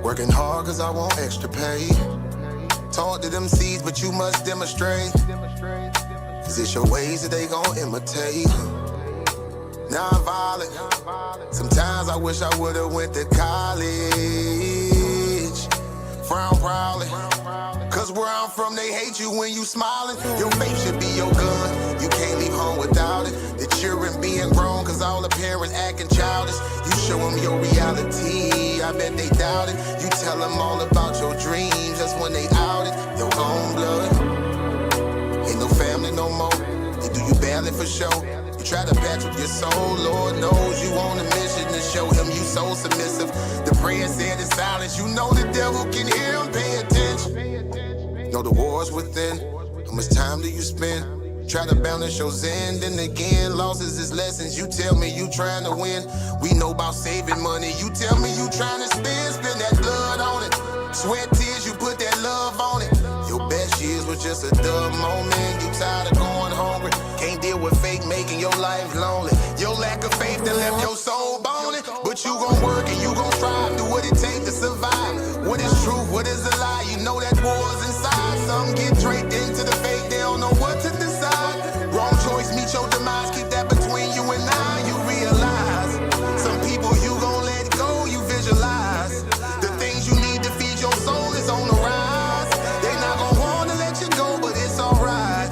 Working hard cause I want extra pay. Talk to them seeds, but you must demonstrate. Cause it's your ways that they gon' imitate. Non-violent. Sometimes I wish I would've went to college. Frown proudly. Cause where I'm from, they hate you when you smiling. Your faith should be your gun. You can't leave home without it. The children being grown cause all the parents acting childish. You show them your reality, I bet they doubt it. You tell them all about your dreams, that's when they out it. Your own blood. Ain't no family no more. They do you badly for show. You try to patch with your soul, Lord knows you on a mission to show him you so submissive. The prayer said in silence, you know the devil can hear him, pay attention. Know the war's within, how much time do you spend? Try to balance your zen, then again, losses is lessons. You tell me you trying to win, we know about saving money. You tell me you trying to spend that blood on it. Sweat, tears, you put that love on it. Your best years was just a dumb moment. You tired of going hungry, can't deal with fake making your life lonely. Your lack of faith that left your soul boning. But you gon' work and you gon' strive, do what it takes to survive. What is truth, what is a lie? You know that war's inside. Some get draped into the fake, they don't know what to decide. Wrong choice, meet your demise, keep that between you and I. You realize, some people you gon' let go, you visualize. The things you need to feed your soul is on the rise. They not gon' wanna let you go, but it's alright.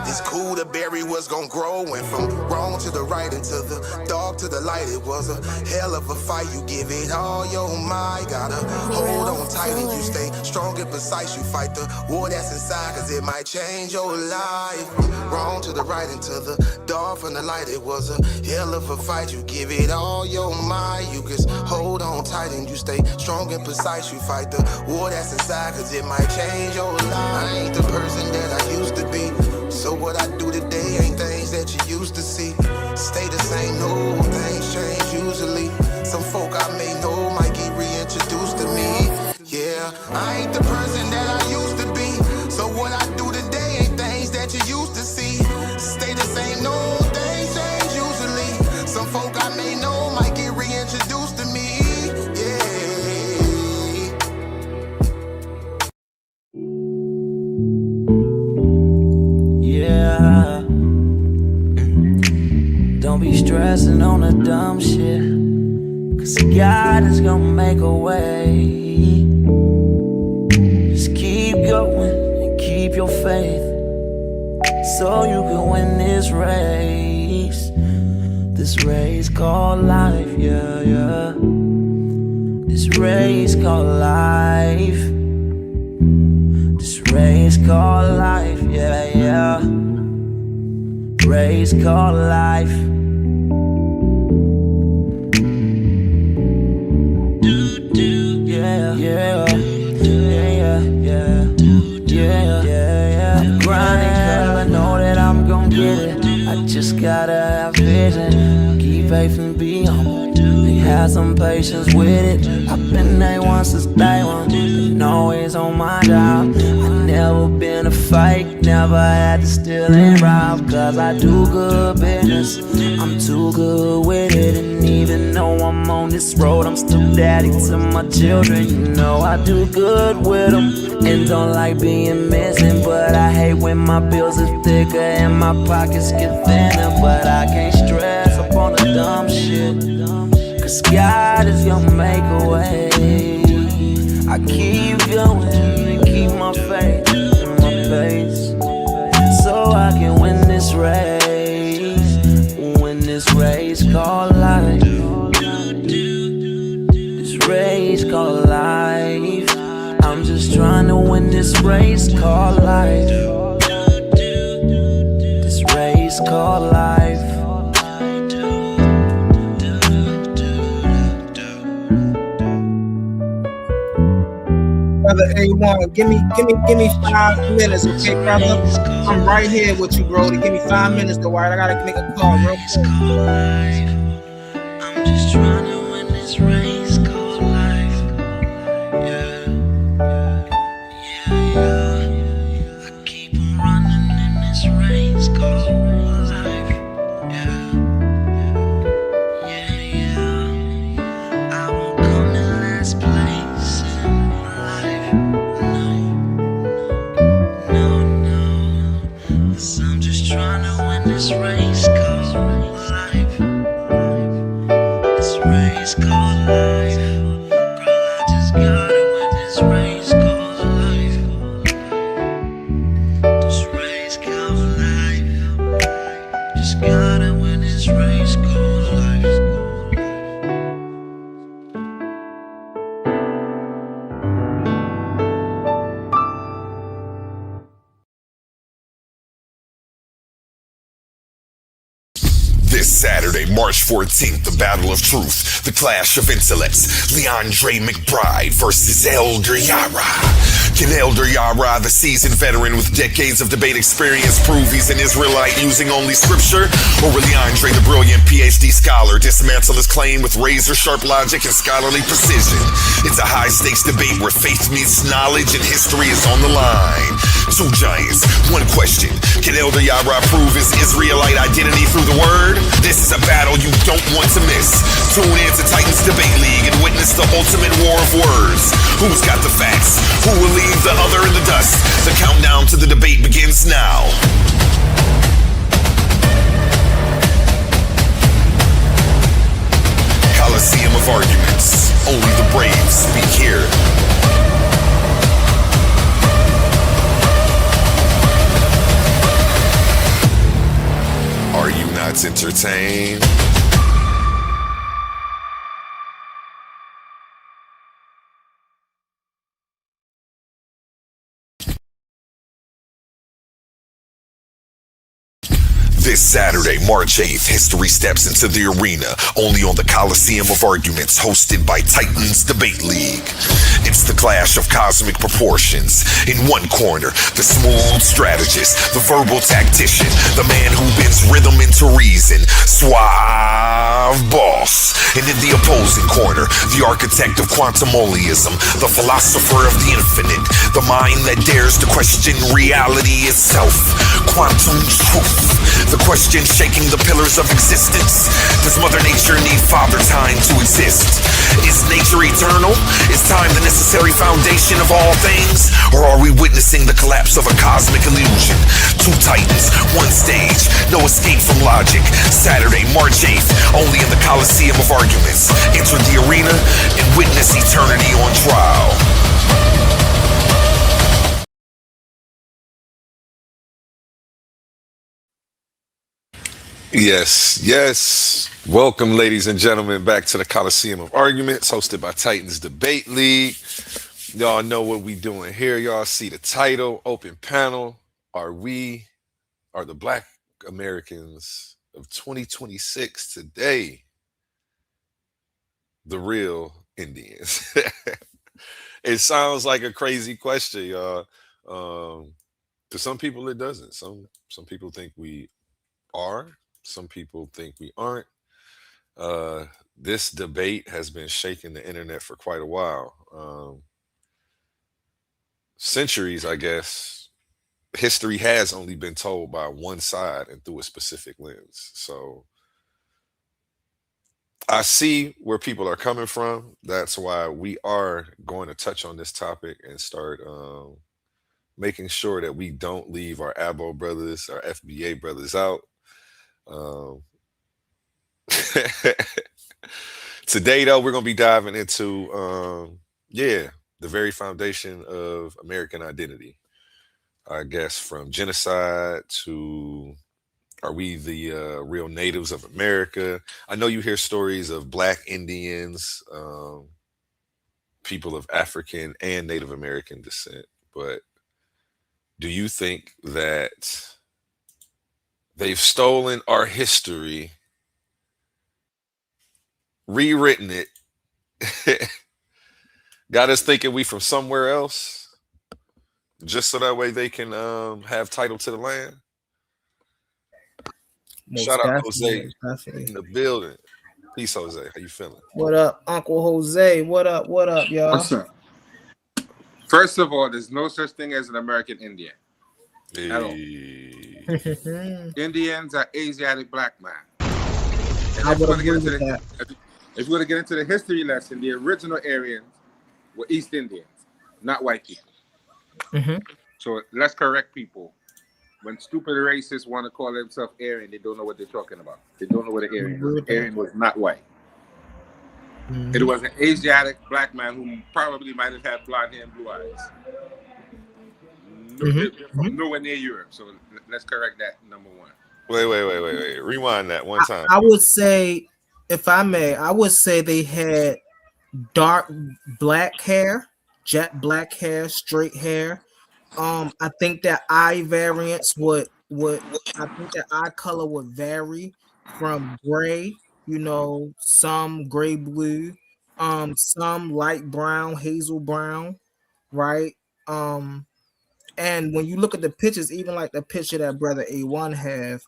It's cool to bury what's gon' grow. Went from wrong to the right and to the dark to the light. It was a hell of a fight. You give it all your might. Gotta hold on tight and you stay strong and precise. You fight the war that's inside, cause it might change your life. From wrong to the right and to the dark from the light. It was a hell of a fight. You give it all your might. You just hold on tight and you stay strong and precise. You fight the war that's inside, cause it might change your life. I ain't the person that I used to be. So what I do today ain't things that you used to see. Stay the same, no, things change usually. Some folk I may know might get reintroduced to me. Yeah, I ain't the person that I used to be. So what I do today ain't things that you used to see. Stay the same, no, things change usually. Some folk I may know might get reintroduced to me. Yeah. Yeah. Don't be stressing on the dumb shit, cause God is gonna make a way. Just keep going and keep your faith, so you can win this race. This race called life, yeah, yeah. This race called life. This race called life, yeah, yeah. Race called life. Yeah, yeah, yeah, yeah, yeah, yeah. I'm grinding 'cause I know that I'm gon' get it. I just gotta have vision, keep faith and be humble. Have some patience with it. I've been A1 since day one, been always on my job. I never been a fake, never had to steal and rob. Cause I do good business, I'm too good with it. And even though I'm on this road, I'm still daddy to my children. You know I do good with them, and don't like being missing. But I hate when my bills are thicker and my pockets get thinner. But I can't stress up on the dumb shit, cause God is gonna make a way. I keep going and keep my faith in my pace, so I can win this race. Win this race called life. This race called life. I'm just trying to win this race called life. This race called life. Brother A1, give me 5 minutes, okay, brother? I'm right here with you, bro. Give me 5 minutes, though, right? I gotta make a call real quick. I'm just trying to win this race called life. Yeah, yeah, yeah. I keep on running in this race called life. Yeah, yeah, yeah. I won't come in last place. This Saturday, March 14th, the Battle of Truth, the clash of intellects, Leandre McBride versus Elder Yara. Can Elder Yara, the seasoned veteran with decades of debate experience, prove he's an Israelite using only scripture? Or will Leandre, the brilliant PhD scholar, dismantle his claim with razor-sharp logic and scholarly precision? It's a high-stakes debate where faith meets knowledge and history is on the line. Two giants, one question. Can Elder Yara prove his Israelite identity through the word? This is a battle you don't want to miss. Tune in to Titans Debate League and witness the ultimate war of words. Who's got the facts? Who will leave the other in the dust? The countdown to the debate begins now. Coliseum of arguments. Only the brave speak here. Are you not entertained? This Saturday, March 8th, history steps into the arena, only on the Coliseum of Arguments, hosted by Titans Debate League. It's the clash of cosmic proportions. In one corner, the smooth strategist, the verbal tactician, the man who bends rhythm into reason, Suave Boss. And in the opposing corner, the architect of quantumoliism, the philosopher of the infinite, the mind that dares to question reality itself, quantum truth. The question shaking the pillars of existence. Does Mother Nature need Father Time to exist? Is nature eternal? Is time the necessary foundation of all things? Or are we witnessing the collapse of a cosmic illusion? Two titans, one stage, no escape from logic. Saturday, March 8th, only in the Coliseum of Arguments. Enter the arena and witness eternity on trial. Yes. Welcome, ladies and gentlemen, back to the Coliseum of Arguments, hosted by Titans Debate League. Y'all know what we doing here. Y'all see the title, open panel. Are the Black Americans of 2026 today the real Indians? It sounds like a crazy question, y'all. To some people, it doesn't. Some people think we are. Some people think we aren't. This debate has been shaking the internet for quite a while. Centuries, I guess. History has only been told by one side and through a specific lens. So I see where people are coming from. That's why we are going to touch on this topic and start making sure that we don't leave our ABO brothers, our FBA brothers out. Today, though, we're going to be diving into, the very foundation of American identity. I guess from genocide to, are we the real natives of America? I know you hear stories of Black Indians, people of African and Native American descent, but do you think that they've stolen our history, rewritten it, got us thinking we from somewhere else, just so that way they can have title to the land? Shout out Jose in the building. Peace, Jose. How you feeling? What up, Uncle Jose? What up, y'all? What's up? First of all, there's no such thing as an American Indian. Hey. At all. Indians are Asiatic black man. And I if would we're going agree with to that. if we're going to get into the history lesson, the original Aryans were East Indians, not white people. Mhm. So let's correct people. When stupid racists want to call themselves Aryan, they don't know what they're talking about. They don't know what an Aryan was. Aryan was not white. Mhm. It was an Asiatic black man who probably might have had blonde hair and blue eyes. From nowhere near Europe. So let's correct that, number one. Wait. Rewind that one time. I would say, if I may, I would say they had dark black hair, jet black hair, straight hair. I think that eye variance would I think that eye color would vary. from gray, some gray blue, some light brown, hazel brown, right? Um, and when you look at the pictures, even like the picture that brother A1 have,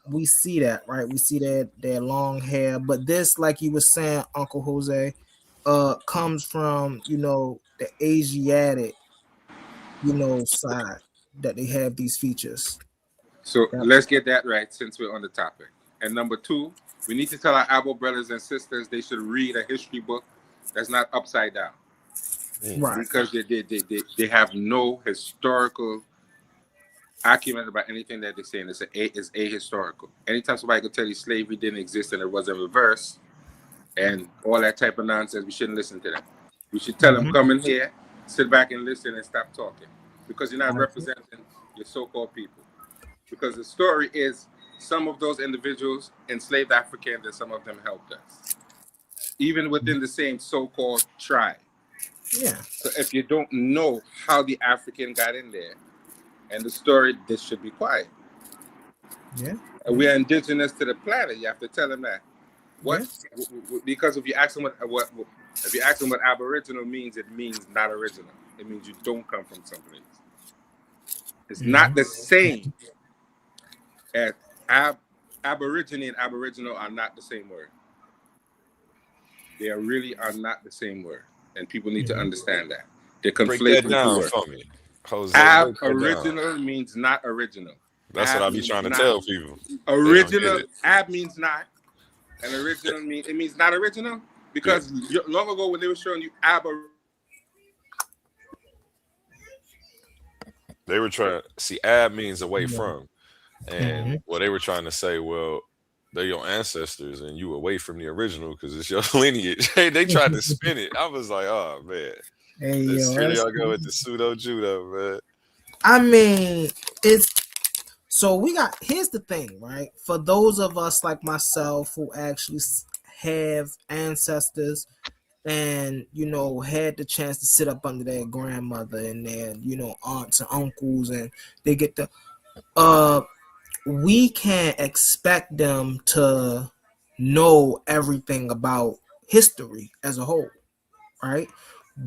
we see that, right? We see their long hair, but this, like you were saying, Uncle Jose, comes from the Asiatic, side that they have these features. So Yep. let's get that right since we're on the topic. And number two, we need to tell our Abo brothers and sisters they should read a history book that's not upside down. Right. Because they have no historical acumen about anything that they're saying. It's ahistorical. Anytime somebody could tell you slavery didn't exist and it was in reverse and all that type of nonsense, we shouldn't listen to them. We should tell them, come in here, sit back and listen and stop talking. Because you're not representing your so-called people. Because the story is some of those individuals enslaved Africans and some of them helped us. Even within the same so-called tribe. Yeah. So if you don't know how the African got in there and the story, this should be quiet. Yeah. We are indigenous to the planet. You have to tell them that. Because if you ask them what Aboriginal means, it means not original. It means you don't come from someplace. It's not the same as Aborigine and Aboriginal are not the same word. They really are not the same word. And people need to understand that. They're conflating the two words. For me, Jose. Aboriginal means not original. That's what I be trying to tell people. Original, ab means not. And original means not original. Because long ago when they were showing you they were trying to see ab means away from. And they were trying to say, well, they're your ancestors and you away from the original because it's your lineage. Hey, they tried to spin it. I was like, oh man. Hey, really y'all go with the pseudo judo, man. I mean, here's the thing, right? For those of us like myself who actually have ancestors and had the chance to sit up under their grandmother and their aunts and uncles, and they get the we can't expect them to know everything about history as a whole, right?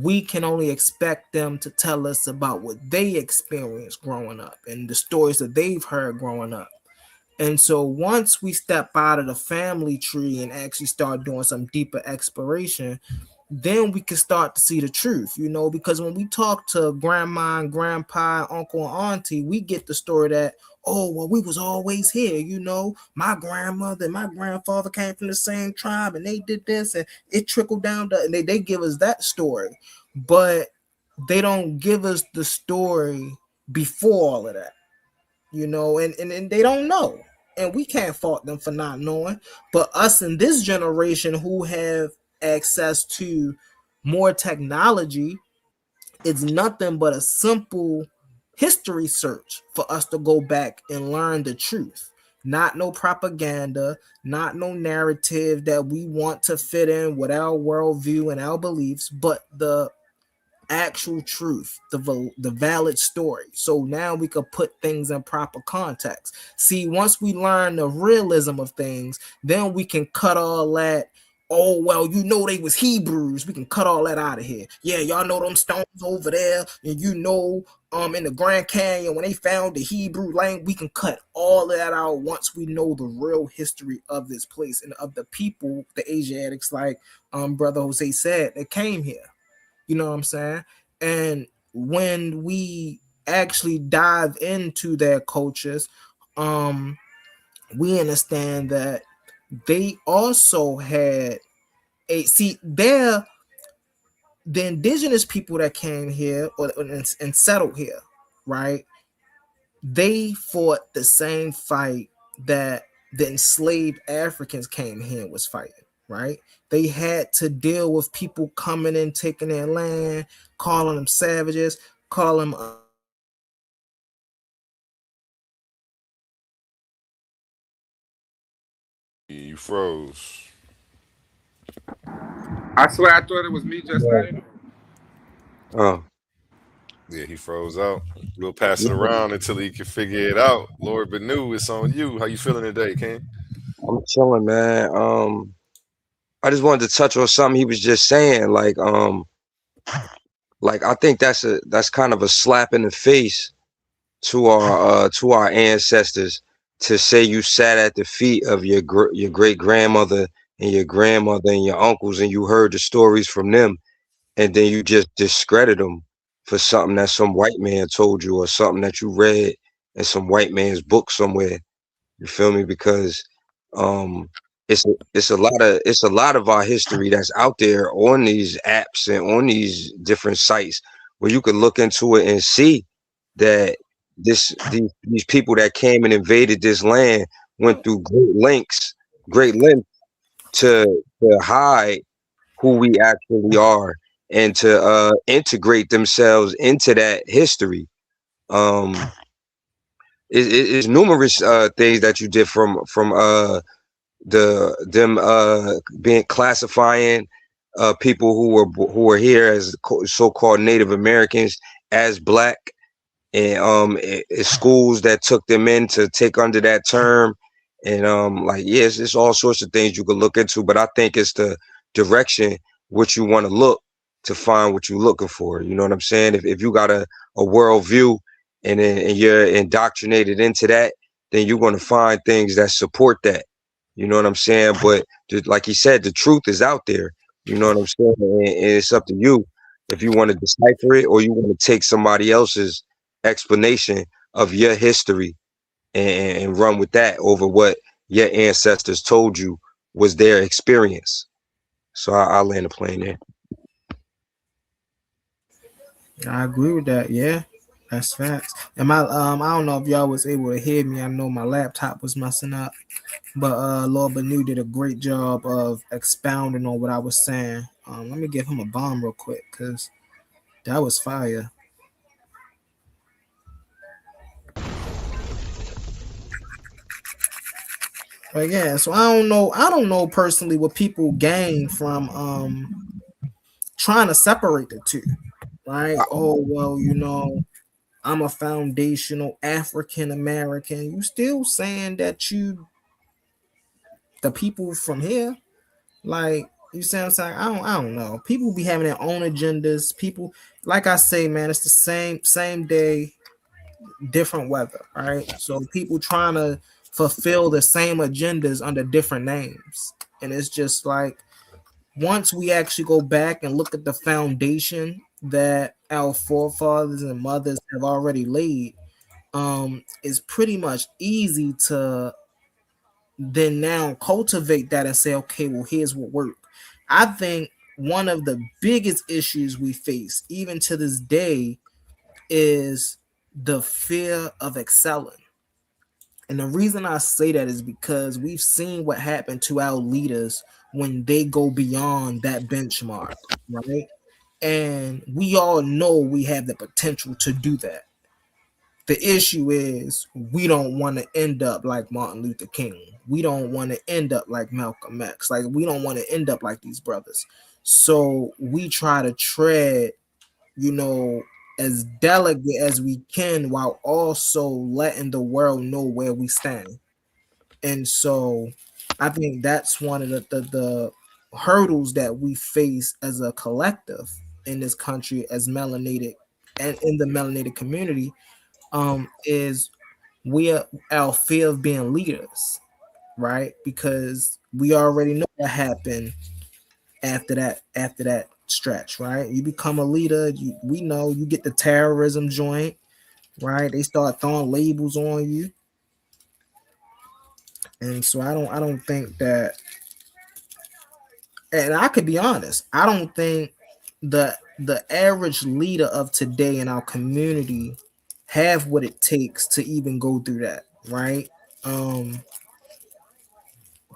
We can only expect them to tell us about what they experienced growing up and the stories that they've heard growing up. And so once we step out of the family tree and actually start doing some deeper exploration, then we can start to see the truth, because when we talk to grandma and grandpa, uncle and auntie, we get the story that, oh, well, we was always here, my grandmother and my grandfather came from the same tribe and they did this and it trickled down and they give us that story, but they don't give us the story before all of that, and they don't know. And we can't fault them for not knowing. But us in this generation who have access to more technology, it's nothing but a simple history search for us to go back and learn the truth. Not no propaganda, not no narrative that we want to fit in with our worldview and our beliefs, but the actual truth, the valid story. So now we could put things in proper context. See, once we learn the realism of things, then we can cut all that. Oh, well, they was Hebrews. We can cut all that out of here. Yeah, y'all know them stones over there, and in the Grand Canyon when they found the Hebrew language. We can cut all of that out once we know the real history of this place and of the people, the Asiatics, like Brother Jose said, that came here. You know what I'm saying? And when we actually dive into their cultures, we understand that they also had the indigenous people that came here and settled here, right? They fought the same fight that the enslaved Africans came here and was fighting, right? They had to deal with people coming in, taking their land, calling them savages, calling them You froze. I swear I thought it was me just now. Oh, Yeah, he froze out. We'll pass it around until he can figure it out. Lord Benu, it's on you. How you feeling today, King? I'm chilling, man. I just wanted to touch on something he was just saying. Like I think that's kind of a slap in the face to our ancestors to say you sat at the feet of your great grandmother and your grandmother and your uncles and you heard the stories from them and then you just discredit them for something that some white man told you or something that you read in some white man's book somewhere. You feel me? Because um it's a lot of our history that's out there on these apps and on these different sites where you can look into it and see that these people that came and invaded this land went through great lengths to hide who we actually are and to integrate themselves into that history. Um, it's numerous things that you did from them being classifying people who were here as so-called Native Americans as black, and schools that took them in to take under that term, and like yes, it's all sorts of things you could look into, but I think it's the direction which you want to look to find what you're looking for. You know what I'm saying? If you got a world view and you're indoctrinated into that, then you're going to find things that support that. You know what I'm saying? But like he said, the truth is out there. You know what I'm saying? And it's up to you if you want to decipher it or you want to take somebody else's explanation of your history and run with that over what your ancestors told you was their experience. So I'll land the plane there. I agree with that. Yeah, that's facts. And my I don't know if y'all was able to hear me. I know my laptop was messing up, but Lord Benu did a great job of expounding on what I was saying. Let me give him a bomb real quick because that was fire. But yeah, so I don't know personally what people gain from trying to separate the two, right? Oh well, I'm a foundational African American. You still saying that you the people from here? Like, you see what I'm saying? I don't know. People be having their own agendas. People, like I say, man, it's the same day, different weather, right? So people trying to fulfill the same agendas under different names. And it's just like once we actually go back and look at the foundation that our forefathers and mothers have already laid, it's pretty much easy to then now cultivate that and say, okay, well, here's what worked. I think one of the biggest issues we face, even to this day, is the fear of excelling. And the reason I say that is because we've seen what happened to our leaders when they go beyond that benchmark, right? And we all know we have the potential to do that. The issue is we don't want to end up like Martin Luther King. We don't want to end up like Malcolm X. Like, we don't want to end up like these brothers. So we try to tread, as delicate as we can while also letting the world know where we stand. And so I think that's one of the hurdles that we face as a collective in this country as melanated and in the melanated community, is our fear of being leaders, right? Because we already know what happened after that stretch, right? You become a leader, we know you get the terrorism joint, right? They start throwing labels on you. And so I don't think that, and I could be honest, I don't think the average leader of today in our community have what it takes to even go through that, right?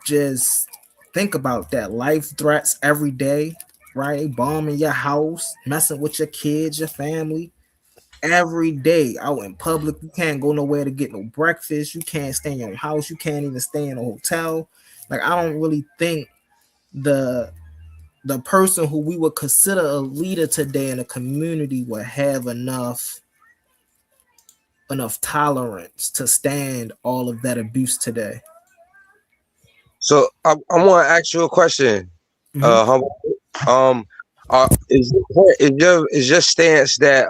Just think about that. Life threats every day, right? Bombing your house, messing with your kids, your family. Every day out in public, you can't go nowhere to get no breakfast. You can't stay in your house. You can't even stay in a hotel. Like, I don't really think the the person who we would consider a leader today in a community would have enough tolerance to stand all of that abuse today. So I want to ask you a question. Humble. Is your stance that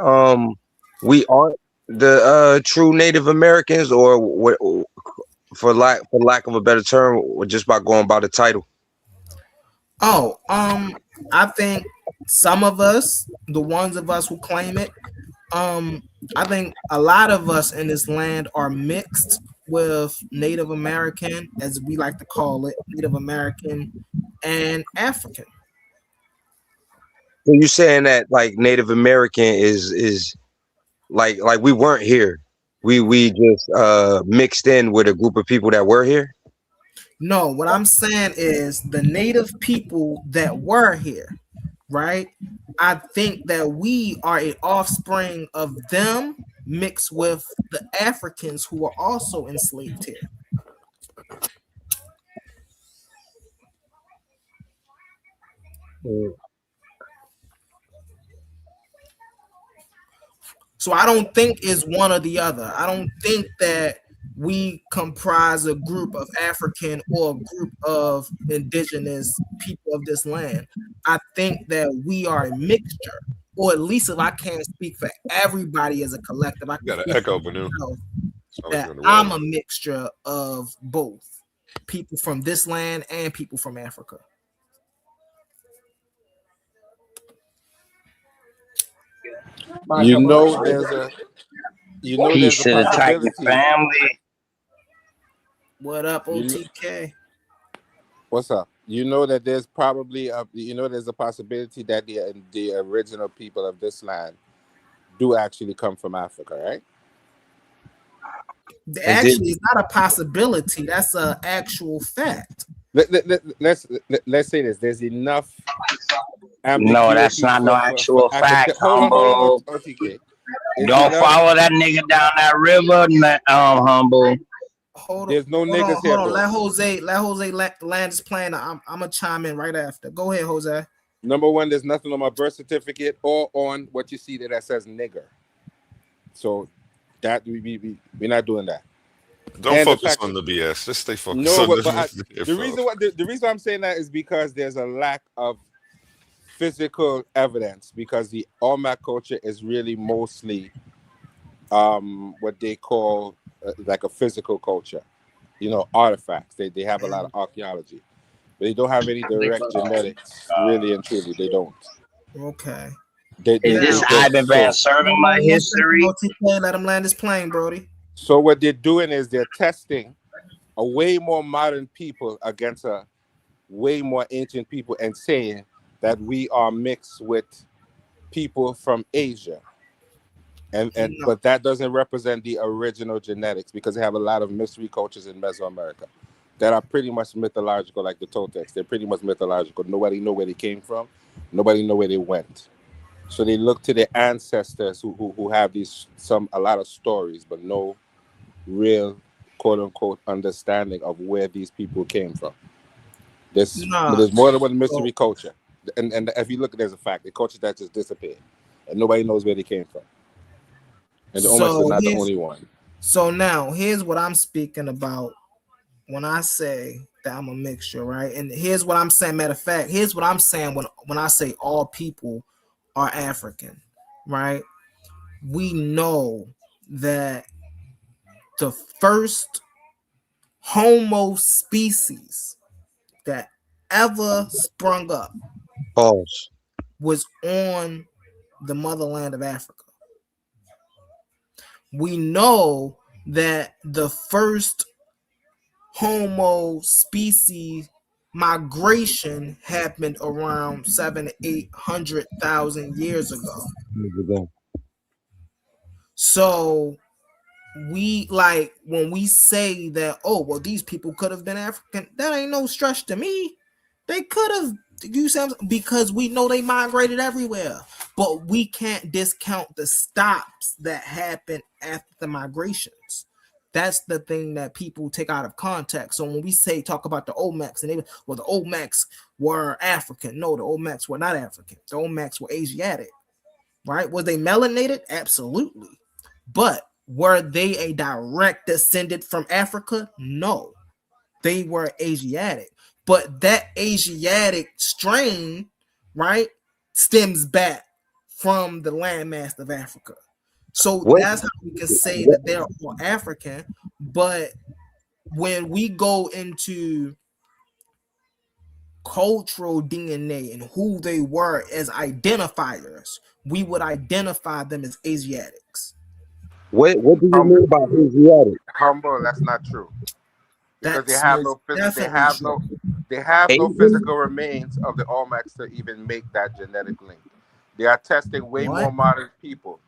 we aren't the true Native Americans, or what, for lack of a better term, or just by going by the title? Oh, I think some of us, the ones of us who claim it, I think a lot of us in this land are mixed with Native American, as we like to call it, Native American and African. So you saying that like Native American is like we weren't here. We just mixed in with a group of people that were here? No, what I'm saying is the native people that were here, right? I think that we are an offspring of them mixed with the Africans who were also enslaved here. So I don't think it's one or the other. I don't think that we comprise a group of African or a group of indigenous people of this land. I think that we are a mixture, or at least if I can't speak for everybody as a collective, I can Got an speak echo, for Banu. myself, Sounds that like you're I'm underwater. a mixture of both people from this land and people from Africa. You know, there's a Peace to the Titan possibility. family. What up, You kn- OTK? What's up? You know that there's probably there's a possibility that the original people of this land do actually come from Africa, right? Actually, it's not a possibility. That's an actual fact. Let's say this. There's enough ambiguity. No, that's not no actual fact, Humble. OTK. Don't follow that nigga down that river, Humble. There's no niggas here, bro. Let Jose land his plane. I'm gonna chime in right after. Go ahead, Jose. Number one, there's nothing on my birth certificate or on what you see that says nigger. So that we're not doing that. Don't And the focus fact on the BS. Just stay focused No, on but the the reason I'm saying that is because there's a lack of physical evidence, because the Olmec culture is really mostly what they call like a physical culture, artifacts. They have a lot of archaeology, but they don't have any direct genetics, really and truly. They don't. Okay. Is this Ivan Van Sertima history? Let him land his plane, Brody. So what they're doing is they're testing a way more modern people against a way more ancient people and saying that we are mixed with people from Asia. But that doesn't represent the original genetics, because they have a lot of mystery cultures in Mesoamerica that are pretty much mythological, like the Toltecs. They're pretty much mythological. Nobody know where they came from. Nobody know where they went. So they look to their ancestors who have a lot of stories, but no real quote unquote understanding of where these people came from. There's more than one mystery culture. And if you look, there's a fact, the culture that just disappeared. And nobody knows where they came from. And the Olmecs are not the only one. So now here's what I'm speaking about when I say that I'm a mixture, right? And here's what I'm saying. Matter of fact, here's what I'm saying when I say all people are African, right? We know that the first Homo species that ever sprung up was on the motherland of Africa. We know that the first Homo species migration happened around 700,000 to 800,000 years ago. So we when we say that, oh well, these people could have been African, that ain't no stretch to me. They could have, because we know they migrated everywhere, but we can't discount the stops that happened after the migrations. That's the thing that people take out of context. So when we talk about the Olmecs, and the Olmecs were African. No, the Olmecs were not African. The Olmecs were Asiatic, right? Was they melanated? Absolutely. But were they a direct descendant from Africa? No, they were Asiatic. But that Asiatic strain, right, stems back from the landmass of Africa. So that's how we can say that they're all African. But when we go into cultural DNA and who they were as identifiers, we would identify them as Asiatics. What do you mean by Asiatic? Humble, that's not true. Because That's they have no physical remains of the Olmecs to even make that genetic link. They are testing more modern people.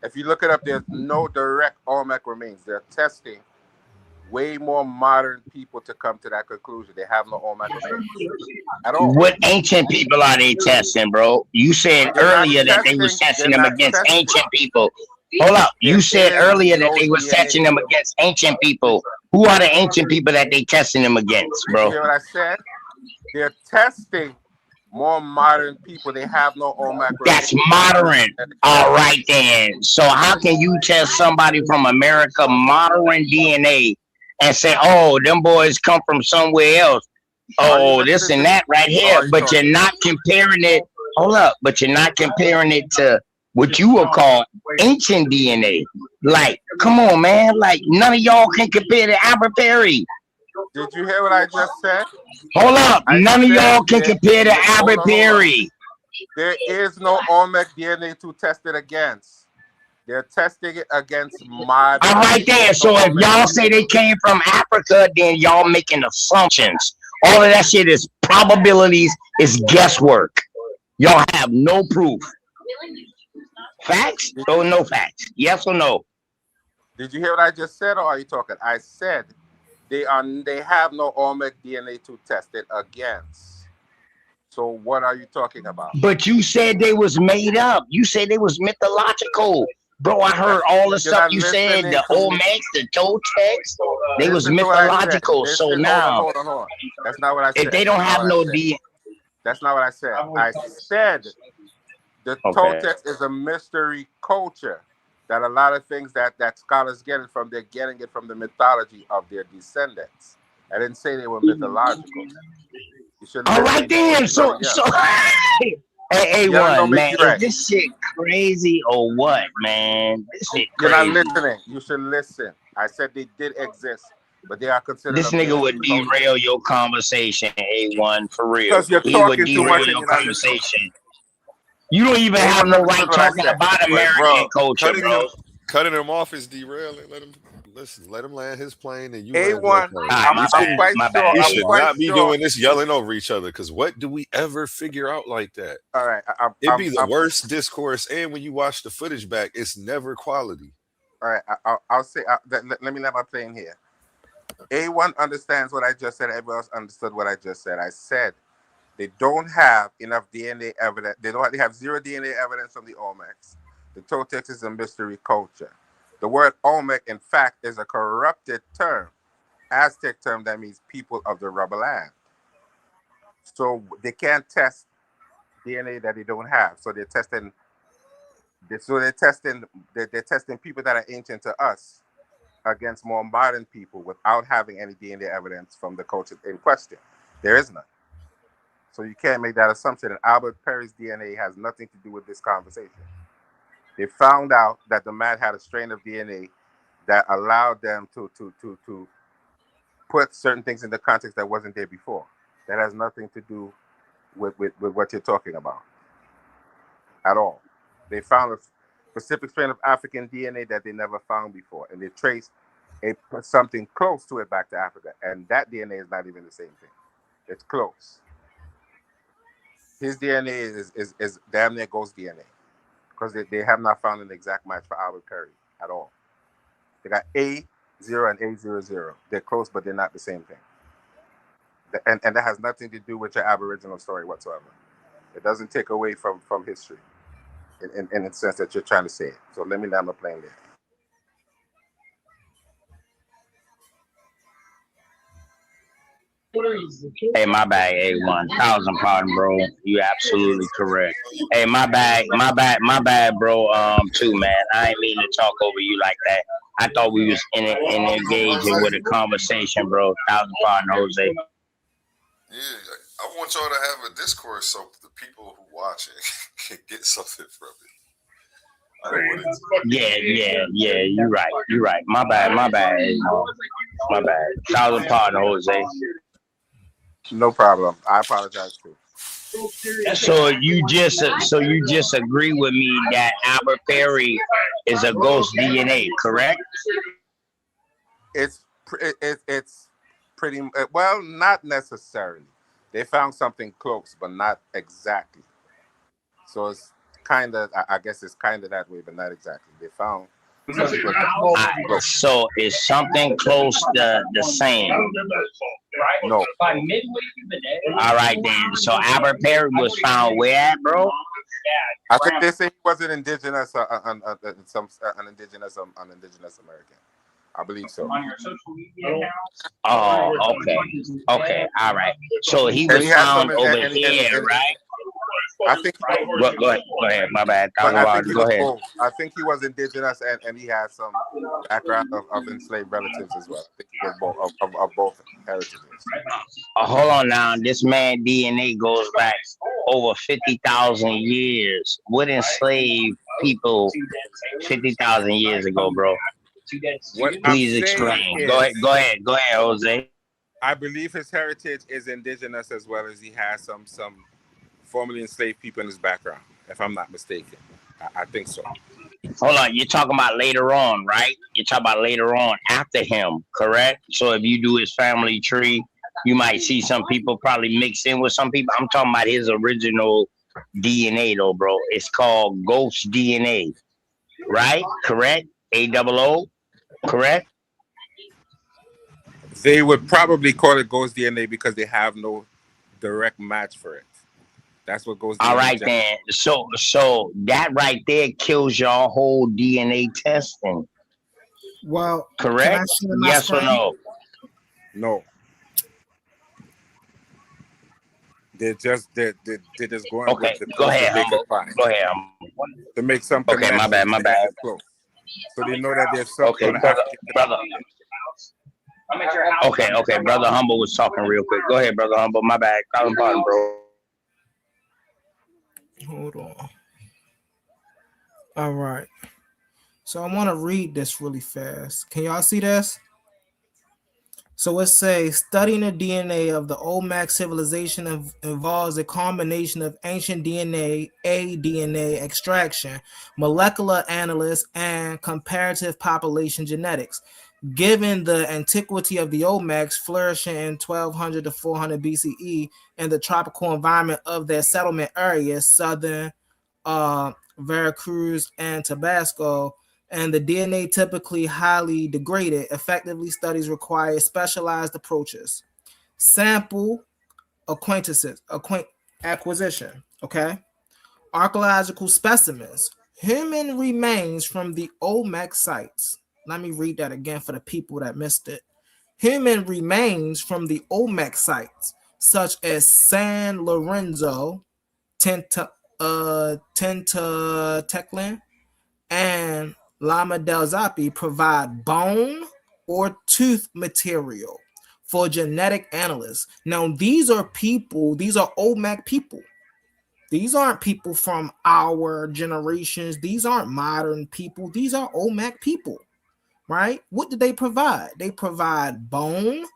If you look it up, there's no direct Olmec remains. They're testing way more modern people to come to that conclusion. They have no Olmec remains at all. What ancient people are they testing, bro? You said earlier that they was testing them against ancient people. Hold up. You said earlier that they was testing them against ancient people. Who are the ancient people that they testing them against, bro? You hear what I said? They're testing more modern people. They have no Olmec. That's modern. All right then. So how can you test somebody from America modern DNA and say, oh, them boys come from somewhere else? Oh, this and that right here. But you're not comparing it. Hold up. But you're not comparing it to what you would call ancient DNA. Like, come on, man. Like, none of y'all can compare to Albert Perry. Did you hear what I just said? Hold up. None of y'all can compare to Albert Perry. There is no Olmec DNA to test it against. They're testing it against modern. All right there. So if y'all say they came from Africa, then y'all making assumptions. All of that shit is probabilities, is guesswork. Y'all have no proof. Facts or no facts? Yes or no? Did you hear what I just said, or are you talking? I said they have no Olmec DNA to test it against. So what are you talking about? But you said they was made up. You said they was mythological. Bro, I heard all the stuff you said, the Olmecs, the Toltecs, they was mythological. So now, hold on. That's not what I said. If they don't have no DNA. That's not what I said. I said the Toltecs is a mystery culture. That a lot of things that scholars get it from, they're getting it from the mythology of their descendants. I didn't say they were mythological. All right then. So hey, A1, man, is this shit crazy or what, man? This shit crazy. You're not listening. You should listen. I said they did exist, but they are considered. This nigga would derail your conversation, A1, for real. Because you're talking too much. Your conversation. You don't even have no right talking about American culture, bro. Cutting him off is derailing. Let him listen. Let him land his plane, and you. A1. We should not be doing this yelling over each other. Because what do we ever figure out like that? All right, it'd be the worst discourse. And when you watch the footage back, it's never quality. All right, I'll say. Let me let my plane here. A1 understands what I just said. Everyone else understood what I just said. I said. They don't have enough DNA evidence. They have zero DNA evidence from the Olmecs. The Toltecs is a mystery culture. The word Olmec, in fact, is a corrupted term, Aztec term that means people of the rubber land. So they can't test DNA that they don't have. So they're testing. They're testing people that are ancient to us against more modern people without having any DNA evidence from the culture in question. There is none. So you can't make that assumption. And Albert Perry's DNA has nothing to do with this conversation. They found out that the man had a strain of DNA that allowed them to put certain things in the context that wasn't there before. That has nothing to do with what you're talking about at all. They found a specific strain of African DNA that they never found before, and they traced something close to it back to Africa. And that DNA is not even the same thing. It's close. His DNA is damn near ghost DNA because they have not found an exact match for Albert Perry at all. They got A0 and A00. They're close, but they're not the same thing. And that has nothing to do with your Aboriginal story whatsoever. It doesn't take away from history in the sense that you're trying to say it. So let me land my plane there. Hey, my bad, A1000 pardon, bro. You absolutely correct. Hey, my bad, bro. Too, man. I ain't mean to talk over you like that. I thought we was in engaging with a conversation, bro. 1000 pardon, Jose. Yeah, I want y'all to have a discourse so the people who watch it can get something from it. I don't want it Yeah. You're right. My bad. My bad. 1000 pardon, Jose. No problem. I apologize too. So you just agree with me that Albert Perry is a ghost DNA, correct? It's pretty well, not necessarily. They found something close, but not exactly. So it's kind of, I guess it's kind of that way, but not exactly. They found something close. So is something close the same? No. All right then. So Albert Perry was found where at, bro? I think they say he was an indigenous, an indigenous American. I believe so. Oh, okay, all right. So he was found over here, right? I think. Go ahead. My bad. Go ahead. I think he was indigenous, and he had some background of enslaved relatives as well. I think he was of both heritages. Hold on now. This man DNA goes back over 50,000 years. What enslaved people 50,000 years ago, bro? Please explain. Go ahead, Jose. I believe his heritage is indigenous as well as he has some formerly enslaved people in his background, if I'm not mistaken. I think so. Hold on, you're talking about later on, right? You're talking about later on after him, correct? So if you do his family tree, you might see some people probably mix in with some people. I'm talking about his original DNA though, bro. It's called ghost DNA, right? Correct? AOO, correct? They would probably call it ghost DNA because they have no direct match for it. That's what goes. All right then. So that right there kills your whole DNA testing. Well, correct? Yes or no? No. They're just going okay, with the go ahead. Go ahead. To make something. Okay, my bad. So they know that there's something. Okay, brother. Okay. Brother Humble was talking real quick. Go ahead, Brother Humble. My bad. Call him pardon, bro. Hold on. All right. So I want to read this really fast. Can y'all see this? So it says, studying the DNA of the Olmec civilization involves a combination of ancient DNA, DNA extraction, molecular analysis, and comparative population genetics. Given the antiquity of the Olmecs flourishing in 1200 to 400 BCE and the tropical environment of their settlement areas, southern Veracruz and Tabasco, and the DNA typically highly degraded, effectively studies require specialized approaches. Sample acquisition, okay? Archaeological specimens, human remains from the Olmec sites. Let me read that again for the people that missed it. Human remains from the Olmec sites, such as San Lorenzo, Tentactlan, and Lama del Zapi, provide bone or tooth material for genetic analysts. Now, these are Olmec people. These aren't people from our generations. These aren't modern people. These are Olmec people. Right? What do they provide? They provide bone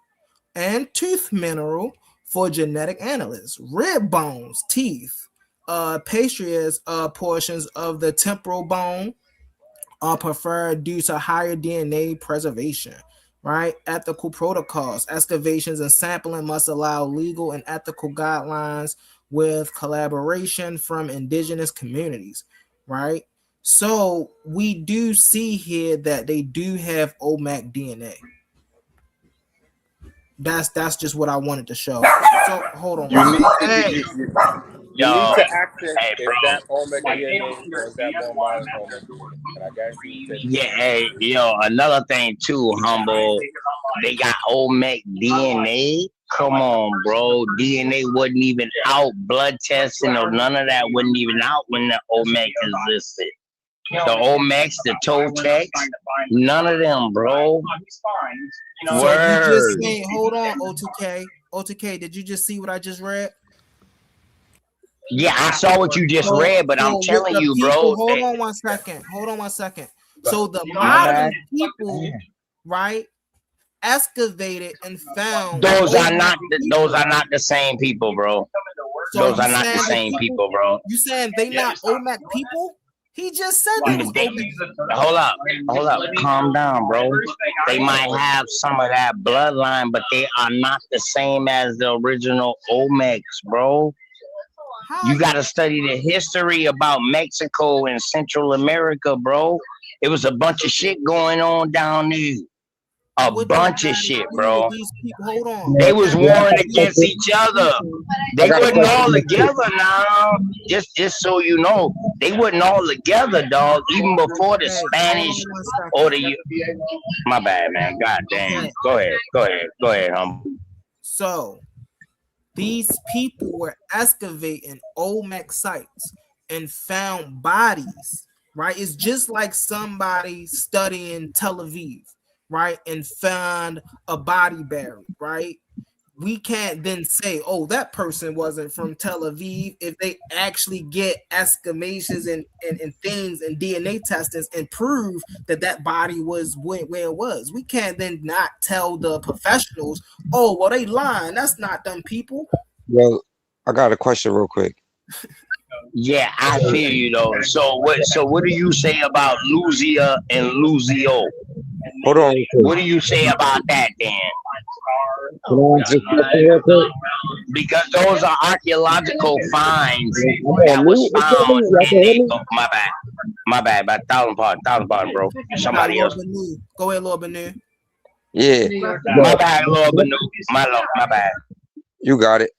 and tooth mineral for genetic analysts. Rib bones, teeth, pastrious portions of the temporal bone are preferred due to higher DNA preservation. Right? Ethical protocols, excavations and sampling must allow legal and ethical guidelines with collaboration from indigenous communities. Right? So we do see here that they do have Olmec DNA. That's just what I wanted to show. So hold on. You need to ask it, is that Olmec DNA or is that more modern Olmec DNA? And I guarantee you. Yeah, hey, another thing too, Humble. They got Olmec DNA Come on, bro. DNA wasn't even out. Blood testing or none of that wasn't even out when the Olmecs existed. The Olmecs, the Toltecs, none of them, bro. So you Word. just saying, hold on, O2K. O2K, did you just see what I just read? Yeah, I saw what you just read, but I'm with telling the you, people, bro. hold on one second. So the modern people, right, excavated and found Those are Olmec not the same people, bro. So Those you are not the saying same people, bro. You saying they not Olmec people? He just said they was Olmec. Hold up, calm down, bro. They might have some of that bloodline, but they are not the same as the original Olmecs, bro. You got to study the history about Mexico and Central America, bro. It was a bunch of shit going on down there. A bunch of shit, bro. These people, hold on. They was warring against each other. They wasn't all together now. Just so you know, they wasn't all together, dog. Even before the Spanish or the. My bad, man. God damn. Go ahead, So these people were excavating Olmec sites and found bodies, right? It's just like somebody studying Tel Aviv, right? And found a body buried, right? We can't then say, oh, that person wasn't from Tel Aviv if they actually get excavations and things and DNA testings and prove that body was where it was. We can't then not tell the professionals, oh, well, they lying. That's not them people. Well, I got a question real quick. Yeah, I feel you though. So what do you say about Luzia and Luzio? Hold on. What do you say about that, Dan? Because those are archaeological finds that was found in my bad, about thousand pardon, bro. Somebody else. Go ahead, Lord Benu. Yeah. My bad, Lord Benu. My bad. You got it.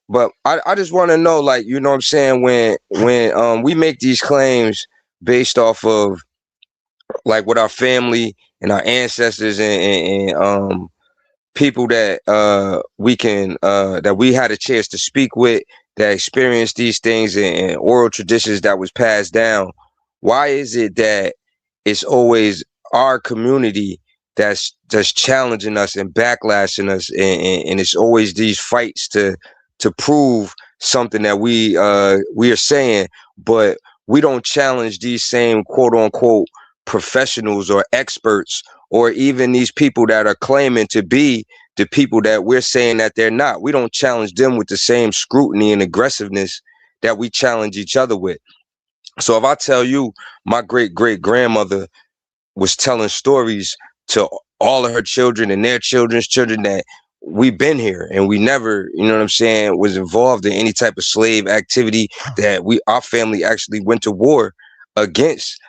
But I just want to know, like, you know what I'm saying, when we make these claims based off of like what our family and our ancestors and people that we had a chance to speak with, that experienced these things and oral traditions that was passed down, why is it that it's always our community that's challenging us and backlashing us, and it's always these fights to prove something that we are saying, but we don't challenge these same quote unquote professionals or experts, or even these people that are claiming to be the people that we're saying that they're not. We don't challenge them with the same scrutiny and aggressiveness that we challenge each other with. So if I tell you my great-great-grandmother was telling stories to all of her children and their children's children that we've been here and we never, you know what I'm saying, was involved in any type of slave activity, that our family actually went to war against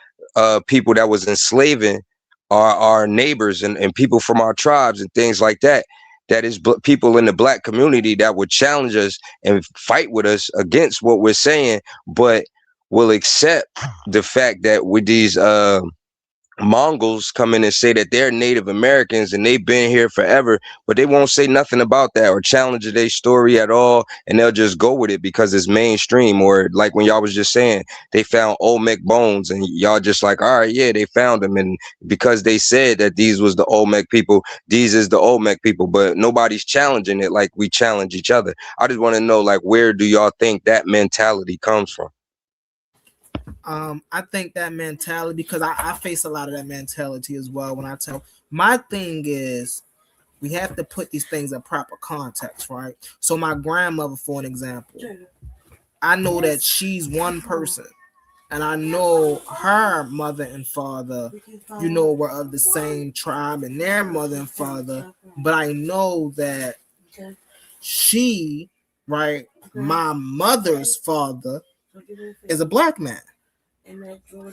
people that was enslaving our neighbors and people from our tribes and things like that. That is people in the Black community that would challenge us and fight with us against what we're saying, but will accept the fact that with these Mongols come in and say that they're Native Americans and they've been here forever, but they won't say nothing about that or challenge their story at all, and they'll just go with it because it's mainstream. Or like when y'all was just saying they found Olmec bones and y'all just like, all right, yeah, they found them, and because they said that these was the Olmec people, these is the Olmec people, but nobody's challenging it like we challenge each other. I just want to know, like, where do y'all think that mentality comes from? I think that mentality, because I face a lot of that mentality as well. When I tell, my thing is, we have to put these things in proper context, right? So my grandmother, for an example, I know that she's one person, and I know her mother and father, you know, were of the same tribe, and their mother and father, but I know that she, right, my mother's father is a Black man.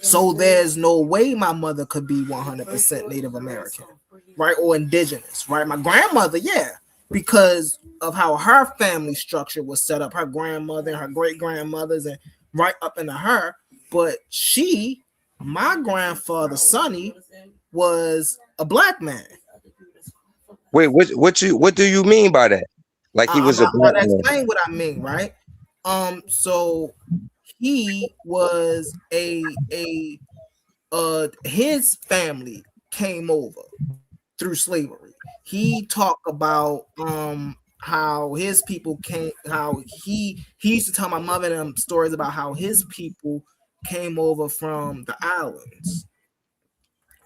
So there's no way my mother could be 100% Native American, right? Or indigenous, right? My grandmother, yeah, because of how her family structure was set up, her grandmother and her great-grandmothers and right up into her. But she, my grandfather, Sonny, was a Black man. Wait, what do you mean by that? Like he was I'm a about to Batman. explain what I mean, right? So he was his family came over through slavery. He talked about how his people came, how he used to tell my mother them stories about how his people came over from the islands.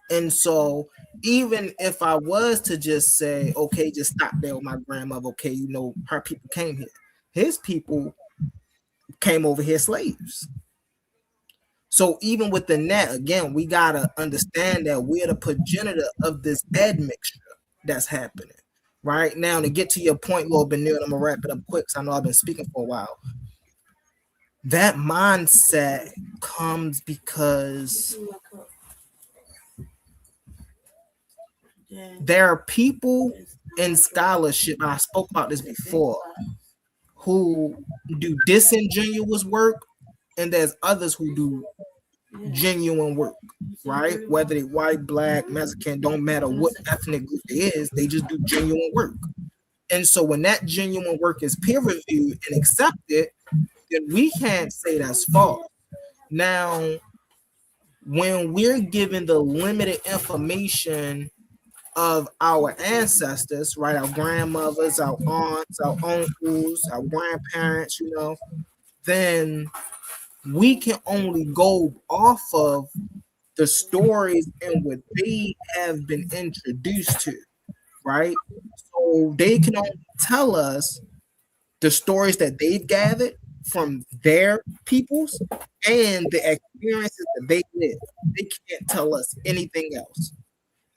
And so even if I was to just say, okay, just stop there with my grandmother, okay, you know, her people came here. His people came over here slaves. So even within that, again, we gotta understand that we're the progenitor of this admixture that's happening. Right now, to get to your point, Lord Benil, I'm gonna wrap it up quick because I know I've been speaking for a while. That mindset comes because there are people in scholarship, I spoke about this before, who do disingenuous work, and there's others who do genuine work, right? Whether they white, black, Mexican, don't matter what ethnic group it is, they just do genuine work. And so when that genuine work is peer reviewed and accepted, then we can't say that's false. Now, when we're given the limited information of our ancestors, right? Our grandmothers, our aunts, our uncles, our grandparents, you know, then we can only go off of the stories and what they have been introduced to, right? So they can only tell us the stories that they've gathered from their peoples and the experiences that they live. They can't tell us anything else.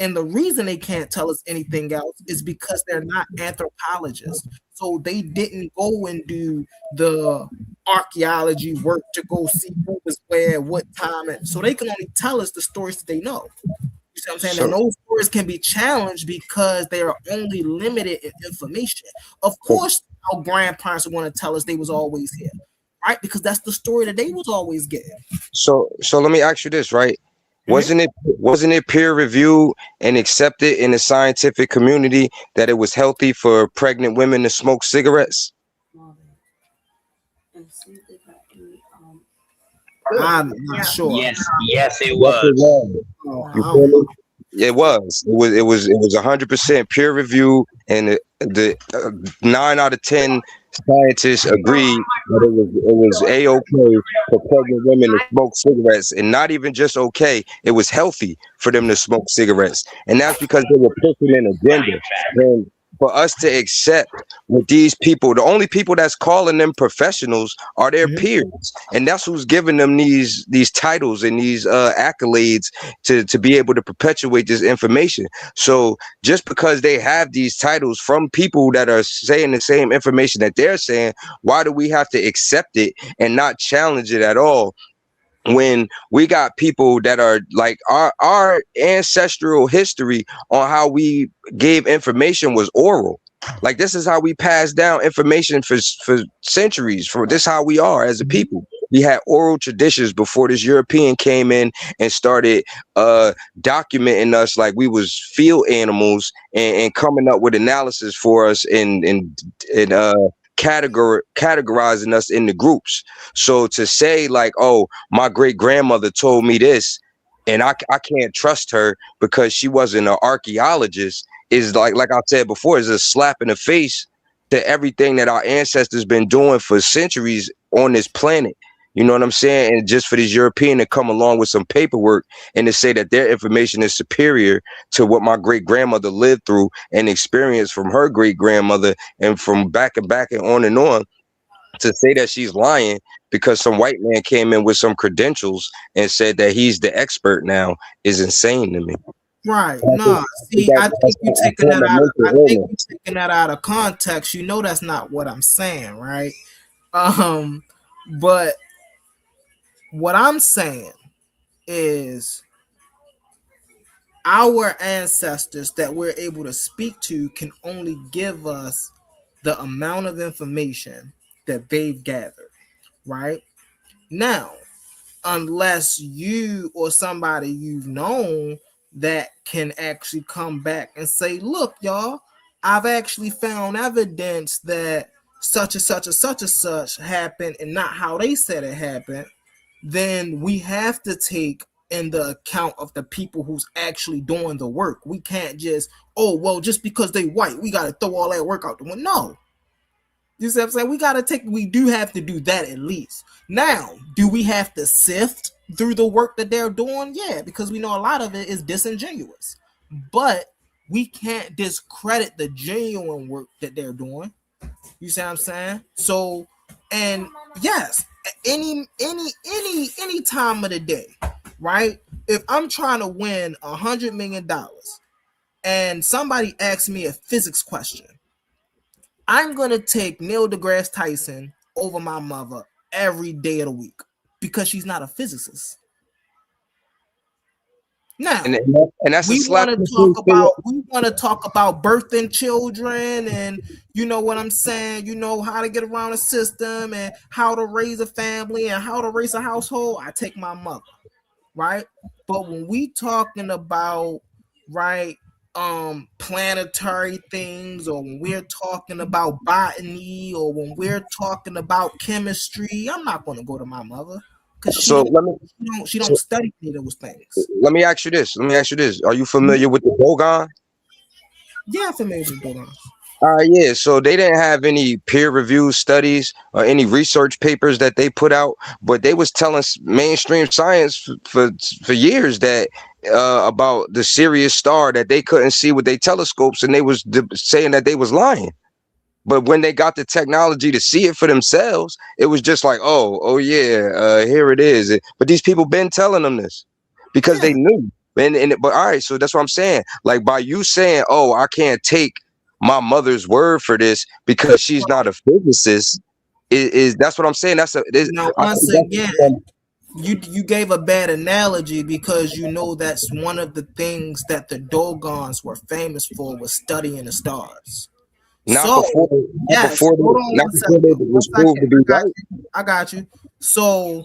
And the reason they can't tell us anything else is because they're not anthropologists. So they didn't go and do the archaeology work to go see who was where, what time. And so they can only tell us the stories that they know. You see what I'm saying? So- And those stories can be challenged because they are only limited in information. Of course, our grandparents are going to tell us they was always here, right? Because that's the story that they was always getting. So let me ask you this, right? Wasn't it peer reviewed and accepted in the scientific community that it was healthy for pregnant women to smoke cigarettes? I'm not sure. Yes, it was. You feel me? It was 100% peer review, and the 9 out of 10 scientists agreed that it was a-okay for pregnant women to smoke cigarettes, and not even just okay, it was healthy for them to smoke cigarettes, and that's because they were pushing an agenda. And for us to accept what these people, the only people that's calling them professionals are their peers, and that's who's giving them these titles and these accolades to be able to perpetuate this information. So just because they have these titles from people that are saying the same information that they're saying, why do we have to accept it and not challenge it at all? When we got people that are like our ancestral history on how we gave information was oral. Like, this is how we passed down information for centuries. For this, how we are as a people. We had oral traditions before this European came in and started documenting us like we was field animals and coming up with analysis for us and categorizing us into groups. So to say like, oh, my great grandmother told me this and I can't trust her because she wasn't an archaeologist is like I said before, is a slap in the face to everything that our ancestors been doing for centuries on this planet. You know what I'm saying? And just for these European to come along with some paperwork and to say that their information is superior to what my great grandmother lived through and experienced from her great grandmother and from back and on, to say that she's lying because some white man came in with some credentials and said that he's the expert now is insane to me. Right. No, see, I think you're taking that out of context. You know that's not what I'm saying, right? But what I'm saying is our ancestors that we're able to speak to can only give us the amount of information that they've gathered, right? Now, unless you or somebody you've known that can actually come back and say, look, y'all, I've actually found evidence that such and such and such and such happened and not how they said it happened, then we have to take in the account of the people who's actually doing the work. We can't just, oh, well, just because they white, we got to throw all that work out the window. No. You see what I'm saying? We do have to do that at least. Now, do we have to sift through the work that they're doing? Yeah, because we know a lot of it is disingenuous. But we can't discredit the genuine work that they're doing. You see what I'm saying? So, and yes, any time of the day, right? If I'm trying to win $100 million and somebody asks me a physics question, I'm gonna take Neil deGrasse Tyson over my mother every day of the week because she's not a physicist. Now, and that's we a slap. want to talk about birthing children, and you know what I'm saying. You know how to get around a system and how to raise a family and how to raise a household. I take my mother, right? But when we talking about planetary things, or when we're talking about botany, or when we're talking about chemistry, I'm not going to go to my mother because she don't study those things. Let me ask you this. Are you familiar with the Dogon? Yeah, I'm familiar with Dogon. Yeah, so they didn't have any peer-reviewed studies or any research papers that they put out, but they was telling mainstream science for years that about the Sirius star that they couldn't see with their telescopes, and they was saying that they was lying. But when they got the technology to see it for themselves, it was just like, oh yeah, here it is. But these people been telling them this because they knew. But all right, so that's what I'm saying. Like, by you saying, oh, I can't take my mother's word for this because she's not a physicist, is that's what I'm saying. Once again, you gave a bad analogy because you know that's one of the things that the Dogons were famous for, was studying the stars. I got you. So,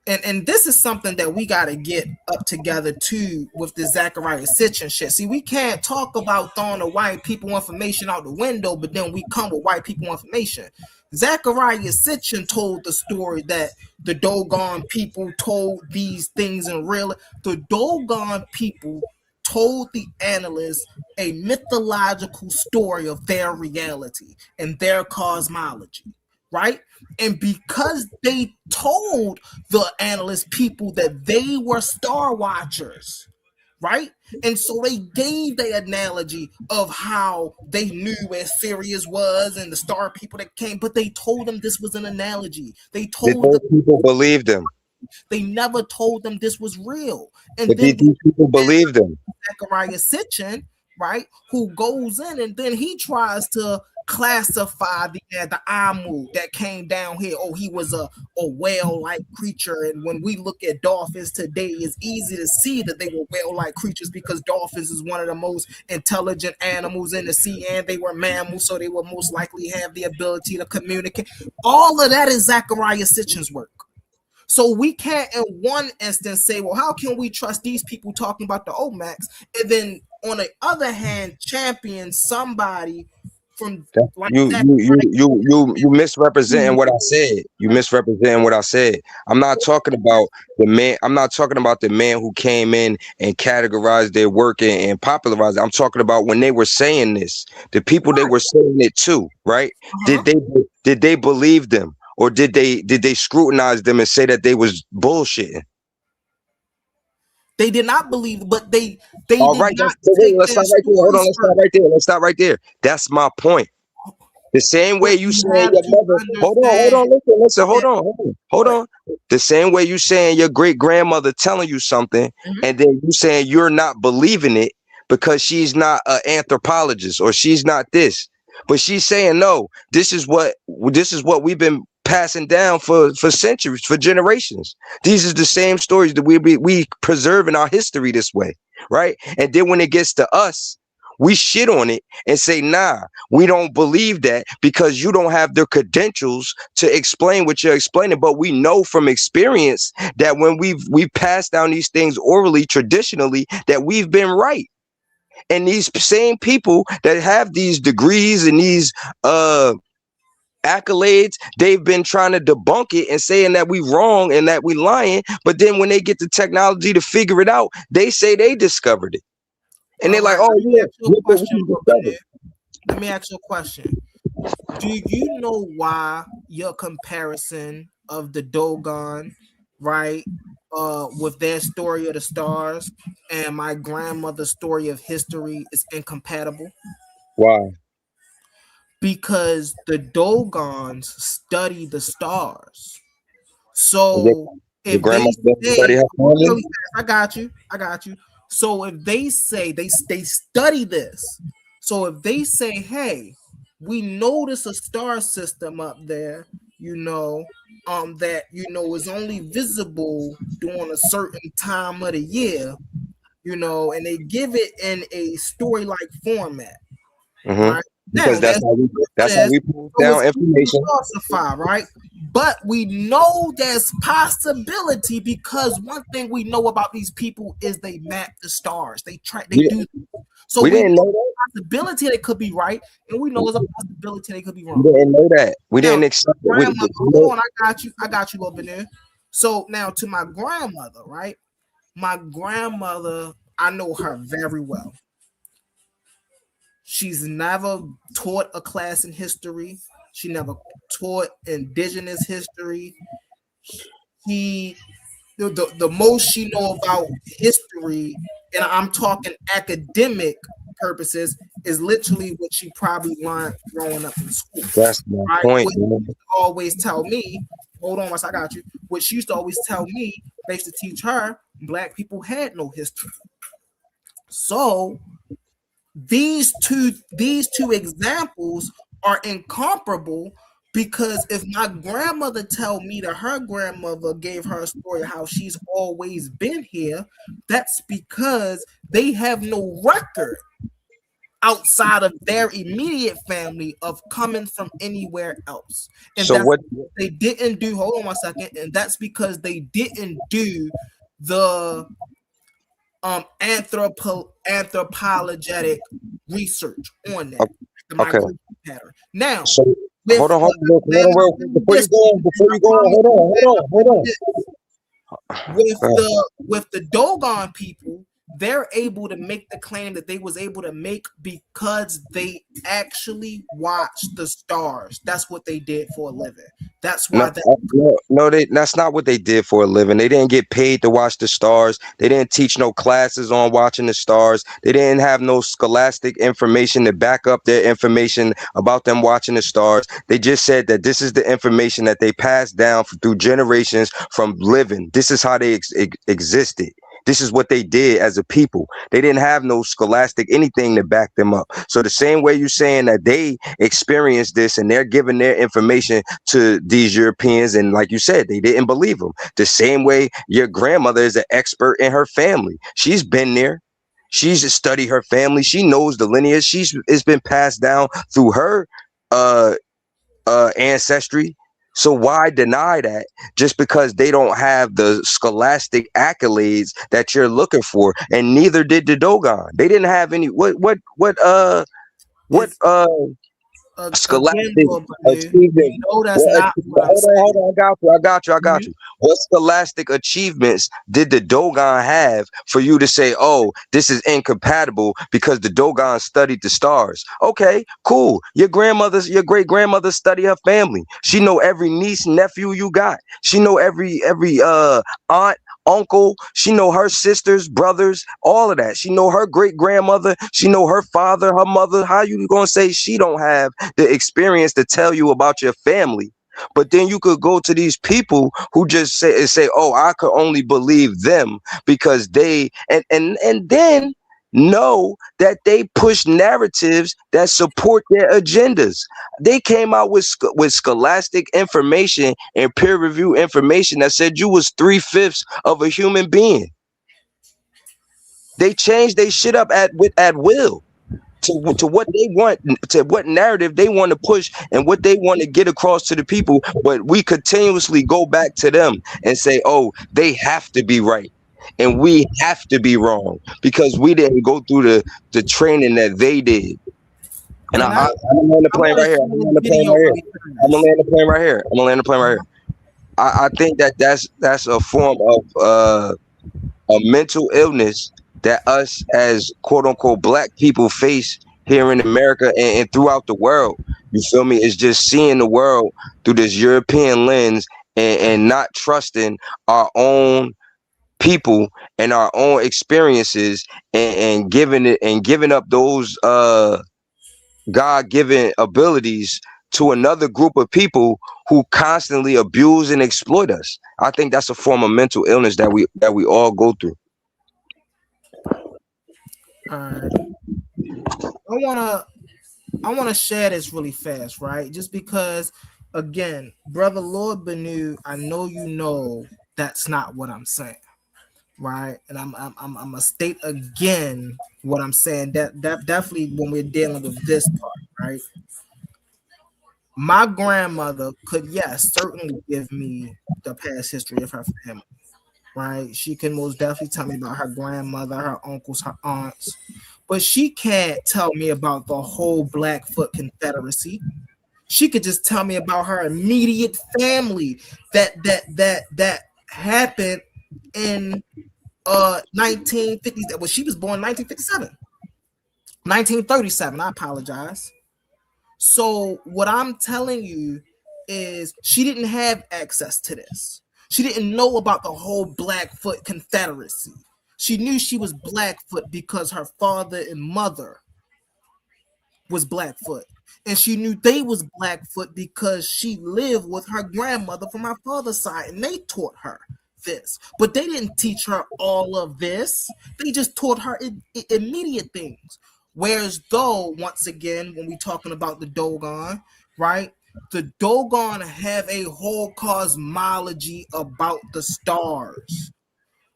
and this is something that we got to get up together too with the Zecharia Sitchin shit. See, we can't talk about throwing the white people information out the window, but then we come with white people information. Zecharia Sitchin told the story that the Dogon people told these things in real. The Dogon people told the analysts a mythological story of their reality and their cosmology, right? And because they told the analyst people that they were star watchers, right? And so they gave the analogy of how they knew where Sirius was and the star people that came, but they told them this was an analogy. They told them people believed them. They never told them this was real. And but then these people believed them. Zecharia Sitchin, right, who goes in and then he tries to classify the Amu that came down here. Oh, he was a whale-like creature. And when we look at dolphins today, it's easy to see that they were whale-like creatures because dolphins is one of the most intelligent animals in the sea, and they were mammals, so they would most likely have the ability to communicate. All of that is Zecharia Sitchin's work. So we can't in one instance say, well, how can we trust these people talking about the Olmecs, and then on the other hand champion somebody from like you misrepresenting what I said. You misrepresenting what I said. I'm not talking about the man. I'm not talking about the man who came in and categorized their work and popularized it. I'm talking about when they were saying this, the people they were saying it to, right? Did they believe them? Or did they scrutinize them and say that they was bullshitting? They did not believe, but they all right. Let's stop right there. Hold on. Let's stop right there. That's my point. The same way you saying your mother. Hold on. The same way you saying your great grandmother telling you something, and then you saying you're not believing it because she's not an anthropologist or she's not this, but she's saying no. This is what we've been passing down for centuries, for generations. These are the same stories that we preserve in our history this way, right? And then when it gets to us, we shit on it and say, nah, we don't believe that because you don't have the credentials to explain what you're explaining. But we know from experience that when we pass down these things orally, traditionally, that we've been right. And these same people that have these degrees and these accolades, they've been trying to debunk it and saying that we wrong and that we lying. But then when they get the technology to figure it out, they say they discovered it. And they're like, oh yeah, let me ask you a question. Do you know why your comparison of the Dogon, right, with their story of the stars and my grandmother's story of history is incompatible? Why? Because the Dogons study the stars. So if they say, I got you. So if they say they study this, so if they say, hey, we notice a star system up there, that is only visible during a certain time of the year, and they give it in a story-like format. Right? Because that's how we pull down information. Right? But we know there's possibility because one thing we know about these people is they map the stars. They do. So we didn't know that possibility they could be right, and we know there's a possibility they could be wrong. We didn't know that. We didn't accept it. Hold on, I got you over there. So now to my grandmother, right? My grandmother, I know her very well. She's never taught a class in history. She never taught indigenous history. The most she know about history, and I'm talking academic purposes, is literally what she probably learned growing up in school. That's my point. Always tell me, hold on, I got you. What she used to always tell me, they used to teach her, Black people had no history. So these two examples are incomparable, because if my grandmother tell me that her grandmother gave her a story of how she's always been here, that's because they have no record outside of their immediate family of coming from anywhere else. And so what they didn't do, hold on 1 second, and that's because they didn't do the anthropologetic research on that. Okay. Pattern. Now, hold on. Before you go on, hold on. With the Dogon people, they're able to make the claim that they was able to make because they actually watched the stars. That's what they did for a living. That's why that's not what they did for a living. They didn't get paid to watch the stars. They didn't teach no classes on watching the stars. They didn't have no scholastic information to back up their information about them watching the stars. They just said that this is the information that they passed down through generations from living. This is how they existed. This is what they did as a people. They didn't have no scholastic anything to back them up. So the same way you're saying that they experienced this and they're giving their information to these Europeans, and like you said, they didn't believe them. The same way your grandmother is an expert in her family. She's been there. She's studied her family. She knows the lineage. It's been passed down through her ancestry. So why deny that just because they don't have the scholastic accolades that you're looking for? And neither did the Dogon. They didn't have any scholastic achievements. Hold on, I got you. What scholastic achievements did the Dogon have for you to say, oh, this is incompatible because the Dogon studied the stars? Okay, cool. Your great grandmother studied her family. She know every niece, nephew you got. She know every aunt, uncle. She know her sisters, brothers, all of that. She know her great grandmother. She know her father, her mother. How you gonna say she don't have the experience to tell you about your family? But then you could go to these people who just say, oh, I could only believe them because they and then know that they push narratives that support their agendas. They came out with scholastic information and peer review information that said you was 3/5 of a human being. They changed their shit up at will to what they want, to what narrative they want to push and what they want to get across to the people. But we continuously go back to them and say, oh, they have to be right. and we have to be wrong because we didn't go through the training that they did. And I'm gonna land the plane right here. I'm gonna land the plane right here. I'm gonna land the plane right here. I'm gonna land the plane right here. I think that's a form of a mental illness that us as quote unquote black people face here in America and throughout the world. You feel me? It's just seeing the world through this European lens and not trusting our own people and our own experiences and giving up those God-given abilities to another group of people who constantly abuse and exploit us. I think that's a form of mental illness that we all go through. I wanna share this really fast, right? Just because, again, brother Lord Benu, I know you know that's not what I'm saying, right? And I'm gonna state again what I'm saying. That definitely when we're dealing with this part, right? My grandmother could, yes, certainly give me the past history of her family, right? She can most definitely tell me about her grandmother, her uncles, her aunts, but she can't tell me about the whole Blackfoot Confederacy. She could just tell me about her immediate family that happened in 1950s. Well, she was born 1957, 1937. I apologize. So what I'm telling you is she didn't have access to this. She didn't know about the whole Blackfoot Confederacy. She knew she was Blackfoot because her father and mother was Blackfoot. And she knew they was Blackfoot because she lived with her grandmother from her father's side, and they taught her this. But they didn't teach her all of this. They just taught her immediate things. Whereas though, once again, when we're talking about the Dogon, right? The Dogon have a whole cosmology about the stars,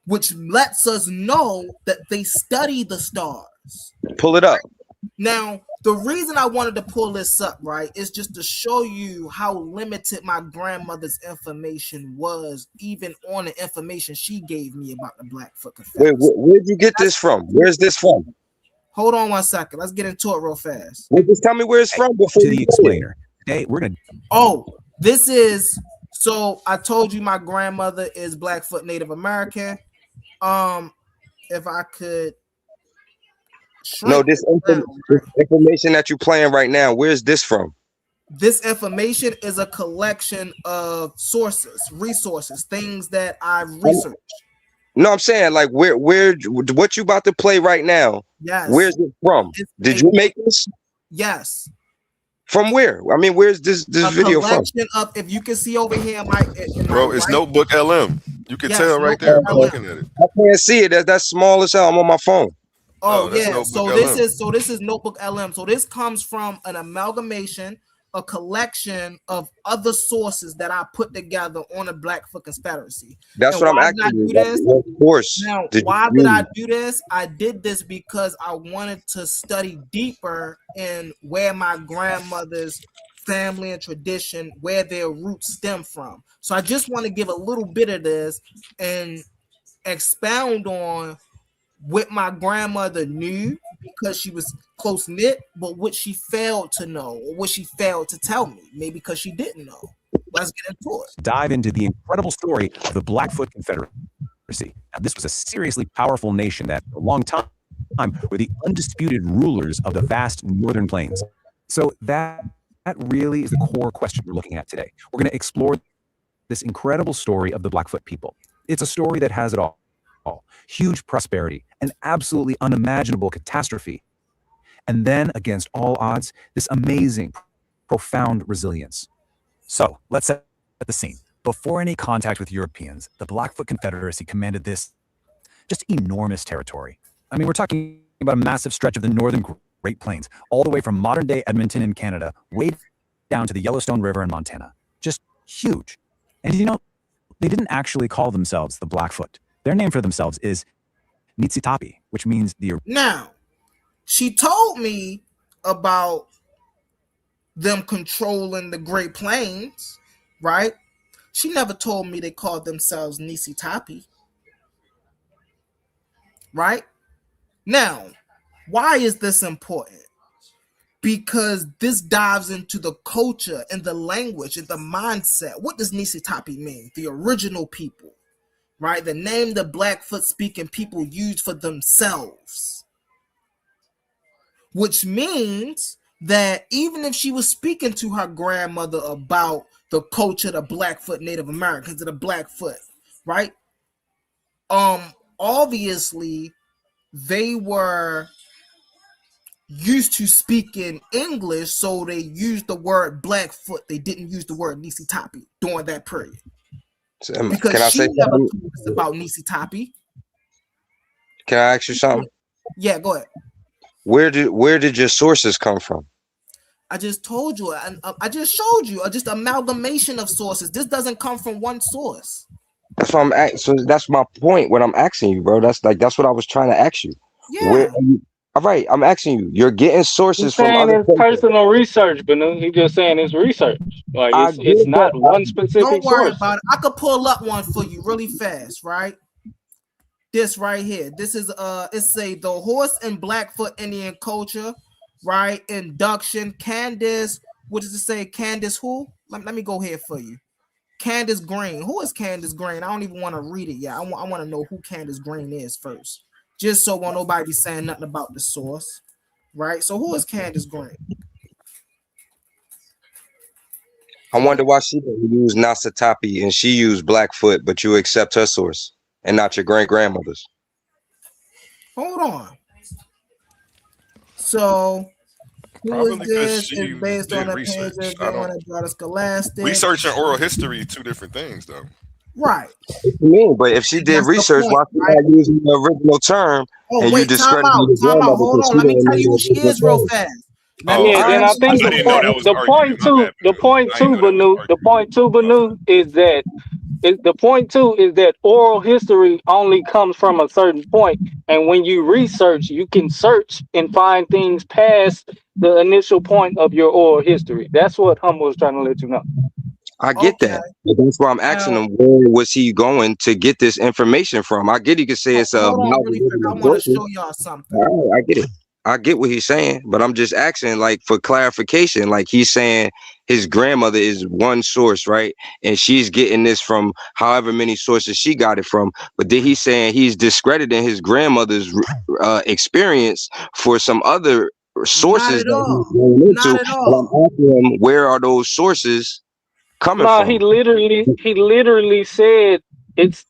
which lets us know that they study the stars. Pull it up. Now, the reason I wanted to pull this up, right, is just to show you how limited my grandmother's information was, even on the information she gave me about the Blackfoot Confederacy. Wait, where'd you get this from? Where's this from? Hold on 1 second. Let's get into it real fast. Well, just tell me where it's from before To the explainer. Today we're gonna. Oh, this is, so I told you my grandmother is Blackfoot Native American. If I could. No, this information that you're playing right now, where's this from? This information is a collection of sources, resources, things that I've researched. No, I'm saying like where what you about to play right now? Yes. Where's it from? Did you make this? Yes. From where? I mean, where's this video from? Of, if you can see over here, Bro, it's Notebook LM. You can tell right Notebook there. I'm looking at it. I can't see it. That's small as hell. I'm on my phone. Oh yeah. So this LM. is Notebook LM. So this comes from an amalgamation, a collection of other sources that I put together on the Blackfoot Confederacy. That's what I'm asking you. Of course. Now, why did I do this? I did this because I wanted to study deeper in where my grandmother's family and tradition, where their roots stem from. So I just want to give a little bit of this and expound on what my grandmother knew because she was close knit, but what she failed to know or what she failed to tell me, maybe because she didn't know. Let's get into it. Dive into the incredible story of the Blackfoot Confederacy. Now, this was a seriously powerful nation that for a long time were the undisputed rulers of the vast northern plains. So that really is the core question we're looking at today. We're going to explore this incredible story of the Blackfoot people. It's a story that has it all. Huge prosperity, an absolutely unimaginable catastrophe, and then against all odds, this amazing, profound resilience. So let's set the scene. Before any contact with Europeans, the Blackfoot Confederacy commanded this just enormous territory. I mean, we're talking about a massive stretch of the northern Great Plains, all the way from modern-day Edmonton in Canada, way down to the Yellowstone River in Montana. Just huge. And you know, they didn't actually call themselves the Blackfoot. Their name for themselves is Niitsitapi, which means the... Now, she told me about them controlling the Great Plains, right? She never told me they called themselves Niitsitapi. right? Now, why is this important? Because this dives into the culture and the language and the mindset. What does Nisitapi mean? The original people, right? The name the Blackfoot speaking people used for themselves. Which means that even if she was speaking to her grandmother about the culture of the Blackfoot Native Americans, of the Blackfoot, right? Obviously, they were used to speaking English, so they used the word Blackfoot. They didn't use the word Nisitapi during that period. Because Can I she say never something? told us about Nisitapi. Can I ask you something? Yeah, go ahead. Where did your sources come from? I just told you, I just showed you, just amalgamation of sources. This doesn't come from one source. That's what so that's my point. What I'm asking you, bro. That's what I was trying to ask you. Yeah. All right, I'm asking you. You're getting sources He's from saying other it's places. personal research, Banu. He's just saying it's research. Like I it's get not one that. specific Don't worry source. about it. I could pull up one for you really fast, right? This right here. This is it's the Horse and Blackfoot Indian culture, right? Induction. Candace, what does it say? Candace who? Let me go here for you. Candace Green. Who is Candace Green? I don't even want to read it yet. I want to know who Candace Green is first. Just so won't nobody be saying nothing about the source. Right? So who is Candace Green? I wonder why she didn't use Nasatapi and she used Blackfoot, but you accept her source and not your great grandmother's. Hold on. So who is this? Is based on the page of Scholastic. Research and oral history, two different things, though. Right. What you mean? But if she did research, why she not using the original term? Oh, and wait, you discredited time out. Hold on. Let me tell you who she is real fast. Then I think the point too, Banu, is that the point too is that oral history only comes from a certain point, and when you research, you can search and find things past the initial point of your oral history. That's what Humble was trying to let you know. I get that. But that's why I'm asking him, where was he going to get this information from? I get you could say it's I want to show y'all something. Right, I get it. I get what he's saying, but I'm just asking, like, for clarification. Like, he's saying his grandmother is one source, right? And she's getting this from however many sources she got it from. But then he's saying he's discrediting his grandmother's experience for some other sources that he's going into. Not at all. And I'm asking him, where are those sources coming from? He literally said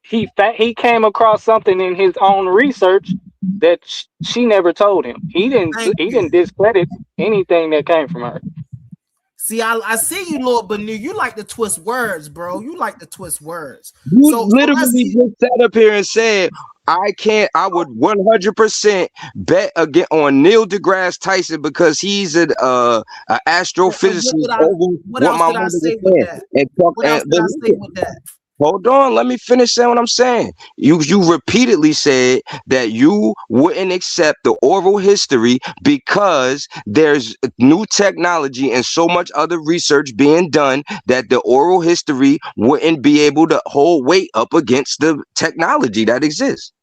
he came across something in his own research that she never told him. He didn't discredit anything that came from her. See, I see you, Lord Banu. You like to twist words, bro. You like to twist words. You literally just sat up here and said, I would 100% bet again on Neil deGrasse Tyson because he's an astrophysicist. What else did I say with that? Hold on, let me finish saying what I'm saying. You repeatedly said that you wouldn't accept the oral history because there's new technology and so much other research being done that the oral history wouldn't be able to hold weight up against the technology that exists.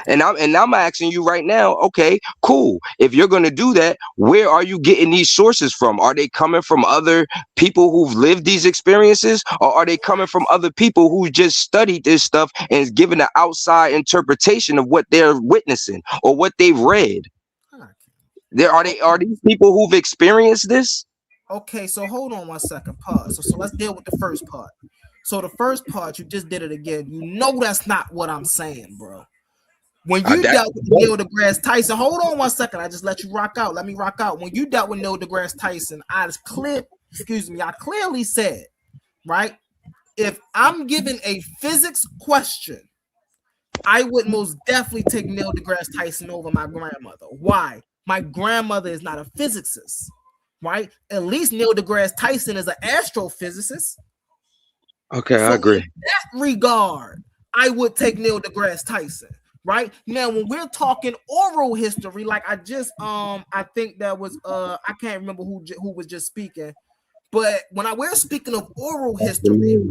And I'm asking you right now, okay, cool. If you're going to do that, where are you getting these sources from? Are they coming from other people who've lived these experiences, or are they coming from other people who just studied this stuff and given an outside interpretation of what they're witnessing or what they've read? Are these people who've experienced this? Okay, so hold on 1 second. Pause. So let's deal with the first part. So the first part, you just did it again. You know that's not what I'm saying, bro. When you dealt with Neil deGrasse Tyson, hold on 1 second. I just let you rock out. Let me rock out. When you dealt with Neil deGrasse Tyson, I clearly said, right? If I'm given a physics question, I would most definitely take Neil deGrasse Tyson over my grandmother. Why? My grandmother is not a physicist, right? At least Neil deGrasse Tyson is an astrophysicist. Okay, I agree. In that regard, I would take Neil deGrasse Tyson. Right now, when we're talking oral history, like I just I think that was I can't remember who was just speaking, but when we're speaking of oral history,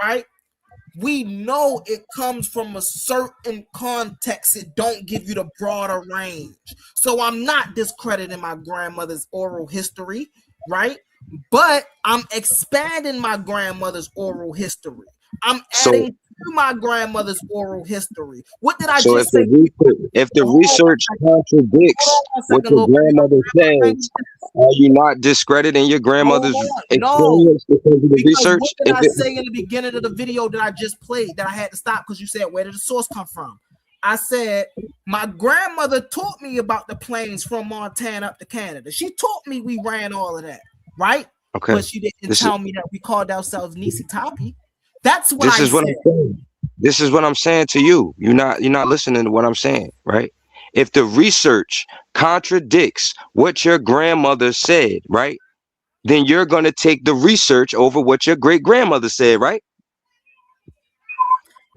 right? we know it comes from a certain context. It don't give you the broader range. So I'm not discrediting my grandmother's oral history, right? But I'm expanding my grandmother's oral history. I'm adding to my grandmother's oral history. What did I just say? If the research contradicts what your grandmother says, are you not discrediting your grandmother's experience because of the research? What did I say in the beginning of the video that I just played that I had to stop because you said, where did the source come from? I said, my grandmother taught me about the plains from Montana up to Canada. She taught me we ran all of that, right? Okay. But she didn't tell me that we called ourselves Nisi Tapi. That's what I said. What I'm saying. This is what I'm saying to you. You're not listening to what I'm saying, right? If the research contradicts what your grandmother said, right, then you're going to take the research over what your great grandmother said, right?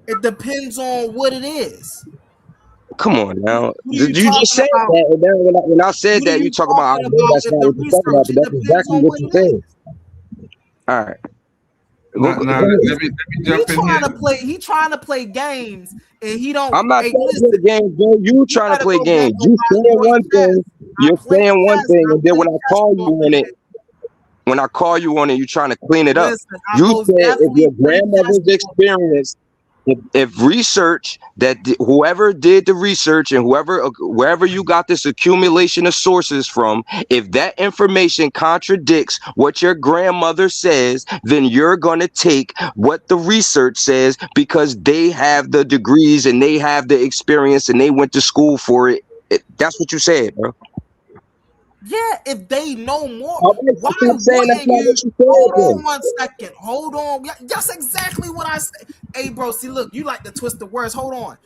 It depends on what it is. Come on now. Did you just say that? And then when I said that, you talk about that's not what you're talking about, but that's exactly what you said. All right. Let me jump in here. He trying to play games, and he don't. I'm not trying to play games, bro. You trying to play games. You saying one thing, you're saying one thing, and then when I call you on it, you're trying to clean it up. You said if your grandmother's experience, if research that whoever did the research and wherever you got this accumulation of sources from, if that information contradicts what your grandmother says, then you're going to take what the research says because they have the degrees and they have the experience and they went to school for it. That's what you said, bro. Yeah, if they know more, Hold on 1 second. Hold on. That's exactly what I said. Hey, bro, see, look, you like to twist the words. Hold on.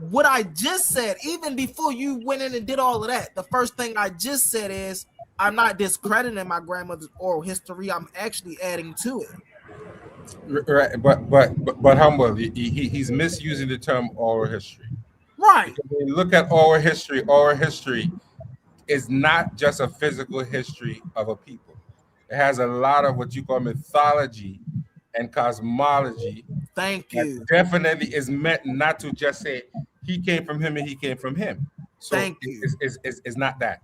What I just said, even before you went in and did all of that, the first thing I just said is I'm not discrediting my grandmother's oral history. I'm actually adding to it. Right, but humble. He's misusing the term oral history. Right. Because when you look at oral history is not just a physical history of a people. It has a lot of what you call mythology and cosmology. Thank you. Definitely is meant not to just say he came from him and he came from him. So it's not that.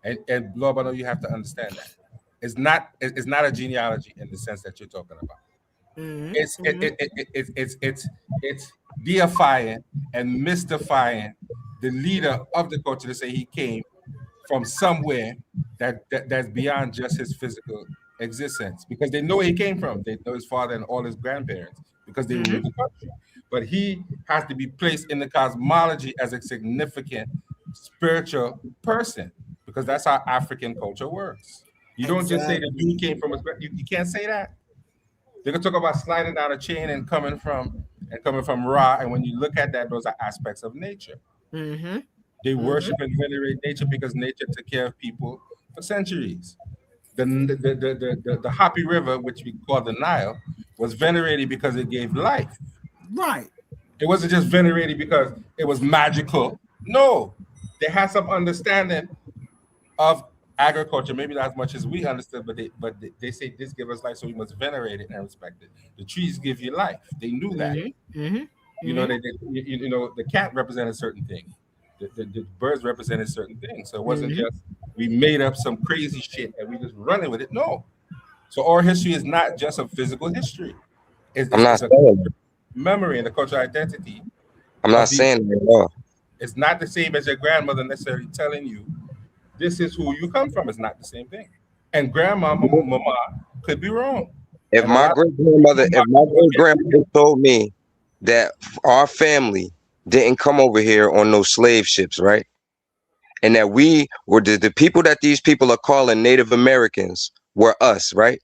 And Lord, I know you have to understand that. It's not a genealogy in the sense that you're talking about. Mm-hmm. It's deifying and mystifying the leader of the culture to say he came from somewhere that's beyond just his physical existence, because they know where he came from. They know his father and all his grandparents because they ruled the country. But he has to be placed in the cosmology as a significant spiritual person, because that's how African culture works. You don't just say that you came from you can't say that. They can talk about sliding down a chain and coming from Ra, and when you look at that, those are aspects of nature. Mm-hmm. They worship and venerate nature because nature took care of people for centuries. The Happy River, which we call the Nile, was venerated because it gave life. Right. It wasn't just venerated because it was magical. No, they had some understanding of agriculture, maybe not as much as we understood, but they say this gives us life, so we must venerate it and respect it. The trees give you life. They knew that. Mm-hmm. You know, the cat represented certain things. The birds represented certain things. So it wasn't just we made up some crazy shit and we just running with it. No. So oral history is not just a physical history. It's a memory and a cultural identity. I'm not saying that at all. It's not the same as your grandmother necessarily telling you this is who you come from. It's not the same thing. And mama could be wrong. If my great grandmother told me that our family didn't come over here on those slave ships, right? And that we were the people that these people are calling Native Americans were us, right?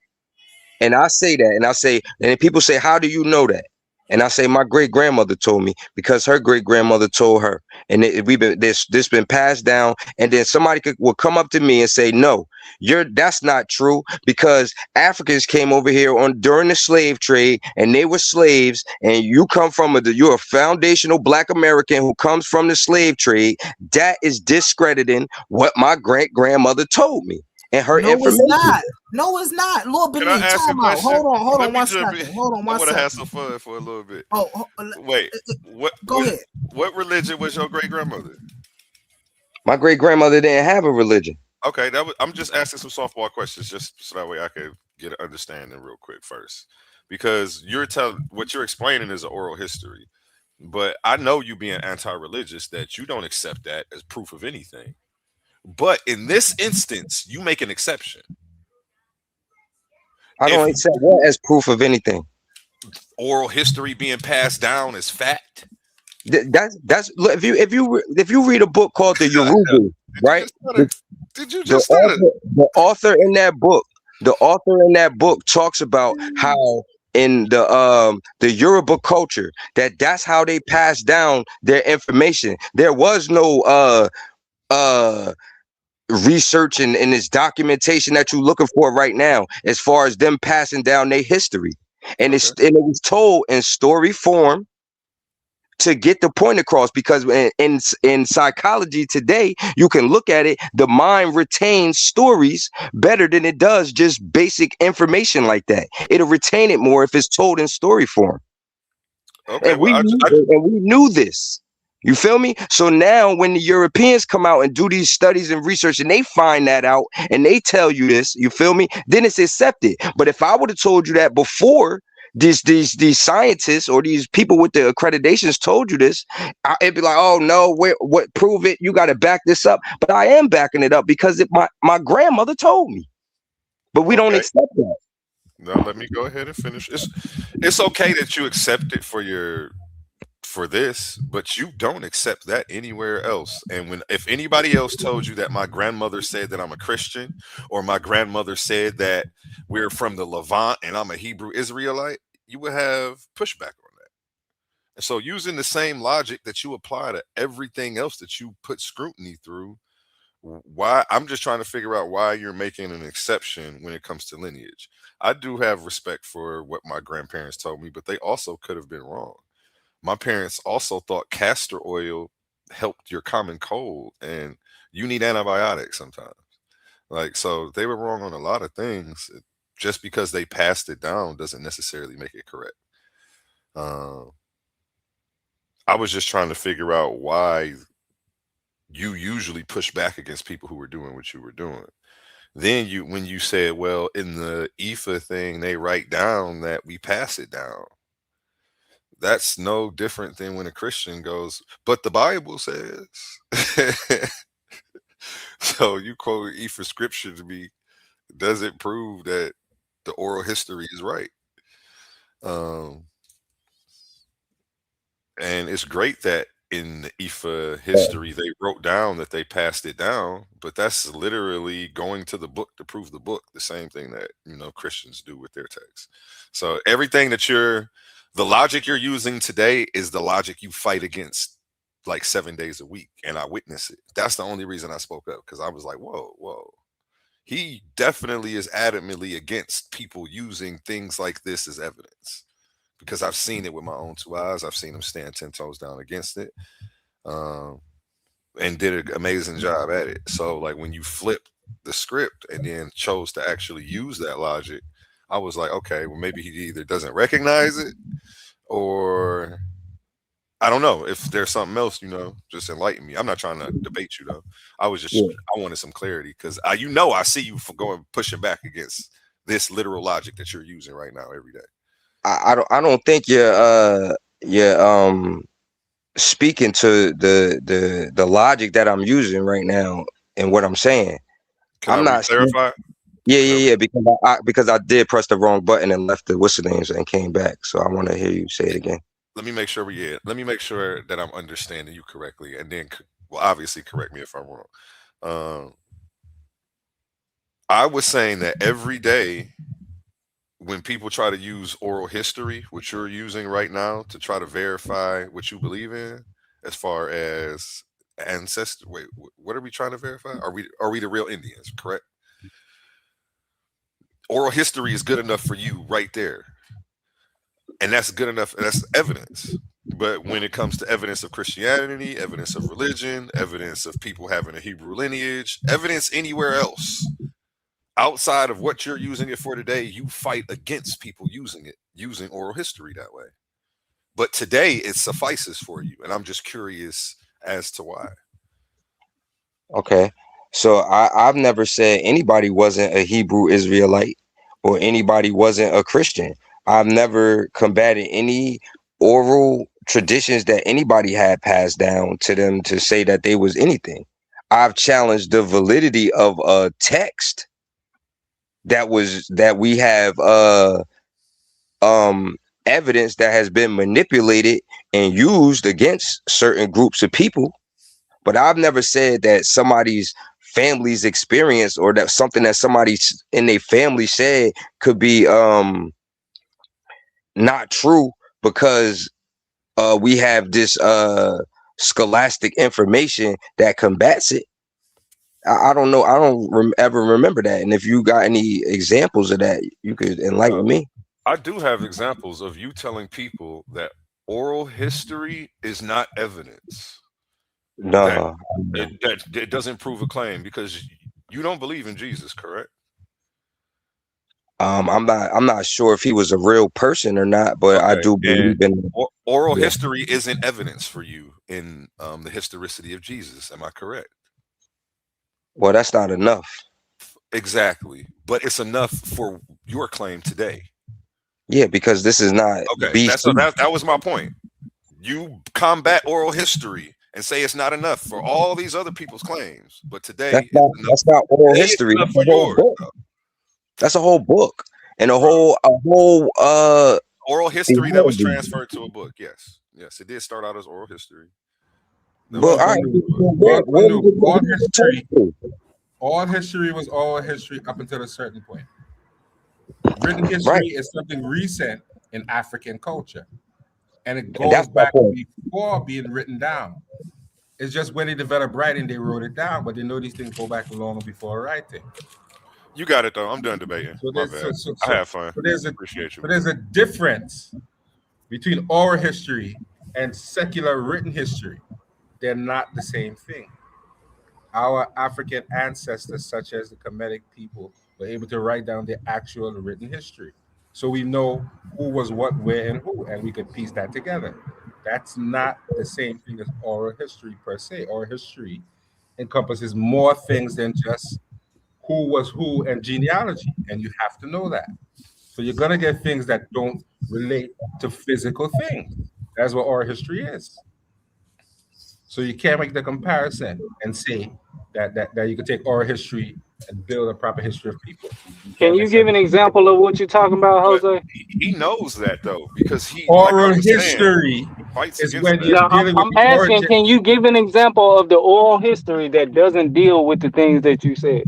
And I say that, and I say, and people say, how do you know that? And I say, my great grandmother told me, because her great grandmother told her, and this been passed down. And then somebody will come up to me and say, no, that's not true, because Africans came over here during the slave trade, and they were slaves, and you come from you're a foundational Black American who comes from the slave trade. That is discrediting what my great grandmother told me. and her No, it's information. not. No, it's not. Lord Can I Believe, ask a time out. question? Hold Let on me one jump in. second. Hold on I one want to have second. some fun for a little bit. Oh, Wait, what? go ahead. What religion was your great grandmother? My great grandmother didn't have a religion. Okay, I'm just asking some softball questions, just so that way I can get an understanding real quick first, because what you're explaining is an oral history, but I know you being anti-religious that you don't accept that as proof of anything. But in this instance, you make an exception. I don't accept what as proof of anything. Oral history being passed down as fact. That's look, if you read a book called the Yoruba, right? Did you just stutter? The author in that book talks about how in the Yoruba culture that's how they pass down their information. There was no research and this documentation that you're looking for right now as far as them passing down their history, and it was told in story form to get the point across, because in psychology today, you can look at it, the mind retains stories better than it does just basic information like that. It'll retain it more if it's told in story form. Okay, and we knew this. You feel me? So now when the Europeans come out and do these studies and research and they find that out and they tell you this, you feel me? Then it's accepted. But if I would have told you that before these scientists or these people with the accreditations told you this, it'd be like, oh no, what prove it? You got to back this up. But I am backing it up because my grandmother told me. But we don't accept that. Now let me go ahead and finish. It's okay that you accept it for this, but you don't accept that anywhere else. And if anybody else told you that my grandmother said that I'm a Christian, or my grandmother said that we're from the Levant and I'm a Hebrew Israelite, you would have pushback on that. And so using the same logic that you apply to everything else that you put scrutiny through, why I'm just trying to figure out why you're making an exception when it comes to lineage. I do have respect for what my grandparents told me, but they also could have been wrong. My parents also thought castor oil helped your common cold, and you need antibiotics sometimes. Like, so they were wrong on a lot of things. Just because they passed it down doesn't necessarily make it correct. I was just trying to figure out why you usually push back against people who were doing what you were doing. Then when you said, well, in the Ifa thing, they write down that we pass it down. That's no different than when a Christian goes, but the Bible says. So you quote Ifa scripture to me, doesn't prove that the oral history is right. And it's great that in the Ifa history they wrote down that they passed it down, but that's literally going to the book to prove the book, the same thing that Christians do with their texts. So everything that the logic you're using today is the logic you fight against like 7 days a week, and I witness it. That's the only reason I spoke up, because I was like, whoa. He definitely is adamantly against people using things like this as evidence, because I've seen it with my own 2 eyes. I've seen him stand 10 toes down against it, and did an amazing job at it. So like when you flip the script and then chose to actually use that logic, I was like, okay, well, maybe he either doesn't recognize it, or I don't know if there's something else, just enlighten me. I'm not trying to debate you though. I wanted some clarity, because I see you for pushing back against this literal logic that you're using right now every day. I don't think you're speaking to the logic that I'm using right now and what I'm saying. Can I clarify? Yeah, because I did press the wrong button and left the whistle names and came back. So I want to hear you say it again. Let me make sure that I'm understanding you correctly, and then, well, obviously correct me if I'm wrong. I was saying that every day when people try to use oral history, which you're using right now to try to verify what you believe in, as far as ancestors, wait, what are we trying to verify? Are we the real Indians, correct? Oral history is good enough for you right there. And that's good enough. That's evidence. But when it comes to evidence of Christianity, evidence of religion, evidence of people having a Hebrew lineage, evidence anywhere else, outside of what you're using it for today, you fight against people using oral history that way. But today it suffices for you, and I'm just curious as to why. Okay. So I've never said anybody wasn't a Hebrew Israelite or anybody wasn't a Christian. I've never combated any oral traditions that anybody had passed down to them to say that they was anything. I've challenged the validity of a text that we have evidence that has been manipulated and used against certain groups of people. But I've never said that somebody's family's experience or that something that somebody in their family said could be not true because we have this scholastic information that combats it. I don't know. I don't ever remember that. And if you got any examples of that, you could enlighten me. I do have examples of you telling people that oral history is not evidence. No, that it doesn't prove a claim because you don't believe in Jesus, correct? I'm not sure if he was a real person or not, but Okay. I do believe in Oral Yeah. history isn't evidence for you in the historicity of Jesus. Am I correct? Well, that's not enough. Exactly, but it's enough for your claim today. Yeah, because this is not Okay, BC. that was my point. You combat oral history and say it's not enough for all these other people's claims, but today That's not oral Today it's history. enough That's a for whole yours, book. though. That's a whole book and a whole Oral history that was theology. transferred to a book. Yes, it did start out as oral history. Then But all history was all history up until a certain point. Written history Right. is something recent in African culture, and it And goes that's my back point. before being written down. It's just when they developed writing, they wrote it down, but they know these things go back long before writing. You got it though. I'm done debating. So My there's, bad. I have fun. So there's Appreciate you. so there's a difference between oral history and secular written history. They're not the same thing. Our African ancestors, such as the Kemetic people, were able to write down the actual written history. So we know who was what, where, and who, and we could piece that together. That's not the same thing as oral history per se. Oral history encompasses more things than just who was who and genealogy, and you have to know that. So you're gonna get things that don't relate to physical things. That's what oral history is. So you can't make the comparison and say that you can take oral history and build a proper history of people. Can you give an example of what you're talking about, Jose? He knows that though because he Oral history fights is against when that. you're No, dealing I'm with the asking, origin. can you give an example of the oral history that doesn't deal with the things that you said?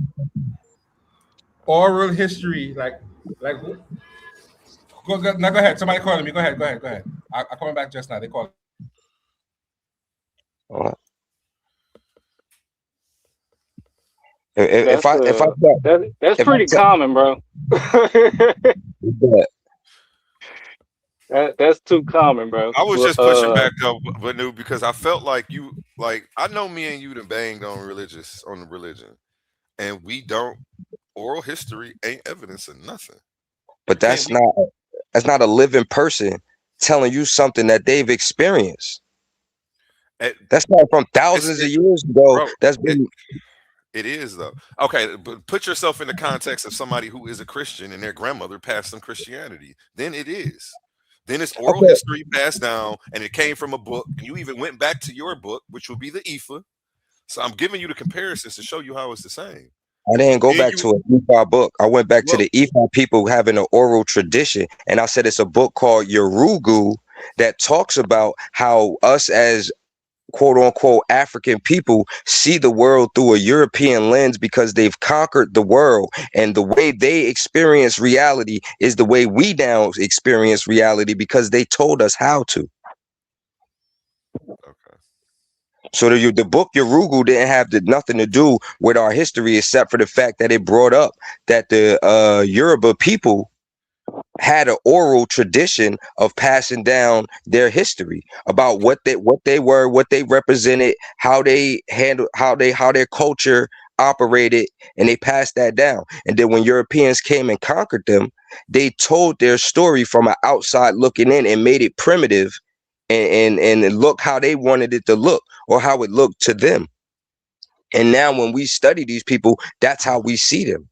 Oral history, like go ahead. Somebody calling me. Go ahead. I'm coming back just now. They called. If That's if pretty common, bro. That's too common, bro. I was just pushing back though, but no, because I felt like I know me and you done banged on the religion, and we don't. Oral history ain't evidence of nothing. But that's not a living person telling you something that they've experienced. That's not from thousands of years ago. Bro, That's been. It is though. Okay, but put yourself in the context of somebody who is a Christian and their grandmother passed them Christianity. Then it is. Then it's oral history passed down, and it came from a book. And you even went back to your book, which would be the Ifa. So I'm giving you the comparisons to show you how it's the same. I didn't go back to an Ifa book. I went back to the Ifa people having an oral tradition, and I said it's a book called Yorugu that talks about how us as quote unquote African people see the world through a European lens because they've conquered the world, and the way they experience reality is the way we now experience reality because they told us how to. So the book Yorugu didn't have nothing to do with our history except for the fact that it brought up that the Yoruba people had an oral tradition of passing down their history about what they were, what they represented, how they handled, how their culture operated, and they passed that down. And then when Europeans came and conquered them, they told their story from an outside looking in and made it primitive and look how they wanted it to look or how it looked to them. And now when we study these people, that's how we see them.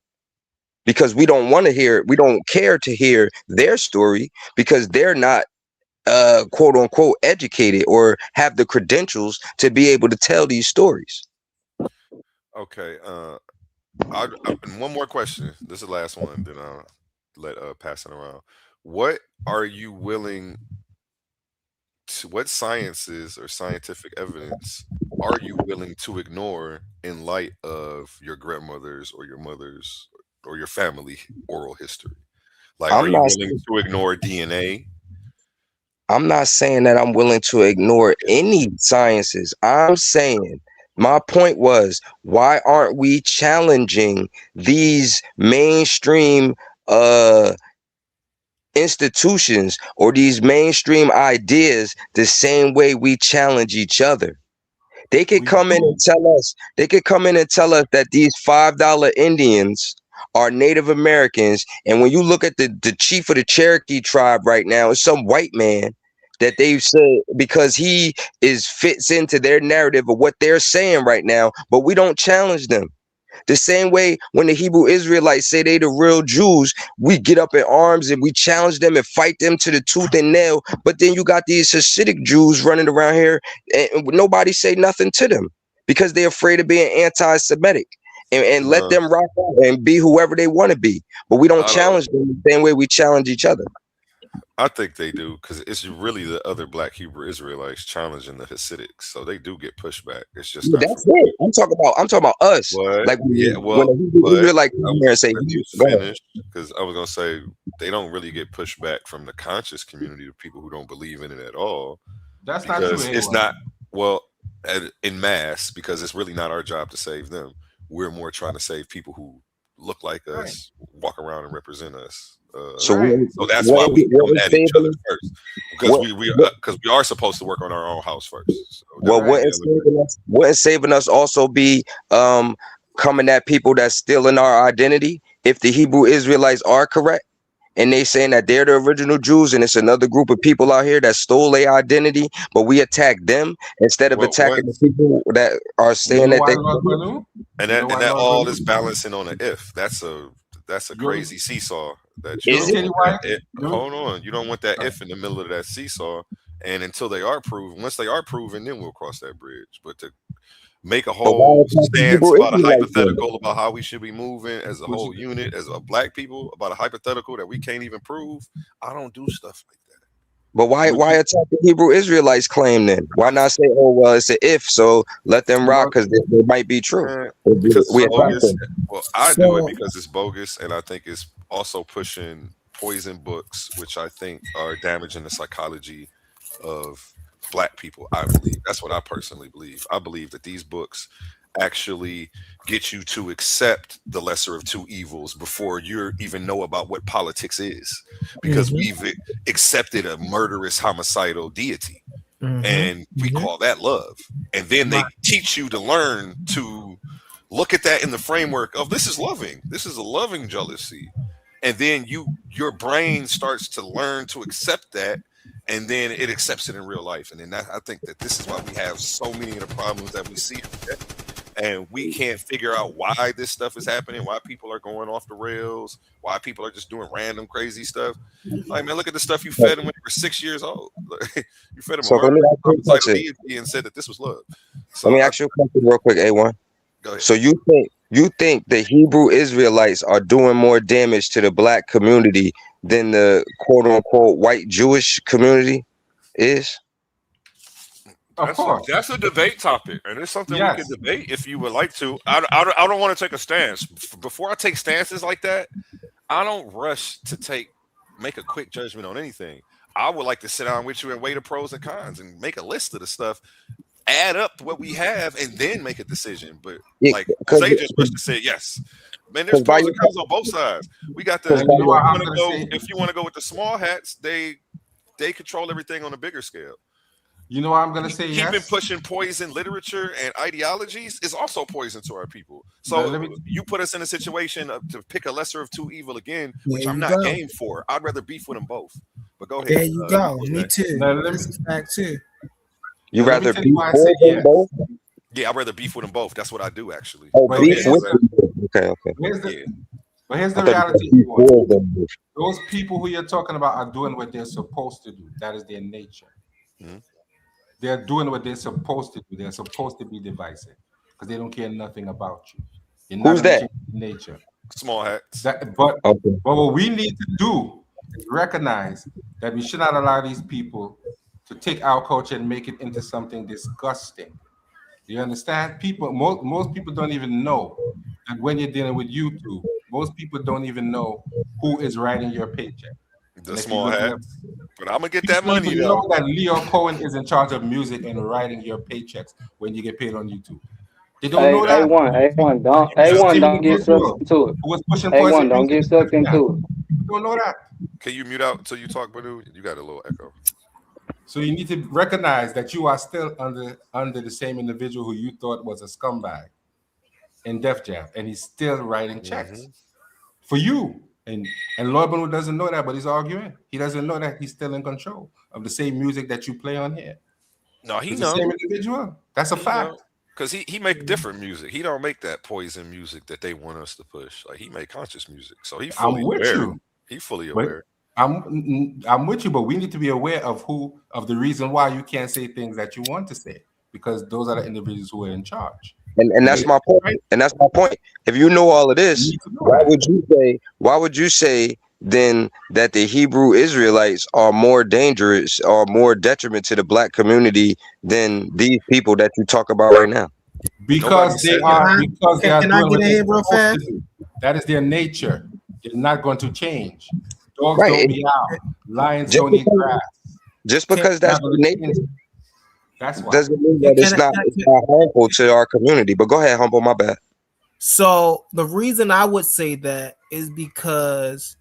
Because we don't want to hear, we don't care to hear their story because they're not quote unquote educated or have the credentials to be able to tell these stories. Okay. One more question. This is the last one. Then I'll let pass it around. What are you willing to? What sciences or scientific evidence are you willing to ignore in light of your grandmother's or your mother's or your family oral history? Like, are you willing to ignore DNA? I'm not saying that I'm willing to ignore any sciences. I'm saying my point was, why aren't we challenging these mainstream institutions or these mainstream ideas the same way we challenge each other? They could come in and tell us, that these $5 Indians are Native Americans. And when you look at the chief of the Cherokee tribe right now, it's some white man that they've said because he fits into their narrative of what they're saying right now, but we don't challenge them. The same way when the Hebrew Israelites say they the real Jews, we get up in arms and we challenge them and fight them to the tooth and nail. But then you got these Hasidic Jews running around here and nobody say nothing to them because they're afraid of being anti-Semitic and let them rock out and be whoever they want to be. But we don't challenge them the same way we challenge each other. I think they do because it's really the other Black Hebrew Israelites challenging the Hasidics, so they do get pushback. It's just that's it. I'm talking about us. What? Like when But Hebrew Israelite come here and say, because I was gonna say they don't really get pushback from the conscious community of people who don't believe in it at all. That's not true. It's not in mass because it's really not our job to save them. We're more trying to save people who look like us, walk around and represent us. So that's why we come at each other first, because we are supposed to work on our own house first. So wouldn't saving us also be coming at people that's stealing our identity if the Hebrew Israelites are correct and they saying that they're the original Jews and it's another group of people out here that stole their identity, but we attack them instead of attacking the people that are saying that they that all is balancing on an if. That's a crazy seesaw. Hold on, you don't want that if in the middle of that seesaw, and until they are proven, once they are proven, then we'll cross that bridge. But to make a whole stance about a hypothetical about how we should be moving as a whole unit, as a Black people, about a hypothetical that we can't even prove, I don't do stuff like that. But why attack the Hebrew Israelites claim then? Why not say, oh well, it's an if, so let them rock because they might be true? Because I do it because it's bogus, and I think it's also pushing poison books, which I think are damaging the psychology of Black people. I believe that's what I personally believe. I believe that these books actually get you to accept the lesser of two evils before you even know about what politics is, because we've accepted a murderous homicidal deity and we call that love, and then they teach you to learn to look at that in the framework of this is loving, this is a loving jealousy, and then your brain starts to learn to accept that, and then it accepts it in real life. And then I think that this is why we have so many of the problems that we see today. And we can't figure out why this stuff is happening, why people are going off the rails, why people are just doing random crazy stuff. Like, man, look at the stuff you fed them when you were 6 years old. You fed them and said that this was love. So let me ask you a question real quick, A1. Go ahead. So you think the Hebrew Israelites are doing more damage to the Black community than the quote unquote white Jewish community is? Of course. That's a debate topic, and it's something we can debate if you would like to. I don't want to take a stance. Before I take stances like that, I don't rush to make a quick judgment on anything. I would like to sit down with you and weigh the pros and cons and make a list of the stuff, add up what we have, and then make a decision. But like they just rushed to say yes. Man, there's pros and cons on both sides. We got the if you want to go with the small hats, they control everything on a bigger scale. You know what I'm gonna say? Keeping Yes. pushing poison literature and ideologies is also poison to our people. So But let me- you put us in a situation to pick a lesser of two evil again, which There I'm you not go. game for. I'd rather beef with them both. But go ahead. There you go. what's Me next? too. Now, let me- That's a fact too. You Let me rather tell beef you why I for say them yes. both? Yeah, I'd rather beef with them both. That's what I do actually. Oh, But beef here's with the- them. Okay. Here's the, Yeah. but here's I the thought reality. you said beef for them. Those people who you're talking about are doing what they're supposed to do. That is their nature. Mhm. They're doing what they're supposed to do. They're supposed to be divisive because they don't care nothing about you. You're not Who's gonna that? change nature. Small hats. But Okay. what we need to do is recognize that we should not allow these people to take our culture and make it into something disgusting. Do you understand? Most people don't even know that when you're dealing with YouTube, most people don't even know who is writing your paycheck. The And if small you look hat. up, But I'm gonna get people that money even though. know that Leo Cohen is in charge of music and writing your paychecks when you get paid on YouTube. They don't know that. A1, don't Steven get sucked Guttenberg, into it. who was pushing poison A1, don't music, get sucked into it. you don't know that. Can you mute out until you talk, Badu? You got a little echo. So you need to recognize that you are still under the same individual who you thought was a scumbag in Def Jam, and he's still writing checks for you. And Lord Bono doesn't know that, but he's arguing. He doesn't know that he's still in control of the same music that you play on here. No, he It's knows. the same individual. That's a fact. Because he make different music. He don't make that poison music that they want us to push. Like he make conscious music. So he fully I'm with aware. you. He fully But aware. I'm with you, but we need to be aware of the reason why you can't say things that you want to say, because those are the individuals who are in charge. And that's my point. And that's my point. If you know all of this, why would you say then that the Hebrew Israelites are more dangerous or more detriment to the black community than these people that you talk about right now? Because they are doing what they're real supposed fast? to do. That is their nature. It's not going to change. Dogs Right. don't meow. Lions Just don't eat because- grass. Just because that's Not gonna the nature change. That's why. doesn't mean that it's not harmful to our community. But go ahead, Humble, my bad. So the reason I would say that is because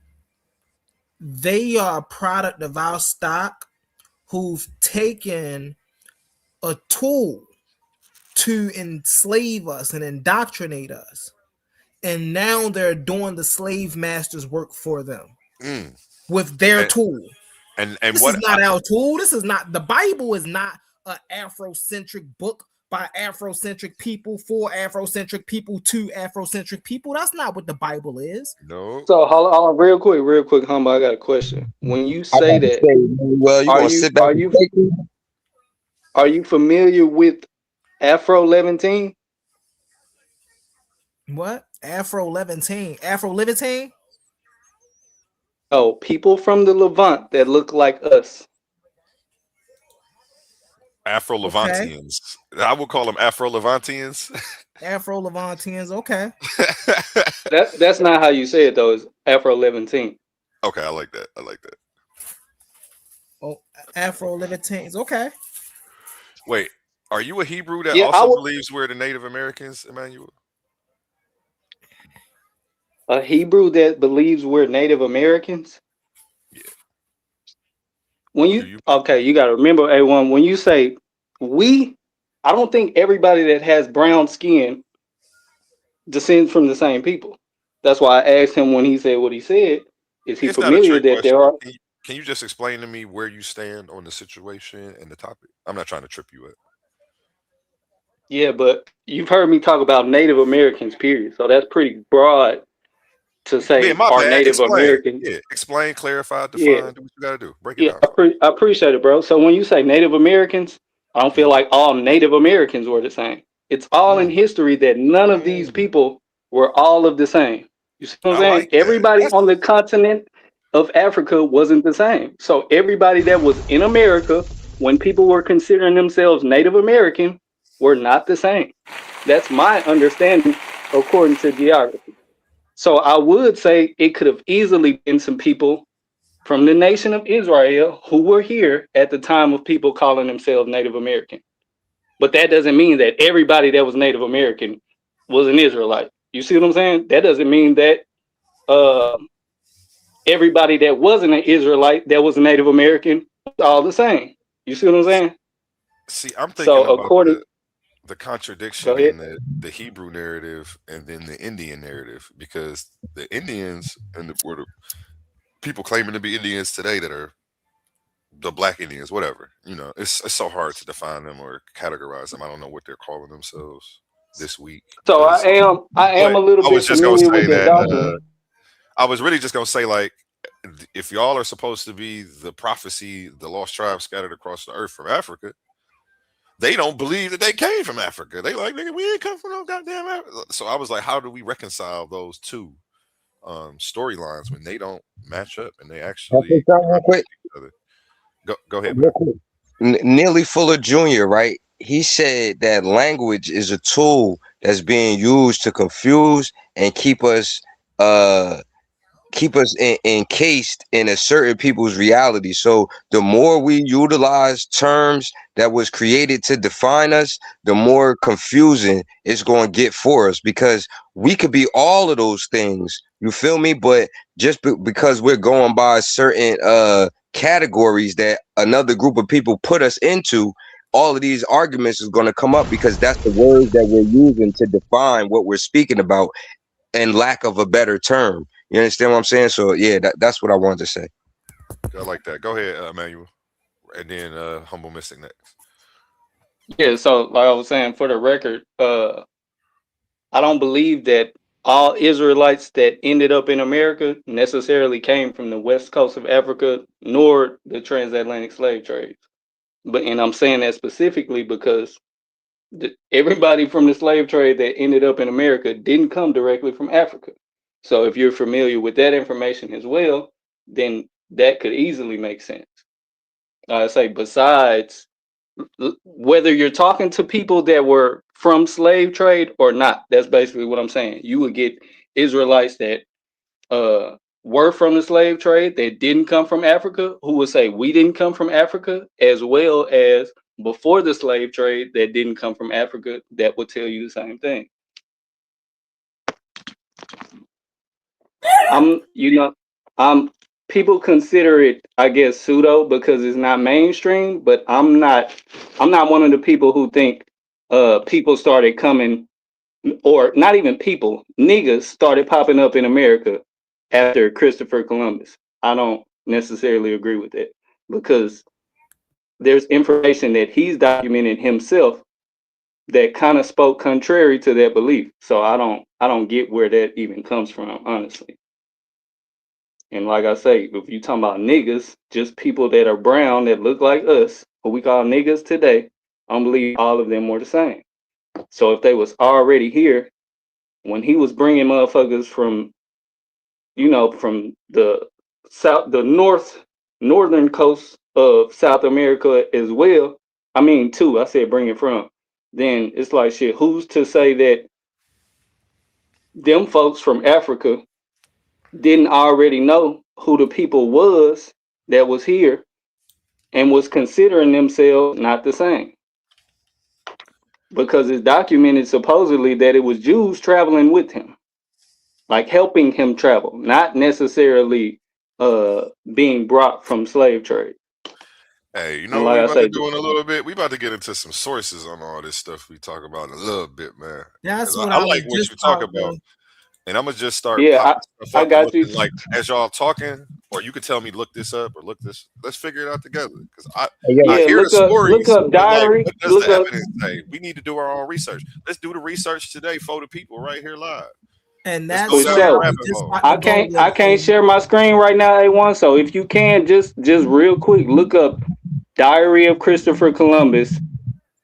they are a product of our stock who've taken a tool to enslave us and indoctrinate us. And now they're doing the slave master's work for them with their tool. And This what is not our tool. This is not, the Bible is not an Afrocentric book by Afrocentric people for Afrocentric people to Afrocentric people. That's not what the Bible is. No. So hold on, real quick, Humble. I got a question. When you say that, well, you gonna sit back? Are you familiar with Afro Levantine? What? Afro Levantine. Afro Levantine? Oh, people from the Levant that look like us. Afro Levantians. I would call them Afro Levantians. Afro Levantines. Okay. That's not how you say it though. It's Afro Levantine. Okay, I like that. I like that. Oh, Afro Levantines. Okay. Wait, are you a Hebrew that Yeah, I also would- believes we're the Native Americans, Emmanuel? A Hebrew that believes we're Native Americans. Yeah. When you okay, you got to remember, A1. When you say we, I don't think everybody that has brown skin descends from the same people. That's why I asked him when he said what he said. Is he It's not a familiar trick that question. there are? Can you just explain to me where you stand on the situation and the topic? I'm not trying to trip you up. Yeah, but you've heard me talk about Native Americans, period. So that's pretty broad to say Yeah, my are bad. Native Explain. Americans. Yeah, explain, clarify, define. Yeah. Do what you got to do. Break it Yeah, down. I appreciate it, bro. So when you say Native Americans, I don't feel like all Native Americans were the same. It's all in history that none of these people were all of the same. You see what I'm saying? Everybody on the continent of Africa wasn't the same. So everybody that was in America, when people were considering themselves Native American, were not the same. That's my understanding according to geography. So I would say it could have easily been some people from the nation of Israel who were here at the time of people calling themselves Native American. But that doesn't mean that everybody that was Native American was an Israelite. You see what I'm saying? That doesn't mean that everybody that wasn't an Israelite that was a Native American was all the same. You see what I'm saying? See, I'm thinking So about according, the go contradiction ahead. in the Hebrew narrative and then the Indian narrative, because the Indians and were the people claiming to be Indians today that are the black Indians, whatever. It's so hard to define them or categorize them. I don't know what they're calling themselves this week. So Because, I am but a little I was bit just gonna familiar with say their that doctrine. I was really just gonna say, like, if y'all are supposed to be the prophecy, the lost tribes scattered across the earth from Africa, they don't believe that they came from Africa. They like, nigga, we ain't come from no goddamn Africa. So I was like, how do we reconcile those two storylines when they don't match up and they Can I say actually something real quick? contradict each other? Go ahead, man. Real quick. Neely Fuller Jr., right? He said that language is a tool that's being used to confuse and uh keep us encased in a certain people's reality. So the more we utilize terms that was created to define us, the more confusing it's going to get for us, because we could be all of those things. You feel me? But just because we're going by certain categories that another group of people put us into, all of these arguments is going to come up because that's the words that we're using to define what we're speaking about, and lack of a better term. You understand what I'm saying? So yeah, that's what I wanted to say. I like that. Go ahead, Emmanuel, and then Humble Mystic next. Yeah, so like I was saying, for the record, I don't believe that all Israelites that ended up in America necessarily came from the west coast of Africa, nor the transatlantic slave trades. And I'm saying that specifically because everybody from the slave trade that ended up in America didn't come directly from Africa. So if you're familiar with that information as well, then that could easily make sense. I say, besides, whether you're talking to people that were from slave trade or not, that's basically what I'm saying. You would get Israelites that were from the slave trade that didn't come from Africa, who would say we didn't come from Africa, as well as before the slave trade that didn't come from Africa, that would tell you the same thing. People consider it, I guess, pseudo because it's not mainstream, but I'm not one of the people who think people started coming, or not even people, niggas started popping up in America after Christopher Columbus. I don't necessarily agree with that, because there's information that he's documented himself that kind of spoke contrary to that belief. So I don't get where that even comes from, honestly. And like I say, if you talking about niggas, just people that are brown that look like us, who we call niggas today, I don't believe all of them were the same. So if they was already here, when he was bringing motherfuckers from, from the south, the northern coast of South America as well. I said bring it from. Then it's like, shit, who's to say that them folks from Africa didn't already know who the people was that was here and was considering themselves not the same? Because it's documented supposedly that it was Jews traveling with him, like helping him travel, not necessarily being brought from slave trade. Hey, you know what we about to do in a little bit? We about to get into some sources on all this stuff we talk about in a little bit, man. That's what I like what you talk about. And I'm gonna just start popping stuff up. I got you. Like, as y'all talking, or you could tell me, look this up or look this. Let's figure it out together. Because I hear the stories. Look up diary. What does the evidence say? We need to do our own research. Let's do the research today for the people right here live. And that's I can't share my screen right now, A1. So if you can, just real quick, look up Diary of Christopher Columbus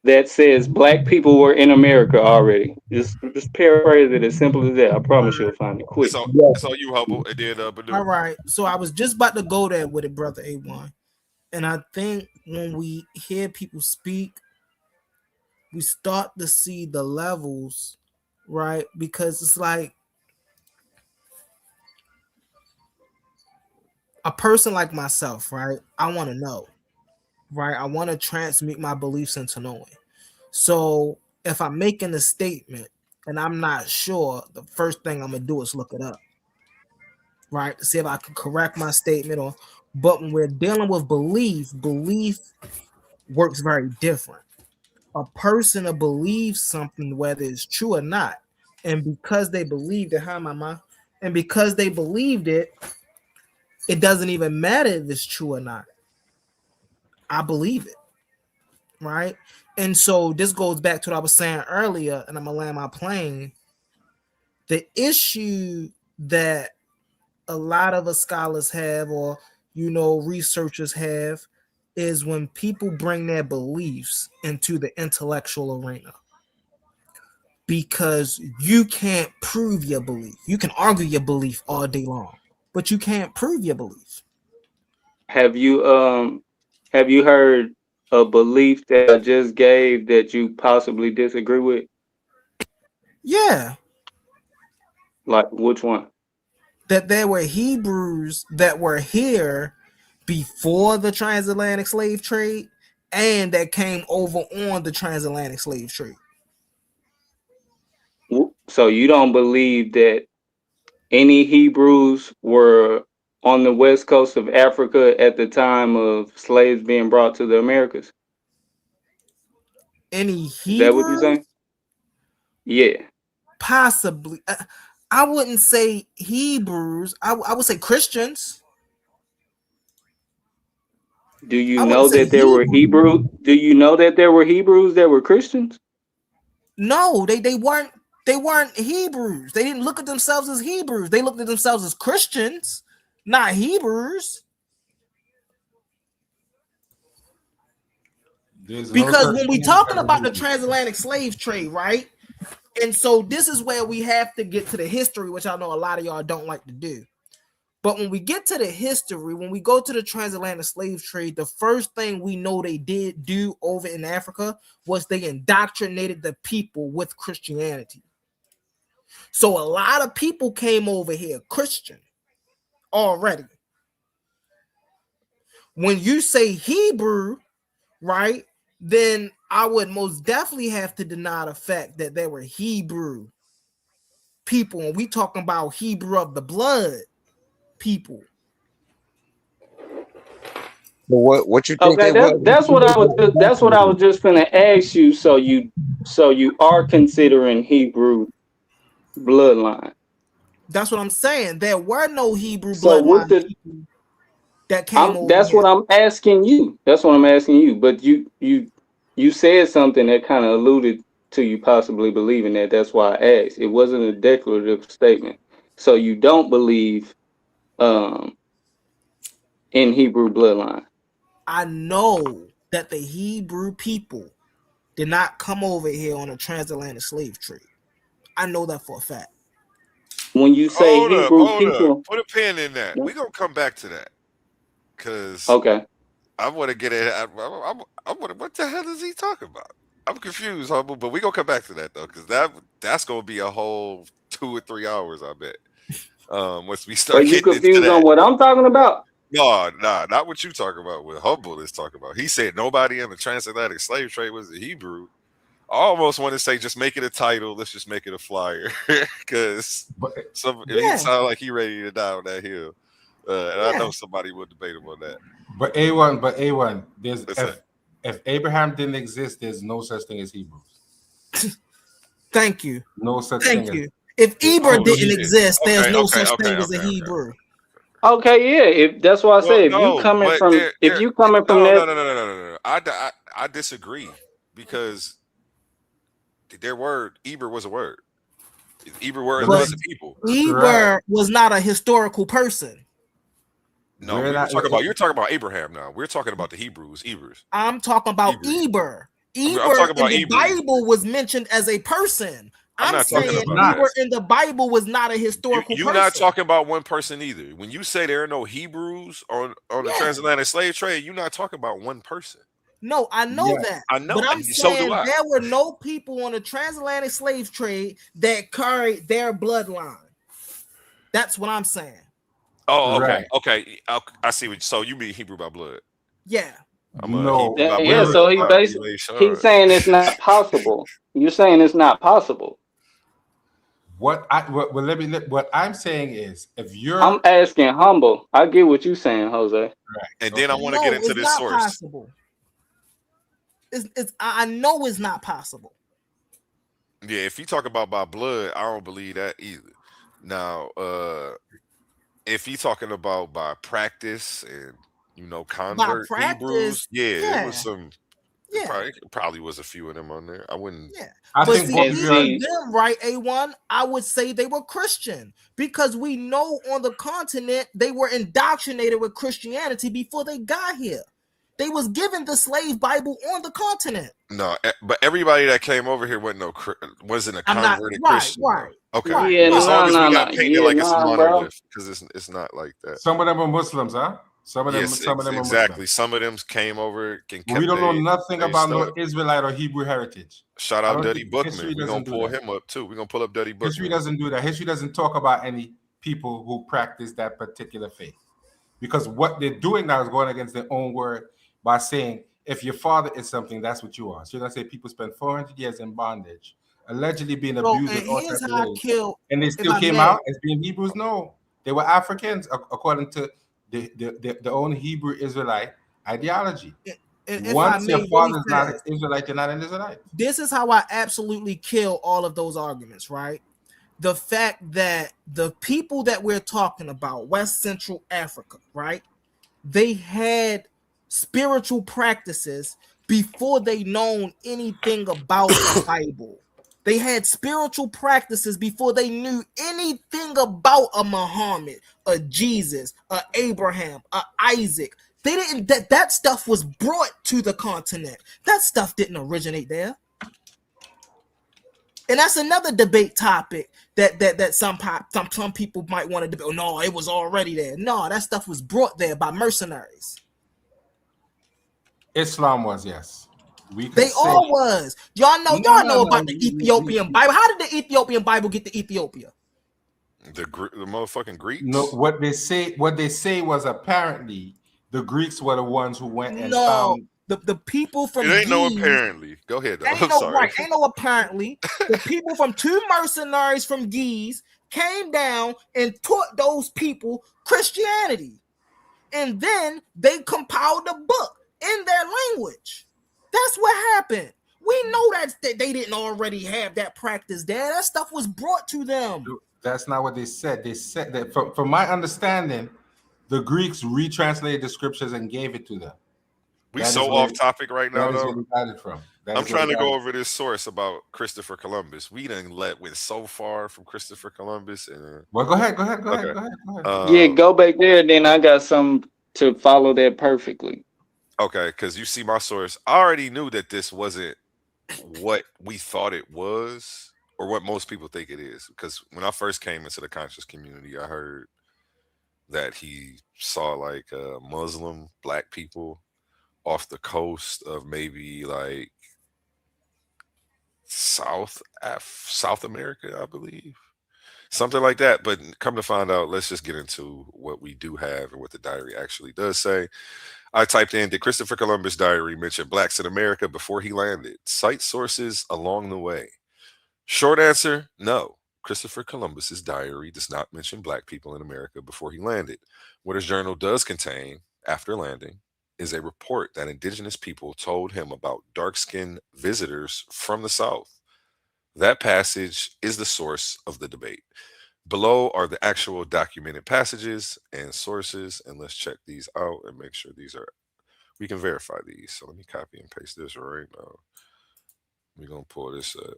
that says black people were in America already. Just paraphrase it as simple as that. I promise you'll find it quick. It's all you, Hubble. It did. All right. So I was just about to go there with it, brother A1. And I think when we hear people speak, we start to see the levels, right? Because it's like a person like myself, right? I want to know, right? I want to transmute my beliefs into knowing. So if I'm making a statement and I'm not sure, the first thing I'm gonna do is look it up, right? To see if I can correct my statement. But when we're dealing with belief works very different, a person to believe something, whether it's true or not, and because they believed it, and because they believed it, it doesn't even matter if it's true or not. I believe it, right? And so this goes back to what I was saying earlier, and I'm gonna land my plane. The issue that a lot of us scholars have, or researchers have, is when people bring their beliefs into the intellectual arena. Because you can't prove your belief. You can argue your belief all day long, but you can't prove your belief. Have you heard a belief that I just gave that you possibly disagree with? Yeah. Like which one? That there were Hebrews that were here before the transatlantic slave trade and that came over on the transatlantic slave trade. So you don't believe that any Hebrews were on the west coast of Africa at the time of slaves being brought to the Americas? Any Hebrews? Is that what you're saying? Yeah. Possibly. I wouldn't say Hebrews. I would say Christians. Do you know that there were Hebrews? Do you know that there were Hebrews that were Christians? No, they weren't. They weren't Hebrews. They didn't look at themselves as Hebrews. They looked at themselves as Christians, not Hebrews. Because when we're talking about the transatlantic slave trade, right? And so this is where we have to get to the history, which I know a lot of y'all don't like to do. But when we get to the history, when we go to the transatlantic slave trade, the first thing we know they did do over in Africa was they indoctrinated the people with Christianity. So a lot of people came over here Christian already. When you say Hebrew, right, then I would most definitely have to deny the fact that there were Hebrew people. And we talking about Hebrew of the blood people. But what you think? Okay, that's what I was just gonna ask you. So you are considering Hebrew bloodline? That's what I'm saying. There were no Hebrew bloodline people that came over. That's what I'm asking you. That's what I'm asking you. But you said something that kind of alluded to you possibly believing that. That's why I asked. It wasn't a declarative statement. So you don't believe in Hebrew bloodline? I know that the Hebrew people did not come over here on a transatlantic slave trade. I know that for a fact. When you say Hebrew people, put a pin in that. We're gonna come back to that. Cause I want to get it. What the hell is he talking about? I'm confused, Humble, but we're gonna come back to that though, because that's gonna be a whole 2 or 3 hours, I bet. Once we start getting confused on what I'm talking about. No, not what you talking about. What Humble is talking about. He said nobody in the transatlantic slave trade was a Hebrew. I almost want to say just make it a title. Let's just make it a flyer, because it sounds like he ready to die on that hill. And I know somebody would debate him on that. But A1, there's if Abraham didn't exist, there's no such thing as Hebrews. Thank you. No such thing. Thank you. If Eber didn't exist, there's no such thing as a Hebrew. Okay, yeah. If that's why I say if you coming from No. I disagree, because their word Eber was a word. Eber word was the people. Eber was not a historical person. No, you're talking about Abraham now. We're talking about the Hebrews. I'm talking about Eber. Eber in the Bible was mentioned as a person. I'm saying Eber in the Bible was not a historical person. You're not talking about one person either. When you say there are no Hebrews on the transatlantic slave trade, you're not talking about one person. No, I know that. I know, but I'm saying there were no people on the transatlantic slave trade that carried their bloodline. That's what I'm saying. Oh, okay, okay. I see what. So you mean Hebrew by blood? Yeah. So he basically he's saying it's not possible. You're saying it's not possible. What I'm saying is, if you're, I'm asking Humble. I get what you're saying, Jose. Right. And then I want to get into this source. Possible. I know it's not possible. Yeah, if you talk about by blood, I don't believe that either. Now, if you talking about by practice and By convert practice, Hebrews, yeah, it was yeah, some. yeah, It probably was a few of them on there. I wouldn't. yeah. I But think see, both And of you are. even see, them, right? A1, I would say they were Christian because we know on the continent they were indoctrinated with Christianity before they got here. They was given the slave Bible on the continent. No, but everybody that came over here wasn't a I'm not converted right, Christian. right, Though. Okay, right, yeah, as right. long no, as no, we no, not painting it yeah, like it's a no, bro. monolith, because it's not like that. Some of them are Muslims, huh? Some of them Yes, are Muslims. exactly. Some of them came over and But we kept don't know their nothing about no stuff. Israelite or Hebrew heritage. Shout I out don't Duddy think Bookman. history We're gonna doesn't do pull that. him up too. We're gonna pull up Duddy History Bookman. doesn't do that. History doesn't talk about any people who practice that particular faith. Because what they're doing now is going against their own word by saying, if your father is something, that's what you are. So you're going to say people spent 400 years in bondage, allegedly being So, abused and in all here's types of how I ways. kill, And they if still I came may, out as being Hebrews? No. They were Africans, according to the own Hebrew Israelite ideology. and if I Once your may, really father is not an fast, Israelite, you're not an Israelite. this is how I absolutely kill all of those arguments, right? The fact that the people that we're talking about, West Central Africa, right? They had spiritual practices before they known anything about the Bible. They had spiritual practices before they knew anything about a Muhammad, a Jesus, a Abraham, a Isaac. They didn't that stuff was brought to the continent. That stuff didn't originate there. And that's another debate topic that some people might want to debate. Oh, no, it was already there. No, that stuff was brought there by mercenaries. Islam was, yes. We could They say, all was. Y'all know about the Ethiopian Bible. How did the Ethiopian Bible get to Ethiopia? The motherfucking Greeks. No, what they say was apparently the Greeks were the ones who went and No, found. the people from It ain't no Guise- apparently. Go ahead, though. Ain't I'm no sorry. right, ain't no apparently. The people from two mercenaries from Guise came down and taught those people Christianity. And then they compiled a book in their language. That's what happened. We know that they didn't already have that practice there. That stuff was brought to them. That's not what they said. They said that, from my understanding, the Greeks retranslated the scriptures and gave it to them. We That is so where- off topic right now, That is though. where they got it from. That I'm is where trying they to got go it. over this source about Christopher Columbus. We done went so far from Christopher Columbus. And Well, go ahead. Yeah, go back there. Then I got some to follow that perfectly. Okay, because you see my source. I already knew that this wasn't what we thought it was or what most people think it is. Because when I first came into the conscious community, I heard that he saw like Muslim black people off the coast of maybe like South America, I believe. Something like that. But come to find out, let's just get into what we do have and what the diary actually does say. I typed in, did Christopher Columbus' diary mention blacks in America before he landed? Cite sources along the way. Short answer, no. Christopher Columbus's diary does not mention black people in America before he landed. What his journal does contain, after landing, is a report that indigenous people told him about dark-skinned visitors from the South. That passage is the source of the debate. Below are the actual documented passages and sources, and let's check these out and make sure we can verify these. So let me copy and paste this right now. We're going to pull this up.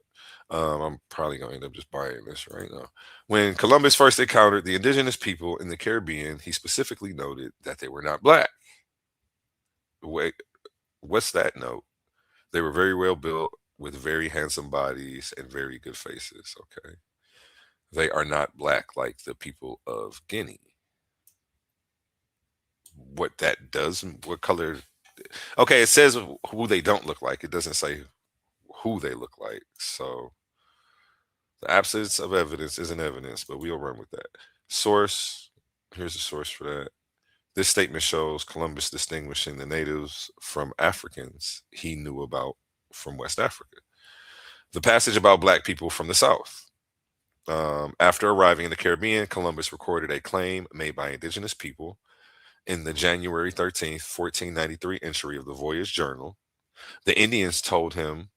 I'm probably going to end up just buying this right now. When Columbus first encountered the indigenous people in the Caribbean, he specifically noted that they were not black. Wait, what's that note? They were very well built with very handsome bodies and very good faces. Okay. They are not black like the people of Guinea. What that does, what color? Okay, it says who they don't look like. It doesn't say who they look like. So the absence of evidence isn't evidence, but we'll run with that. Source, here's the source for that. This statement shows Columbus distinguishing the natives from Africans he knew about from West Africa. The passage about black people from the South. After arriving in the Caribbean, Columbus recorded a claim made by indigenous people in the January 13th, 1493 entry of the Voyage Journal. The Indians told him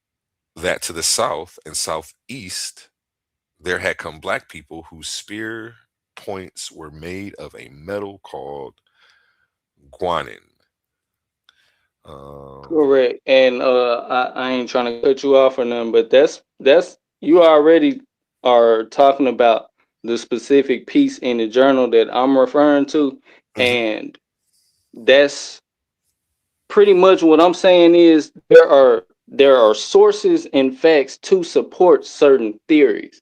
that to the south and southeast there had come black people whose spear points were made of a metal called guanin. Correct. And I ain't trying to cut you off or nothing, but that's you already are talking about the specific piece in the journal that I'm referring to, and that's pretty much what I'm saying is there are sources and facts to support certain theories.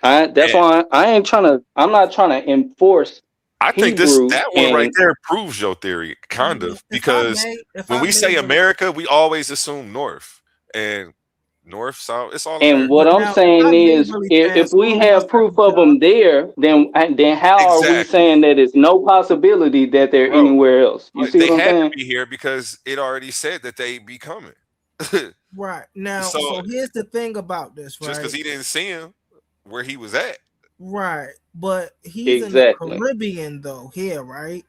That's why I'm not trying to enforce. I think Hebrew that one right and- there proves your theory, kind of, because when we say America, we always assume North and North, South. It's all. And America. what I'm saying is, if we have proof of them there, then how are we saying that it's no possibility that they're anywhere else? You see They what I'm had saying? to be here because it already said that they be coming. Right now, So- so here's the thing about this, right? Just because he didn't see him where he was at. Right, but he's Exactly. in the Caribbean though, here, right?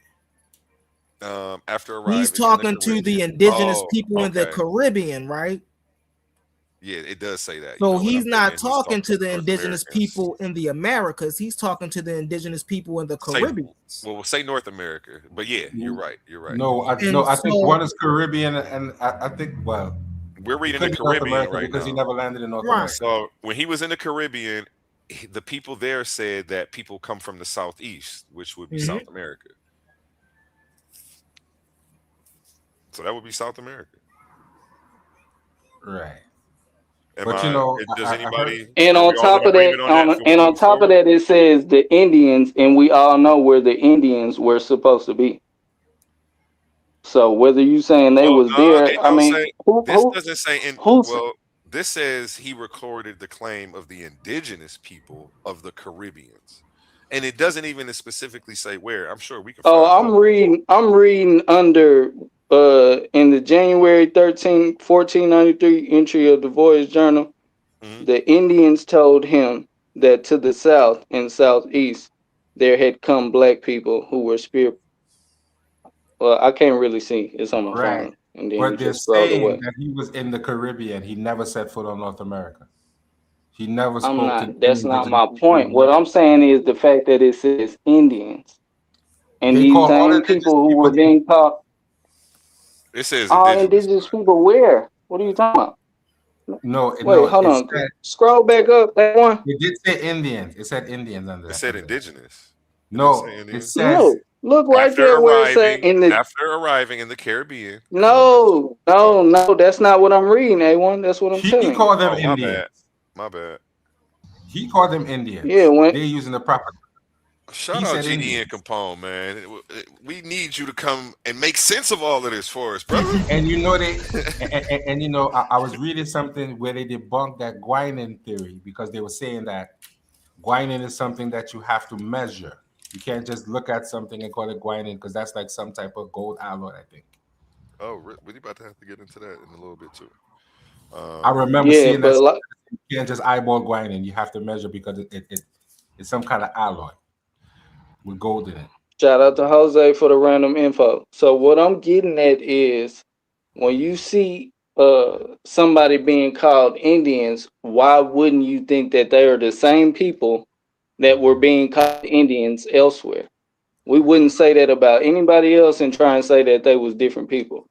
After arriving, He's in the talking to the Caribbean. indigenous Oh, people in the okay. Caribbean, right? Yeah, it does say that. So You know what he's I'm not thinking? He's talking to the North indigenous Americans. people in the Americas. He's talking to the indigenous people in the Say- Caribbean. Well, we'll say North America, but yeah, you're right. You're right. No, I think one is Caribbean, and I think we're reading could the be North Caribbean America right because he now. never landed in North Right. America. So when he was in the Caribbean, the people there said that people come from the southeast, which would be South America. So that would be South America. Right. Am But I- you know, does I anybody? And are on we all top in of that, agreement on that? and on top of that, it says the Indians, and we all know where the Indians were supposed to be. So whether you saying they was it there, I don't mean, say- who, this who, doesn't say. who's- Well, this says he recorded the claim of the indigenous people of the Caribbeans, and it doesn't even specifically say where. I'm sure we can. Oh, find out. I'm reading under in the January 13, 1493 entry of the Voyage Journal. The Indians told him that to the south and southeast there had come black people who were spirit. Well, I can't really see. It's on my Right. phone. And then But you they're just scroll saying away. that he was in the Caribbean. He never set foot on North America. He never spoke I'm to not. That's not my indigenous point. people. What I'm saying is the fact that it says Indians, and They these call all same indigenous people who people were being called It says all indigenous. indigenous people. Where? What are you talking about? No, Wait, no, hold it on. said- Scroll back up. That one. It did say Indians. It said Indians under It that. said indigenous. No, say it Indians. says Look right After there where it said arriving, in the. after arriving in the Caribbean. No, that's not what I'm reading. A1. That's what I'm he telling called you. them Oh, my Indians. bad. My bad. He called them Indians. Yeah, when They're using the proper. Shout He out said GD Indians. and Capone, man. We need you to come and make sense of all of this for us, brother. And you know and you know, I was reading something where they debunked that guanin theory because they were saying that guanin is something that you have to measure. You can't just look at something and call it guanin because that's like some type of gold alloy, I think. Oh, we're about to have to get into that in a little bit too. I remember Yeah, seeing but that like, you can't just eyeball guanin. You have to measure because it's some kind of alloy with gold in it. shout out to Jose for the random info. So what I'm getting at is when you see somebody being called Indians, why wouldn't you think that they are the same people that were being called Indians elsewhere? We wouldn't say that about anybody else and try and say that they was different people.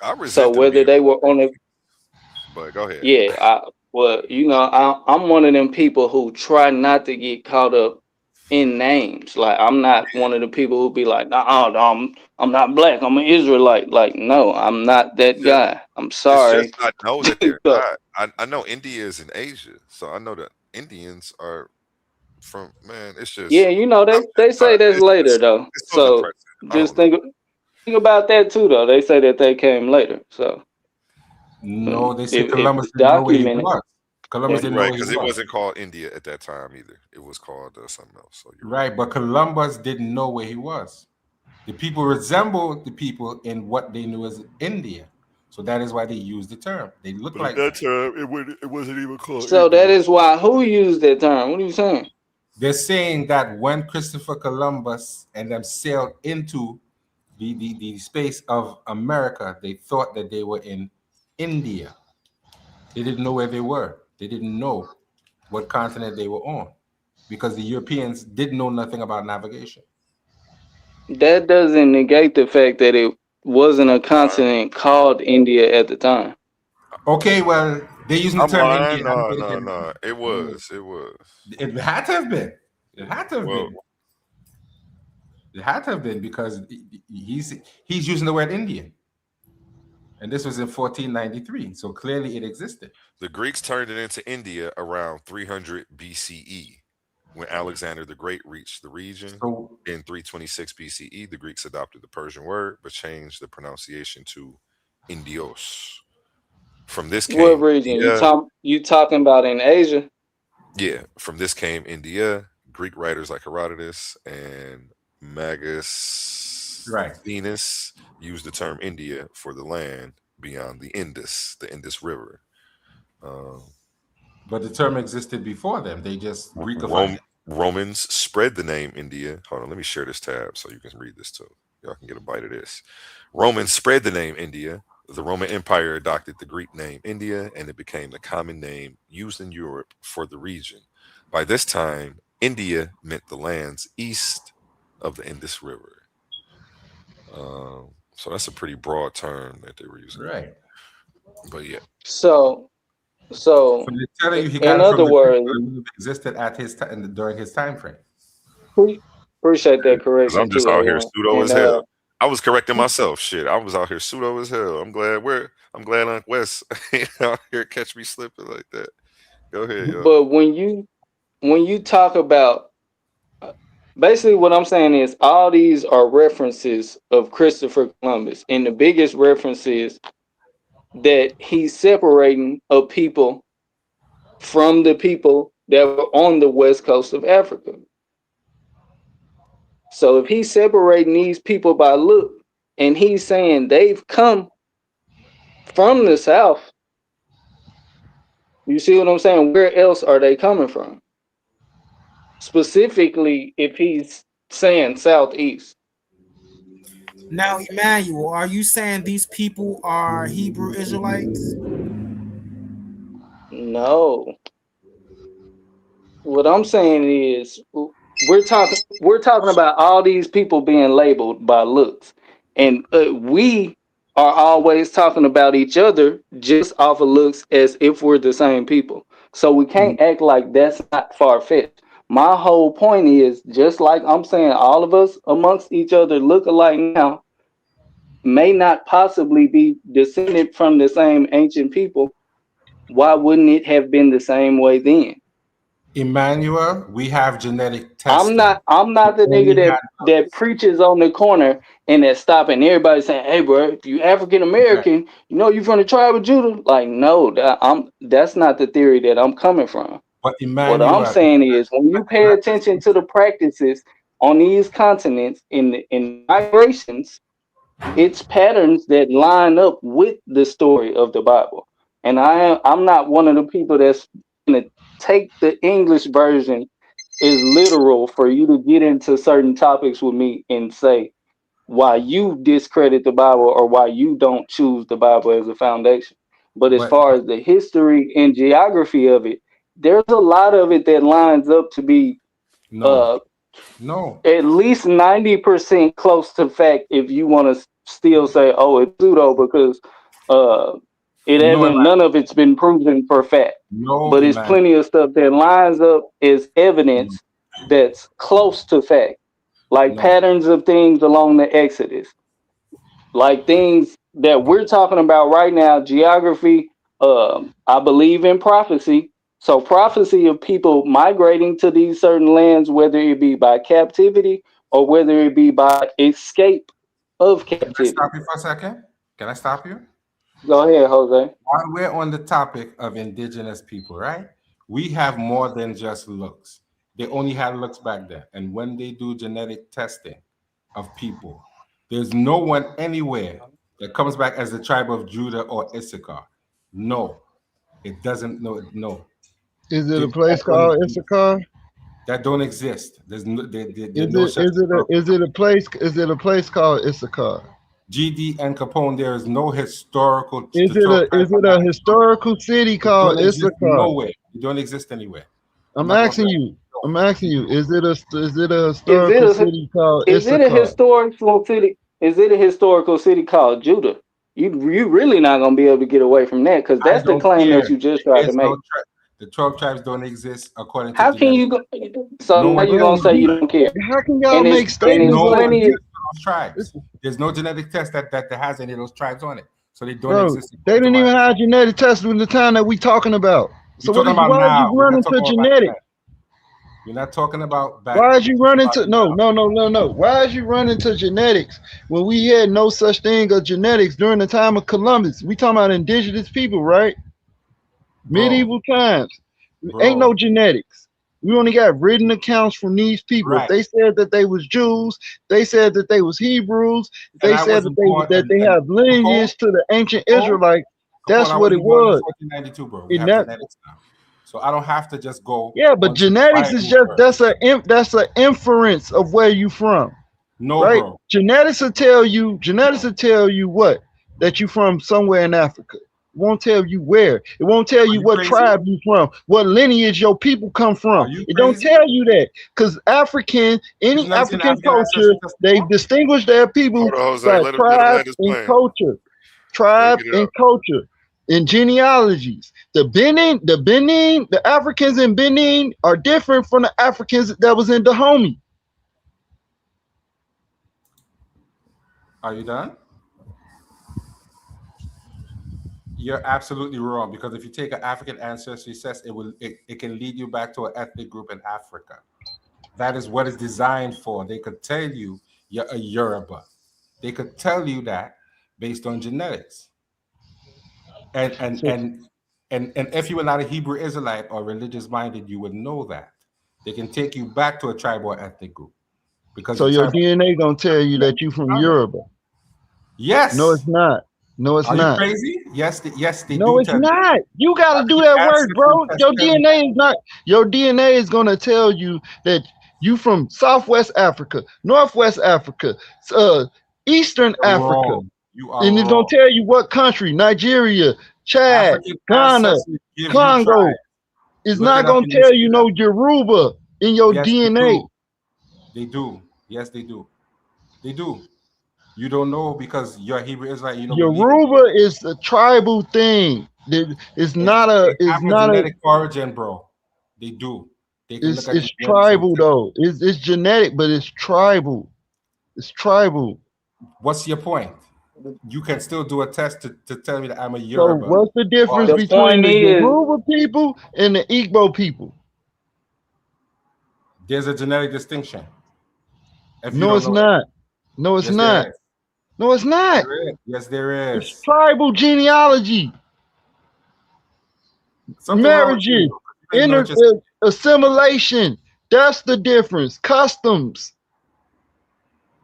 I resent So them whether being- they were on the But go ahead. yeah, well, you know, I'm one of them people who try not to get caught up in names. Like I'm not one of the people who be like, nah, I'm not black. I'm an Israelite. Like, no, I'm not that guy. I'm sorry. It's just, I know that they're not. I know India is in Asia, so I know that Indians are from, man. It's just Yeah, you know, they say that's later though. it's so So depressing. I just don't think about that too though. They say that they came later. So No, they if said Columbus didn't know where he was. Columbus didn't know right, where he because it was. wasn't called India at that time either. It was called something else. So you're Right, but Columbus didn't know where he was. The people resembled the people in what they knew as India. So that is why they used the term. They look But like at that time, it wasn't even called. so that is why who used that term? What are you saying? they're saying that when Christopher Columbus and them sailed into the space of America, they thought that they were in India. They didn't know where they were. They didn't know what continent they were on because the Europeans didn't know nothing about navigation. That doesn't negate the fact that it wasn't a continent called India at the time. Okay, well, they're using the I'm term lying. India. No. It was. It had to have been. It had to have Well, been. It had to have been because he's using the word Indian. And this was in 1493. So clearly it existed. the Greeks turned it into India around 300 BCE when Alexander the Great reached the region. So, In 326 BCE, the Greeks adopted the Persian word but changed the pronunciation to Indios. From this came What region? India. You talking about in Asia? Yeah, from this came India. Greek writers like Herodotus and Magus Venus used the term India for the land beyond the Indus River. But the term existed before them. They just Greekified it. Romans spread the name India. Hold on, let me share this tab so you can read this too. Y'all can get a bite of this. Romans spread the name India. The Roman Empire adopted the Greek name India, and it became the common name used in Europe for the region. By this time, India meant the lands east of the Indus River. So that's a pretty broad term that they were using. Right. But yeah. So they're telling you he got in it from other the words, people who existed at his time during his time frame. Appreciate that correction. I'm just too, out here man. pseudo as hell. I was correcting myself. Shit, I was out here pseudo as hell. I'm glad Unc West ain't out here catch me slipping like that. Go ahead, yo. But when you talk about basically what I'm saying is all these are references of Christopher Columbus, and the biggest reference is that he's separating a people from the people that were on the west coast of Africa. So if he's separating these people by look, and he's saying they've come from the south, you see what I'm saying? Where else are they coming from? Specifically, if he's saying southeast. Now, Emmanuel, are you saying these people are Hebrew Israelites? No. What I'm saying is we're talking about all these people being labeled by looks, and we are always talking about each other just off of looks as if we're the same people. So we can't act like that's not far-fetched. My whole point is, just like I'm saying, all of us amongst each other look alike now, may not possibly be descended from the same ancient people. Why wouldn't it have been the same way then? Emmanuel, we have genetic testing. I'm not the nigga that preaches on the corner and that's stopping everybody saying, "Hey, bro, if you African American, you know you're from the tribe of Judah." Like, no, that's not the theory that I'm coming from. But Emmanuel, what I'm saying is, when you pay attention to the practices on these continents in migrations, it's patterns that line up with the story of the Bible. And I'm not one of the people that's gonna take the English version is literal for you to get into certain topics with me and say why you discredit the Bible or why you don't choose the Bible as a foundation. But as far as the history and geography of it, there's a lot of it that lines up to be no at least 90% close to fact if you want to still say, oh, it's pseudo because none of it's been proven for fact. But it's plenty of stuff that lines up as evidence that's close to fact, like patterns of things along the Exodus, like things that we're talking about right now, geography. I believe in prophecy. So prophecy of people migrating to these certain lands, whether it be by captivity or whether it be by escape of captivity. Can I stop you for a second? Can I stop you? Go ahead, Jose. While we're on the topic of indigenous people, right? We have more than just looks. They only had looks back then. And when they do genetic testing of people, there's no one anywhere that comes back as the tribe of Judah or Issachar. No, it doesn't. No. Is it a place called Issachar? That don't exist. There's no. Is it a place called Issachar? GD and Capone, there is no historical. Is it a historical city called Issachar? Nowhere. You don't exist anywhere. I'm asking you. Is it a historical city called Issachar? Is it a historical city? Is it a historical city called Judah? You really not gonna be able to get away from that because that's the claim that you just tried to make. The 12 tribes don't exist according to. How can you go? So how you gonna say you don't care? How can y'all make statements? Tribes. There's no genetic test that has any of those tribes on it, so they don't exist. They didn't even have genetic tests in the time that we talking about. So why are you running to genetics? You're not talking about. Why is you running to no? Why is you running to genetics when we had no such thing as genetics during the time of Columbus? We talking about indigenous people, right? Medieval times. Ain't no genetics. We only got written accounts from these people. Right. They said that they was Jews. They said that they was Hebrews. They said that they have lineage to the ancient Israelites. That's what it was. 1492, bro. We have genetics now. So I don't have to just go. Yeah, but genetics is just that's an inference of where you from. No, right? Bro. Genetics will tell you what? That you from somewhere in Africa. It won't tell you where. It won't tell you what tribe you from, what lineage your people come from. It don't tell you that because any African culture, they distinguish their people by tribe and culture. Tribe and culture. In genealogies, the Africans in Benin are different from the Africans that was in Dahomey. Are you done? You're absolutely wrong because if you take an African ancestry test, it can lead you back to an ethnic group in Africa. That is what it's designed for. They could tell you you're a Yoruba. They could tell you that based on genetics. And if you were not a Hebrew Israelite or religious minded, you would know that. They can take you back to a tribe or ethnic group. Because so your DNA gonna tell you that you from Yoruba. Yes. No, it's not. No, it's not. Are you crazy? Yes, they no, do. It's not. You gotta do that work, bro. Your DNA is not. Your DNA is gonna tell you that you from Southwest Africa, Northwest Africa, Eastern Africa. And it's gonna tell you what country: Nigeria, Chad, Ghana, Congo. It's not gonna tell you no Yoruba in your DNA. They do. Yes, they do. They do. You don't know because you're Hebrew Israelite. You know Yoruba is a tribal thing. It's not a. It's not a genetic origin, bro. They do. It's tribal though. It's genetic, but it's tribal. It's tribal. What's your point? You can still do a test to tell me that I'm a Yoruba. So what's the difference between the Yoruba people and the Igbo people? There's a genetic distinction. No, it's not. No, it's not. No, it's not. Yes, there is. It's tribal genealogy. Marriages, assimilation. That's the difference. Customs.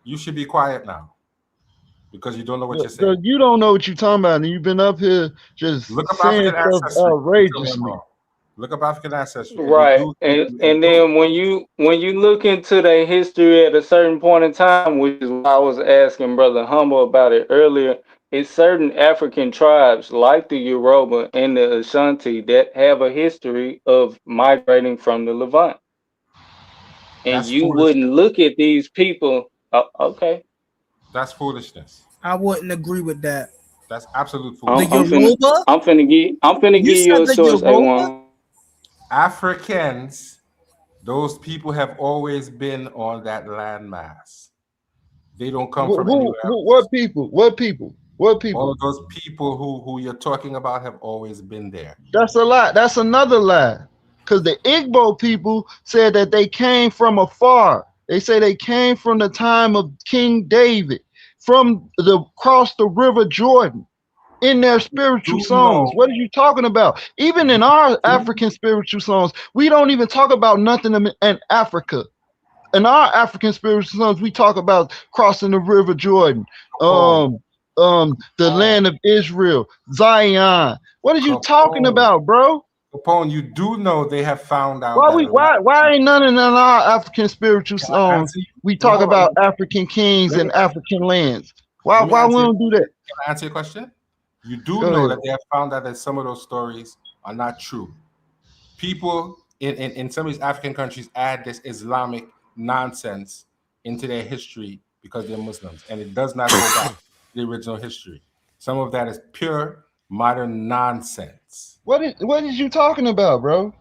You should be quiet now. Because you don't know what you're saying. You don't know what you're talking about, and you've been up here just saying stuff outrageously. Look up African ancestry. Right, and then when you look into their history at a certain point in time, which is why I was asking Brother Humble about it earlier, it's certain African tribes like the Yoruba and the Ashanti that have a history of migrating from the Levant, and you wouldn't look at these people. Okay. That's foolishness. I wouldn't agree with that. That's absolute foolishness. I'm finna give you a source. Africans, those people have always been on that landmass. They don't come from anywhere else. What people? What people? What people? All of those people who you're talking about have always been there. That's a lie. That's another lie. Because the Igbo people said that they came from afar. They say they came from the time of King David, from across the River Jordan, in their spiritual songs. What are you talking about? Even in our African spiritual songs, we don't even talk about nothing in Africa. In our African spiritual songs, we talk about crossing the River Jordan, the land of Israel, Zion. What are you talking about, bro? Capone, you do know they have found out. Why ain't none in our African spiritual songs we talk about African kings and African lands? Why Let me we answer don't do that? Can I answer your question? You do Go know ahead. that they have found out that some of those stories are not true. People in some of these African countries add this Islamic nonsense into their history because they're Muslims, and it does not go back to the original history. Some of that is pure modern nonsense. What is you talking about, bro?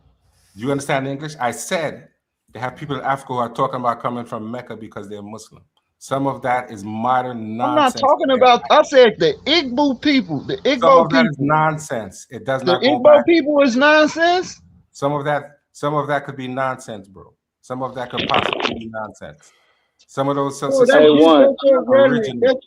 Do you understand English? I said they have people in Africa who are talking about coming from Mecca because they're Muslim. Some of that is modern I'm not nonsense. talking about. I said the Igbo people. The Some Igbo of that is people. nonsense. It does The not go Igbo back. people is nonsense. Some of that could be nonsense, bro. Some of that could possibly be nonsense. Some of those Oh, Hey, one. original.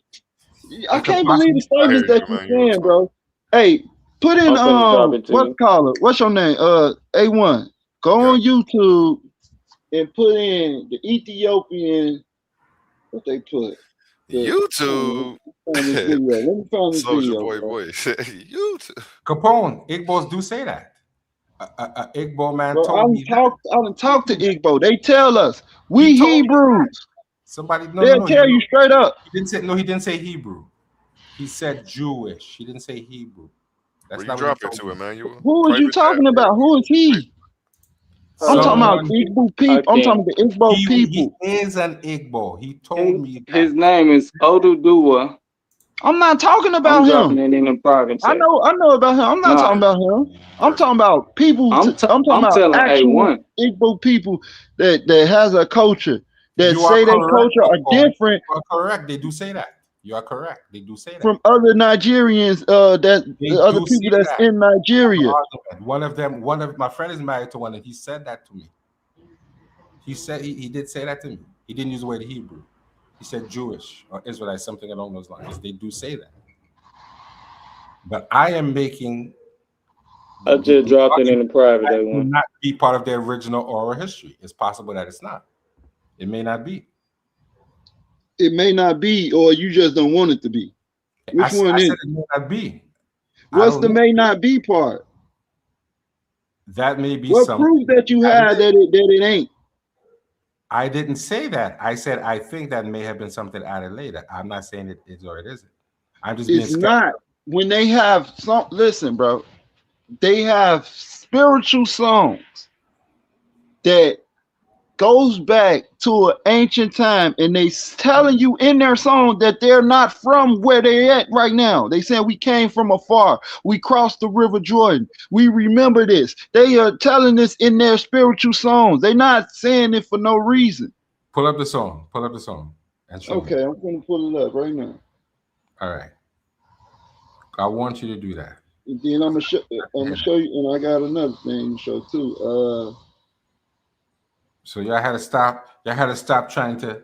I can't believe the statements that you're saying, bro. Hey, put in I'm finna drop it to what's you. call it? What's your name? A1. Go on YouTube and put in the Ethiopian. What they put? YouTube. Let me find this Soldier video. Boy bro. voice. YouTube. Capone, Igbos do say that. Igbo man Bro, told me I done talk to Igbo. They tell us we Hebrews. somebody They'll tell you straight up. He didn't say Hebrew. He said Jewish. He didn't say Hebrew. That's Where you not drop what it he to, told me. Emmanuel? Who is you talking about? Who is he? I'm talking about Igbo people. I'm talking about the Igbo people. He is an Igbo. He told me that. His name is Oduduwa. I'm not talking about I'm dropping him. it in the private I chat. know about him. I'm not Nah. talking about him. I'm talking about people. I'm talking I'm about telling actual A1. Igbo people that has a culture that You are say their correct, culture are Capone. different You are correct. They do say that. You are correct. They do say that. from other Nigerians. That They the other do people say that's that. in Nigeria. One of my friend is married to one, and he said that to me. He said he did say that to me. He didn't use the word Hebrew. He said Jewish or Israelite, something along those lines. They do say that. But I am making. I just dropped it in the private. That A1. will not be part of the original oral history. It's possible that it's not. It may not be. It may not be, or you just don't want it to be. Which one I is said it? it may not be. What's don't the know. may not be part? That may be What something. proof that you have that it ain't? I didn't say that. I said I think that may have been something added later. I'm not saying it is or it isn't. I'm just being It's not. When they have some, listen, bro, they have spiritual songs that goes back to an ancient time, and they telling you in their song that they're not from where they're at right now. They saying we came from afar, we crossed the river Jordan, we remember this. They are telling this in their spiritual songs. They're not saying it for no reason. Pull up the song. Pull up the song and show me. Okay, I'm gonna pull it up right now. All right. I want you to do that. And then I'm gonna show you, and I got another thing to show too. So y'all had to stop. Y'all had to stop trying to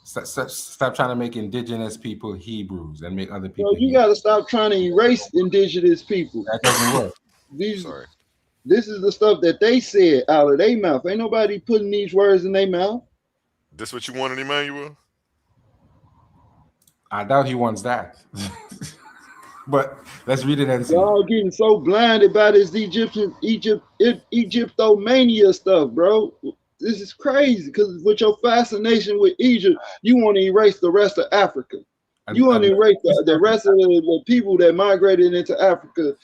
stop trying to make indigenous people Hebrews and make other people. So you got to stop trying to erase indigenous people. That doesn't work. This is the stuff that they said out of their mouth. Ain't nobody putting these words in their mouth. This what you wanted, Emmanuel? I doubt he wants that. But let's read it and see. Y'all getting so blinded by this Egyptomania stuff, bro. This is crazy because with your fascination with Egypt, you want to erase the rest of Africa. You want to erase the rest of the people that migrated into Africa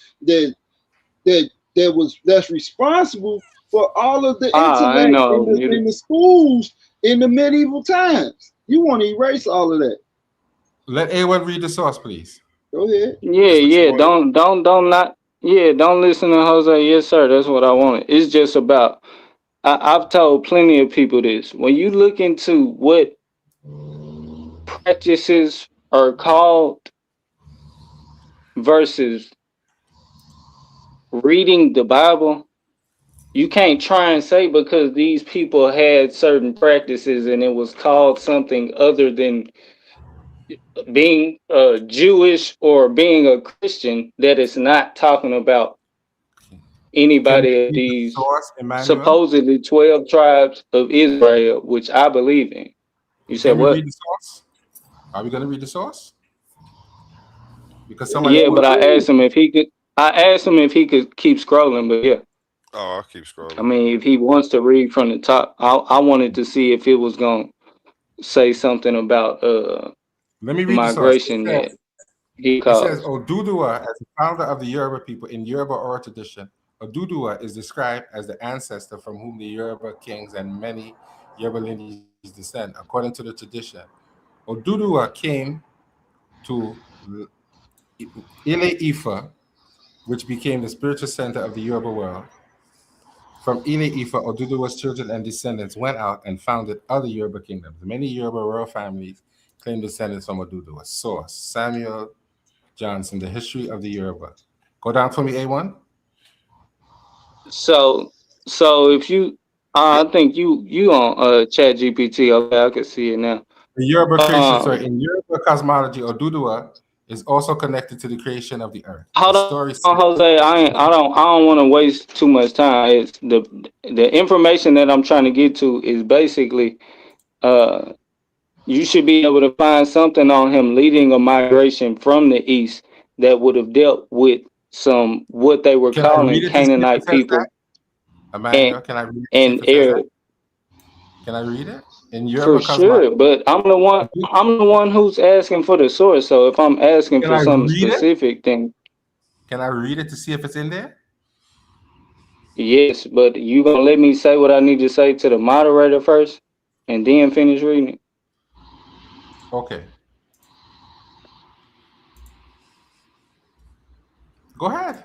that's responsible for all of the intellect in the schools in the medieval times. You want to erase all of that. Let A1 read the source, please. Go ahead. Yeah. Don't listen to Jose. Yes, sir. That's what I wanted. It's just about. I've told plenty of people this. When you look into what practices are called versus reading the Bible, you can't try and say because these people had certain practices and it was called something other than being Jewish or being a Christian that it's not talking about anybody of these supposedly 12 tribes of Israel, which I believe in. You said what? Read the source? Are we going to read the source? Because but I asked him if he could. I asked him if he could keep scrolling, but yeah. Oh, I'll keep scrolling. I mean, if he wants to read from the top, I wanted to see if it was going to say something about Let me read the source. migration that he It says caused. Oduduwa, as the founder of the Yoruba people in Yoruba oral tradition, Oduduwa is described as the ancestor from whom the Yoruba kings and many Yoruba lineages descend. According to the tradition, Oduduwa came to Ile Ifa, which became the spiritual center of the Yoruba world. From Ile Ifa, Oduduwa's children and descendants went out and founded other Yoruba kingdoms. Many Yoruba royal families claim descendants from Oduduwa. Source: Samuel Johnson, The History of the Yoruba. Go down for me, A1. So if you, I think you on Chat GPT. Okay, I can see it now. The Yoruba creation story. In Yoruba cosmology, Oduduwa is also connected to the creation of the earth. Hold The story on, Jose. I don't want to waste too much time. It's the information that I'm trying to get to is basically, you should be able to find something on him leading a migration from the east that would have dealt with some what they were Can I read calling it to see if Canaanite it says people that? Emmanuel, can I read it to see and if it says Arab. that? Can I read it? In For Yoruba cosmology. sure, but I'm the one who's asking for the source. So if I'm asking Can for I something read it? specific, then Can I read it to see if it's in there? yes. But you gonna let me say what I need to say to the moderator first, and then finish reading it? Okay. Go ahead.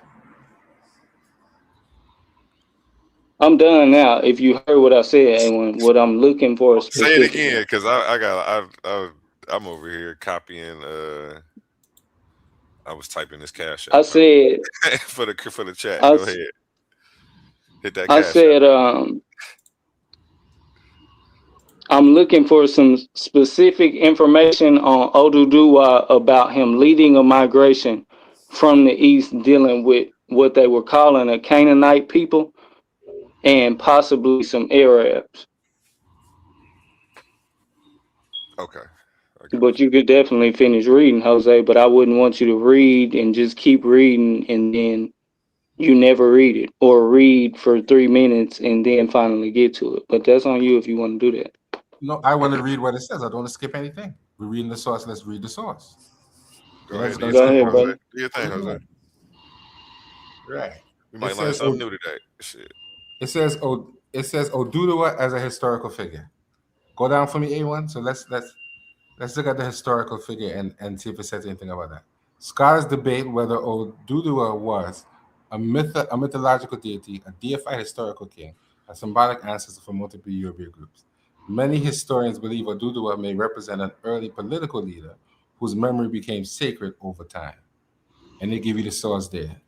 I'm done now. If you heard what I said, and what I'm looking for Say it again, because I'm over here copying. I was typing this cash out. I said for the chat. Go ahead. Hit that. I said I'm looking for some specific information on Oduduwa about him leading a migration from the east, dealing with what they were calling a Canaanite people and possibly some Arabs. Okay. But you could definitely finish reading, Jose, but I wouldn't want you to read and just keep reading and then you never read it, or read for 3 minutes and then finally get to it. But that's on you if you want to do that. No, I want to read what it says. I don't want to skip anything. We're reading the source. Let's read the source. Go ahead, Go ahead, brother. do your thing, Jose. Right. We might learn something new today. Shit. It says Oduduwa as a historical figure. Go down for me, A1. So let's look at the historical figure and see if it says anything about that. Scholars debate whether Oduduwa was a mythological deity, a deified historical king, a symbolic ancestor for multiple European groups. Many historians believe Oduduwa may represent an early political leader whose memory became sacred over time. And they give you the source there.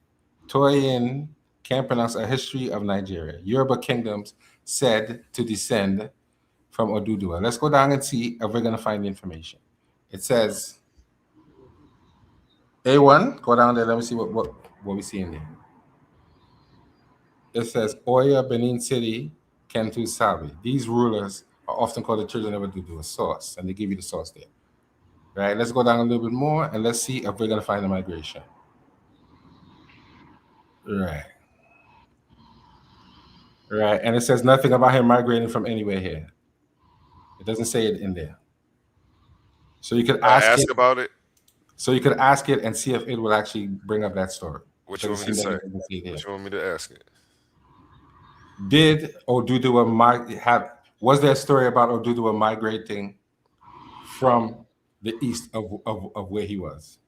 Toyin can pronounce A History of Nigeria. Yoruba kingdoms said to descend from Oduduwa. Let's go down and see if we're going to find the information. It says, A1, go down there. Let me see what we see in there. It says, Oya, Benin City, Kentu, Sabi. These rulers are often called the children of Oduduwa. Source, and they give you the source there. Right, let's go down a little bit more and let's see if we're going to find the migration. Right, and it says nothing about him migrating from anywhere here. It doesn't say it in there. So you could ask about it. So you could ask it and see if it will actually bring up that story. What you want me to say? What you want me to ask it? Did Oduduwa was there a story about Oduduwa migrating from the east of where he was?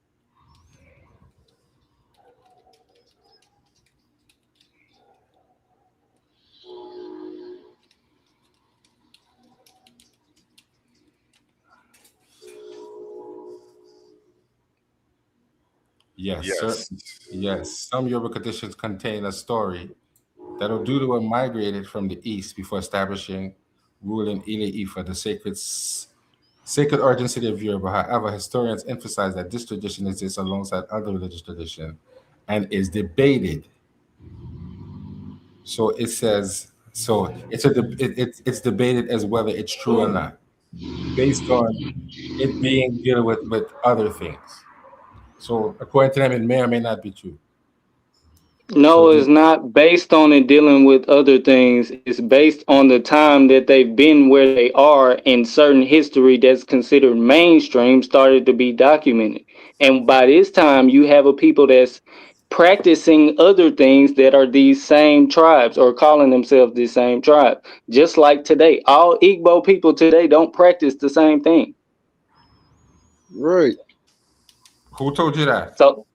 Yes. Some Yoruba traditions contain a story that Oduduwa migrated from the east before establishing rule in Ile Ifa, the sacred origin city of Yoruba. However, historians emphasize that this tradition exists alongside other religious traditions and is debated. So it says, it's debated as whether it's true or not, based on it being dealing with other things. So according to them, it may or may not be true. No, it's not based on it dealing with other things. It's based on the time that they've been where they are, and certain history that's considered mainstream started to be documented. And by this time, you have a people that's practicing other things that are these same tribes or calling themselves the same tribe. Just like today, all Igbo people today don't practice the same thing. Right. Who told you that? So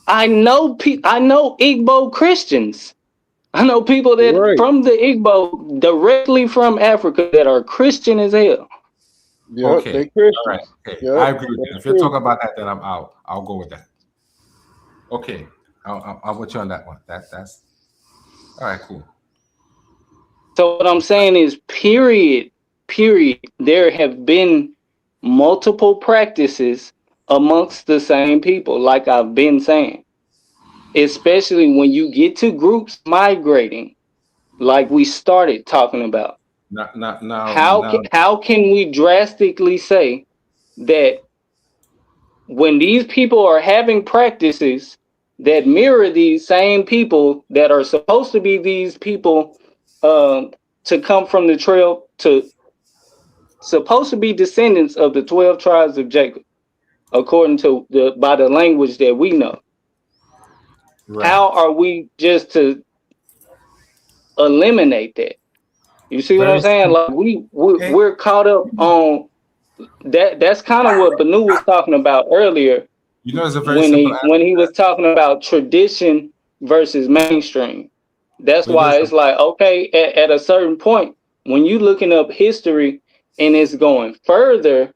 I know Igbo Christians. I know people that from the Igbo, directly from Africa, that are Christian as hell. Yeah, Okay. they Christians. All right. Okay. Yep, I agree with that's that. If you're true. talking about that, then I'm out. I'll go with that. Okay. I'll with you on that one. That's all right. Cool. So what I'm saying is, period, there have been multiple practices amongst the same people, like I've been saying. Especially when you get to groups migrating, like we started talking about. How can we drastically say that when these people are having practices that mirror these same people that are supposed to be these people to come from the trail, to supposed to be descendants of the 12 tribes of Jacob, according to by the language that we know? Right. How are we just to eliminate that? You see what I'm saying? Like we're caught up on that. That's kind of what Banu was talking about earlier. You know, it's a very simple when he was talking about tradition versus mainstream. That's why it's like, okay, at a certain point, when you looking up history and it's going further,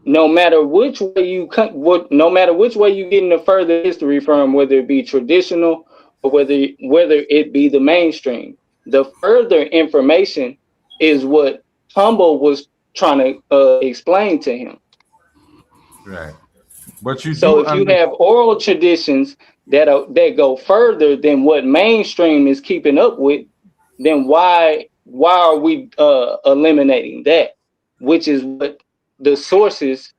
no matter which way you getting the further history from, whether it be traditional or whether it be the mainstream, the further information is what Humble was trying to explain to him. Right. But you so if you have oral traditions that go further than what mainstream is keeping up with, then why are we eliminating that? Which is what the sources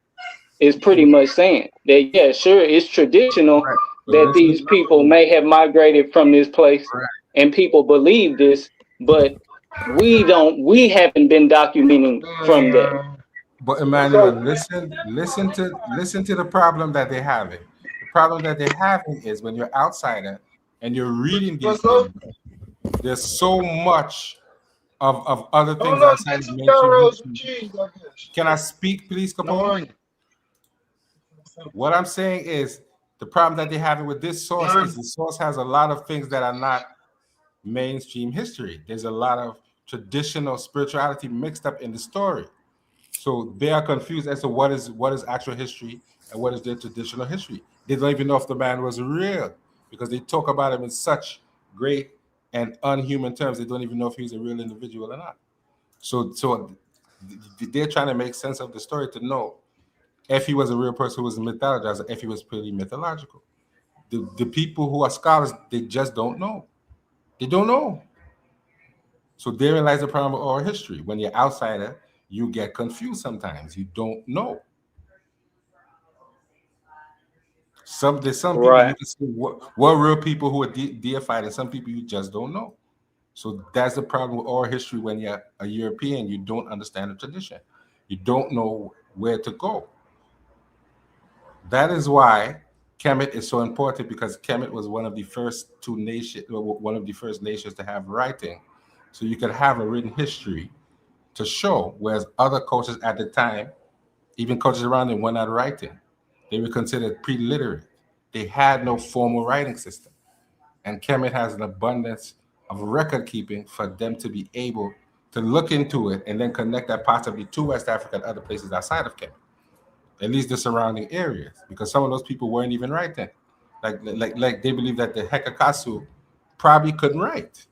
is pretty much saying. That yeah, sure, it's traditional that these people may have migrated from this place, and people believe this, but we haven't been documenting from that. But Emmanuel, listen to the problem that they're having. The problem that they're having is when you're outsider and you're reading these things, there's so much of other things outside of mainstream. Can I speak, please, Capone? What I'm saying is the problem that they're having with this source is the source has a lot of things that are not mainstream history. There's a lot of traditional spirituality mixed up in the story. So they are confused as to what is actual history and what is their traditional history. They don't even know if the man was real because they talk about him in such great and unhuman terms. They don't even know if he's a real individual or not. So they're trying to make sense of the story to know if he was a real person who was mythologized, if he was purely mythological. The people who are scholars, they just don't know. They don't know. So therein lies the problem of oral history. When you're outsider, you get confused sometimes. You don't know. There's some people you can see what real people who are deified, and some people you just don't know. So that's the problem with oral history. When you're a European, you don't understand the tradition. You don't know where to go. That is why Kemet is so important, because Kemet was one of the first nations to have writing. So you could have a written history to show, whereas other cultures at the time, even cultures around them, were not writing. They were considered pre-literate. They had no formal writing system. And Kemet has an abundance of record keeping for them to be able to look into it and then connect that possibly to West Africa and other places outside of Kemet, at least the surrounding areas, because some of those people weren't even writing. Like they believe that the Hekakasu probably couldn't write.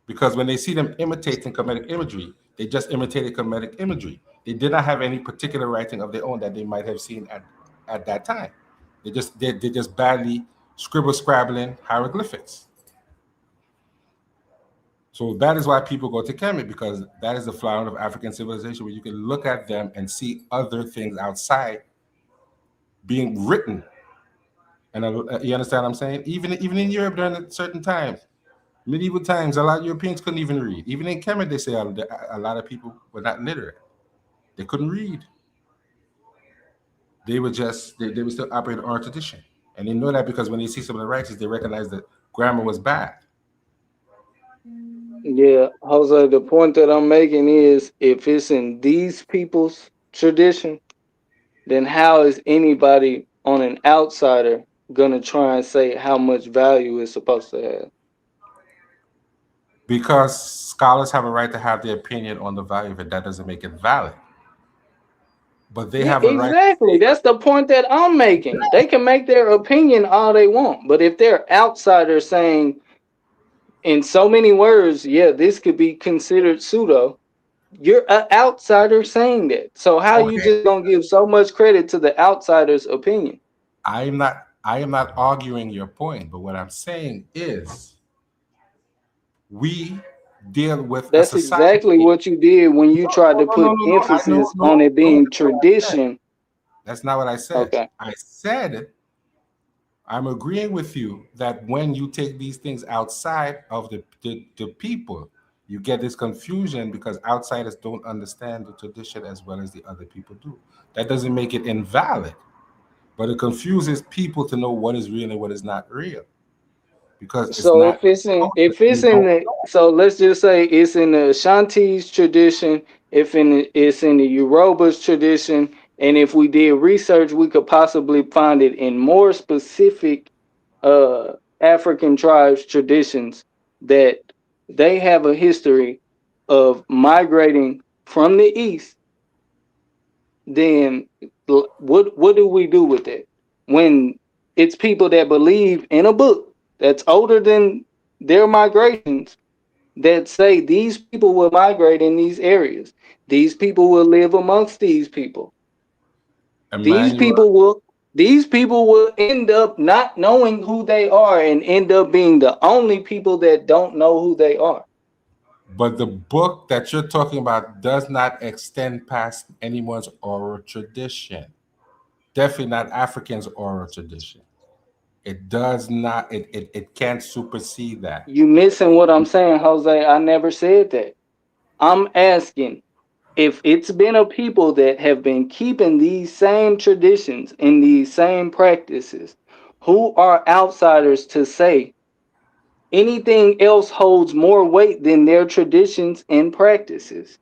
Because when they see them imitating Kemetic imagery, they just imitated Kemetic imagery. They did not have any particular writing of their own that they might have seen at that time. They just badly scrabbling hieroglyphics. So that is why people go to Kemet, because that is the flower of African civilization, where you can look at them and see other things outside being written And you understand what I'm saying? Even in Europe during certain times, medieval times, a lot of Europeans couldn't even read. Even in Kemet, they say a lot of people were not literate. They couldn't read. They were just they would still operate oral tradition, and they know that because when they see some of the writers, they recognize that grammar was bad. Yeah, Jose, the point that I'm making is if it's in these people's tradition, then how is anybody on an outsider gonna try and say how much value it's supposed to have? Because scholars have a right to have their opinion on the value of it. That doesn't make it valid. But they have a right. Exactly. That's the point that I'm making. They can make their opinion all they want, but if they're outsiders saying in so many words, yeah, this could be considered pseudo, you're an outsider saying that. So how you just gonna give so much credit to the outsider's opinion? I am not arguing your point, but what I'm saying is we deal with that's exactly what you did when you tried to put emphasis on it being tradition. That's not what I said. Okay. I said I'm agreeing with you that when you take these things outside of the people, you get this confusion because outsiders don't understand the tradition as well as the other people do. That doesn't make it invalid, but it confuses people to know what is real and what is not real. Because so if it's in the, so let's just say it's in the Ashanti's tradition, it's in the Yoruba's tradition, and if we did research, we could possibly find it in more specific African tribes' traditions that they have a history of migrating from the east. Then what do we do with it when it's people that believe in a book that's older than their migrations that say these people will migrate in these areas. These people will live amongst these people. These people will end up not knowing who they are and end up being the only people that don't know who they are. But the book that you're talking about does not extend past anyone's oral tradition. Definitely not Africans' oral tradition. It does not, it can't supersede that. You missing what I'm saying, Jose. I never said that. I'm asking if it's been a people that have been keeping these same traditions and these same practices, who are outsiders to say anything else holds more weight than their traditions and practices?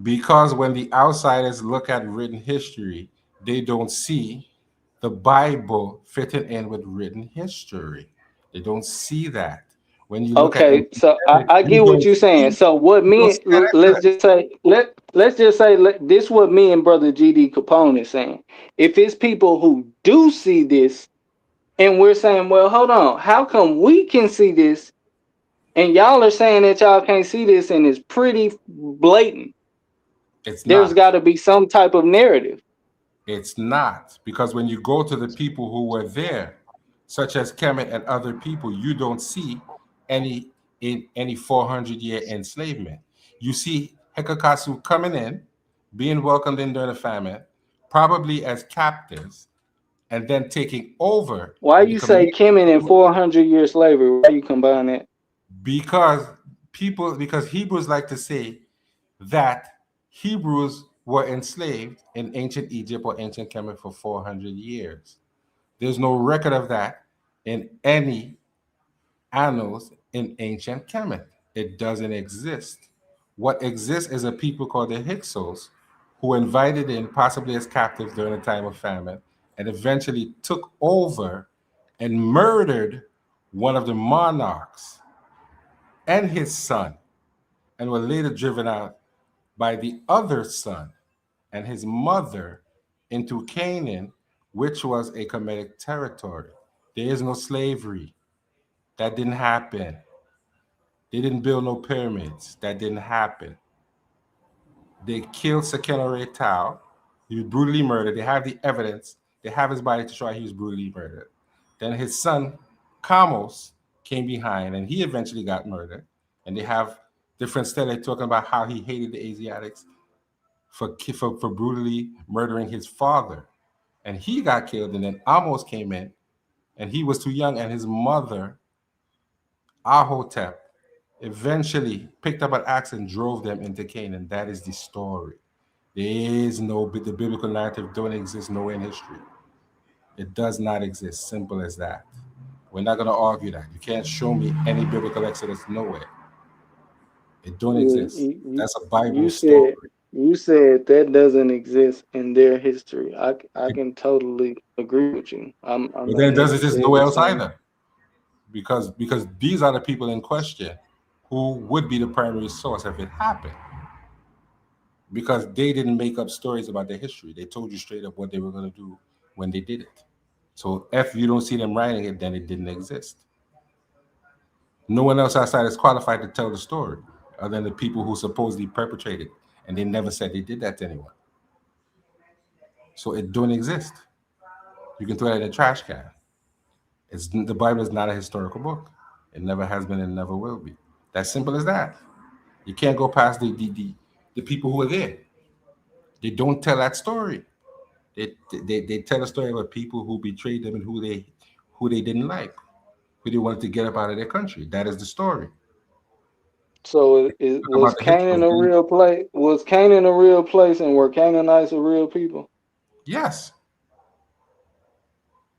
Because when the outsiders look at written history, they don't see the Bible fitting in with written history. They don't see that. When you look so I get what you're saying. So what let's just say this what me and Brother GD Capone is saying. If it's people who do see this and we're saying, well, hold on, how come we can see this and y'all are saying that y'all can't see this and it's pretty blatant? There's got to be some type of narrative. It's not, because when you go to the people who were there, such as Kemet and other people, you don't see any 400-year enslavement. You see Hekakasu coming in, being welcomed in during the famine, probably as captives, and then taking over. Why you say Kemet and 400-year slavery? Why you combine that? Because Hebrews like to say that Hebrews were enslaved in ancient Egypt or ancient Kemet for 400 years. There's no record of that in any annals in ancient Kemet. It doesn't exist. What exists is a people called the Hyksos who were invited in possibly as captives during the time of famine and eventually took over and murdered one of the monarchs and his son, and were later driven out by the other son and his mother into Canaan, which was a Kemetic territory. There is no slavery. That didn't happen. They didn't build no pyramids. That didn't happen. They killed Sekenore Tau. He was brutally murdered. They have the evidence. They have his body to show he was brutally murdered. Then his son, Kamos, came behind, and he eventually got murdered. And they have different studies talking about how he hated the Asiatics for brutally murdering his father. And he got killed, and then Amos came in and he was too young, and his mother, Ahotep, eventually picked up an axe and drove them into Canaan. That is the story. There is no, the biblical narrative don't exist nowhere in history. It does not exist. Simple as that. We're not going to argue that. You can't show me any biblical Exodus nowhere. It don't exist. That's a Bible story. You said that doesn't exist in their history. I can totally agree with you. But then it doesn't exist nowhere else either. Because these are the people in question who would be the primary source if it happened. Because they didn't make up stories about their history. They told you straight up what they were going to do when they did it. So if you don't see them writing it, then it didn't exist. No one else outside is qualified to tell the story other than the people who supposedly perpetrated, and they never said they did that to anyone. So it don't exist. You can throw that in a trash can. The Bible is not a historical book. It never has been and never will be. That's simple as that. You can't go past the people who are there. They don't tell that story. They tell a story about people who betrayed them and who they didn't like, who they wanted to get up out of their country. That is the story. So was Canaan a real place? Was Canaan a real place, and were Canaanites a real people? Yes.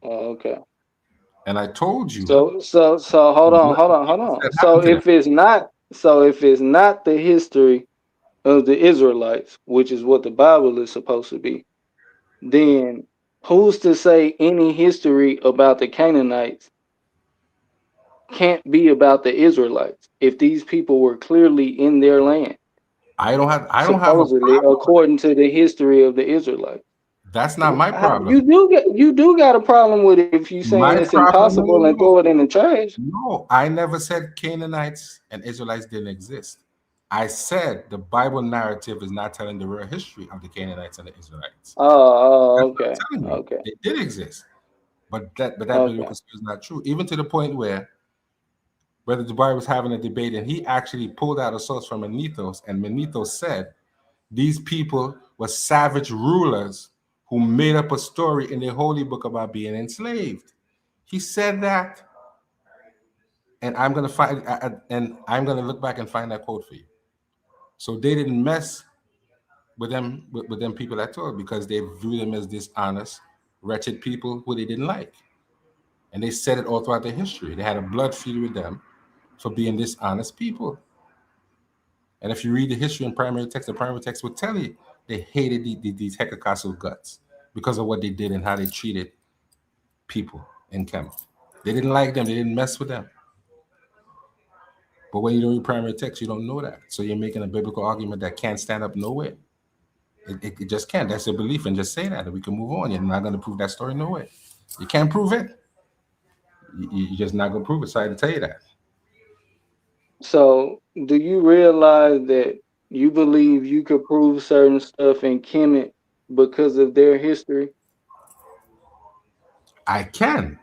Oh, okay. And I told you. So hold on. So if it's not the history of the Israelites, which is what the Bible is supposed to be, then who's to say any history about the Canaanites can't be about the Israelites if these people were clearly in their land? I don't have according to the history of the Israelites. That's not my problem. You do got a problem with it if you saying it's impossible and throw it in the trash. No, I never said Canaanites and Israelites didn't exist. I said the Bible narrative is not telling the real history of the Canaanites and the Israelites. Okay. Okay. It did exist, but that biblical is not true. Even to the point where Brother Dubai was having a debate, and he actually pulled out a source from Manethos, and Manethos said these people were savage rulers who made up a story in the holy book about being enslaved. He said that, and I'm gonna look back and find that quote for you. So they didn't mess with them people at all, because they viewed them as dishonest, wretched people who they didn't like, and they said it all throughout their history. They had a blood feud with them for being dishonest people. And if you read the history in primary text, the primary text will tell you they hated these Hekakasu guts because of what they did and how they treated people in Kemet. They didn't like them. They didn't mess with them. But when you don't read primary text, you don't know that. So you're making a biblical argument that can't stand up nowhere. It just can't. That's your belief, and just say that, and we can move on. You're not going to prove that story no way. You can't prove it. You're just not going to prove it. Sorry to tell you that. So do you realize that you believe you could prove certain stuff in Kemet because of their history? I can,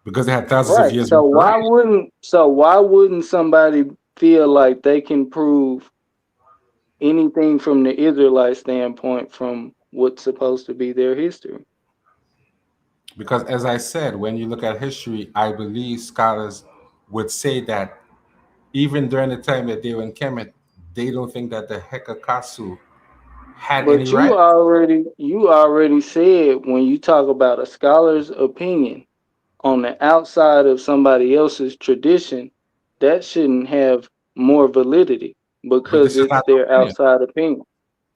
because they had thousands of years. So why wouldn't somebody feel like they can prove anything from the Israelite standpoint from what's supposed to be their history? Because as I said, when you look at history, I believe scholars would say that even during the time that they were in Kemet, they don't think that the Hekakasu had any right. You already said, when you talk about a scholar's opinion on the outside of somebody else's tradition, that shouldn't have more validity because it's their outside opinion.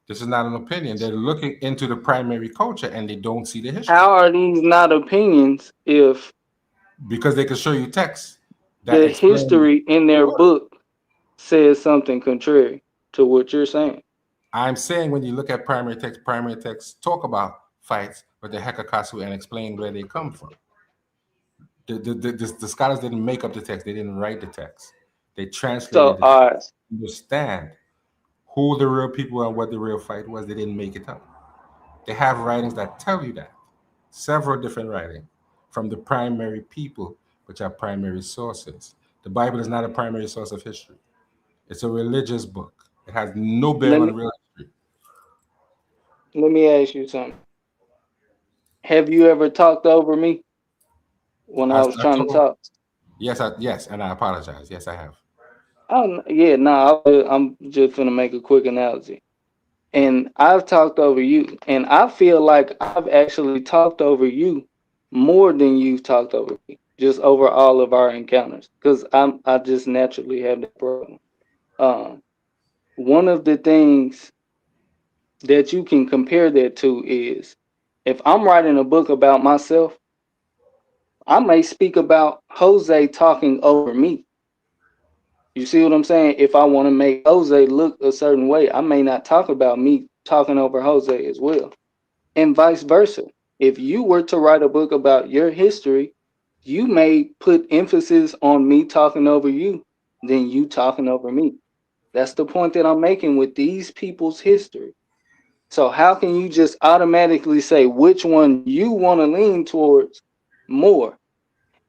This is not an opinion. They're looking into the primary culture and they don't see the history. How are these not opinions if? Because they can show you text. The history in their book says something contrary to what you're saying. I'm saying when you look at primary text talk about fights with the Hekakasu and explain where they come from. The scholars didn't make up the text. They didn't write the text. They translated it to understand who the real people were and what the real fight was. They didn't make it up. They have writings that tell you that. Several different writings from the primary people, which are primary sources. The Bible is not a primary source of history. It's a religious book. It has no bearing on real history. Let me ask you something. Have you ever talked over me? when I was trying to talk. Yes, and I apologize. Yes, I have. Oh yeah, no, I'm just gonna make a quick analogy. And I've talked over you, and I feel like I've actually talked over you more than you've talked over me, just over all of our encounters, because I just naturally have that problem. One of the things that you can compare that to is if I'm writing a book about myself, I may speak about Jose talking over me. You see what I'm saying? If I want to make Jose look a certain way, I may not talk about me talking over Jose as well. And vice versa. If you were to write a book about your history, you may put emphasis on me talking over you than you talking over me. That's the point that I'm making with these people's history. So how can you just automatically say which one you want to lean towards more?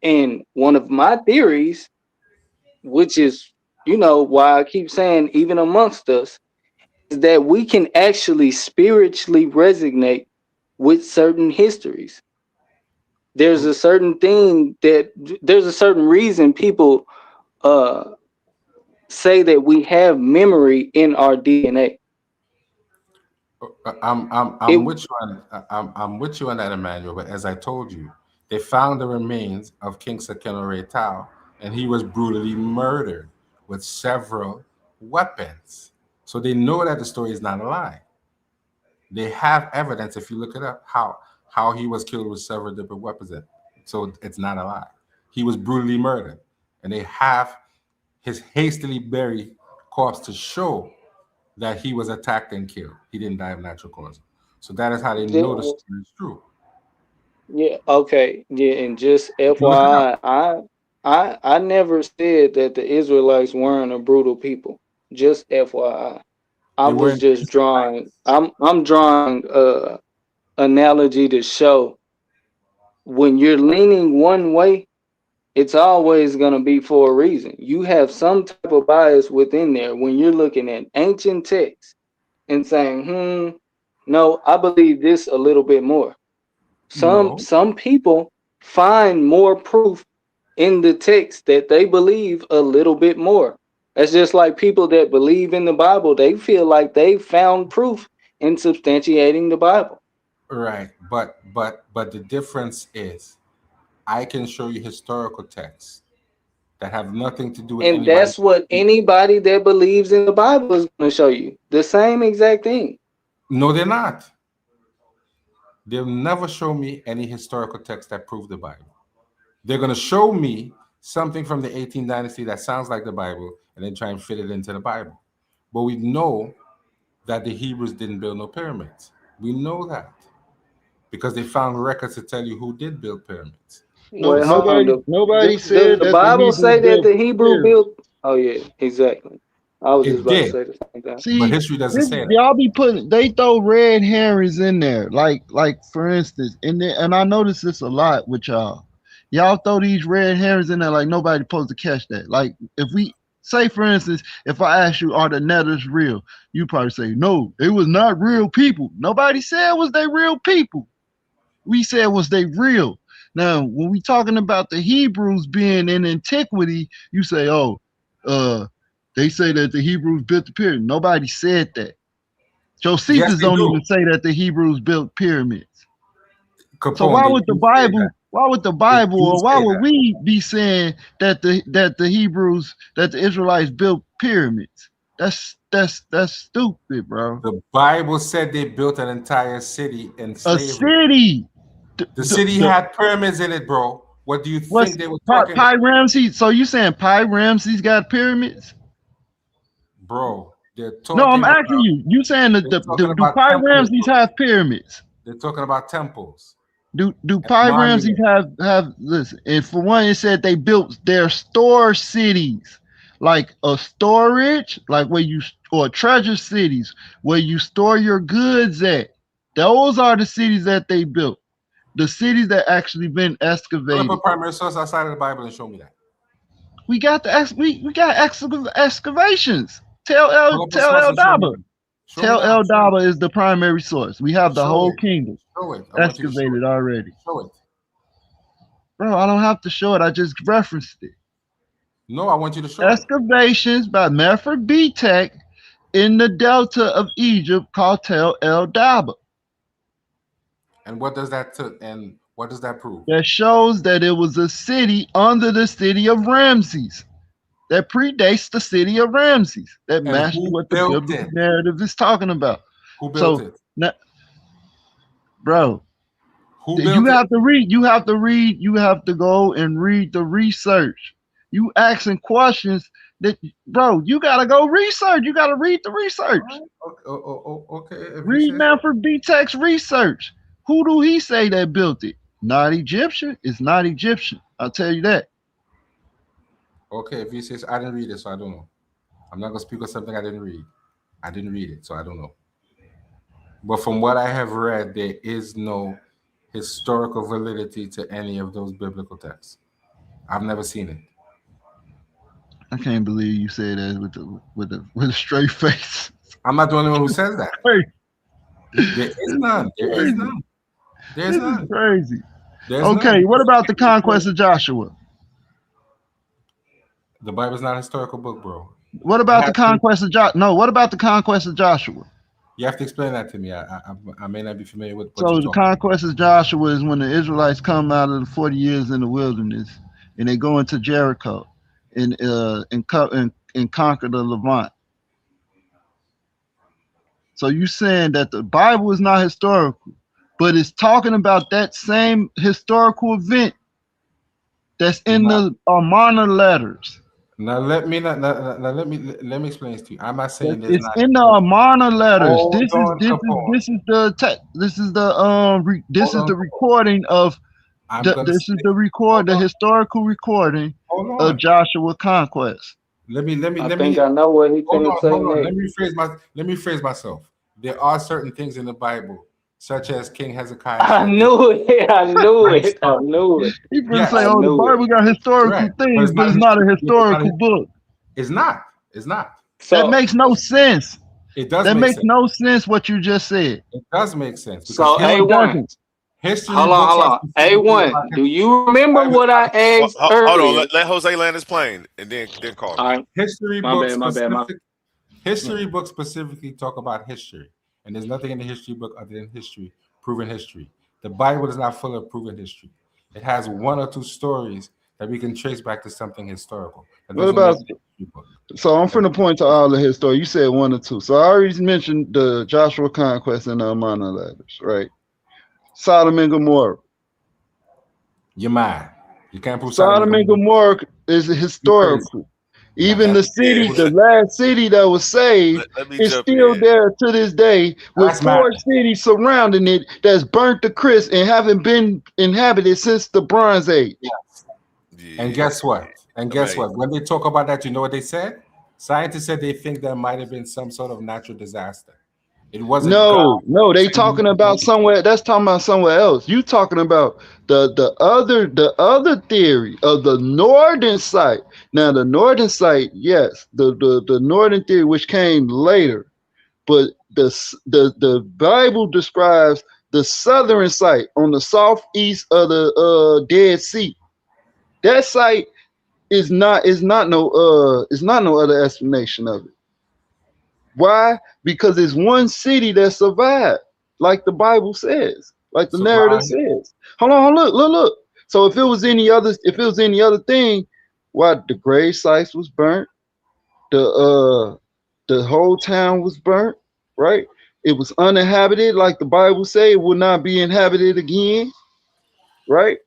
And one of my theories, which is, you know, why I keep saying even amongst us, is that we can actually spiritually resonate with certain histories. There's a certain thing there's a certain reason people say that we have memory in our DNA. I'm with you on that, Emmanuel. But as I told you, they found the remains of King Seqenenre-Tao, and he was brutally murdered with several weapons. So they know that the story is not a lie. They have evidence, if you look it up, how he was killed with several different weapons. So it's not a lie. He was brutally murdered, and they have his hastily buried corpse to show that he was attacked and killed. He didn't die of natural causes. So that is how they know the story is true. Yeah, okay. Yeah, and just FYI, I never said that the Israelites weren't a brutal people. Just FYI. I was just drawing I'm drawing analogy to show when you're leaning one way, it's always going to be for a reason. You have some type of bias within there when you're looking at ancient texts and saying, no, I believe this a little bit more. Some people find more proof in the text that they believe a little bit more. That's just like people that believe in the Bible. They feel like they found proof in substantiating the Bible. Right, but the difference is, I can show you historical texts that have nothing to do with and that's what anybody that believes in the Bible is going to show you. The same exact thing. No, they're not. They'll never show me any historical text that prove the Bible. They're going to show me something from the 18th dynasty that sounds like the Bible and then try and fit it into the Bible. But we know that the Hebrews didn't build no pyramids. We know that because they found records to tell you who did build pyramids. Nobody said the Bible say that the Hebrew built. Oh yeah, exactly. I was just about to say the same thing. See, but history doesn't say that. Y'all be they throw red herrings in there, like for instance, and I notice this a lot with y'all. Y'all throw these red herrings in there like nobody's supposed to catch that. Like if we say, for instance, if I ask you, are the Netters real? You probably say, no, it was not real people. Nobody said was they real people. We said was they real. Now, when we talking about the Hebrews being in antiquity, you say, they say that the Hebrews built the pyramid. Nobody said that. Josephus don't even say that the Hebrews built pyramids. So why would the Bible? Why would the Bible, or why would we be saying that the Hebrews, that the Israelites built pyramids? That's stupid, bro. The Bible said they built an entire city in slavery. A city. The city had pyramids in it, bro. What do you think they were talking about? Ramses. So you saying Pi Ramses got pyramids? Bro, they're talking. No, I'm asking you. You saying that do Pi Ramses have pyramids? They're talking about temples. Do Pi Ramses have listen? And for one, it said they built their store cities, like a storage, like or treasure cities where you store your goods at. Those are the cities that they built. The cities that actually been excavated. Put a primary source outside of the Bible and show me that. We got excavations. Tell El Daba. Tell El Daba is the primary source. We have the whole kingdom excavated already. Show it. Bro, I don't have to show it. I just referenced it. No, I want you to show it. Excavations by Mefford B. Tech in the delta of Egypt called Tel El Daba. And what does that prove? That shows that it was a city under the city of Ramses that predates the city of Ramses. That matches what the biblical narrative is talking about. Who built it? Now, bro, Who you have to read. You have to read. You have to go and read the research. You asking questions that, bro, you gotta go research. You gotta read the research. Okay. Read Mefford B. Tech's research. Who do he say that built it? Not Egyptian. It's not Egyptian. I'll tell you that. Okay, if he says I didn't read it, so I don't know. I'm not gonna speak on something I didn't read. I didn't read it, so I don't know. But from what I have read, there is no historical validity to any of those biblical texts. I've never seen it. I can't believe you said that with a straight face. I'm not the only one who says that. There is none. There is none. There's This none. is crazy. There's Okay, none. what about the conquest of Joshua? The Bible's not a historical book, bro. What about the conquest of Joshua? No, what about the conquest of Joshua? You have to explain that to me. I may not be familiar with what So you're the talking conquest of Joshua is when the Israelites come out of the 40 years in the wilderness and they go into Jericho and conquer the Levant. So you saying that the Bible is not historical, but it's talking about that same historical event that's in the Amarna letters. Now let me explain this to you. I'm not saying there's It's not in the Amarna letters. Hold This on, Capone. is the recording of the historical recording of Joshua conquest. Let me I know what he hold finna on, say hold on. next. Let me phrase myself. There are certain things in the Bible, such as King Hezekiah. I knew it. I knew it. I knew it. He finna say, "Oh, the Bible got historical things, but it's not a historical book." It's not. It's not. That makes no sense. It does. That make makes sense. no sense. What you just said. It does make sense. So A1. History. Hold on. A1. Do you remember what I asked earlier? Hold on. Let Jose land his plane and then call. All right. History My books. bad. History books specifically talk about history, and there's nothing in the history book other than history, proven history. The Bible is not full of proven history. It has one or two stories that we can trace back to something historical. What about? So I'm finna point to all the history. You said one or two. So I already mentioned the Joshua conquest and the Amarna letters, right? Sodom and Gomorrah. You're mad. You can't prove Sodom and Gomorrah is historical. Even the city, the last city that was saved, is still there to this day, with four cities surrounding it that's burnt to crisp and haven't been inhabited since the Bronze Age. And guess what? When they talk about that, you know what they said? Scientists said they think there might have been some sort of natural disaster. It wasn't. No, they talking about somewhere. That's talking about somewhere else. You talking about the other theory of the northern site. Now the northern site, yes, the northern theory which came later, but the Bible describes the southern site on the southeast of the Dead Sea. That site is not no other explanation of it. Why? Because it's one city that survived, like the Bible says, like the narrative says. Hold on, look. So if it was any other thing, why the grave sites was burnt, the whole town was burnt, right? It was uninhabited, like the Bible say, it would not be inhabited again, right?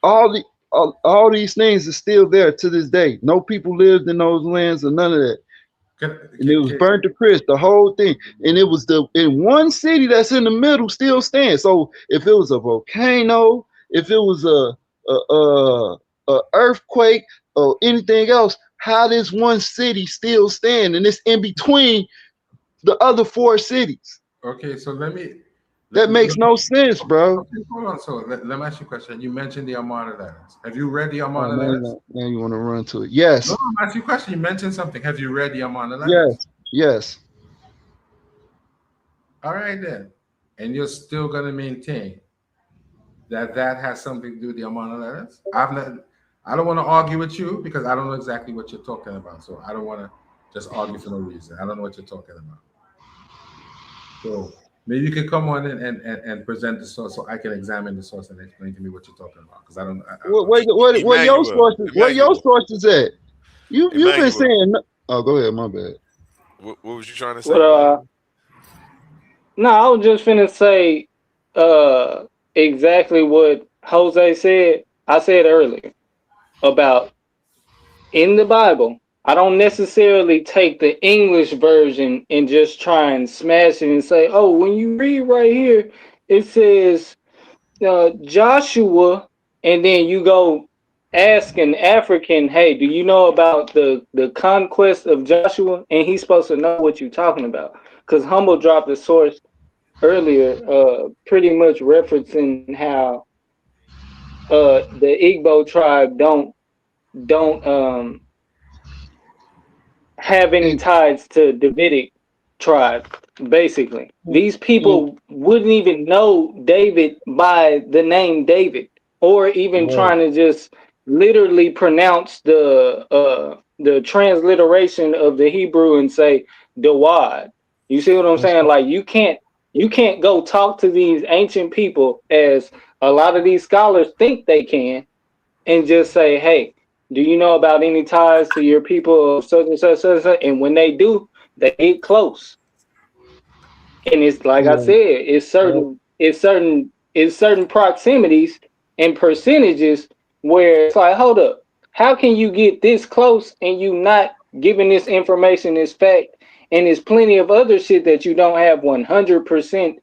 All these things are still there to this day. No people lived in those lands or none of that. And it was burnt to crisp, the whole thing. And it was in one city that's in the middle still stands. So if it was a volcano, if it was a earthquake or anything else, how does one city still stand? And it's in between the other four cities. Okay, so that makes no sense, bro. Okay, hold on. So let me ask you a question. You mentioned the Amarna letters. Have you read the Amarna letters? Now you want to run to it. Yes. No, I'm asking you a question. You mentioned something. Have you read the Amarna letters? Yes. All right then. And you're still gonna maintain that has something to do with the amount of letters. I don't want to argue with you because I don't know exactly what you're talking about. So I don't want to just argue for no reason. I don't know what you're talking about. So maybe you can come on and present the source so I can examine the source and explain to me what you're talking about. Because I don't. What your sources? What your sources at? You've been saying. Oh, go ahead. My bad. What was you trying to say? But, no, I was just finna say exactly what Jose said. I said earlier about in the Bible. I don't necessarily take the English version and just try and smash it and say, oh, when you read right here, it says Joshua, and then you go ask an African, hey, do you know about the conquest of Joshua? And he's supposed to know what you're talking about. Because Humble dropped the source earlier, pretty much referencing how the Igbo tribe don't have any ties to Davidic tribe. Basically, these people wouldn't even know David by the name David, or even trying to just literally pronounce the transliteration of the Hebrew and say Dawad. You see what I'm saying? Like you can't go talk to these ancient people as a lot of these scholars think they can, and just say, hey, do you know about any ties to your people of such and such, such, such? And when they do, they get close. And it's like I said, it's certain proximities and percentages where it's like, hold up, how can you get this close and you not giving this information as fact? And there's plenty of other shit that you don't have 100%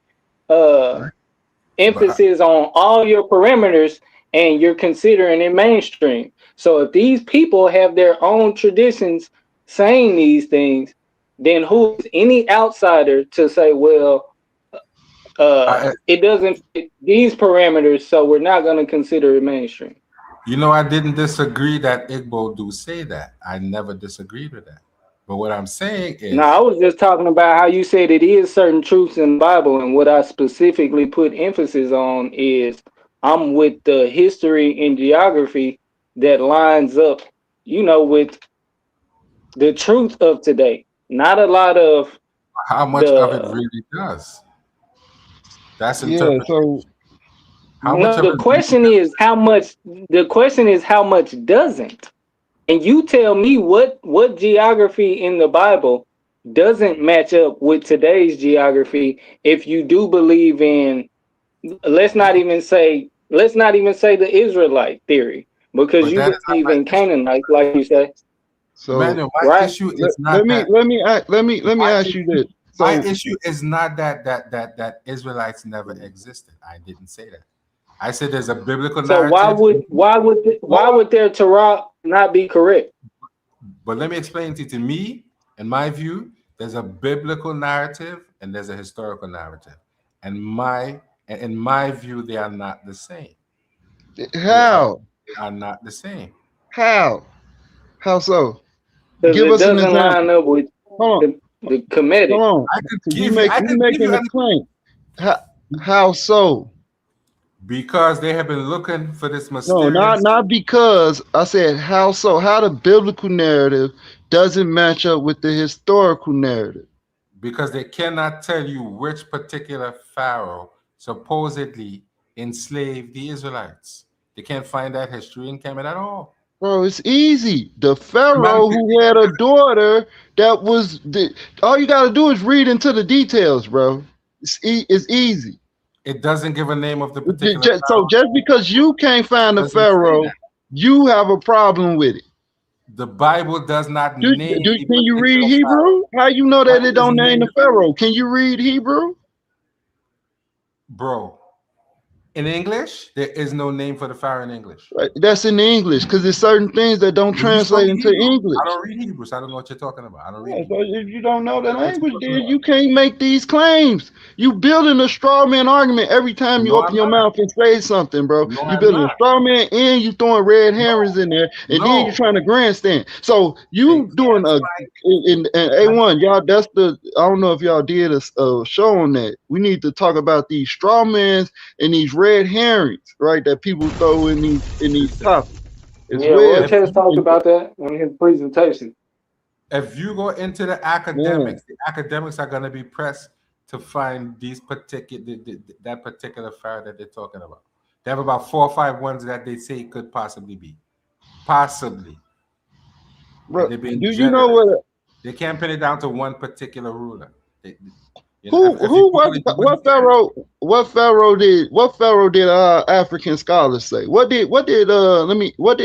emphasis on all your parameters, and you're considering it mainstream. So if these people have their own traditions saying these things, then who is any outsider to say, well, it doesn't fit these parameters, so we're not going to consider it mainstream? You know, I didn't disagree that Igbo do say that. I never disagreed with that. But what I'm saying is... No, I was just talking about how you said it is certain truths in the Bible, and what I specifically put emphasis on is I'm with the history and geography that lines up, you know, with the truth of today. Not a lot of how much of it really does. That's so the question is how much. The question is how much doesn't. And you tell me what geography in the Bible doesn't match up with today's geography. If you do believe in, let's not even say the Israelite theory, because you believe in Canaanites, like you say. So Manuel, my issue is not let me ask you this. So, my issue is not that Israelites never existed. I didn't say that. I said there's a biblical narrative. So why would their Torah not be correct? But let me explain to me, in my view, there's a biblical narrative and there's a historical narrative. And in my view, they are not the same. How? They are not the same. How so? Give us an example. Line up with the Kemetic. Hold on. You making a claim. How so? Because they have been looking for this No, mysterious... not because. I said how so. How the biblical narrative doesn't match up with the historical narrative. Because they cannot tell you which particular pharaoh supposedly enslaved the Israelites. They can't find that history in Kemet at all. Bro, it's easy. The pharaoh who had a daughter that was... all you got to do is read into the details, bro. It's easy. It doesn't give a name of the particular so just because you can't find the pharaoh, you have a problem with it. The Bible does not name. Can you read Hebrew? How you know that it don't name the pharaoh? Can you read Hebrew? Bro, in English, there is no name for the pharaoh in English. Right. That's in English because there's certain things that don't translate into English. I don't read Hebrew, so I don't know what you're talking about. I don't read. So if you don't know the language, then you can't make these claims. You building a straw man argument every time you open your mouth and say something, bro. You building a straw man and you throwing red herrings in there, and then you're trying to grandstand. So you doing in A1, y'all. That's the. I don't know if y'all did a show on that. We need to talk about these straw mans and these red red herrings, right? That people throw in these topics as Yeah, well. well, Chance talked about that in his presentation. If you go into the academics, the academics are going to be pressed to find these particular that particular fire that they're talking about. They have about 4 or 5 ones that they say could possibly be, possibly. Bro, They're being do you know what? They can't pin it down to one particular ruler. What pharaoh did African scholars say? What did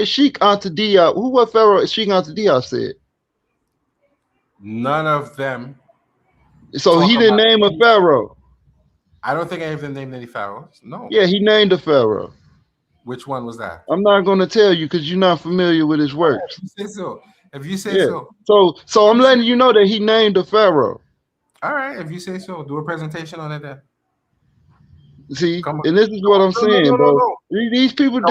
Sheikh Anta Diop? What pharaoh Sheikh Anta Diop said? None of them. So he didn't name a pharaoh. I don't think any of them named any pharaohs. No. Yeah, he named a pharaoh. Which one was that? I'm not going to tell you because you're not familiar with his works. If you say so. If you say so. So I'm letting you know that he named a pharaoh. All right, if you say so, do a presentation on it then. See, and this is what I'm saying, bro. These people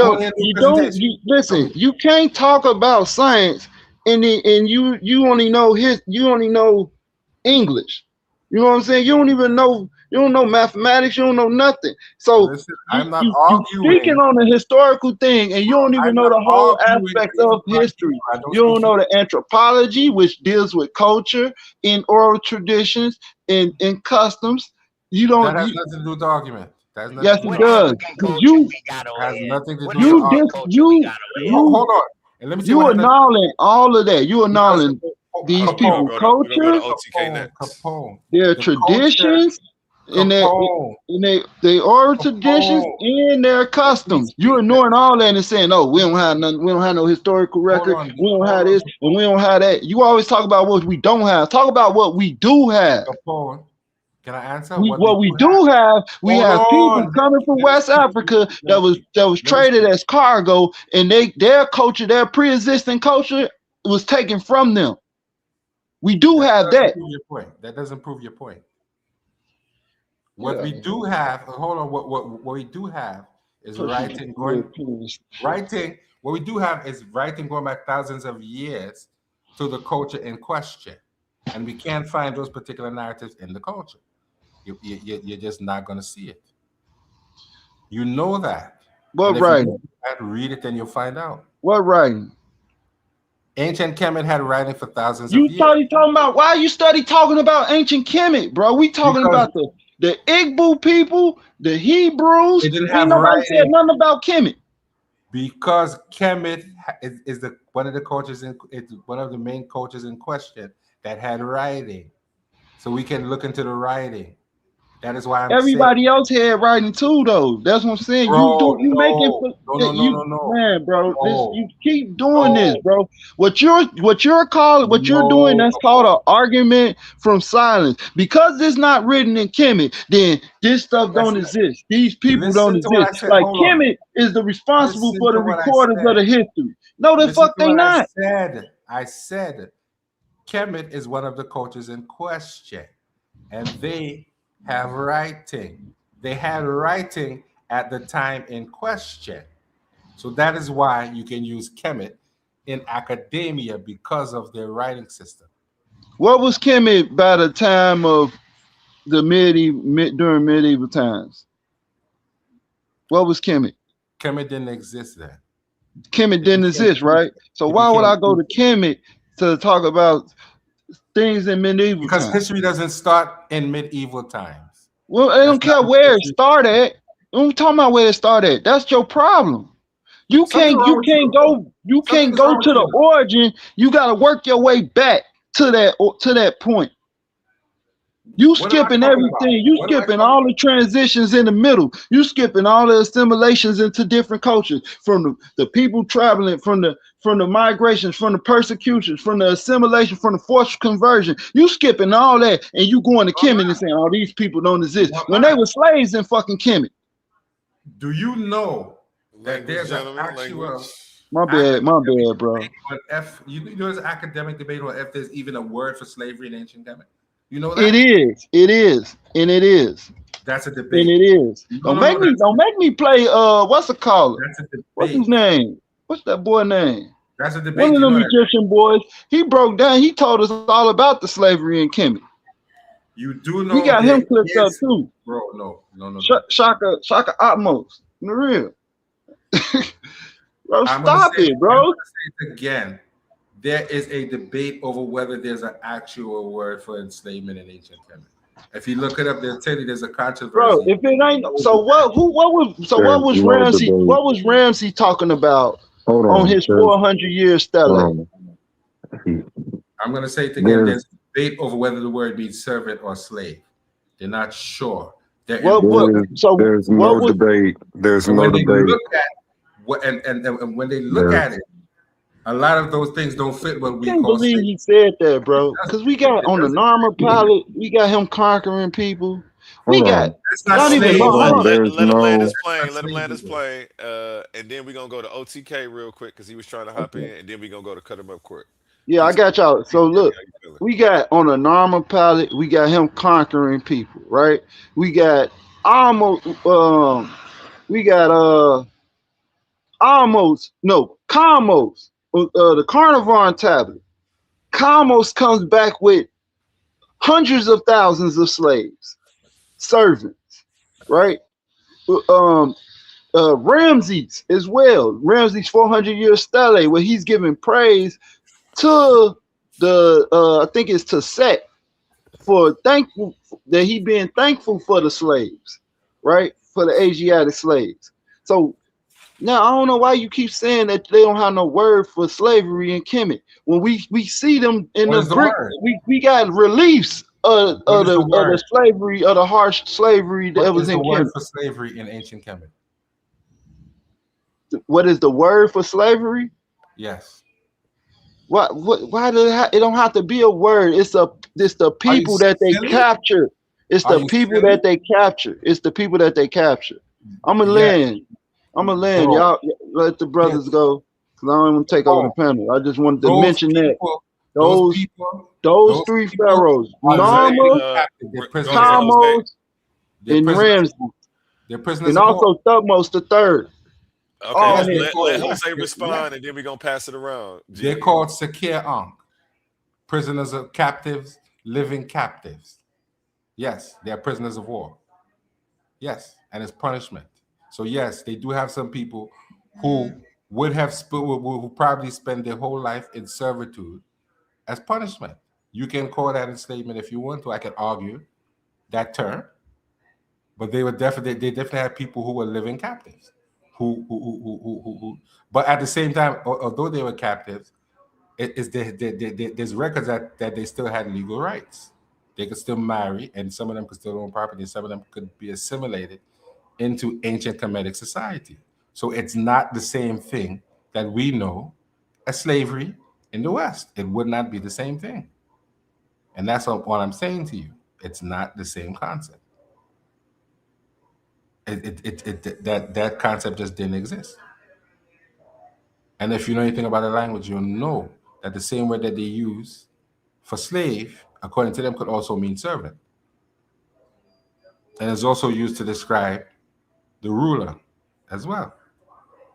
listen. You can't talk about science and you only know English. You know what I'm saying? You don't know mathematics, you don't know nothing. So listen, I'm not you arguing. speaking on a historical thing and you don't even know the whole aspect of history. You don't know the anthropology, which deals with culture in oral traditions and customs. You don't. That has nothing to do with the argument. Yes, it does. You has nothing to do with hold on. And let me you annulling all of that. You annulling these people culture, their traditions, and their oral traditions and their customs. You're ignoring all that and saying, "Oh, we don't have nothing. We don't have no historical record. We don't have this, and we don't have that." You always talk about what we don't have. Talk about what we do have. Can I answer? What we do have, we have people coming from West Africa that was traded as cargo, and their culture, their pre-existing culture, was taken from them. We do have that. That doesn't prove your point. What we do have, hold on. What we do have is writing going. What we do have is writing going back thousands of years to the culture in question, and we can't find those particular narratives in the culture. You're just not going to see it. You know that. What writing? Read it and you'll find out. What writing? Ancient Kemet had writing for thousands of years. Talking about why you study talking about ancient Kemet, bro? We talking about the Igbo people, the Hebrews. Nobody said nothing about Kemet. Because Kemet is one of the cultures it's one of the main cultures in question that had writing. So we can look into the writing. That is why everybody else had writing too, though. That's what I'm saying. Bro, man, bro. You keep doing this, bro. What you're doing, that's called an argument from silence. Because it's not written in Kemet, then this stuff don't exist. These people don't exist. Like Kemet is the responsible for the recordings of the history. No, the fuck they not. I said Kemet is one of the cultures in question, and they have writing. They had writing at the time in question. So that is why you can use Kemet in academia because of their writing system. What was Kemet by the time of the during medieval times? What was Kemet? Kemet didn't exist then. Kemet didn't exist, right? So why would I go to Kemet to talk about things in medieval times? Because history doesn't start in medieval times. Well, I don't care where it started. I'm talking about where it started. That's your problem. You can't go to the origin. You got to work your way back to that point. You skipping everything. You skipping all the transitions in the middle. You skipping all the assimilations into different cultures, from the people traveling, from the migrations, from the persecutions, from the assimilation, from the forced conversion. You skipping all that, and you going to Kemet and saying, "Oh, these people don't exist," when they were slaves in fucking Kemet. Do you know that there's an actual? My bad, bro. You know there's an academic debate on if there's even a word for slavery in ancient Kemet. You know that? It is. That's a debate. And it is. Don't make me play what's it called? What's his name? What's that boy name? That's a debate. One of them Egyptian boys. He broke down, he told us all about the slavery in Kemet. You do know We got there him clipped up is, too. bro. No. Shaka Atmos. For real. Bro, I'm gonna stop say, it, I'm bro. gonna say it again. There is a debate over whether there's an actual word for enslavement in ancient Kemet. If you look it up, they'll tell you there's a controversy. Bro, if it ain't so, what was Ramsey? What was Ramsey talking about on his 400-year stele? I'm gonna say it again. There's a debate over whether the word means servant or slave. They're not sure. There's no debate. There's no when they debate. look at what and when they look at it, a lot of those things don't fit what we I can't call believe slave. he said that, bro. Because we got on the Narmer pilot, we got him conquering people. We got not even Let him land his plane. Let him land his plane. And then we're gonna go to OTK real quick because he was trying to hop in, and then we're gonna go to cut him up court. Yeah, I got y'all. So look, we got on a Narmer pallet, we got him conquering people, right? We got Kamos, the Carnarvon tablet. Kamos comes back with hundreds of thousands of slaves, servants, right? Ramses as well. Ramses 400-year stele, where he's giving praise to the I think it's to Set for thankful that he being thankful for the slaves, right? For the Asiatic slaves. So now I don't know why you keep saying that they don't have no word for slavery in Kemet. When we see them in the Greek, we got reliefs of the slavery, of the harsh slavery that was in Kemet. What is the word for slavery in ancient Kemet? What is the word for slavery? Yes. Why it don't have to be a word? It's the people that they capture. It's the people that they capture. It's the people that they capture. I'm gonna land. Y'all let the brothers go because I don't want to take over the panel. I just wanted to mention that those three pharaohs, Narmer, Kamos, and Ramses, and also Thutmose the third. Okay, let Jose respond, and then we're gonna pass it around. They're called Sakir Ankh, prisoners of captives, living captives. Yes, they are prisoners of war. Yes, and it's punishment. So yes, they do have some people who would probably spend their whole life in servitude as punishment. You can call that enslavement if you want to. I can argue that term, but they definitely have people who were living captives. But at the same time, although they were captives, there's records that they still had legal rights. They could still marry, and some of them could still own property, and some of them could be assimilated into ancient Kemetic society. So it's not the same thing that we know as slavery in the West. It would not be the same thing. And that's what I'm saying to you. It's not the same concept. That concept just didn't exist. And if you know anything about the language, you'll know that the same word that they use for slave, according to them, could also mean servant. And it's also used to describe the ruler as well.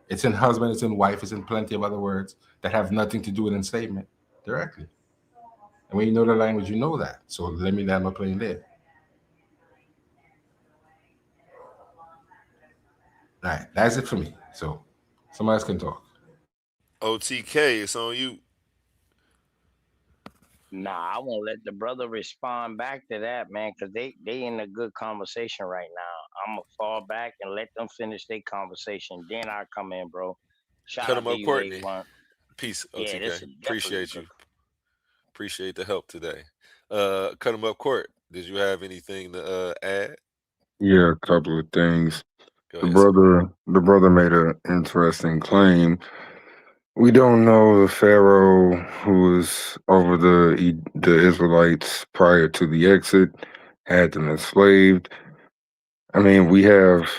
It's in husband, it's in wife, it's in plenty of other words that have nothing to do with enslavement directly. And when you know the language, you know that. So let me land my plane there. All right, that's it for me. So somebody else can talk. OTK, it's on you. Nah, I won't let the brother respond back to that, man, because they in a good conversation right now. I'm gonna fall back and let them finish their conversation. Then I come in, bro. Shout Cut out him up, to you, Courtney. A1. Peace, Yeah, OTK. this is Appreciate you. Appreciate the help today. Cut him up, Court. Did you have anything to add? Yeah, a couple of things. The brother made an interesting claim. We don't know the Pharaoh who was over the Israelites prior to the exit, had them enslaved. I mean, we have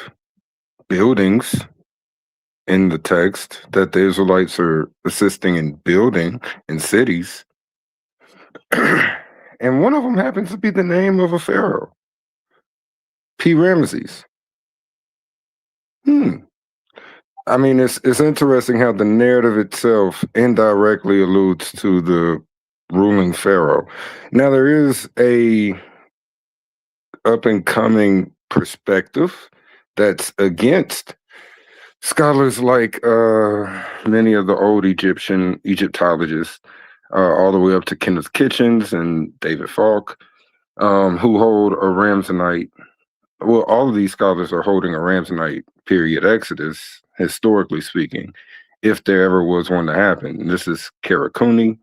buildings in the text that the Israelites are assisting in building in cities. And one of them happens to be the name of a pharaoh, P. Ramses. I mean, it's interesting how the narrative itself indirectly alludes to the ruling pharaoh. Now, there is a up and coming perspective that's against scholars like many of the old Egyptologists, all the way up to Kenneth Kitchens and David Falk, who hold a Ramsonite. Well, all of these scholars are holding a Ramsonite period Exodus, historically speaking, if there ever was one to happen. This is Kara Cooney.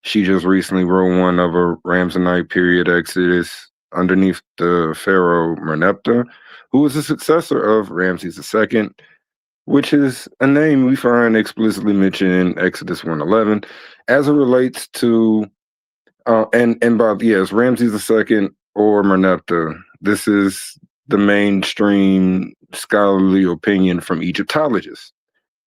She just recently wrote one of a Ramsonite period Exodus underneath the pharaoh Merneptah, who was the successor of Ramses II, which is a name we find explicitly mentioned in Exodus 1:11 as it relates to it's Ramses II or Merneptah. This is the mainstream scholarly opinion from Egyptologists.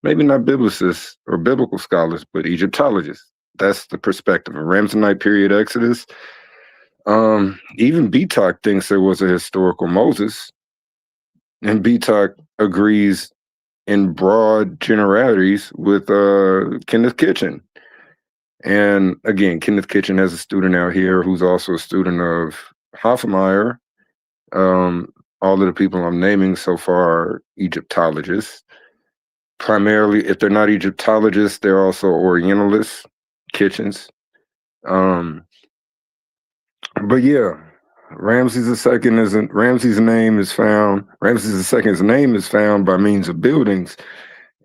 Maybe not biblicists or biblical scholars, but Egyptologists. That's the perspective of Ramsonite period Exodus. Even Betok thinks there was a historical Moses, and Betok agrees in broad generalities with Kenneth Kitchen. And again, Kenneth Kitchen has a student out here who's also a student of Hofmeyr. All of the people I'm naming so far are Egyptologists. Primarily, if they're not Egyptologists, they're also Orientalists, Kitchens. But yeah, Ramses II's name is found by means of buildings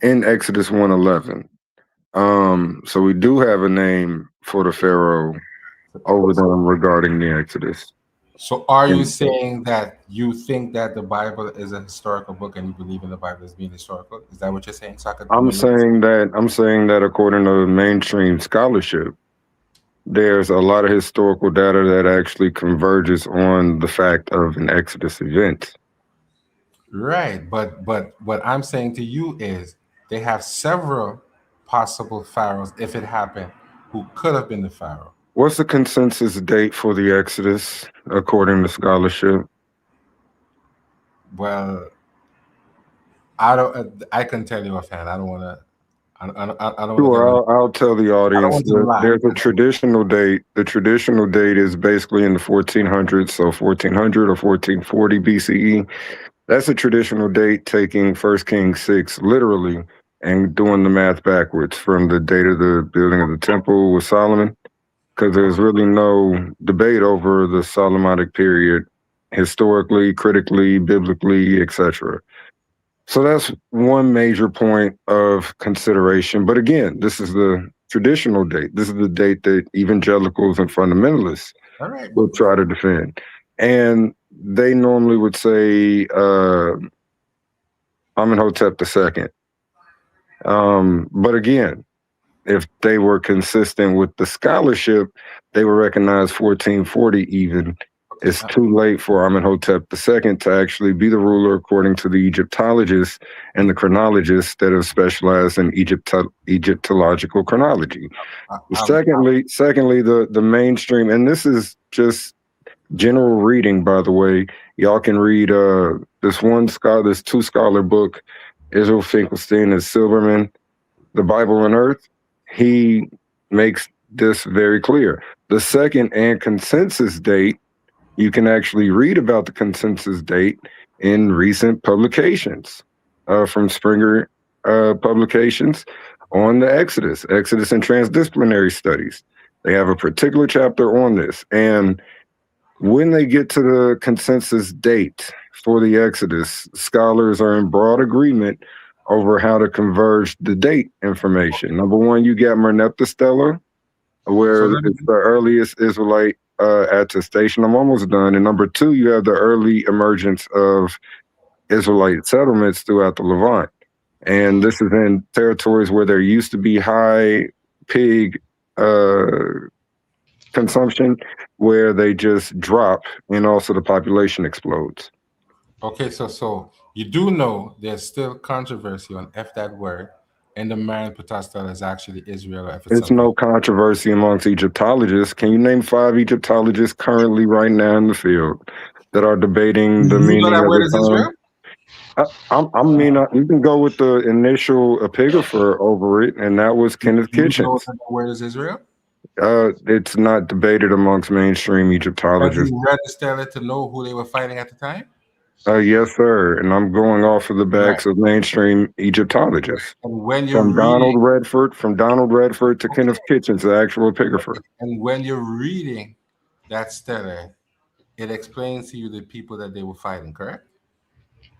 in Exodus 1:11. So we do have a name for the pharaoh over them regarding the Exodus. So are you saying that you think that the Bible is a historical book and you believe in the Bible as being historical? Is that what you're saying? I'm saying that according to mainstream scholarship, there's a lot of historical data that actually converges on the fact of an Exodus event. Right, but what I'm saying to you is they have several possible pharaohs, if it happened, who could have been the pharaoh. What's the consensus date for the Exodus, according to scholarship? Well, I can tell you offhand. I don't want to. Sure, I'll tell the audience. There's a traditional date. The traditional date is basically in the 1400s, so 1400 or 1440 BCE. That's a traditional date, taking 1 Kings 6 literally and doing the math backwards from the date of the building of the temple with Solomon, because there's really no debate over the Solomonic period historically, critically, biblically, etc. So that's one major point of consideration. But again, this is the traditional date. This is the date that evangelicals and fundamentalists will try to defend. And they normally would say Amenhotep II. But again, if they were consistent with the scholarship, they would recognize 1440 even. It's too late for Amenhotep II to actually be the ruler according to the Egyptologists and the chronologists that have specialized in Egyptological chronology. Secondly, the mainstream, and this is just general reading, by the way. Y'all can read this two-scholar book, Israel Finkelstein and Silberman, The Bible on Earth. He makes this very clear. The second and consensus date, you can actually read about the consensus date in recent publications from Springer Publications on the Exodus and Transdisciplinary Studies. They have a particular chapter on this. And when they get to the consensus date for the Exodus, scholars are in broad agreement over how to converge the date information. Number one, you got Merneptah Stela, where it's the earliest Israelite attestation. I'm almost done. And number two, you have the early emergence of Israelite settlements throughout the Levant. And this is in territories where there used to be high pig consumption, where they just drop and also the population explodes. Okay, so you do know there's still controversy on if that word in the Marian Potastela is actually Israel, or if it's no controversy amongst Egyptologists. Can you name 5 Egyptologists currently right now in the field that are debating the meaning of the term? You can go with the initial epigrapher over it, and that was Kenneth Kitchens. Where is Israel? It's not debated amongst mainstream But Egyptologists. you read the stele to know who they were fighting at the time? Yes, sir. And I'm going off of the backs Right. of mainstream Egyptologists. And when you're From reading, Donald Redford to Kenneth Kitchens, the actual epigrapher. and when you're reading that stele, it explains to you the people that they were fighting, correct?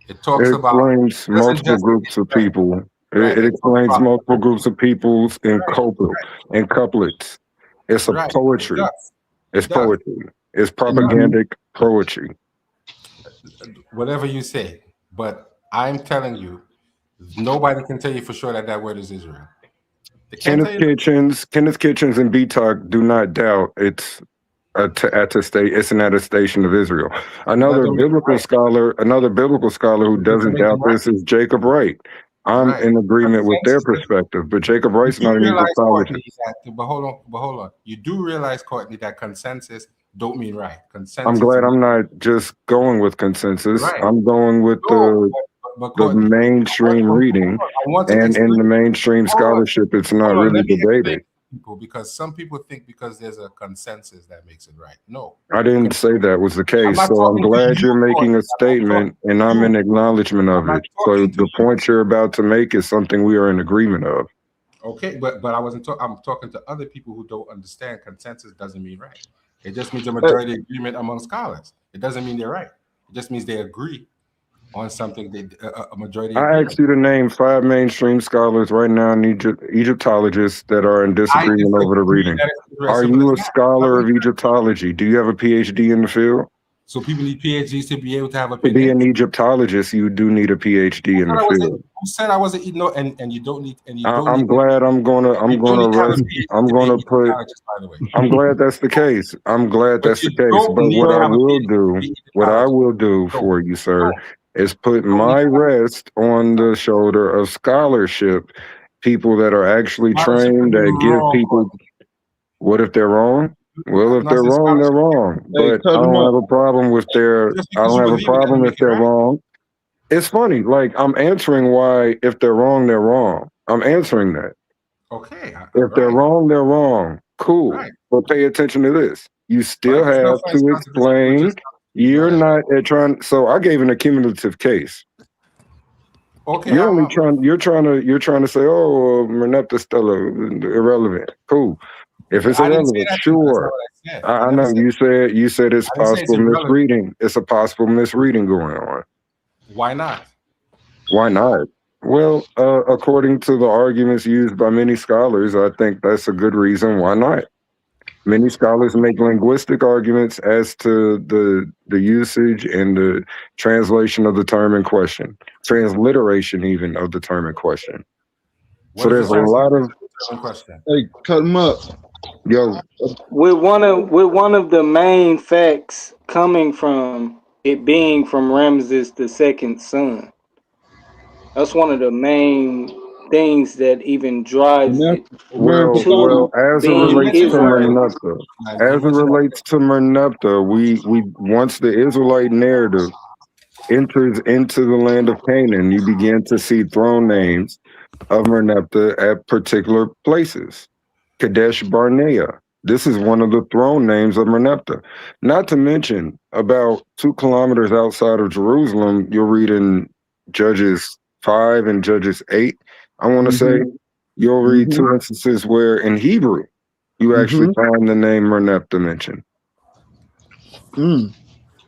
It talks It about explains doesn't multiple just groups of right, people. right. It It talks explains about multiple groups of peoples in right, and couplets. It's a right. It poetry. does. It's It does. poetry. It's It does. propagandic poetry. Whatever you say, but I'm telling you, nobody can tell you for sure that that word is Israel. They can't tell you. Kenneth Kitchens and BTOC do not doubt it's it's an attestation of Israel. Another don't make it biblical right. scholar who It doesn't doesn't make it doubt right. this is Jacob Wright. I'm Right. in agreement with their Consensus. perspective, but Jacob You Wright's do not an realize, Egyptologist. Courtney, but hold on. You do realize, Courtney, that consensus don't mean right. I'm Consensus glad means I'm not just going with consensus. right. I'm going with No, but the Courtney, mainstream reading, I want to and in explain. the mainstream Hold on, scholarship, it's not hold on. really Let me explain debated. to people, because some people think because there's a consensus that makes it right. No, I didn't say that was the I'm case, not so I'm talking to glad you, you're making Courtney. a statement, and I'm in acknowledgement I'm of not it. So talking to the you. point you're about to make is something we are in agreement of. Okay, but I wasn't talking. I'm talking to other people who don't understand. Consensus doesn't mean right. It just means a majority agreement among scholars. It doesn't mean they're right. It just means they agree on something. A majority I agreement. asked you to name 5 mainstream scholars right now in Egyptologists that are in disagreement over the disagree reading. that it's Israel. Are Simple you a as that. scholar of Egyptology? Do you have a PhD in the field? So people need PhDs to be able to have To be opinions. an Egyptologist, you do need a PhD in the field. Who said I wasn't? No, and you don't need. And you don't I'm need. glad I'm gonna rest. I'm gonna put. Egyptologist, by the way. I'm glad that's the case. I'm glad that's the case. don't But need what to I have a will PhD do, to be what I Egyptologist. will do for you, sir, is put my rest on the shoulder of scholarship, people that are actually Scholarship trained, can be that give wrong, people. What if they're wrong? Well, if Not they're say wrong, they're wrong. Hey, But cut I him don't up. have a problem with their. Just I because don't you have a believe it doesn't problem make if it they're right. wrong. It's funny. Like I'm answering why if they're wrong, they're wrong. I'm answering that. Okay. If they're wrong, they're wrong. Cool. Right. But pay attention to this. You still But it's have no offense to not to disagree with explain. yourself. You're Go ahead. not trying. So I gave an accumulative case. Okay. You're only trying. You're trying to say, "Oh, Merneptah Stella irrelevant." Cool. If it's I didn't say irrelevant, that. That's not sure. what I said. I never know said you said it's I didn't say it's possible irrelevant. misreading. It's a possible misreading going on. Why not? Why not? Well, according to the arguments used by many scholars, I think that's a good reason why not. Many scholars make linguistic arguments as to the usage and the translation of the term in question, transliteration even of the term in question. So there's a lot of question. Hey, cut him up. Yo, with one of the main facts coming from it being from Ramses II's son. That's one of the main things that even drives it well, to as it being relates to Israel. Merneptah, we once the Israelite narrative enters into the land of Canaan, you begin to see throne names of Merneptah at particular places. Kadesh Barnea. This is one of the throne names of Merneptah. Not to mention, about 2 kilometers outside of Jerusalem, you'll read in Judges 5 and Judges 8, I want to say, you'll read 2 instances where in Hebrew, you actually find the name Merneptah mentioned.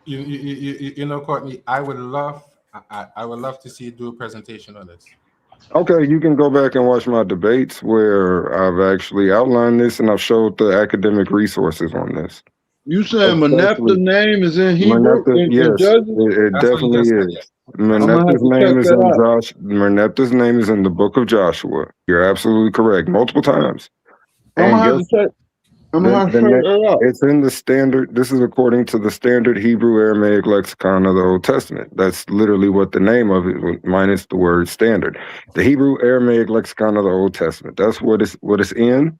You know, Courtney, I would love to see you do a presentation on this. Okay, you can go back and watch my debates where I've actually outlined this and I've showed the academic resources on this. You saying Merneptah's name is in Hebrew? In Yes, Judges? it definitely is. Merneptah's to name check is that in out. Merneptah's name is in the book of Joshua. You're absolutely correct, multiple times. I'm gonna have to check. I'm gonna have to check that out. It's in the standard. This is according to the standard Hebrew Aramaic lexicon of the Old Testament. That's literally what the name of it, minus the word standard. The Hebrew Aramaic lexicon of the Old Testament. That's what it's in.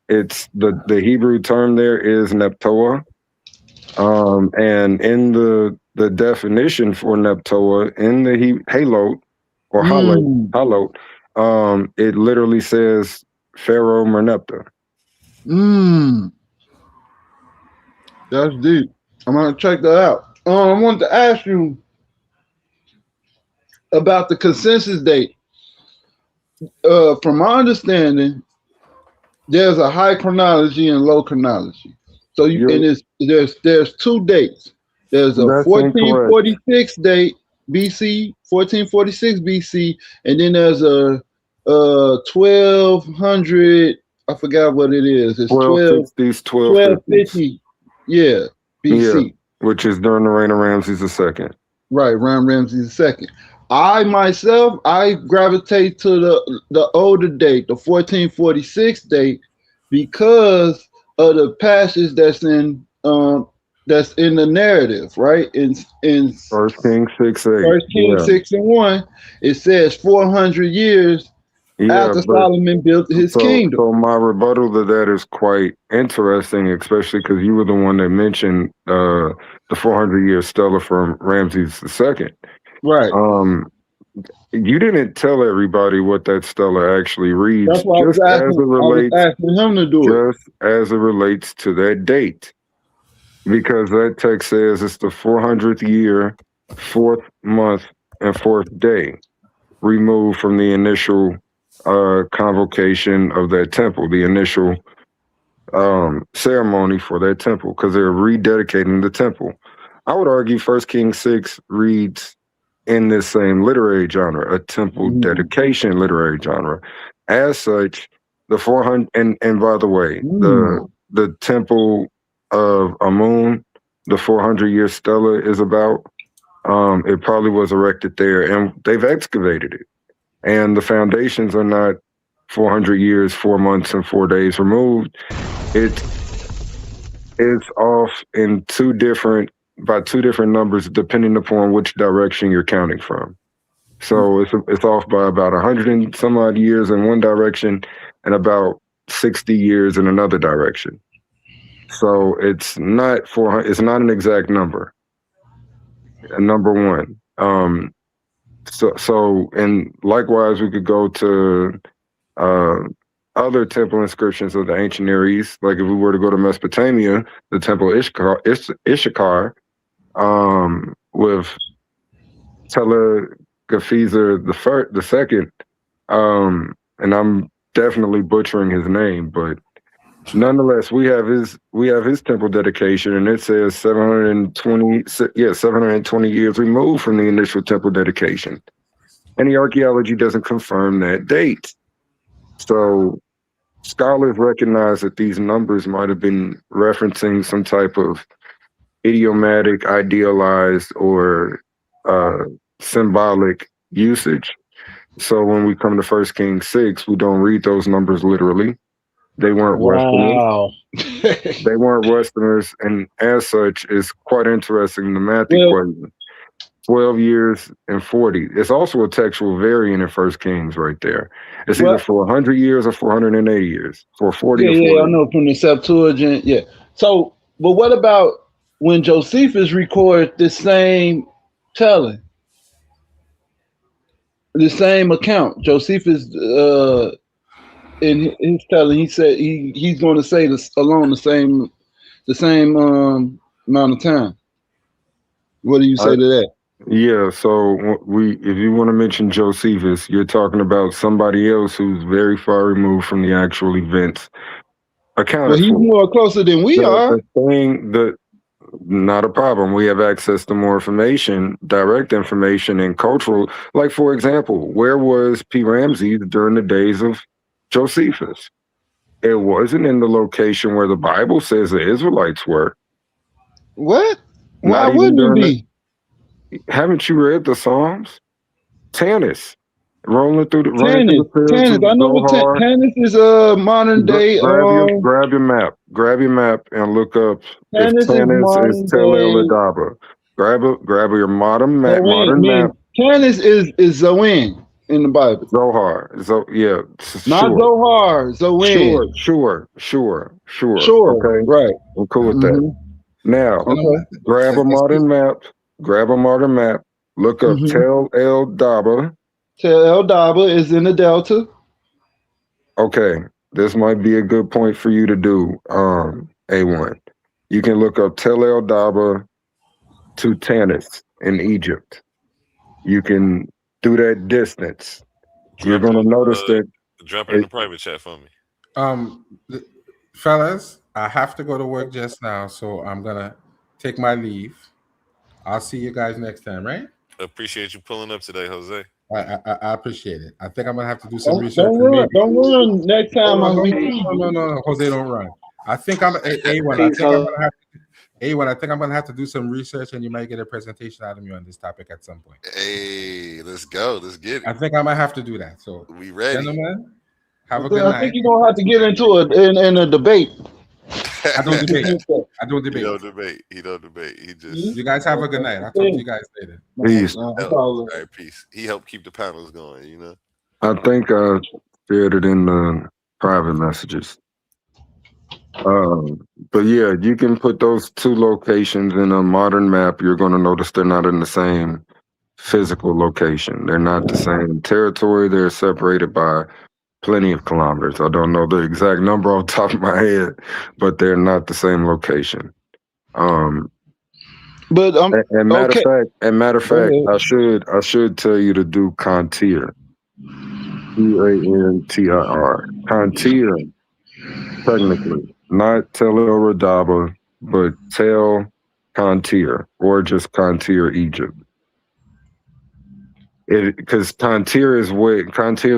It's the Hebrew term there is neptoa. And in the definition for neptoa in the halot or halot, it literally says Pharaoh Merneptah. That's deep. I'm gonna check that out. I wanted to ask you about the consensus date. From my understanding, there's a high chronology and low chronology. So there's 2 dates. There's a 1446 date BC, 1446 BC, and then there's a 1200. I forgot what it is. It's 1250. Yeah, BC. Yeah, which is during the reign of Ramses II. Right, around Ramses II. I myself, I gravitate to the older date, the 1446 date, because of the passage that's in the narrative, right? In 1 Kings 6:8. 1 Kings 6:1, it says 400 years after Solomon built his kingdom. So my rebuttal to that is quite interesting, especially because you were the one that mentioned the 400-year stela from Ramses II. Right. You didn't tell everybody what that stela actually reads. That's why I was asking him to do it. Just as it relates to that date. Because that text says it's the 400th year, 4th month, and 4th day removed from the initial convocation of that temple, the initial ceremony for that temple, because they're rededicating the temple. I would argue 1 Kings 6 reads in this same literary genre, a temple dedication literary genre. As such, the 400, and by the way, the temple of Amun, the 400-year stela is about, it probably was erected there, and they've excavated it. And the foundations are not 400 years, 4 months, and 4 days removed. It's off in by two different numbers, depending upon which direction you're counting from. So it's off by about 100 and some odd years in one direction and about 60 years in another direction. So it's not 400. It's not an exact number. Number one. So and likewise, we could go to other temple inscriptions of the ancient Near East. Like if we were to go to Mesopotamia, the temple Ishakar, with Telegafizer II, and I'm definitely butchering his name, but nonetheless, we have his temple dedication, and it says 720 years removed from the initial temple dedication. Any archaeology doesn't confirm that date. So scholars recognize that these numbers might have been referencing some type of idiomatic, idealized, or symbolic usage. So when we come to 1 Kings 6, we don't read those numbers literally. They weren't Westerners. They weren't Westerners, and as such, it's quite interesting. The math equation, 12 years and 40. It's also a textual variant in 1 Kings right there. It's either for 100 years or 480 years, for 40 or 40. Yeah, I know from the Septuagint. Yeah. So, but what about when Josephus records the same telling, the same account? Josephus, in his telling, he said he's going to say this along the same amount of time. What do you say to that? Yeah, so if you want to mention Josephus, you're talking about somebody else who's very far removed from the actual events accounted Well, he's for. more closer than we are. Not a problem. We have access to more information, direct information, and cultural. Like, for example, where was P. Ramses during the days of Josephus? It wasn't in the location where the Bible says the Israelites were. What? Why wouldn't it be? Haven't you read the Psalms? Tanis, rolling through the Tanis. I know what Tanis is. Modern day. Grab your map, and look up. Tanis is Tel El Adaba. Grab your modern map. Tanis is Zoan in the Bible. Zohar. Not Zohar. Zoan. Sure. Okay, right. I'm cool with that. Now, grab a modern map. Look up Tel El Daba. Tel El Daba is in the Delta. Okay. this might be a good point for you to do. A1. You can look up Tel El Daba to Tanis in Egypt. You can do that distance. You're gonna notice that. Drop it in the private chat for me. Fellas, I have to go to work just now, so I'm gonna take my leave. I'll see you guys next time, right? Appreciate you pulling up today, Jose. I appreciate it. I think I'm gonna have to do some research. Don't run next time. No, Jose, don't run. I think I'm A1. I think I'm gonna have to do some research, and you might get a presentation out of me on this topic at some point. Hey, let's go. Let's get it. I think I might have to do that. So we ready, gentlemen. Have a good night. I think you're gonna have to get into it in a debate. I don't debate. He don't debate. He just. You guys have a good night. I'll talk to you guys later. Peace. All right, peace. He helped keep the panels going. You know. I think I shared it in the private messages. But yeah, you can put those two locations in a modern map. You're going to notice they're not in the same physical location. They're not the same territory. They're separated by plenty of kilometers. I don't know the exact number off the top of my head, but they're not the same location. But and matter of fact, I should tell you to do Cantir. Cantir. Cantir, technically. Not Tel El Daba, but Tel Cantir, or just Cantir, Egypt. Because Cantir is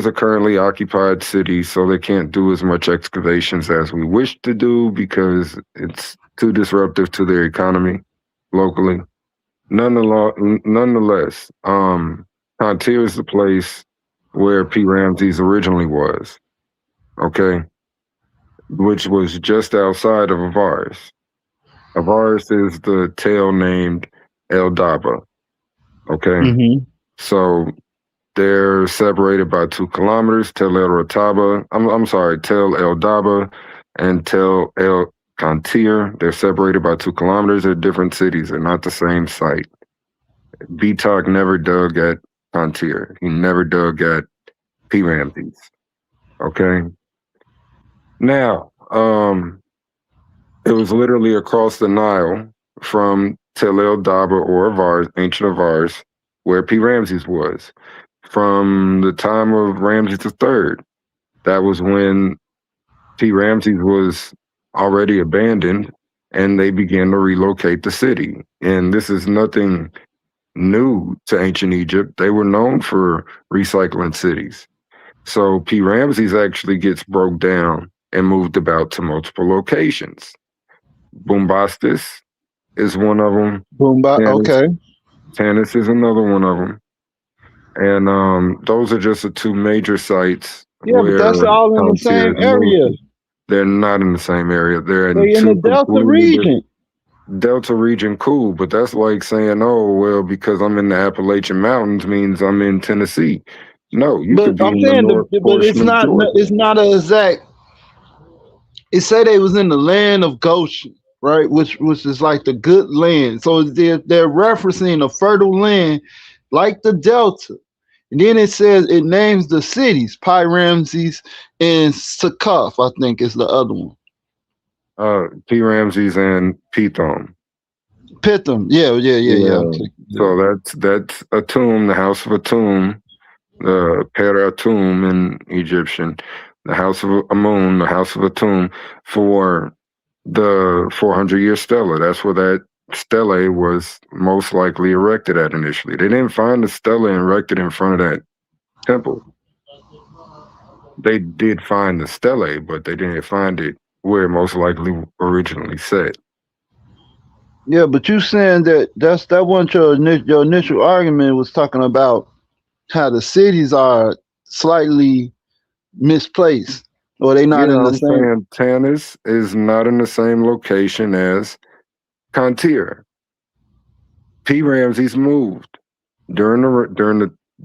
a currently occupied city, so they can't do as much excavations as we wish to do because it's too disruptive to their economy locally. Nonetheless, Cantir is the place where P. Ramses originally was. Okay. Which was just outside of Avaris. Avaris is the tail named El Daba. Okay. Mm-hmm. So they're separated by 2 kilometers. Tel El Rataba. I'm sorry, Tel El Daba and Tel El Cantir. They're separated by 2 kilometers. They're different cities. They're not the same site. Bitok never dug at Cantir. He never dug at P. Ramses. Okay. Now, it was literally across the Nile from Tel El Daba or Avaris, ancient Avaris, where P. Ramses was. From the time of Ramses III, that was when P. Ramses was already abandoned and they began to relocate the city. And this is nothing new to ancient Egypt. They were known for recycling cities. So P. Ramses actually gets broke down and moved about to multiple locations. Bombastis is one of them. Okay. Tanis is another one of them. And those are just the 2 major sites. Yeah, but that's all in the same area. They're not in the same area. They're in the Delta region. Delta region, cool, but that's like saying, oh, well, because I'm in the Appalachian Mountains means I'm in Tennessee. No, you could be in the north but it's not an exact. It said they was in the land of Goshen, right? Which is like the good land. So they're referencing a fertile land like the Delta. And then it says it names the cities, Pi Ramses and Succoth, I think is the other one. P. Ramses and Pithom. Yeah. Okay. So that's Atum, the house of Atum, the Per Atum in Egyptian. The house of Amun, the house of Atum, for the 400-year stela. That's where that stele was most likely erected at initially. They didn't find the stela erected in front of that temple. They did find the stele, but they didn't find it where it most likely originally sat. Yeah, but you saying that wasn't your initial argument was talking about how the cities are slightly misplaced, or they not in the same. Tanis is not in the same location as Cantir. P. Ramses moved during the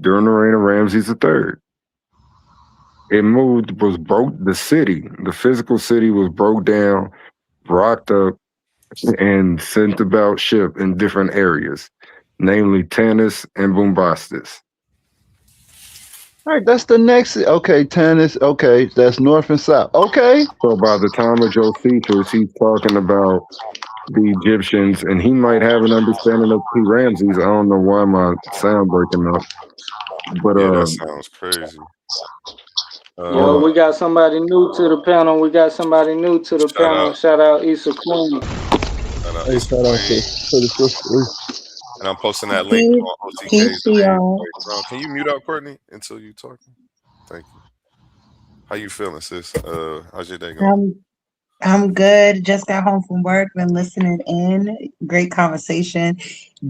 reign of Ramses III. It moved, the city, the physical city was broke down, rocked up, and sent about ship in different areas, namely Tanis and Bombastis. All right, that's the next. Okay, tennis. Okay, that's north and south. Okay. So by the time of Josephus, he's talking about the Egyptians, and he might have an understanding of P. Ramses. I don't know why my sound breaking up, but Yeah, that sounds crazy. Yo, we got somebody new to the panel. Shout out Issa Queen. Hey, shout out to the sister. And I'm posting that link on OTK's page. Can you mute out Courtney until you talking? Thank you. How you feeling, sis? How's your day going? I'm good. Just got home from work, been listening in. Great conversation.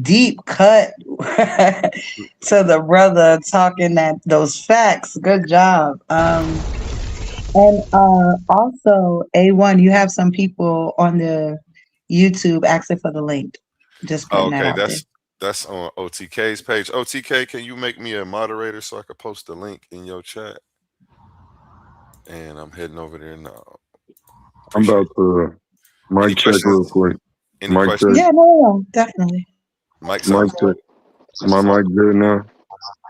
Deep cut to the brother talking those facts. Good job. And also, A1, you have some people on the YouTube asking for the link. Just putting that out there. That's on OTK's page. OTK, can you make me a moderator so I can post the link in your chat? And I'm heading over there now. I'm about to mic check real quick. Mic check. Yeah, no, definitely. Mic check. My mic good now?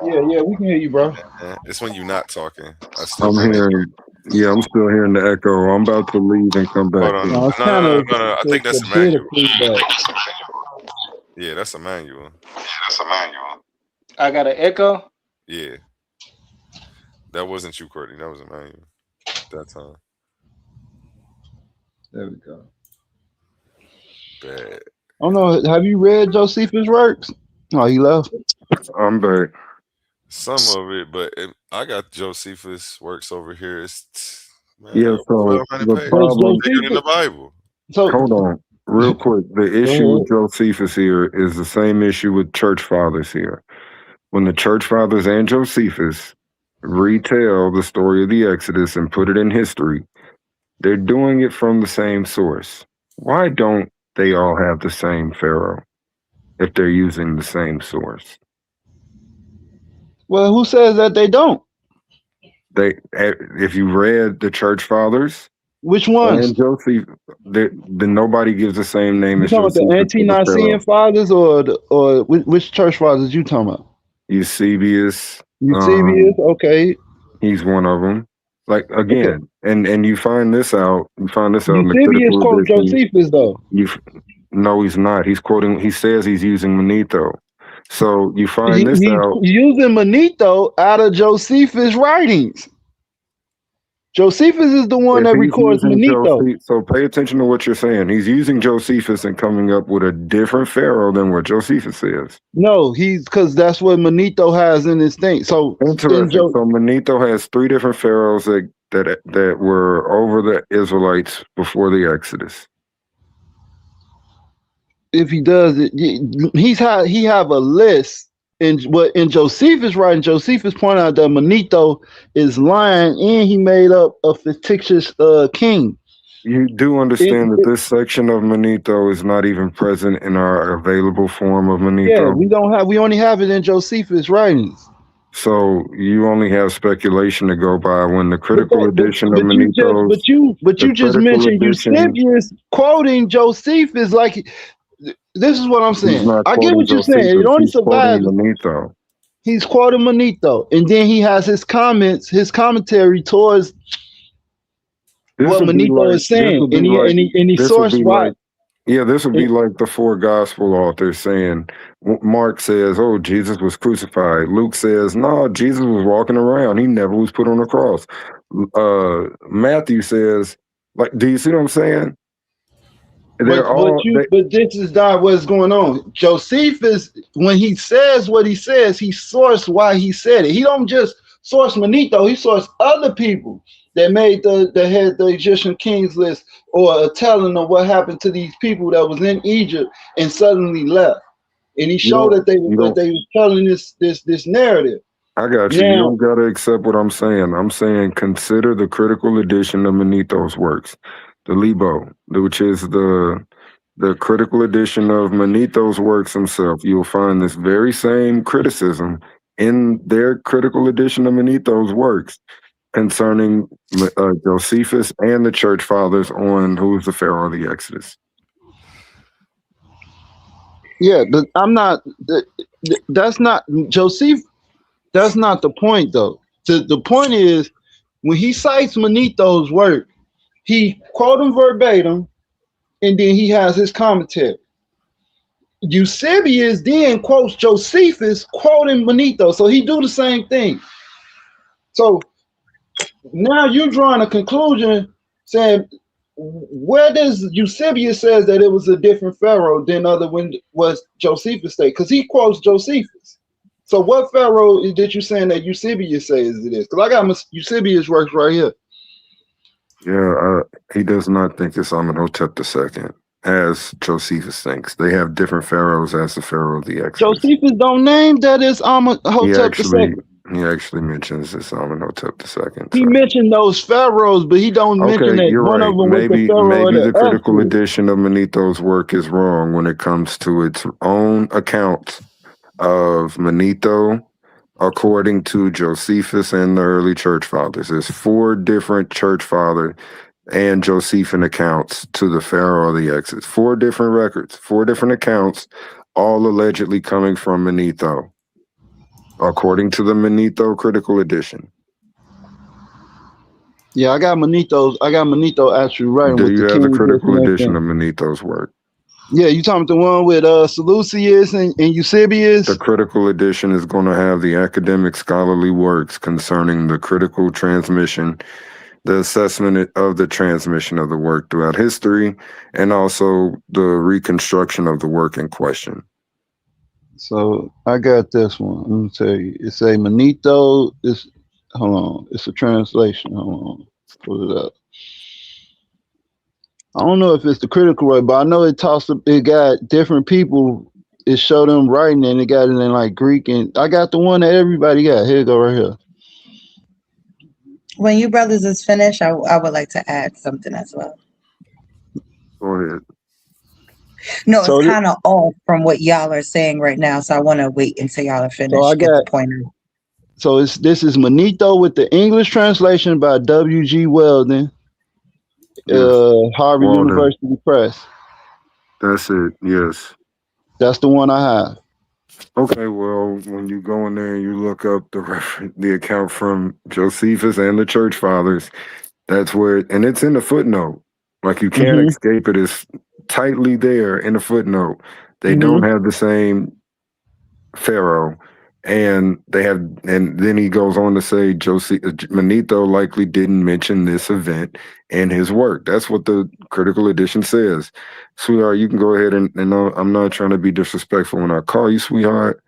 Yeah, we can hear you, bro. It's when you're not talking. I'm hearing. Yeah, I'm still hearing the echo. I'm about to leave and come back. Hold on. No. I think that's Emmanuel. Yeah, that's Emmanuel. I got an echo. Yeah. That wasn't you, Courtney. That was Emmanuel. That time. There we go. Bad. I don't know. Have you read Josephus' works? Oh, he left. I'm back. Some of it, but I got Josephus' works over here. It's Yeah, so the problem in the Bible. So hold on, real quick. The issue with Josephus here is the same issue with church fathers here. When the church fathers and Josephus retell the story of the Exodus and put it in history, they're doing it from the same source. Why don't they all have the same Pharaoh if they're using the same source? Well, who says that they don't? If you read the church fathers, which ones? And Joseph, then nobody gives the same name as Joseph. The Ante-Nicene fathers, or which church fathers you talking about? Eusebius. Eusebius, okay. He's one of them. Like again, okay. and you find this out. You find this out. Eusebius quote Josephus though. No, he's not. He's quoting. He says he's using Manetho. So you find this out. Using Manetho out of Josephus' writings. Josephus is the one that records Manetho. So pay attention to what you're saying. He's using Josephus and coming up with a different Pharaoh than what Josephus is. No, because that's what Manetho has in his thing. So interesting. So Manetho has 3 different pharaohs that were over the Israelites before the Exodus. If he does it, he have a list. In Josephus writing, Josephus pointed out that Manetho is lying and he made up a fictitious king. You do understand that this section of Manetho is not even present in our available form of Manetho? Yeah, we only have it in Josephus' writings. So you only have speculation to go by when the critical edition of Manetho. But you just mentioned Eusebius quoting Josephus like. This is what I'm saying. I get what you're saying. It only survives. He's quoting Manetho, and then he has his comments, his commentary towards what Manetho is saying, and he sourced why. Yeah, this would be like the 4 gospel authors saying, Mark says, "Oh, Jesus was crucified." Luke says, "No, Jesus was walking around. He never was put on a cross." Matthew says, "Like, do you see what I'm saying?" But this is not what's going on. Josephus, when he says what he says, he sourced why he said it. He don't just source Manetho, he sourced other people that made the Egyptian kings list or a telling of what happened to these people that was in Egypt and suddenly left. And he showed that they were telling this narrative. I got you. You don't gotta accept what I'm saying. I'm saying consider the critical edition of Manetho's works. The Libo, which is the critical edition of Manetho's works himself. You'll find this very same criticism in their critical edition of Manetho's works concerning Josephus and the church fathers on who's the Pharaoh of the Exodus. Yeah, but I'm not. That's not Joseph. That's not the point, though. the point is, when he cites Manetho's work, he quote him verbatim, and then he has his commentary. Eusebius then quotes Josephus quoting Manetho, so he do the same thing. So now you're drawing a conclusion saying, where does Eusebius says that it was a different pharaoh than other when was Josephus state? Because he quotes Josephus. So what pharaoh did you saying that Eusebius says it is? Because I got Eusebius works right here. Yeah, he does not think it's Amenhotep II, as Josephus thinks. They have different pharaohs as the pharaoh of the Exodus. Josephus don't name that it's Amenhotep II. He actually mentions it's Amenhotep II. He mentioned those pharaohs, but he don't mention that you're one right. of them was the pharaoh Maybe of the critical Exodus. edition of Manetho's work is wrong when it comes to its own account of Manetho, according to Josephus and the early church fathers. There's 4 different church father and Josephine accounts to the pharaoh of the Exodus. 4 different records, 4 different accounts, all allegedly coming from Manetho, according to the Manetho critical edition. Yeah, I got Manetho actually writing. Do with you the have the King critical James edition thing. of Manetho's work? Yeah, you talking about the one with Seleucus and Eusebius? The critical edition is going to have the academic scholarly works concerning the critical transmission, the assessment of the transmission of the work throughout history, and also the reconstruction of the work in question. So I got this one. Let me tell you. It say Manetho is, hold on, it's a translation. Hold on, pull it up. I don't know if it's the critical way, but I know it got different people. It showed them writing and it got it in like Greek, and I got the one that everybody got. Here you go, right here. When you brothers is finished, I would like to add something as well. Go ahead. No, So it's kind of off from what y'all are saying right now, so I want to wait until y'all are finished. So I Get the got. point out. So this is Manetho with the English translation by W.G. Weldon, Harvard Walden. University Press. That's it. Yes. That's the one I have. Okay, well, when you go in there and you look up the account from Josephus and the church fathers, that's where, and it's in the footnote. Like you can't escape it. It's tightly there in the footnote. They don't have the same pharaoh, and they have, and then he goes on to say Manetho likely didn't mention this event in his work. That's what the critical edition says. Sweetheart, you can go ahead and I'm not trying to be disrespectful when I call you sweetheart.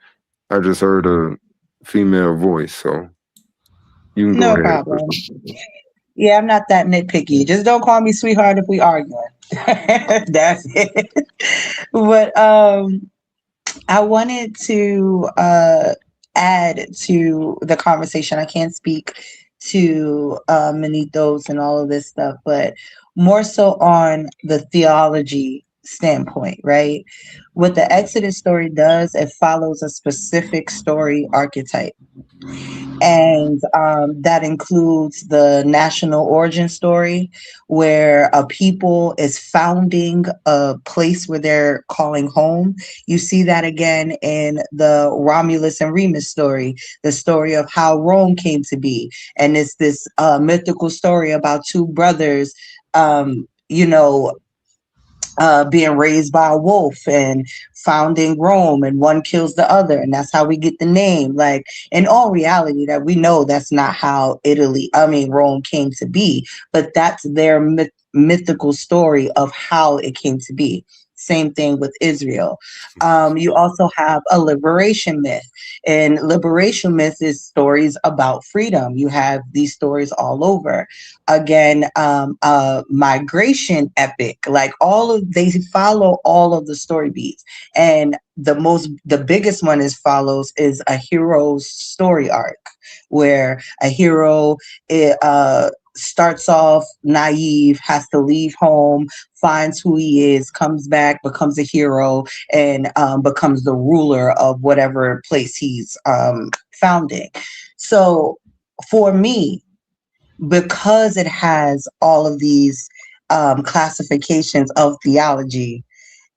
I just heard a female voice, so you can No go ahead. problem. Yeah, I'm not that nitpicky. Just don't call me sweetheart if we arguing. That's it. But I wanted to add to the conversation. I can't speak to Manethos and all of this stuff, but more so on the theology standpoint, right? What the Exodus story does, it follows a specific story archetype. And that includes the national origin story, where a people is founding a place where they're calling home. You see that again in the Romulus and Remus story, the story of how Rome came to be. And it's this mythical story about 2 brothers, being raised by a wolf and founding Rome, and one kills the other, and that's how we get the name. Like, in all reality, that we know that's not how Rome came to be, but that's their mythical story of how it came to be. Same thing with Israel. You also have a liberation myth, and liberation myth is stories about freedom. You have these stories all over. Again, migration epic, like they follow all of the story beats. And the biggest one follows is a hero's story arc, where a hero starts off naive, has to leave home, finds who he is, comes back, becomes a hero, and becomes the ruler of whatever place he's founding. So for me, because it has all of these classifications of theology,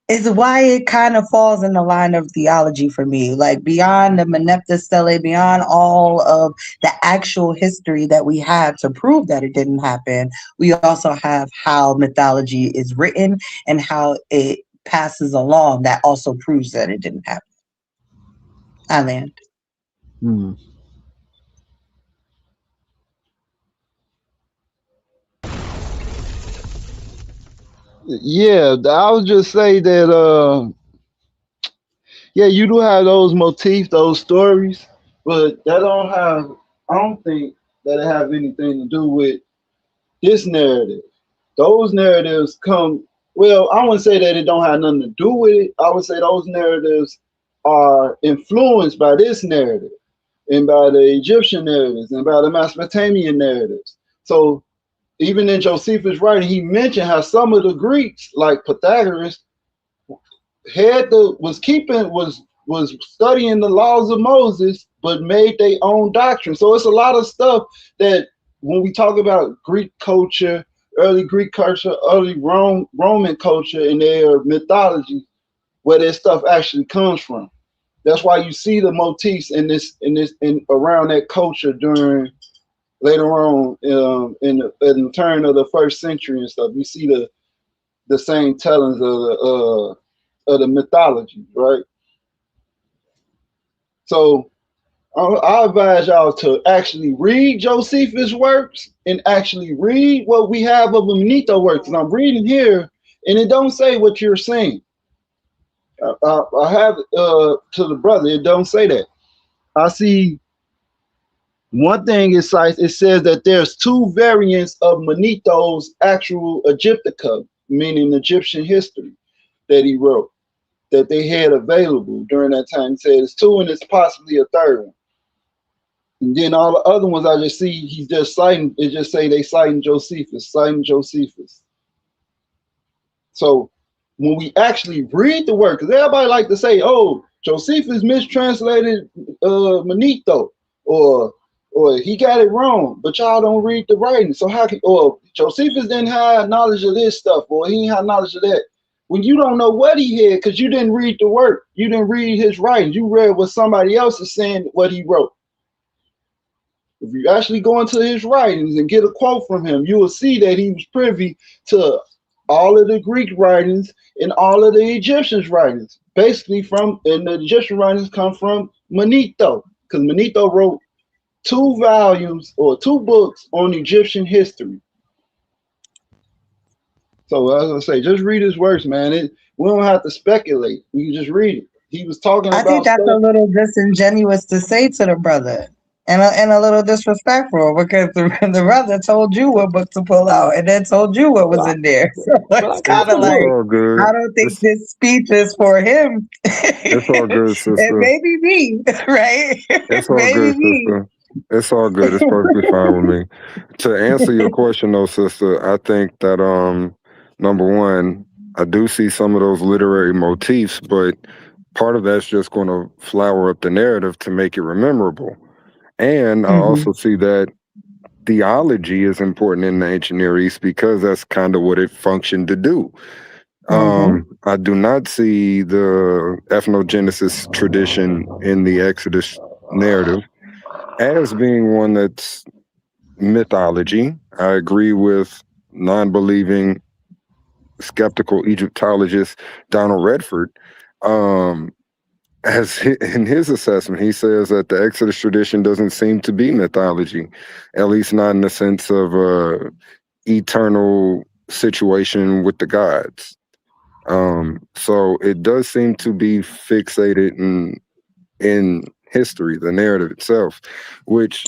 is why it kind of falls in the line of theology for me. Like beyond the Meneptah Stele, beyond all of the actual history that we have to prove that it didn't happen, we also have how mythology is written and how it passes along that also proves that it didn't happen. I land. Yeah, I would just say that yeah, you do have those motifs, those stories, but that don't have, I don't think that it have anything to do with this narrative. Those narratives come, well, I wouldn't say that it don't have nothing to do with it. I would say those narratives are influenced by this narrative and by the Egyptian narratives and by the Mesopotamian narratives. So even in Josephus' writing, he mentioned how some of the Greeks, like Pythagoras, was studying the laws of Moses, but made their own doctrine. So it's a lot of stuff that when we talk about Greek culture, early Greek culture, early Roman culture, and their mythology, where that stuff actually comes from. That's why you see the motifs in around that culture during later on in the turn of the first century and stuff. You see the same tellings of the mythology, right? So I advise y'all to actually read Josephus' works and actually read what we have of the Manetho works. And I'm reading here, and it don't say what you're saying. I have to the brother, it don't say that. I see one thing it says that there's two variants of Manetho's actual Egyptica, meaning Egyptian history, that he wrote, that they had available during that time. He said it's two and it's possibly a third one. And then all the other ones I just see, he's just citing, it just say they citing Josephus. So when we actually read the work, because everybody like to say, oh, Josephus mistranslated Manetho, or he got it wrong, but y'all don't read the writing. So how can, or Josephus didn't have knowledge of this stuff, or he didn't have knowledge of that. When you don't know what he had, because you didn't read the work, you didn't read his writings, you read what somebody else is saying, what he wrote. If you actually go into his writings and get a quote from him, you will see that he was privy to all of the Greek writings and all of the Egyptians' writings. Basically, and the Egyptian writings come from Manetho, because Manetho wrote 2 volumes or 2 books on Egyptian history. So as I say, just read his works, man. We don't have to speculate. We can just read it. He was talking about. I think that's a little disingenuous to say to the brother, and a little disrespectful, because the brother told you what book to pull out, and then told you what was in there. So it's kind of like, I don't think this speech is for him. It's all good, sister. It may be me, right? It's all good, sister. It's all good. It's perfectly fine with me. To answer your question, though, sister, I think that number one, I do see some of those literary motifs, but part of that's just going to flower up the narrative to make it memorable. And I also see that theology is important in the ancient Near East because that's kind of what it functioned to do. I do not see the ethnogenesis tradition in the Exodus narrative as being one that's mythology. I agree with non-believing skeptical Egyptologist Donald Redford. In his assessment, he says that the Exodus tradition doesn't seem to be mythology, at least not in the sense of eternal situation with the gods. So it does seem to be fixated in history, the narrative itself, which,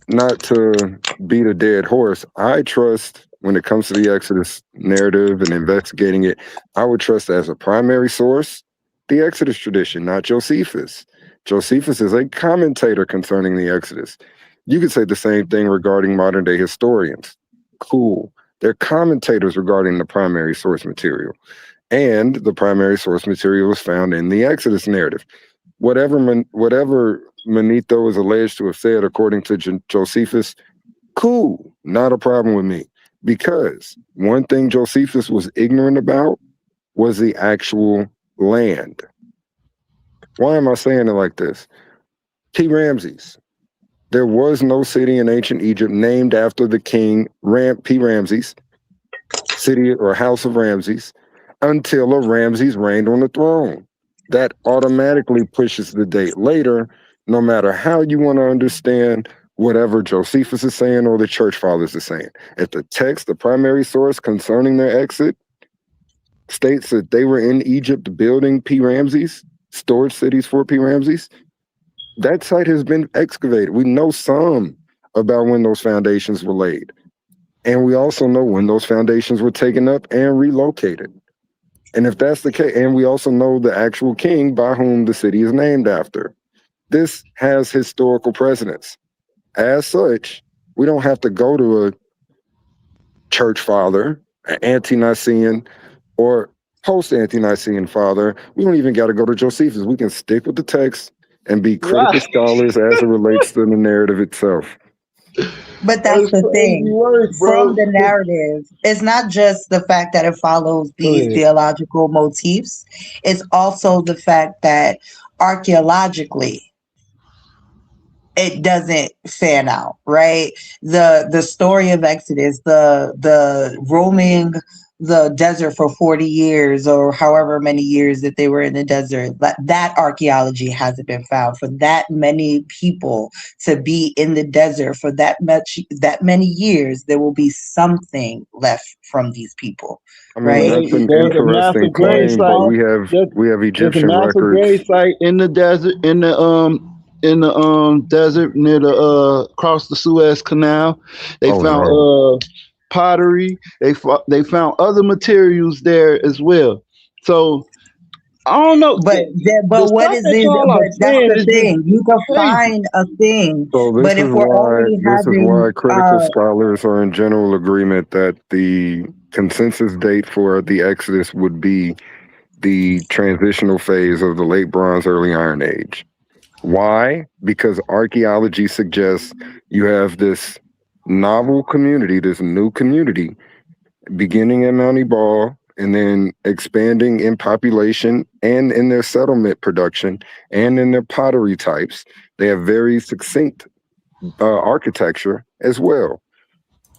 not to beat a dead horse, I trust when it comes to the Exodus narrative and investigating it, I would trust as a primary source the Exodus tradition, not Josephus. Josephus is a commentator concerning the Exodus. You could say the same thing regarding modern day historians. Cool. They're commentators regarding the primary source material. And the primary source material is found in the Exodus narrative. Whatever Manetho is alleged to have said according to Josephus, cool, not a problem with me. Because one thing Josephus was ignorant about was the actual land. Why am I saying it like this? P. Ramses. There was no city in ancient Egypt named after the king P. Ramses, city or house of Ramses, until a Ramses reigned on the throne. That automatically pushes the date later, no matter how you want to understand whatever Josephus is saying or the church fathers are saying. If the text, the primary source concerning their exit, states that they were in Egypt building P. Ramses, storage cities for P. Ramses, that site has been excavated. We know some about when those foundations were laid. And we also know when those foundations were taken up and relocated. And if that's the case, and we also know the actual king by whom the city is named after. This has historical precedence. As such, we don't have to go to a church father, an ante-Nicene, or post-ante-Nicene father. We don't even got to go to Josephus. We can stick with the text and be critical scholars as it relates to the narrative itself. But that's the thing. From the narrative, it's not just the fact that it follows these theological motifs. It's also the fact that archaeologically, it doesn't fan out, right? The story of Exodus, the roaming the desert for 40 years or however many years that they were in the desert, that archaeology hasn't been found. For that many people to be in the desert for that many years, there will be something left from these people. I mean, that's an interesting claim, but we have Egyptian records. Grave site in the desert, in the desert near the across the Suez Canal. They found pottery. They found other materials there as well. So I don't know, but what is it? But that's the thing. You can find a thing, but if we're already having, this is why critical scholars are in general agreement that the consensus date for the Exodus would be the transitional phase of the late Bronze, early Iron Age. Why? Because archaeology suggests you have this novel community, this new community, beginning at Mount Ebal and then expanding in population and in their settlement production and in their pottery types. They have very succinct architecture as well.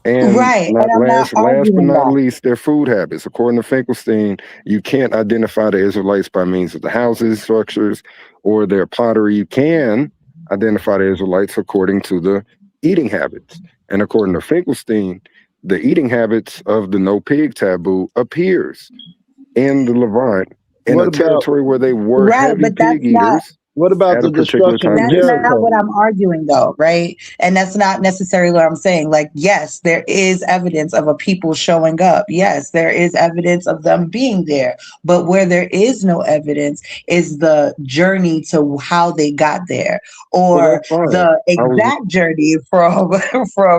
And last but not least, their food habits. According to Finkelstein, you can't identify the Israelites by means of the houses, structures, or their pottery. You can identify the Israelites according to the eating habits. And according to Finkelstein, the eating habits of the no pig taboo appears in the Levant in a territory where they were heavy pig eaters. What about the destruction of Jericho? That's not what I'm arguing, though, right? And that's not necessarily what I'm saying. Like, yes, there is evidence of a people showing up. Yes, there is evidence of them being there. But where there is no evidence is the journey to how they got there, or the exact journey from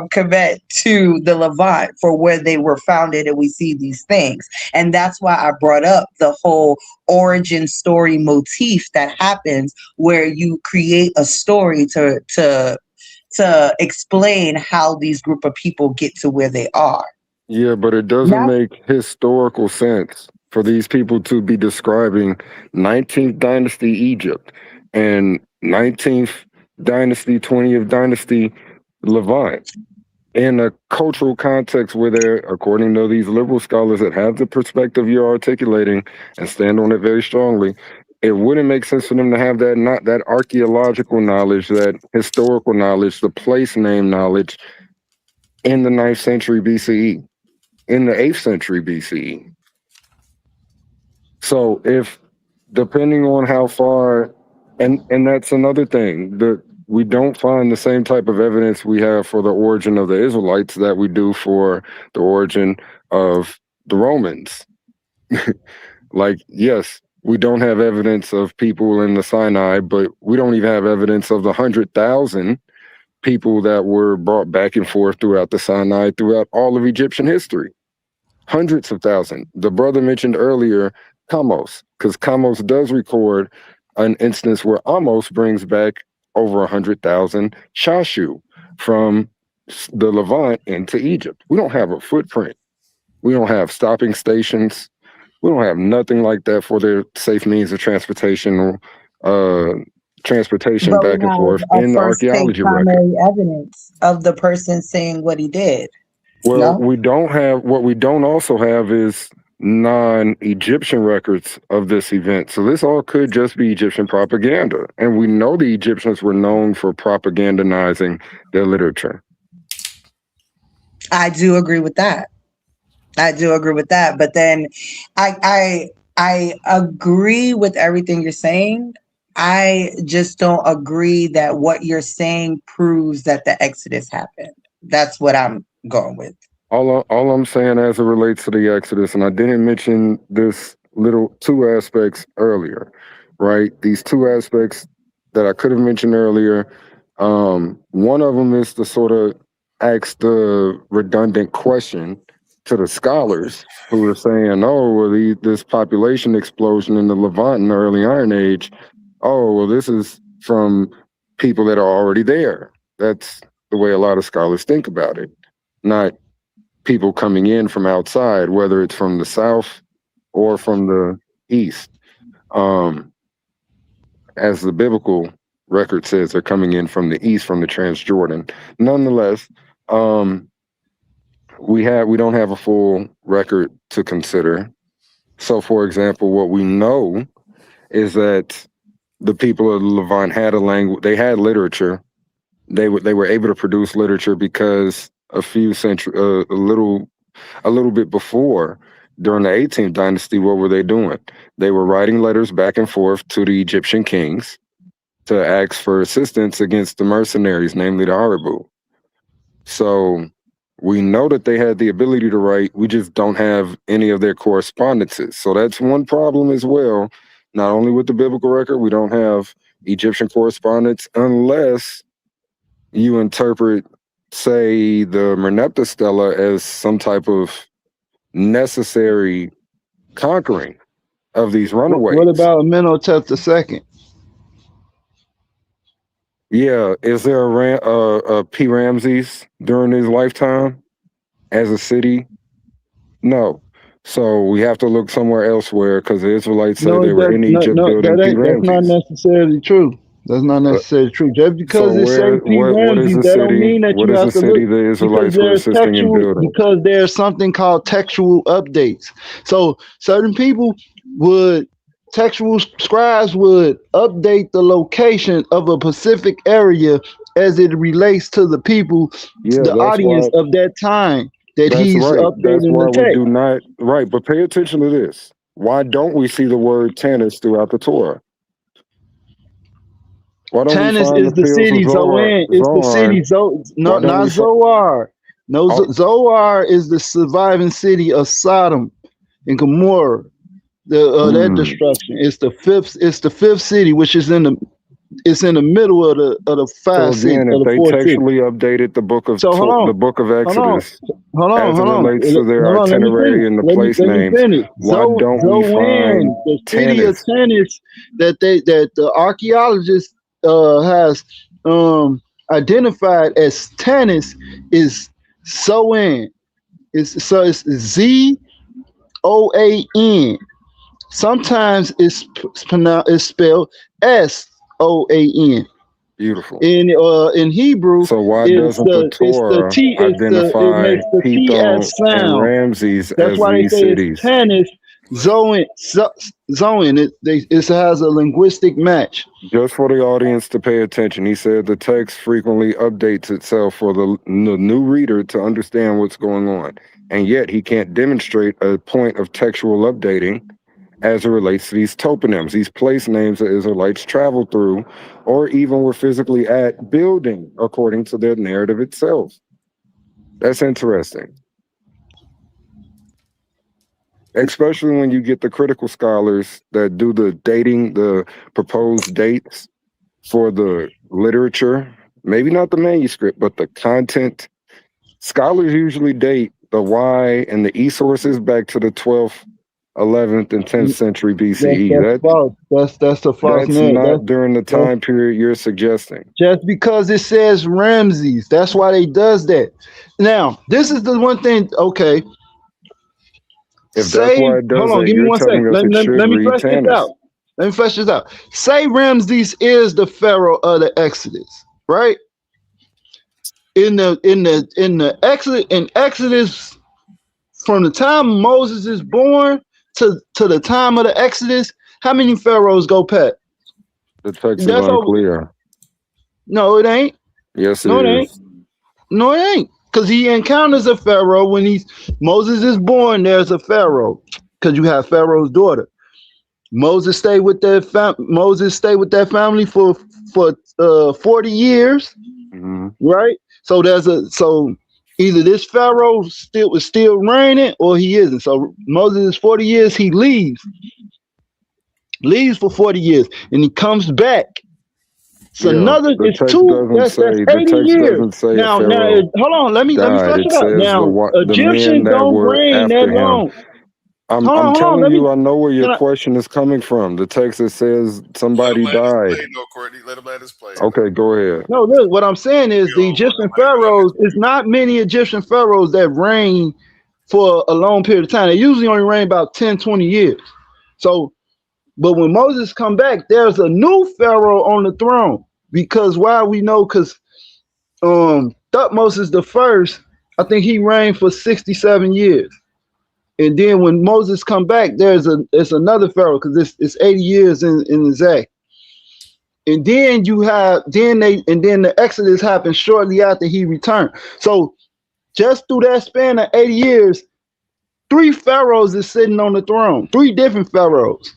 Kemet to the Levant for where they were founded, and we see these things. And that's why I brought up the whole origin story motif that happens, where you create a story to explain how these group of people get to where they are. Yeah, but it doesn't make historical sense for these people to be describing 19th dynasty Egypt and 19th dynasty, 20th dynasty Levant in a cultural context where they're, according to these liberal scholars that have the perspective you're articulating and stand on it very strongly, it wouldn't make sense for them to have that, not that archaeological knowledge, that historical knowledge, the place name knowledge in the 9th century BCE, in the 8th century BCE. So if, depending on how far, and that's another thing, we don't find the same type of evidence we have for the origin of the Israelites that we do for the origin of the Romans. Like, yes, we don't have evidence of people in the Sinai, but we don't even have evidence of the 100,000 people that were brought back and forth throughout the Sinai, throughout all of Egyptian history. Hundreds of thousands. The brother mentioned earlier Kamos, because Kamos does record an instance where Amos brings back over 100,000 Shashu from the Levant into Egypt. We don't have a footprint. We don't have stopping stations. We don't have nothing like that for their safe means of transportation transportation But we back and have forth a in the first take archaeology record. primary evidence of the person saying what he did. Well, No? we don't have, what we don't also have is non-Egyptian records of this event. So this all could just be Egyptian propaganda. And we know the Egyptians were known for propagandizing their literature. I do agree with that. But then I agree with everything you're saying. I just don't agree that what you're saying proves that the Exodus happened. That's what I'm going with. All I'm saying as it relates to the Exodus, and I didn't mention this little two aspects earlier, right? These two aspects that I could have mentioned earlier. One of them is to sort of ask the redundant question to the scholars who are saying, oh, well, this population explosion in the Levant in the early Iron Age, oh, well, this is from people that are already there. That's the way a lot of scholars think about it, not people coming in from outside, whether it's from the south or from the east. As the biblical record says, they're coming in from the east, from the Transjordan. Nonetheless, we don't have a full record to consider. So, for example, what we know is that the people of the Levant had a language, they had literature. They were able to produce literature because a little bit before, during the 18th dynasty, what were they doing? They were writing letters back and forth to the Egyptian kings to ask for assistance against the mercenaries, namely the Arabu. So we know that they had the ability to write. We just don't have any of their correspondences. So that's one problem as well. Not only with the biblical record, we don't have Egyptian correspondence unless you interpret, say, the Merneptah Stela as some type of necessary conquering of these runaways. What about Amenhotep II? Yeah, is there a P. Ramses during his lifetime as a city? No. So we have to look somewhere elsewhere because the Israelites say they were in Egypt building P. That's not Ramses. necessarily true. That's not necessarily true. Just because So it says P. what is Ramses, the that don't city? mean that What you is have the to city look, the because Israelites were assisting in building? because there's something called textual updates. So certain people textual scribes would update the location of a specific area as it relates to the people, the audience of that time that That's he's right. That's updating why the we text. do not, right, but pay attention to this. Why don't we see the word Tanis throughout the Torah? Why don't we Tanis find is the the fields city of Zoan. It's the city Why don't not we Zoar. No, Zoar is the surviving city of Sodom and Gomorrah. That destruction. It's the fifth city, which is in the middle of the So five cities, again, of if the they four cities. textually updated the book of So hold Exodus on, as it relates to their Let me itinerary finish. and the Let place me names, finish. why don't we find The city of Tanis? Tanis that the archaeologist has identified as Tanis is Zoan. It's Zoan. Sometimes it's spelled Soan. Beautiful. In Hebrew, So why doesn't the Torah identify it makes the T Pithom as and sound. Ramses That's as why they these say cities? it's Tanis, Zoan. It has a linguistic match. Just for the audience to pay attention, he said the text frequently updates itself for the new reader to understand what's going on. And yet he can't demonstrate a point of textual updating as it relates to these toponyms, these place names that Israelites traveled through, or even were physically at building, according to their narrative itself. That's interesting. Especially when you get the critical scholars that do the dating, the proposed dates for the literature, maybe not the manuscript, but the content. Scholars usually date the Y and the E sources back to the 12th, 11th, and 10th century BCE. That's false. That's a false That's narrative. not during the time period you're suggesting. Just because it says Ramses, that's why they does that. Now, this is the one thing. Okay, If that's why it does hold on, that, give me you're 1 telling second. us it should Let me read flesh this Tanis. out. Let me flesh this out. Say Ramses is the pharaoh of the Exodus, right? In the Exodus, from the time Moses is born to the time of the Exodus, how many pharaohs go past? The text is That's over. unclear. No, it ain't. Yes, it No, it ain't. is. No, it ain't. Because he encounters a pharaoh when Moses is born. There's a pharaoh. Because you have Pharaoh's daughter. Moses stayed with that family for 40 years, right? So either this Pharaoh was still reigning or he isn't. So Moses is 40 years. He leaves for 40 years, and he comes back. So it's two. That's 80 years. Now, hold on. Let me flesh it out. Now, Egyptians don't reign that long. I'm telling you, I know where your question is coming from. The text that says somebody died. Let him let us play. Okay, go ahead. No, look, what I'm saying is the Egyptian pharaohs, it's not many Egyptian pharaohs that reign for a long period of time. They usually only reign about 10, 20 years. So, but when Moses come back, there's a new pharaoh on the throne. Because why we know, because Thutmose the first, I think he reigned for 67 years. And then when Moses come back, it's another pharaoh, because it's 80 years in exact. And then the Exodus happened shortly after he returned. So just through that span of 80 years, 3 pharaohs is sitting on the throne, 3 different pharaohs.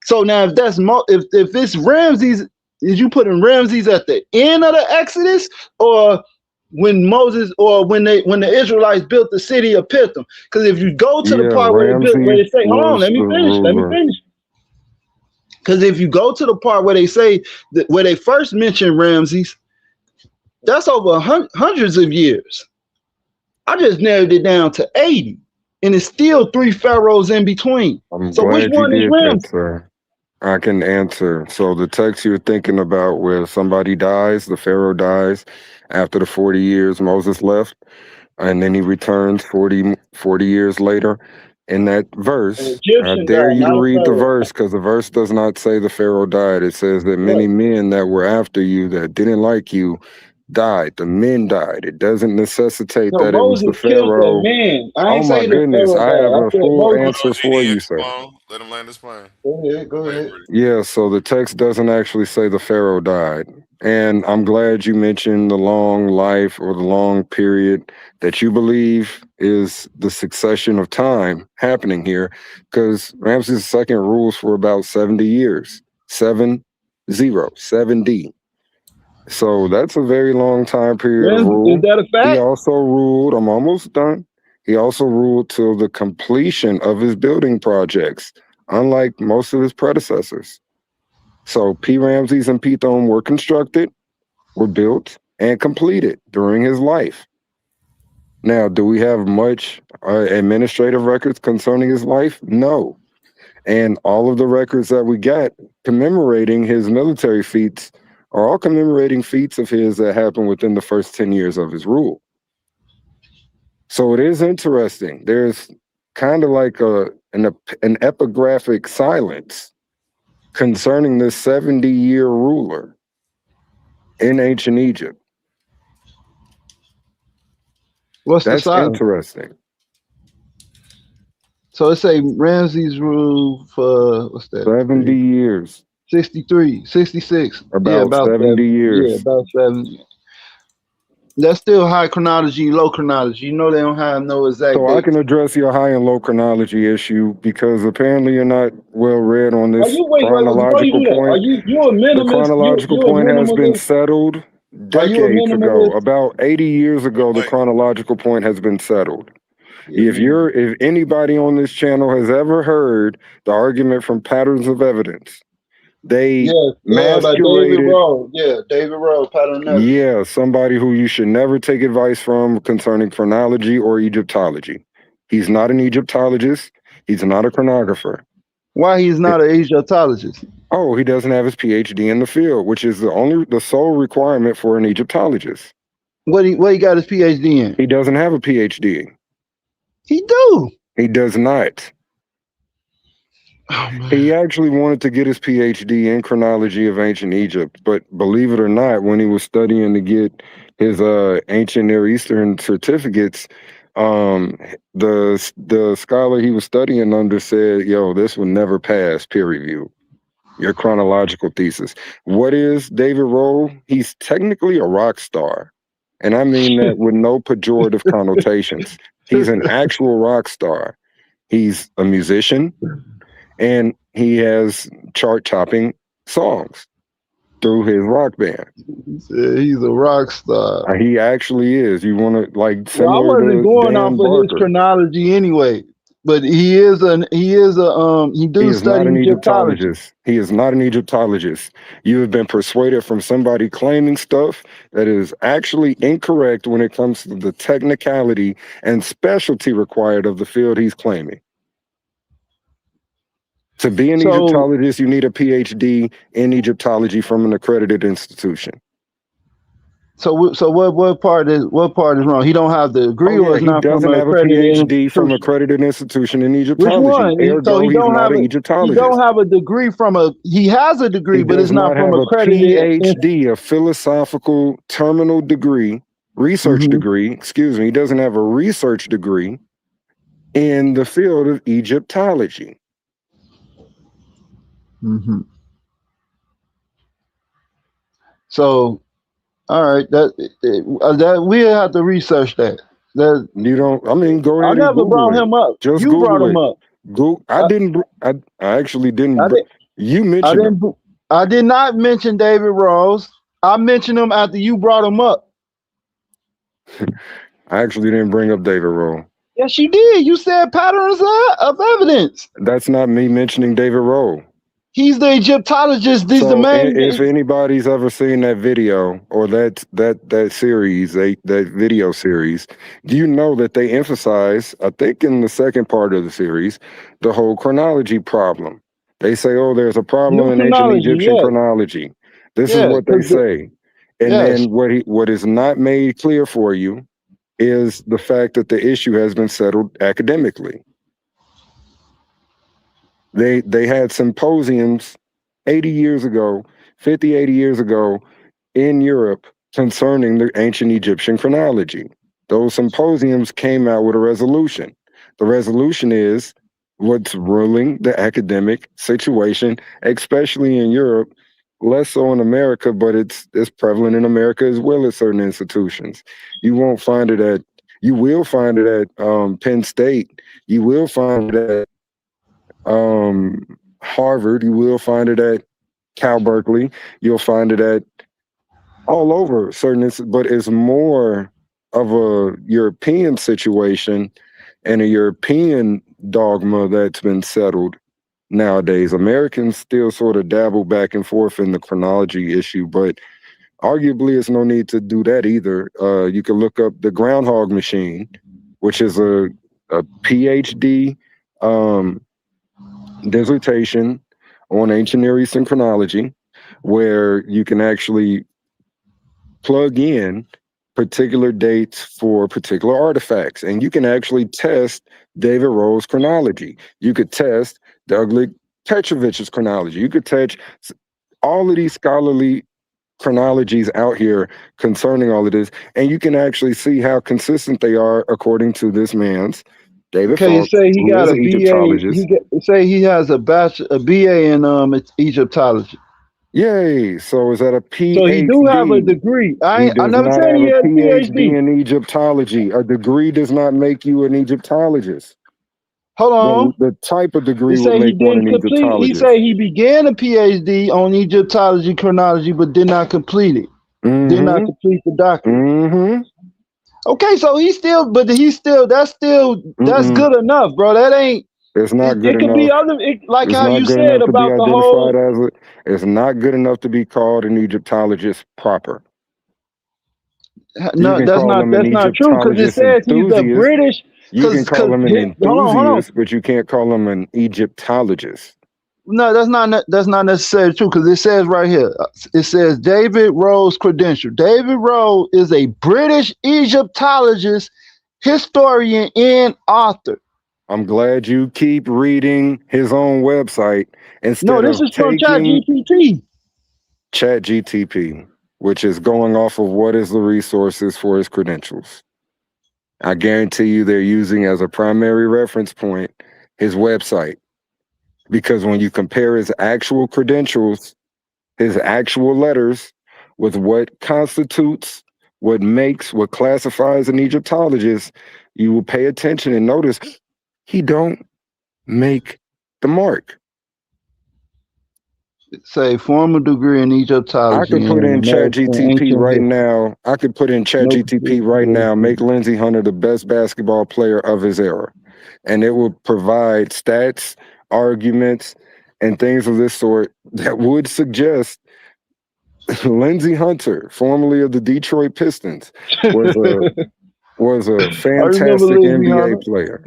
So now if it's Ramses, is you putting Ramses at the end of the Exodus, or when Moses, or when the Israelites built the city of Pithom? Because if you go to the part where they say, hold on, let me finish. Because if you go to the part where they say where they first mention Ramses, that's over hundreds of years. I just narrowed it down to 80, and it's still 3 pharaohs in between. So which one is Ramses? Sir. I can answer. So the text you're thinking about, where somebody dies, the pharaoh dies after the 40 years Moses left, and then he returns 40 years later. In that verse, I dare you to read the verse, because the verse does not say the pharaoh died. It says that many men that were after you, that didn't like you, died. The men died. It doesn't necessitate that it was the pharaoh. Oh my goodness, I have a full answer for you, sir. Let him land his plane. Go ahead. Yeah, so the text doesn't actually say the pharaoh died. And I'm glad you mentioned the long life, or the long period that you believe is the succession of time happening here, because Ramses II rules for about 70 years. 70. So that's a very long time period of rule. Is that a fact? He also ruled, I'm almost done. He also ruled till the completion of his building projects, unlike most of his predecessors. So P. Ramses and Pithom were constructed, were built, and completed during his life. Now, do we have much administrative records concerning his life? No. And all of the records that we got commemorating his military feats are all commemorating feats of his that happened within the first 10 years of his rule. So it is interesting. There's kind of like an epigraphic silence concerning this 70-year ruler in ancient Egypt. That's interesting. So let's say Ramses ruled for, what's that? 70 years. 63, 66. About 70 years. Yeah, about 70. That's still high chronology, low chronology. You know they don't have no exact So I can address your high and low chronology issue, because apparently you're not well read on this chronological point. The chronological point has been settled decades ago. About 80 years ago, the chronological point has been settled. If anybody on this channel has ever heard the argument from Patterns of Evidence, they masqueraded. David Rowe, Pattern of Evidence. Yeah, somebody who you should never take advice from concerning chronology or Egyptology. He's not an Egyptologist. He's not a chronographer. Why he's not an Egyptologist? Oh, he doesn't have his PhD in the field, which is the sole requirement for an Egyptologist. What he got his PhD in? He doesn't have a PhD. He do. He does not. He actually wanted to get his PhD in chronology of ancient Egypt, but believe it or not, when he was studying to get his ancient Near Eastern certificates, the scholar he was studying under said, "Yo, this will never pass peer review. Your chronological thesis." What is David Rowe? He's technically a rock star, and I mean that with no pejorative connotations. He's an actual rock star. He's a musician, and he has chart-topping songs through his rock band. He's a rock star. He actually is. You want to like? Well, I wasn't going off of his chronology anyway, but he does study Egyptology. He is not an Egyptologist. You have been persuaded from somebody claiming stuff that is actually incorrect when it comes to the technicality and specialty required of the field he's claiming. To be an Egyptologist, you need a PhD in Egyptology from an accredited institution. So what part is wrong? He don't have the degree, or it's not from an accredited PhD from accredited institution in Egyptology. Which one? Ergo, So he don't have an he Egyptologist. don't have a degree from a. He has a degree, He but does it's not from have accredited. a PhD, a philosophical terminal degree, research degree. Excuse me. He doesn't have a research degree in the field of Egyptology. So, all right, that we have to research that. That you don't. I mean, go ahead. I never brought him up. Just You brought Google him it. up. Go. I didn't. I actually didn't. You I mentioned him. didn't. I did not mention David Rose. I mentioned him after you brought him up. I actually didn't bring up David Rowe. Yes, you did. You said patterns of evidence. That's not me mentioning David Rowe. He's the Egyptologist. He's the So main. if anybody's ever seen that video or that series, that video series, you know that they emphasize, I think in the second part of the series, the whole chronology problem. They say, oh, there's a problem in ancient Egyptian chronology. This is what they say. And then what is not made clear for you is the fact that the issue has been settled academically. They had symposiums 80 years ago, 50, 80 years ago in Europe concerning the ancient Egyptian chronology. Those symposiums came out with a resolution. The resolution is what's ruling the academic situation, especially in Europe, less so in America, but it's prevalent in America as well as certain institutions. You will find it at Penn State. You will find it at Harvard. You will find it at Cal Berkeley. You'll find it at all over but it's more of a European situation and a European dogma that's been settled nowadays. Americans still sort of dabble back and forth in the chronology issue, but arguably it's no need to do that either. You can look up the Groundhog Machine, which is a PhD dissertation on ancient Near Eastern chronology, where you can actually plug in particular dates for particular artifacts, and you can actually test David Rowe's chronology. You could test Douglas Petrovich's chronology. You could test all of these scholarly chronologies out here concerning all of this, and you can actually see how consistent they are according to this man's David Falk, say he who got is a an BA. Egyptologist. Say he has a BA in Egyptology. Yay! So is that a PhD? So he do have a degree. I never said he had a PhD in Egyptology. A degree does not make you an Egyptologist. Hold on. The type of degree He would say he make one an didn't complete. He Egyptologist. say he began a PhD on Egyptology chronology, but did not complete it. Did not complete the doctorate. Okay, so that's good enough, bro. That ain't. It's not good enough. It could be other, like It's how not you good said enough to be about the whole. identified it's not good enough to be called an Egyptologist proper. No, that's not true, because it says he's a British. You can call him an enthusiast, but you can't call him an Egyptologist. No, that's not necessarily true, because it says right here. It says David Rowe's credential. David Rowe is a British Egyptologist, historian, and author. I'm glad you keep reading his own website instead No, this of is from taking ChatGPT. ChatGTP, which is going off of what is the resources for his credentials. I guarantee you they're using as a primary reference point his website. Because when you compare his actual credentials, his actual letters, with what constitutes, what classifies an Egyptologist, you will pay attention and notice he don't make the mark. Say formal degree in Egyptology. I could put in ChatGTP right now. I could put in ChatGTP right now, make Lindsey Hunter the best basketball player of his era. And it will provide stats, arguments, and things of this sort that would suggest Lindsey Hunter, formerly of the Detroit Pistons, was a fantastic NBA player.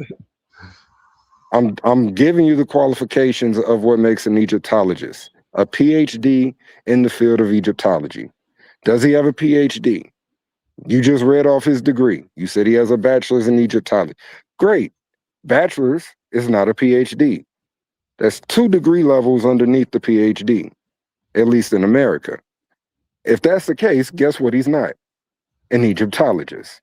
I'm giving you the qualifications of what makes an Egyptologist. A PhD in the field of Egyptology. Does he have a PhD? You just read off his degree. You said he has a bachelor's in Egyptology. Great. Bachelor's is not a PhD. That's 2 degree levels underneath the PhD, at least in America. If that's the case, guess what he's not? An Egyptologist.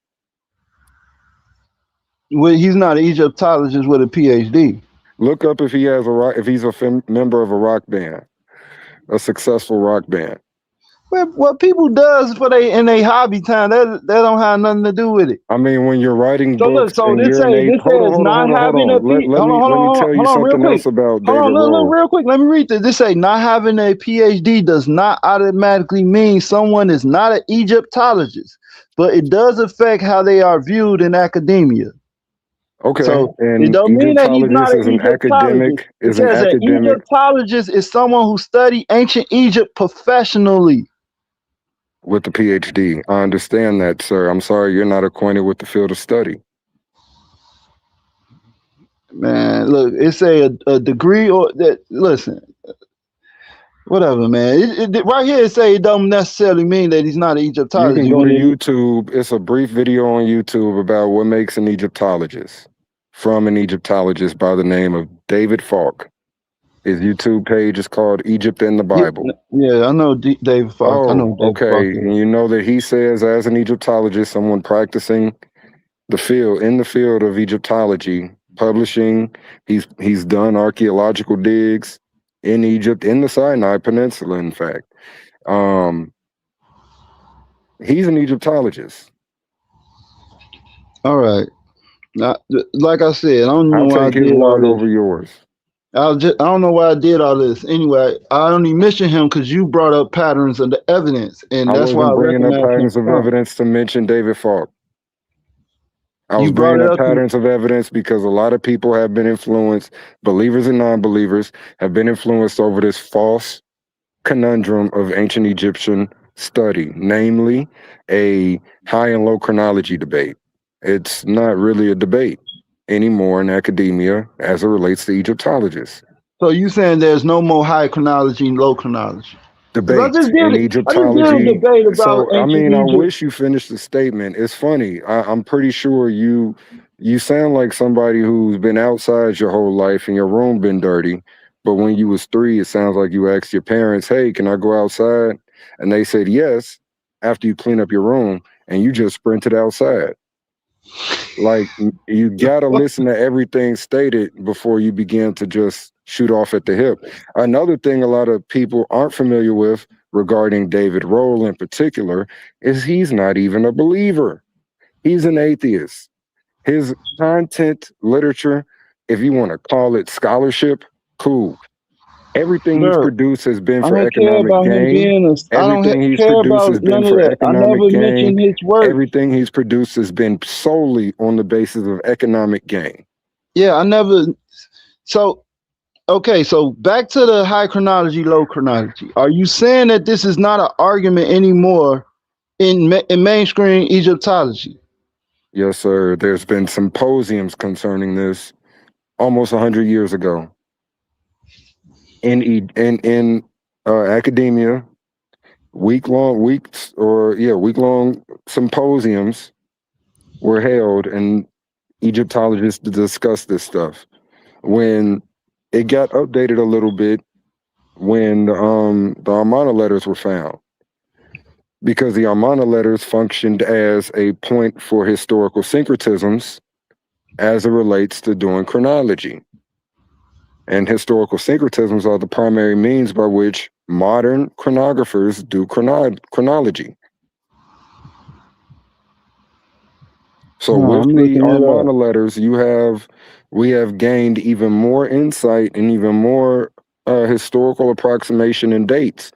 Well, he's not an Egyptologist with a PhD. Look up if he has if he's a member of a rock band, a successful rock band. Well, what people does for in their hobby time, that don't have nothing to do with it. I mean, when you're writing So books, look, so and this you're says not having a let me tell you something else about David Rowe. Real quick. Let me read this. This say not having a PhD does not automatically mean someone is not an Egyptologist, but it does affect how they are viewed in academia. Okay, so and it don't mean that he's not an academic. It says an Egyptologist is someone who studied ancient Egypt professionally. With the PhD. I understand that, sir. I'm sorry you're not acquainted with the field of study. Man, look, it say a degree or that. Listen, whatever, man. Right here, it say it don't necessarily mean that he's not an Egyptologist. You can go to YouTube. It's a brief video on YouTube about what makes an Egyptologist from an Egyptologist by the name of David Falk. His YouTube page is called Egypt in the Bible. Yeah, I know David Falk. I know David Falk. And you know that he says, as an Egyptologist, someone practicing the field of Egyptology, publishing, he's done archaeological digs in Egypt, in the Sinai Peninsula, in fact. He's an Egyptologist. All right. Now, like I said, I don't know why I take his did all word this. over yours. I don't know why I did all this. Anyway, I only mentioned him because you brought up patterns of the evidence, and that's why I bringing up patterns of him. evidence to mention David Falk. I was bringing up patterns of evidence because a lot of people have been influenced, believers and non-believers, have been influenced over this false conundrum of ancient Egyptian study, namely a high and low chronology debate. It's not really a debate anymore in academia as it relates to Egyptologists. So you saying there's no more high chronology and low chronology? Debate in Egyptology. I wish you finished the statement. It's funny. I'm pretty sure you sound like somebody who's been outside your whole life and your room been dirty. But when you was 3, it sounds like you asked your parents, "Hey, can I go outside?" And they said yes after you clean up your room, and you just sprinted outside. Like, you gotta listen to everything stated before you begin to just shoot off at the hip. Another thing a lot of people aren't familiar with regarding David Rowe in particular is he's not even a believer. He's an atheist. His content, literature, if you want to call it scholarship, cool. Everything he's produced has been for economic gain. Everything he's produced has been for economic gain. Everything he's produced has been solely on the basis of economic gain. Yeah, I never. So, okay, so back to the high chronology, low chronology. Are you saying that this is not an argument anymore in mainstream Egyptology? Yes, sir. There's been symposiums concerning this almost 100 years ago. In academia, week-long symposiums were held, and Egyptologists to discuss this stuff. When it got updated a little bit when the Amarna letters were found, because the Amarna letters functioned as a point for historical syncretisms as it relates to doing chronology. And historical syncretisms are the primary means by which modern chronographers do chronology. So with the Amarna letters, we have gained even more insight and even more historical approximation and dates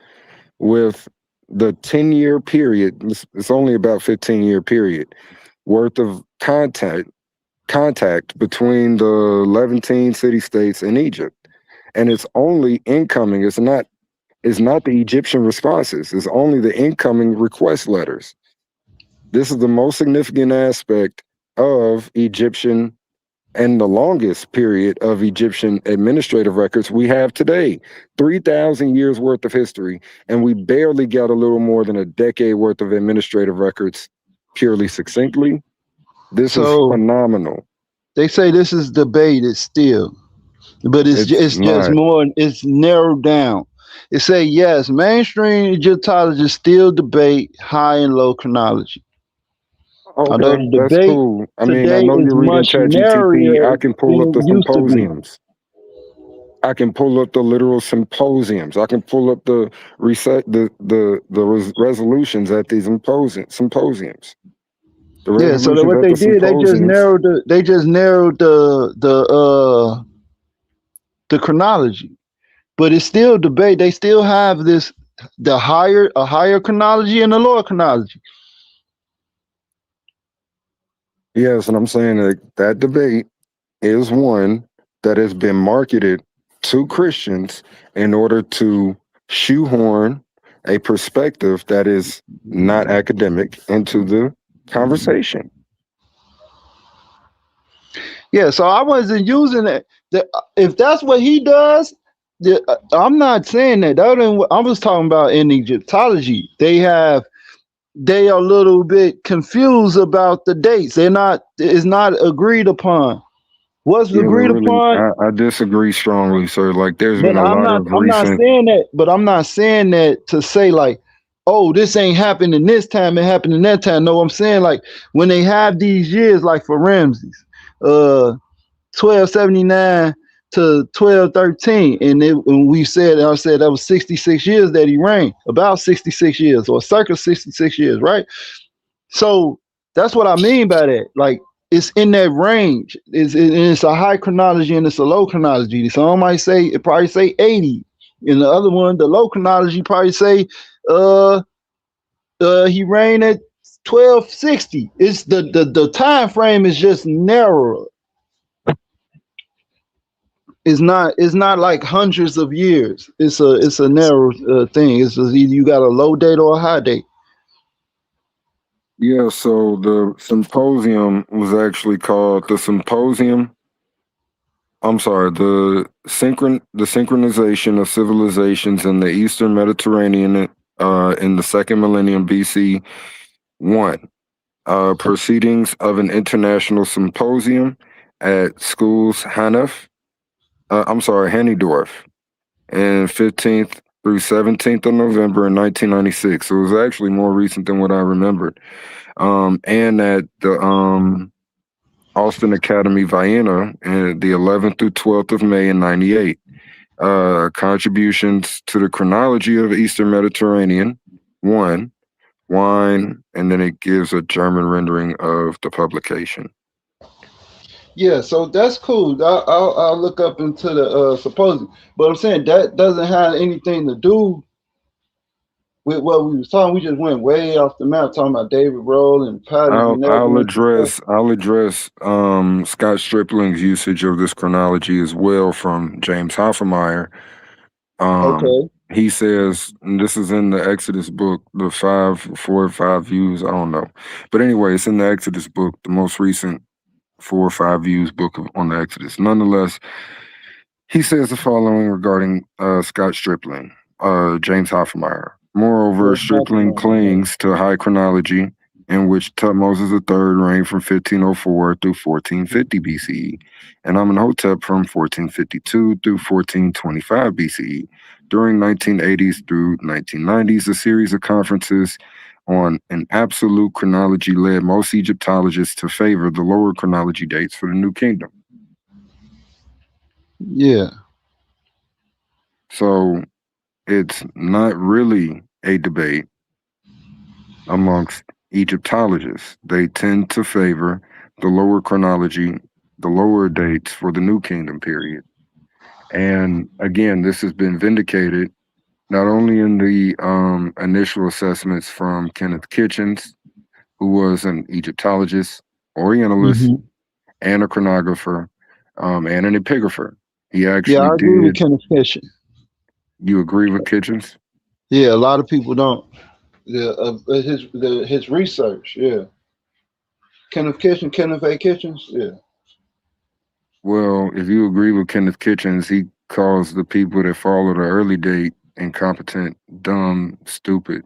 with the 10-year period. It's only about 15-year period worth of contact between the Levantine city-states and Egypt. And it's only incoming. It's not the Egyptian responses. It's only the incoming request letters. This is the most significant aspect of Egyptian and the longest period of Egyptian administrative records we have today. 3,000 years worth of history, and we barely got a little more than a decade worth of administrative records purely succinctly. This is phenomenal. They say this is debated still, but it's just more, it's narrowed down. It say, yes, mainstream Egyptologists still debate high and low chronology. Okay, that's cool. I mean, I know you're reading ChatGPT. I can pull up the symposiums. I can pull up the literal symposiums. I can pull up the resolutions at these symposiums. Yeah, so what they did, they just narrowed the chronology, but it's still debate. They still have a higher chronology and a lower chronology. Yes, and I'm saying that debate is one that has been marketed to Christians in order to shoehorn a perspective that is not academic into the conversation. Yeah, so I wasn't using it. If that's what he does, I'm not saying that. I was talking about in Egyptology. They are a little bit confused about the dates. It's not agreed upon. What's agreed upon? I disagree strongly, sir. Like there's been a lot of I'm not saying that, but I'm not saying that to say like, oh, this ain't happening this time, it happened in that time. No, I'm saying like when they have these years, like for Ramses, 1279 to 1213, and I said that was 66 years that he reigned, about 66 years or circa 66 years, right? So that's what I mean by that. Like it's in that range. It's a high chronology and it's a low chronology. Some might say it probably say 80. And the other one, the low chronology, probably say he reigned at 1260. It's the time frame is just narrower. It's not like hundreds of years. It's a narrow thing. It's either you got a low date or a high date. Yeah, so the symposium was actually called the Symposium. I'm sorry, the synchronization of civilizations in the Eastern Mediterranean in the second millennium BC 1. Proceedings of an international symposium at schools Hannidorf, and 15th through 17th of November in 1996. So it was actually more recent than what I remembered. And at the Austin Academy, Vienna, and the 11th through 12th of May in 98. Contributions to the chronology of Eastern Mediterranean, 1, wine, and then it gives a German rendering of the publication. Yeah, so that's cool. I'll look up into the symposium, but I'm saying that doesn't have anything to do with what we was talking. We just went way off the map talking about David Roll and Patty. I'll address Scott Stripling's usage of this chronology as well from James Hoffmeyer. Okay. He says, and this is in the Exodus book, the 4 or 5 views, I don't know. But anyway, it's in the Exodus book, the most recent 4 or 5 views book on the Exodus. Nonetheless, he says the following regarding Scott Stripling, James Hoffmeyer. Moreover, Stripling clings to high chronology in which Tutmosis III reigned from 1504 through 1450 BCE, and Amenhotep from 1452 through 1425 BCE. During 1980s through 1990s, a series of conferences on an absolute chronology led most Egyptologists to favor the lower chronology dates for the New Kingdom. Yeah. So it's not really a debate amongst Egyptologists. They tend to favor the lower chronology, the lower dates for the New Kingdom period. And again, this has been vindicated not only in the initial assessments from Kenneth Kitchens, who was an Egyptologist, Orientalist, and a chronographer, and an epigrapher. He actually I agree with Kenneth Kitchens. You agree with Kitchens? Yeah, a lot of people don't. His research, yeah. Kenneth A. Kitchens, yeah. Well, if you agree with Kenneth Kitchens, he calls the people that follow the early date incompetent, dumb, stupid.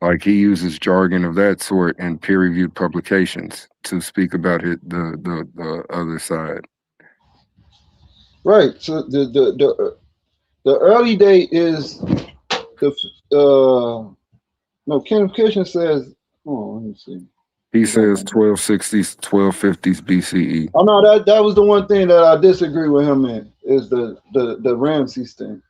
Like, he uses jargon of that sort in peer-reviewed publications to speak about the other side. Right. So the early date is no, Kenneth Kitchens says, let me see. He says 1260s, 1250s BCE. Oh no, that was the one thing that I disagree with him in, is the Ramses thing.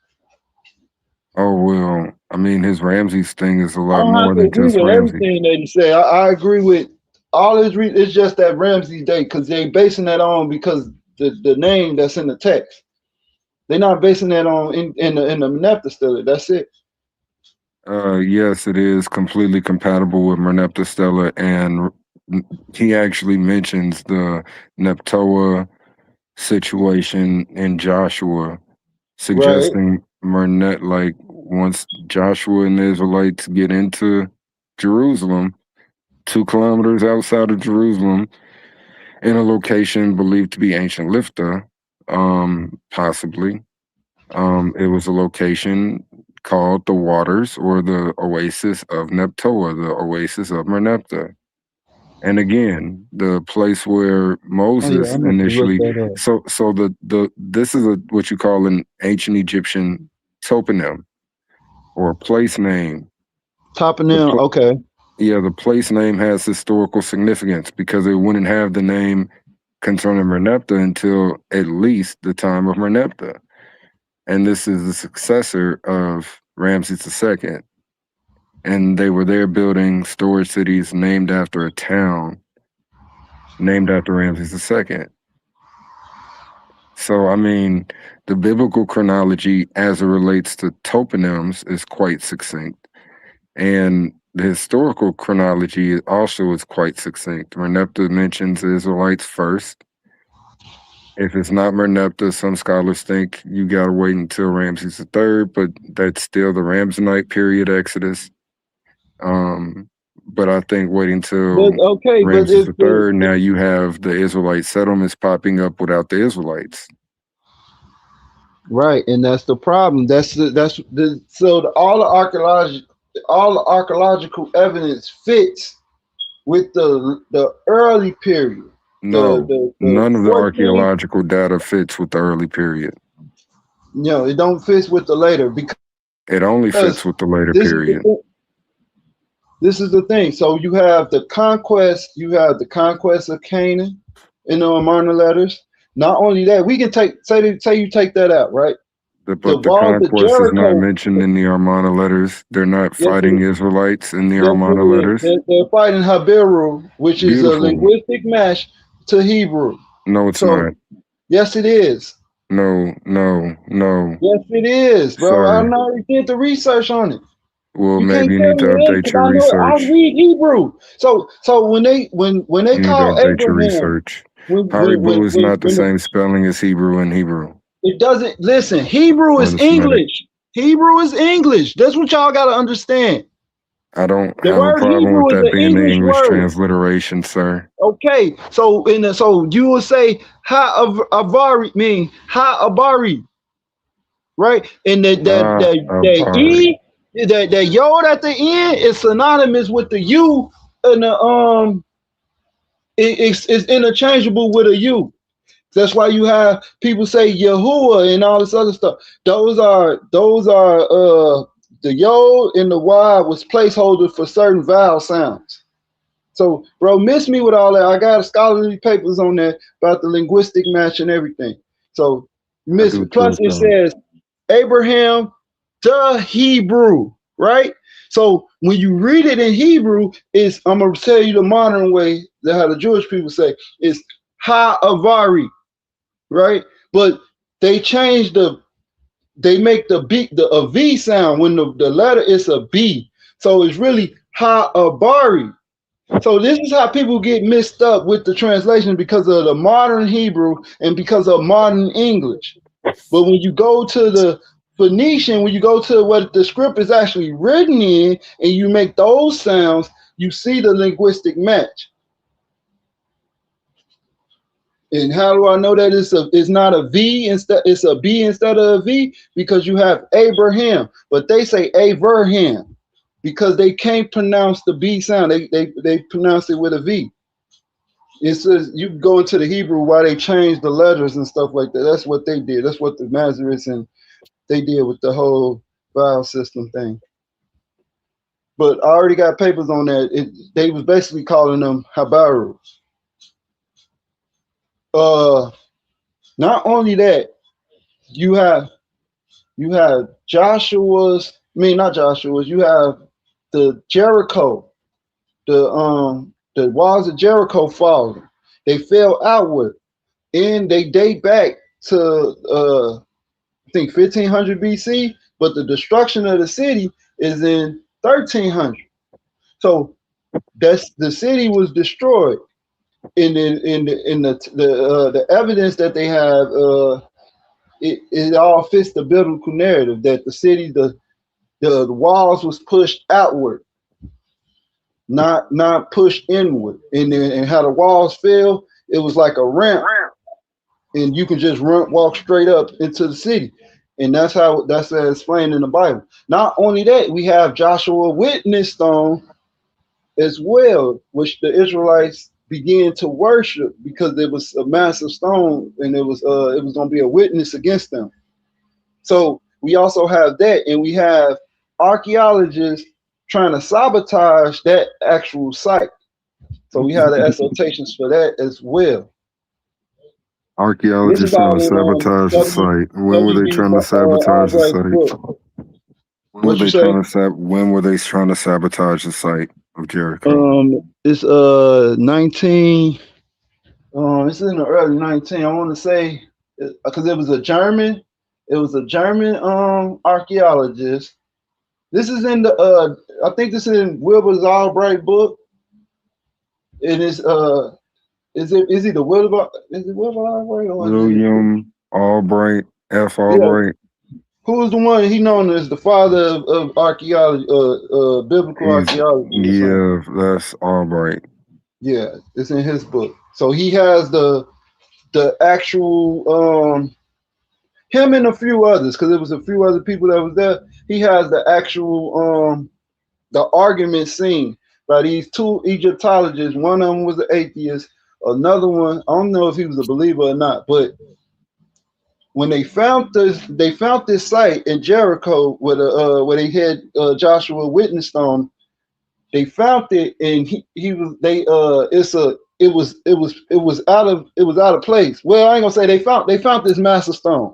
Oh well, I mean, his Ramses thing is a lot I don't more have to than agree just with Ramses. everything that he said. I agree with all his it's just that Ramses date, because they basing that on because the name that's in the text. They're not basing that on in the Merneptah Stela. That's it. Yes, it is completely compatible with Merneptah Stela, and he actually mentions the Neptoa situation in Joshua, suggesting like once Joshua and the Israelites get into Jerusalem, 2 kilometers outside of Jerusalem, in a location believed to be ancient Lifta, possibly. It was a location called the Waters, or the Oasis of Neptoa, the Oasis of Merneptah. And again, the place where Moses initially, this is what you call an ancient Egyptian toponym, or a place name. Toponym, okay. Yeah, the place name has historical significance because it wouldn't have the name concerning Merneptah until at least the time of Merneptah. And this is the successor of Ramses II. And they were there building storage cities named after a town named after Ramses II. So, I mean, the biblical chronology as it relates to toponyms is quite succinct. And the historical chronology also is quite succinct. Merneptah mentions the Israelites first. If it's not Merneptah, some scholars think you got to wait until Ramses III, but that's still the Ramsonite period Exodus. But I think waiting till Ramses III, now you have the Israelite settlements popping up without the Israelites. Right, and that's the problem. All the archaeological evidence fits with the early period. No, none of the archaeological data fits with the early period. No, it don't fit with the later, because it only fits with the later period. This is the thing. So you have the conquest of Canaan in the Amarna letters. Not only that, we can say you take that out, right? But the conquest is not mentioned in the Amarna letters. They're not fighting Israelites in the Amarna letters. They're fighting Habiru, which is a linguistic match to Hebrew. No, it's not. Yes, it is. No. Yes, it is, bro. Sorry. I already did the research on it. Well, maybe you need to update your research. I read Hebrew. So when they call Abraham, Haribu is not the same spelling as Hebrew in Hebrew. It doesn't. Listen, Hebrew is English. Hebrew is English. That's what y'all got to understand. I don't have a problem with that being the English transliteration, sir. Okay, so you will say ha-avari mean ha-abari, right? And that yod at the end is synonymous with the u it's interchangeable with a U. That's why you have people say Yahuwah and all this other stuff. Those are the Yod and the Y was placeholder for certain vowel sounds. So, bro, miss me with all that. I got scholarly papers on that about the linguistic match and everything. So, miss me. Plus, it says Abraham, the Hebrew, right? So, when you read it in Hebrew, I'm gonna tell you the modern way that how the Jewish people say it's Ha-Avari, right? But they change they make a V sound when the letter is a B. So it's really Ha-Abari. So this is how people get mixed up with the translation because of the modern Hebrew and because of modern English. But when you go to the Phoenician, when you go to what the script is actually written in and you make those sounds, you see the linguistic match. And how do I know that it's not a V instead? It's a B instead of a V because you have Abraham, but they say Abraham because they can't pronounce the B sound. They pronounce it with a V. It says you go into the Hebrew why they changed the letters and stuff like that. That's what they did. That's what the Masoretes and they did with the whole vowel system thing. But I already got papers on that. They was basically calling them Habaru. Not only that, you have Joshua's, not Joshua's, you have the Jericho, the walls of Jericho falling. They fell outward and they date back to I think 1500 BC, but the destruction of the city is in 1300. So the city was destroyed. In the evidence that they have, it all fits the biblical narrative that the city, the walls was pushed outward, not pushed inward. And how the walls fell, it was like a ramp, and you can just walk straight up into the city. And that's explained in the Bible. Not only that, we have Joshua witness stone as well, which the Israelites began to worship because there was a massive stone and it was going to be a witness against them. So we also have that, and we have archaeologists trying to sabotage that actual site. So we have the exhortations for that as well. Archaeologists trying to sabotage the site. When were they trying to sabotage the site? When were they trying to sabotage the site of Jericho? It's 19. It's in the early 19. I want to say because it was a German. It was a German archaeologist. This is in the I think this is in Wilbur Albright book. It is is he the Wilbur? Is it Wilbur Albright or William Albright, F. Albright? Yeah. Who is the one he known as the father of archaeology, biblical archaeology? Yeah, that's Albright. Yeah, it's in his book. So he has the actual him and a few others, because there was a few other people that was there. He has the actual the argument scene by these two Egyptologists. One of them was an atheist. Another one, I don't know if he was a believer or not, but when they found this site in Jericho where they had Joshua witness stone, they found it, and it was out of place. Well, I ain't gonna say they found this massive stone,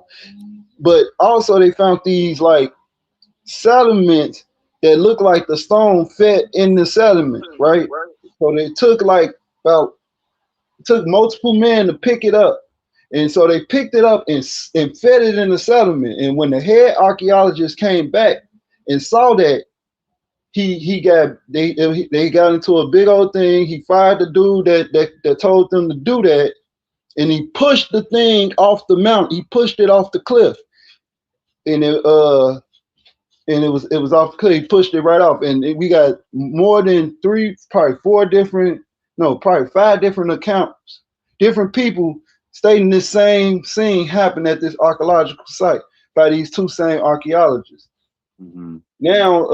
but also they found these like sediments that look like the stone fit in the sediment, right? So they took multiple men to pick it up. And so they picked it up and fed it in the sediment. And when the head archaeologist came back and saw that, they got into a big old thing. He fired the dude that told them to do that, and he pushed the thing off the mountain. He pushed it off the cliff, and it was off the cliff. He pushed it right off, and we got more than 5 different accounts, different people stating this same scene happened at this archaeological site by these two same archaeologists. Now,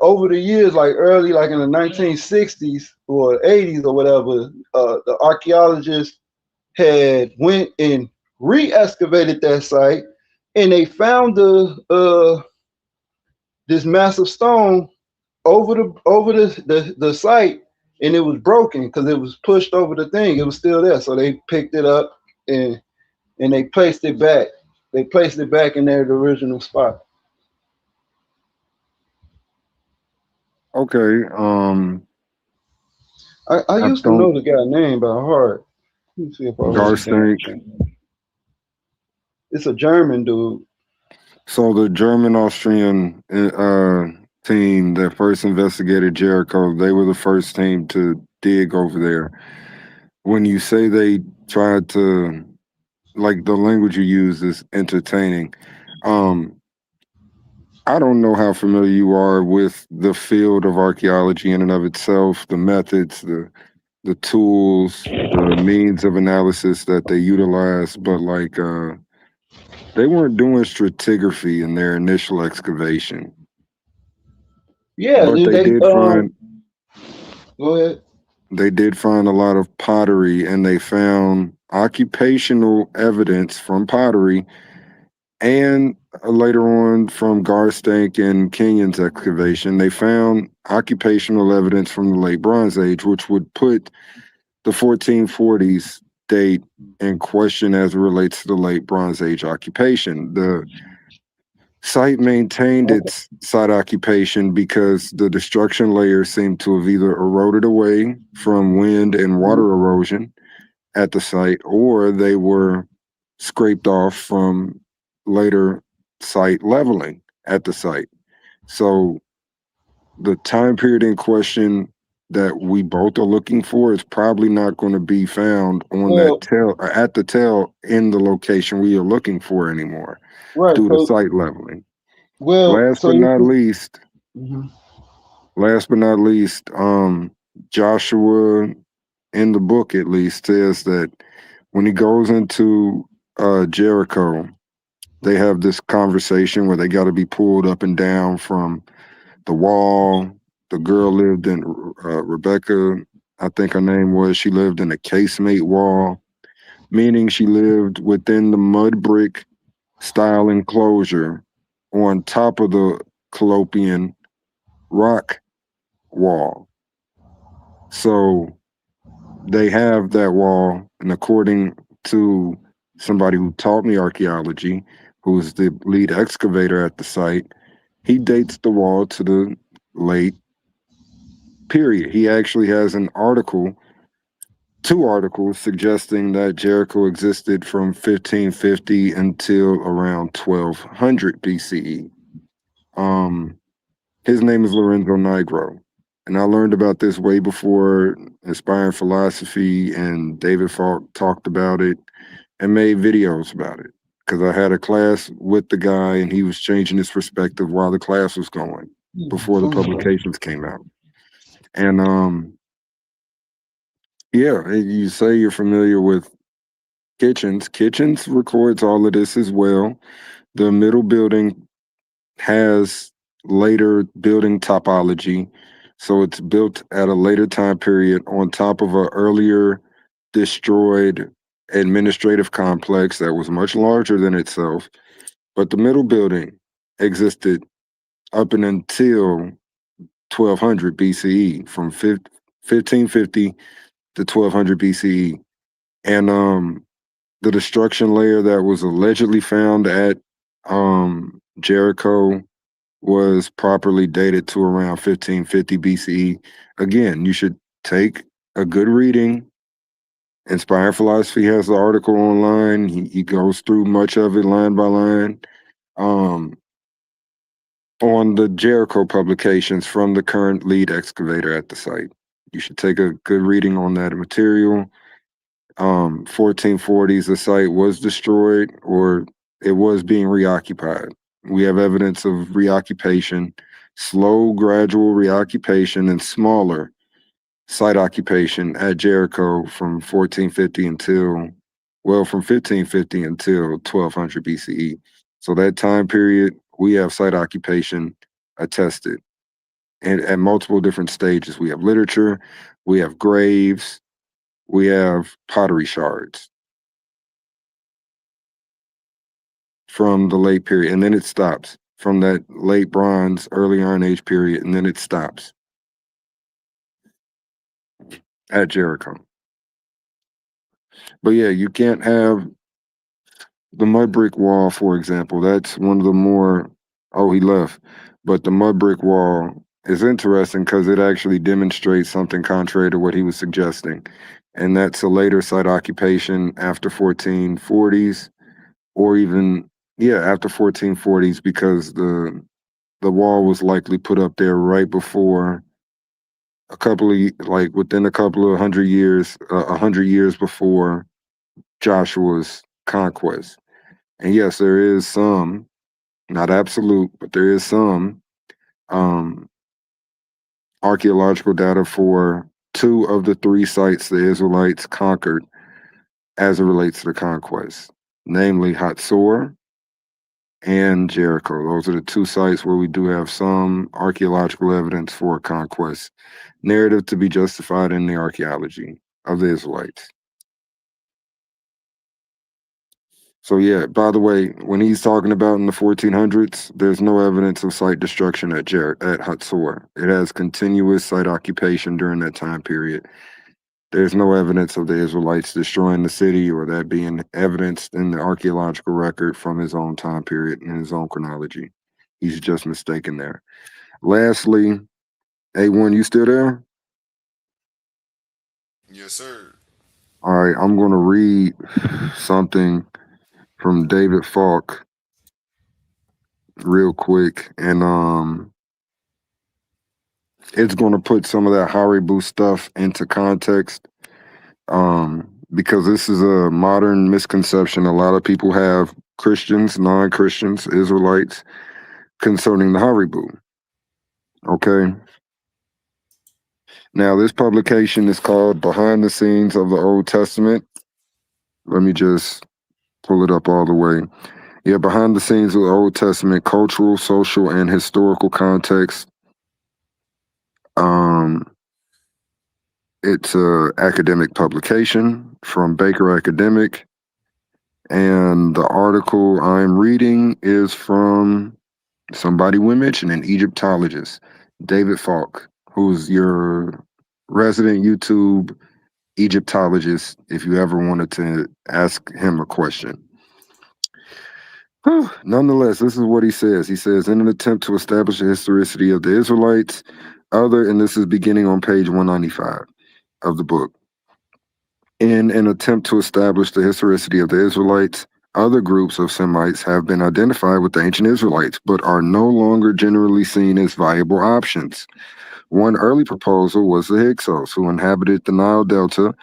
over the years, like early, like in the 1960s or 80s or whatever, the archaeologists had went and re-excavated that site, and they found this massive stone over the site, and it was broken because it was pushed over the thing. It was still there, so they picked it up and they placed it back. They placed it back in their original spot. Okay. I used to know the guy name by heart. Let me see if I Garstink. It's a German dude. So the German-Austrian team that first investigated Jericho, they were the first team to dig over there. When you say they tried to, like the language you use is entertaining. I don't know how familiar you are with the field of archaeology in and of itself, the methods, the tools, the means of analysis that they utilize, but like they weren't doing stratigraphy in their initial excavation. Yeah, but they did find. Go ahead. They did find a lot of pottery, and they found occupational evidence from pottery, and later on from Garstink and Kenyon's excavation, they found occupational evidence from the late Bronze Age, which would put the 1440s date in question as it relates to the late Bronze Age occupation. The site maintained its site occupation because the destruction layers seemed to have either eroded away from wind and water erosion at the site, or they were scraped off from later site leveling at the site. So the time period in question that we both are looking for is probably not going to be found on that tail at the tail in the location we are looking for anymore, right, due to site leveling. Well, last but not least, Joshua in the book at least says that when he goes into Jericho, they have this conversation where they got to be pulled up and down from the wall. The girl lived in Rebecca, I think her name was. She lived in a casemate wall, meaning she lived within the mud brick style enclosure on top of the Colopian rock wall. So they have that wall, and according to somebody who taught me archaeology, who's the lead excavator at the site, he dates the wall to the late period. He actually has an article, 2 articles suggesting that Jericho existed from 1550 until around 1200 BCE. His name is Lorenzo Nigro, and I learned about this way before Inspiring Philosophy and David Falk talked about it and made videos about it, because I had a class with the guy and he was changing his perspective while the class was going before the publications came out. And yeah, you say you're familiar with Kitchens. Kitchens records all of this as well. The middle building has later building topology, so it's built at a later time period on top of an earlier destroyed administrative complex that was much larger than itself. But the middle building existed up and until 1200 BCE, from 1550 to 1200 BCE. And the destruction layer that was allegedly found at Jericho was properly dated to around 1550 BCE. Again, you should take a good reading. Inspired Philosophy has the article online. He goes through much of it line by line on the Jericho publications from the current lead excavator at the site. You should take a good reading on that material. 1440s, the site was destroyed, or it was being reoccupied. We have evidence of reoccupation, slow, gradual reoccupation, and smaller site occupation at Jericho from 1450 until, well, from 1550 until 1200 BCE. So that time period we have site occupation attested. And at multiple different stages. We have literature, we have graves, we have pottery shards from the late period, and then it stops from that late bronze, early Iron Age period, and then it stops at Jericho. But yeah, you can't have the mud brick wall, for example. That's one of the more, oh, he left. But the mud brick wall is interesting because it actually demonstrates something contrary to what he was suggesting. And that's a later site occupation after 1440s, or even, yeah, after 1440s, because the wall was likely put up there right before within a couple of 100 years, 100 years before Joshua's conquest. And yes, there is some, not absolute, but there is some archaeological data for 2 of the 3 sites the Israelites conquered as it relates to the conquest, namely Hatzor and Jericho. Those are the 2 sites where we do have some archaeological evidence for conquest narrative to be justified in the archaeology of the Israelites. So yeah, by the way, when he's talking about in the 1400s, there's no evidence of site destruction at Hatzor. It has continuous site occupation during that time period. There's no evidence of the Israelites destroying the city or that being evidenced in the archaeological record from his own time period and his own chronology. He's just mistaken there. Lastly, A1, you still there? Yes, sir. All right, I'm going to read something from David Falk real quick, and it's going to put some of that Haribu stuff into context, because this is a modern misconception a lot of people have, Christians, non-Christians, Israelites, concerning the Haribu. Okay. Now, this publication is called Behind the Scenes of the Old Testament. Let me just pull it up all the way. Yeah, Behind the Scenes of the Old Testament, Cultural, Social, and Historical Context. It's an academic publication from Baker Academic. And the article I'm reading is from somebody we mentioned, an Egyptologist, David Falk, who's your resident YouTube Egyptologist if you ever wanted to ask him a question. Nonetheless, this is what he says. He says, in an attempt to establish the historicity of the Israelites, and this is beginning on page 195 of the book. In an attempt to establish the historicity of the Israelites, other groups of Semites have been identified with the ancient Israelites, but are no longer generally seen as viable options. One early proposal was the Hyksos, who inhabited the Nile Delta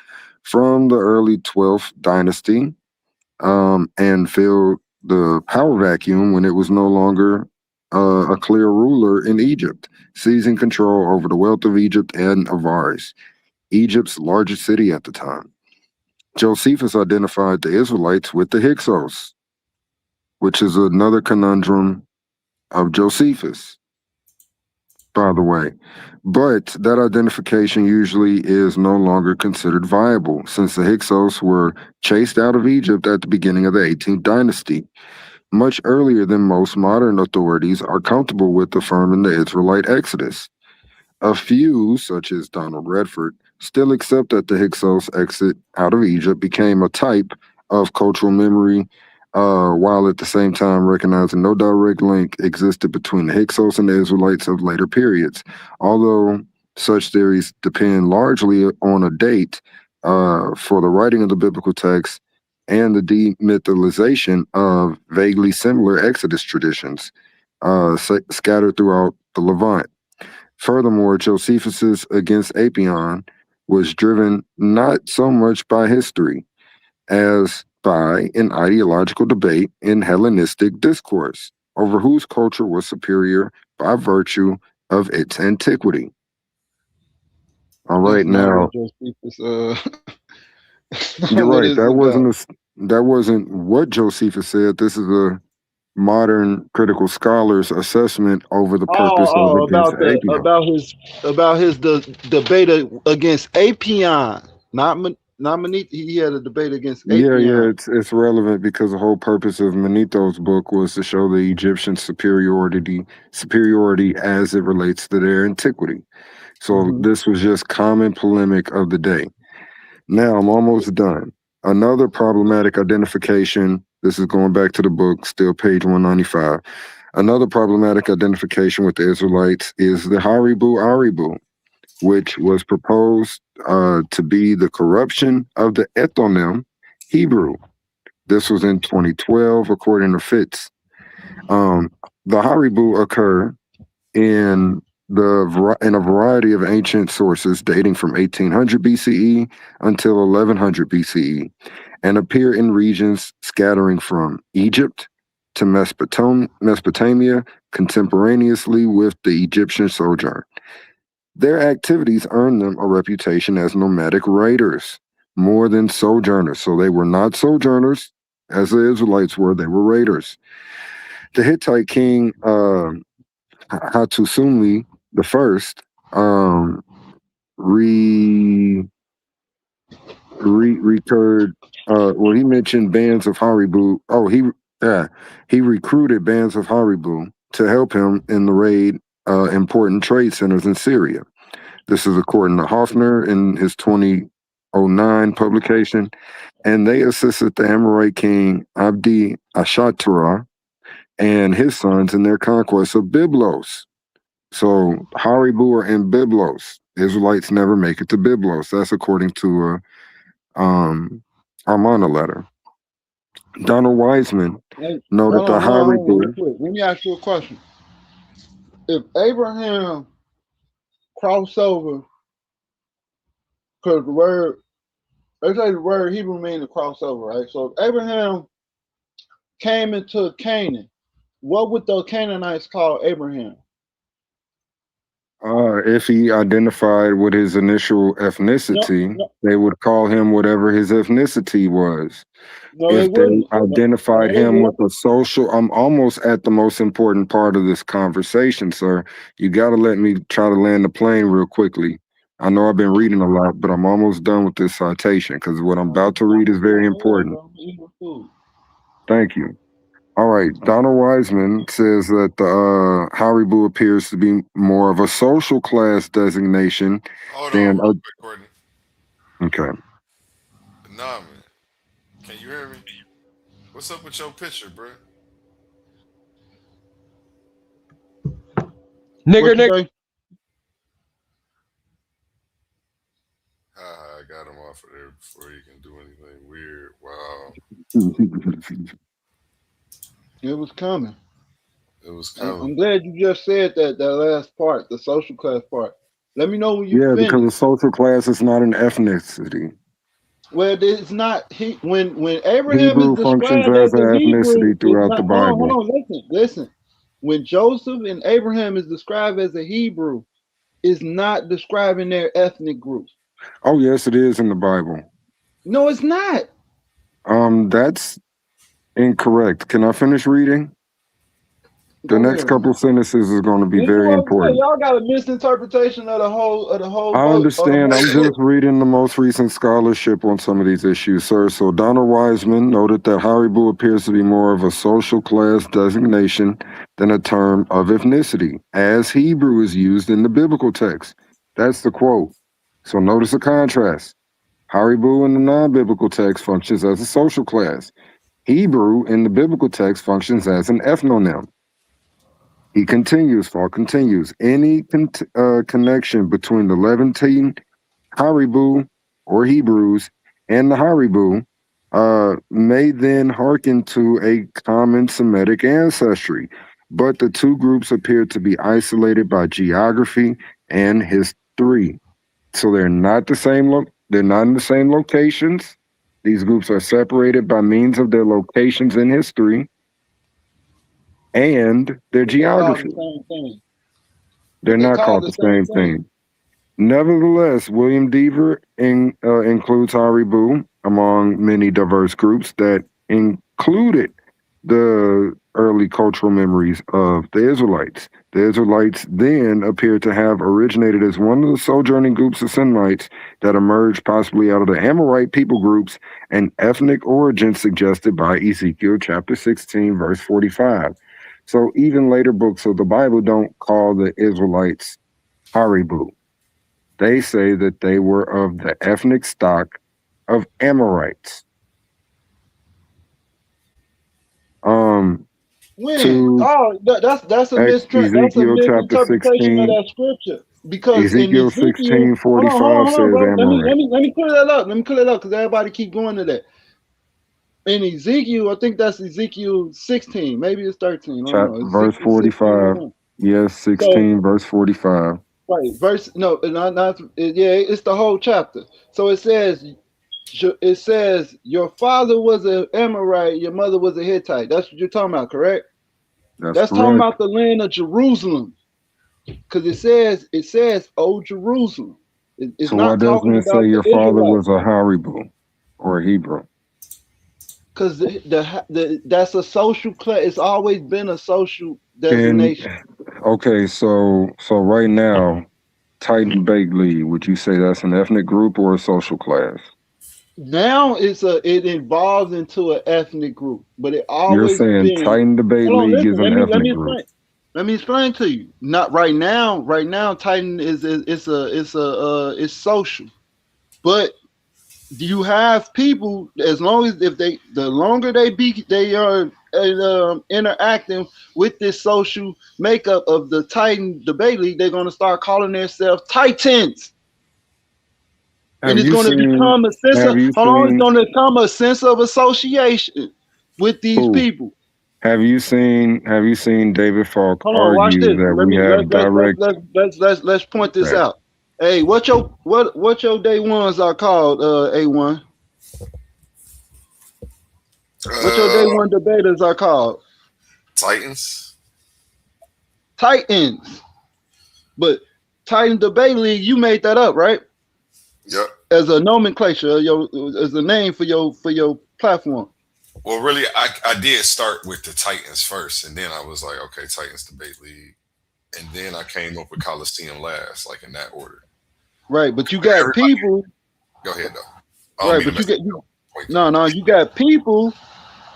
from the early 12th dynasty, and filled the power vacuum when it was no longer a clear ruler in Egypt, seizing control over the wealth of Egypt and Avaris, Egypt's largest city at the time. Josephus identified the Israelites with the Hyksos, which is another conundrum of Josephus, by the way. But that identification usually is no longer considered viable, since the Hyksos were chased out of Egypt at the beginning of the 18th dynasty, much earlier than most modern authorities are comfortable with affirming the Israelite exodus. A few, such as Donald Redford, still accept that the Hyksos exit out of Egypt became a type of cultural memory, while at the same time recognizing no direct link existed between the Hyksos and the Israelites of later periods. Although such theories depend largely on a date for the writing of the biblical text and the demytholization of vaguely similar Exodus traditions scattered throughout the Levant. Furthermore, Josephus's Against Apion was driven not so much by history as by an ideological debate in Hellenistic discourse over whose culture was superior by virtue of its antiquity. All right, now you're right. That wasn't what Josephus said. This is modern critical scholars' assessment over the purpose of against about his debate against Apion, not Manito. He had a debate against Apion. It's relevant because the whole purpose of Manito's book was to show the Egyptian superiority as it relates to their antiquity. So this was just common polemic of the day. Now I'm almost done. Another problematic identification, this is going back to the book, still page 195. Another problematic identification with the Israelites is the Haribu Aribu, which was proposed to be the corruption of the ethnonym Hebrew. This was in 2012, according to Fitz. The Haribu occur in a variety of ancient sources dating from 1800 BCE until 1100 BCE and appear in regions scattering from Egypt to Mesopotamia contemporaneously with the Egyptian sojourn. Their activities earned them a reputation as nomadic raiders more than sojourners. So they were not sojourners as the Israelites were, they were raiders. The Hittite king Hattusili the first recurred. He mentioned bands of Haribu. He recruited bands of Haribu to help him in the raid important trade centers in Syria. This is according to Hoffner in his 2009 publication, and they assisted the Amorite king Abdi Ashatura and his sons in their conquest of Byblos. So Haribu are in Byblos. Israelites never make it to Byblos. That's according to Armana letter. Donald Wiseman noted the Haribu. Let me ask you a question. If Abraham crossed over, because they say the word Hebrew means to cross over, right? So if Abraham came into Canaan, what would the Canaanites call Abraham? If he identified with his initial ethnicity, they would call him whatever his ethnicity was. If they identified him with a social, I'm almost at the most important part of this conversation, sir. You got to let me try to land the plane real quickly. I know I've been reading a lot, but I'm almost done with this citation because what I'm about to read is very important. Thank you. All right, Donald Wiseman says that the Haribu appears to be more of a social class designation than a... Okay. Nah, man. Can you hear me? What's up with your picture, bro? Nigger. I got him off of there before he can do anything weird. Wow. It was coming. It was coming. I'm glad you just said that last part, the social class part. Let me know when you finish. Because the social class is not an ethnicity. Well, it's not. When Abraham Hebrew is functions described as as an a Hebrew, ethnicity throughout the Bible. Hold on, listen. When Joseph and Abraham is described as a Hebrew, is not describing their ethnic group. Oh, yes, it is in the Bible. No, it's not. That's incorrect. Can I finish reading? The next couple sentences is going to be very important. Y'all got a misinterpretation of the whole. I understand. I'm just reading the most recent scholarship on some of these issues, sir. So Donald Wiseman noted that Haribu appears to be more of a social class designation than a term of ethnicity, as Hebrew is used in the biblical text. That's the quote. So notice the contrast. Haribu in the non-biblical text functions as a social class. Hebrew in the biblical text functions as an ethnonym. Paul continues, any connection between the Levantine Haribu or Hebrews and the Haribu may then hearken to a common Semitic ancestry, but the two groups appear to be isolated by geography and history. So they're not the same. They're not in the same locations. These groups are separated by means of their locations in history and their geography. They're not called the same thing. Nevertheless, William Deaver includes Haribu among many diverse groups that included the early cultural memories of the Israelites. The Israelites then appear to have originated as one of the sojourning groups of Semites that emerged possibly out of the Amorite people groups, an ethnic origin suggested by Ezekiel chapter 16, verse 45. So even later books of the Bible don't call the Israelites Haribu. They say that they were of the ethnic stock of Amorites. When? Oh, that's a Ezekiel chapter misinterpretation of 16. that scripture. Because in Ezekiel Ezekiel, 16:45 says bro. Amorite. Let me clear that up. Let me clear that up because everybody keep going to that. In Ezekiel, I think that's Ezekiel 16. Maybe it's 13. I don't know. It's Verse 45. Yes, 16, verse 45. Right, it's the whole chapter. So it says your father was an Amorite, your mother was a Hittite. That's what you're talking about, correct? That's talking about the land of Jerusalem, because it says, "Oh Jerusalem." It's So not why doesn't talking it about say your the father Israelites. was a Haribu or a Hebrew? Because that's a social class. It's always been a social designation. Okay, so right now, Titan Bake League, would you say that's an ethnic group or a social class? Now it evolves into an ethnic group, but it You're always saying been. Titan Debate Hold on, League is listen. an Let ethnic me group. explain. Let me explain to you. Not right now. Right now, Titan it's social, but you have people as long as the longer they are interacting with this social makeup of the Titan Debate League, they're going to start calling themselves Titans. And it's going to become a sense of it's going to become a sense of association with these people. Have you seen David Falk Hold on, watch argue this. that Let's point this out. Hey, what your day ones are called, A1? What your day one debaters are called? Titans. Titans. But Titan Debate League, you made that up, right? Yep. As a nomenclature, as a name for your platform. Well, really, I did start with the Titans first, and then I was like, okay, Titans Debate League, and then I came up with Coliseum last, like in that order. Right, but you got people. Go ahead though. Right, but you got people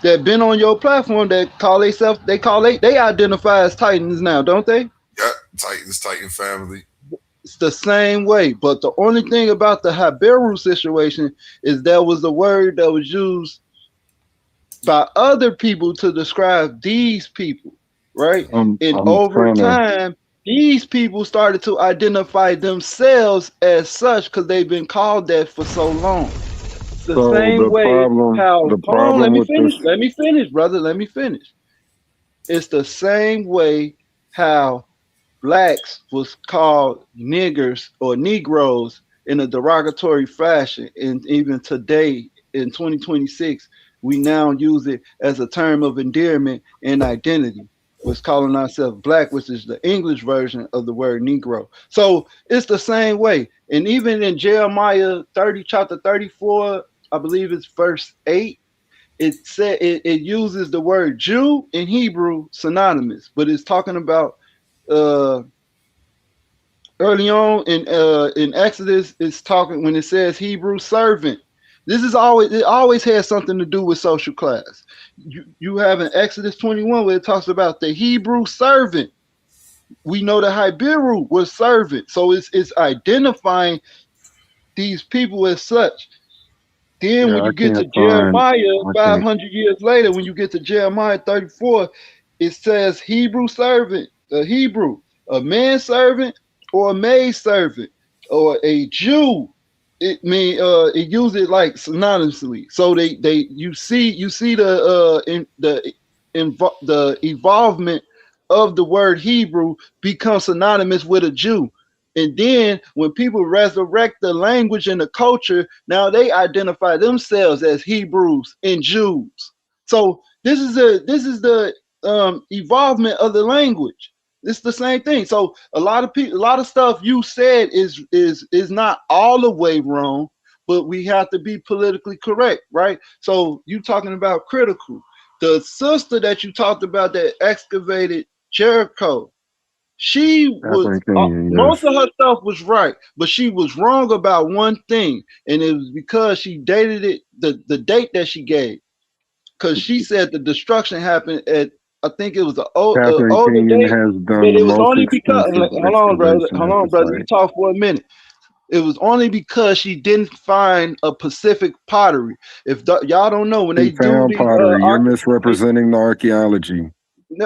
that been on your platform that call themselves. They identify as Titans now, don't they? Yeah, Titans, Titan family. It's the same way, but the only thing about the Haberu situation is there was a word that was used by other people to describe these people, right? Over time, these people started to identify themselves as such because they've been called that for so long. The same way let me finish, brother. Let me finish. It's the same way how blacks was called niggers or Negroes in a derogatory fashion, and even today in 2026 we now use it as a term of endearment and identity. Was calling ourselves black, which is the English version of the word Negro. So it's the same way. And even in Jeremiah 30, chapter 34, I believe it's verse 8, it said it uses the word Jew and Hebrew synonymous, but it's talking about early on in Exodus, it's talking when it says Hebrew servant. It always has something to do with social class. You have in Exodus 21 where it talks about the Hebrew servant. We know the Haberu was servant, so it's identifying these people as such. Then when you get to Jeremiah 500 years later, when you get to Jeremiah 34, it says Hebrew servant, a Hebrew, a man servant or a maid servant or a Jew. It uses it like synonymously. So you see the evolvement of the word Hebrew become synonymous with a Jew. And then when people resurrect the language and the culture, now they identify themselves as Hebrews and Jews. So this is the evolvement of the language. It's the same thing. So a lot of stuff you said is not all the way wrong, but we have to be politically correct, right? So you talking about critical. the sister that you talked about that excavated Jericho, she was Catherine Kenyon, most yes. of her stuff was right, but she was wrong about one thing, and it was because she dated it the date that she gave, because she said the destruction happened at, I think it was an Catherine older Kenyon date, has done and the it was most only because extensive hold on, brother, excavation hold at on, the brother, you site. talk for a minute. It was only because she didn't find a Pacific pottery. If y'all don't know, when She they do found these pottery. You're misrepresenting the archaeology.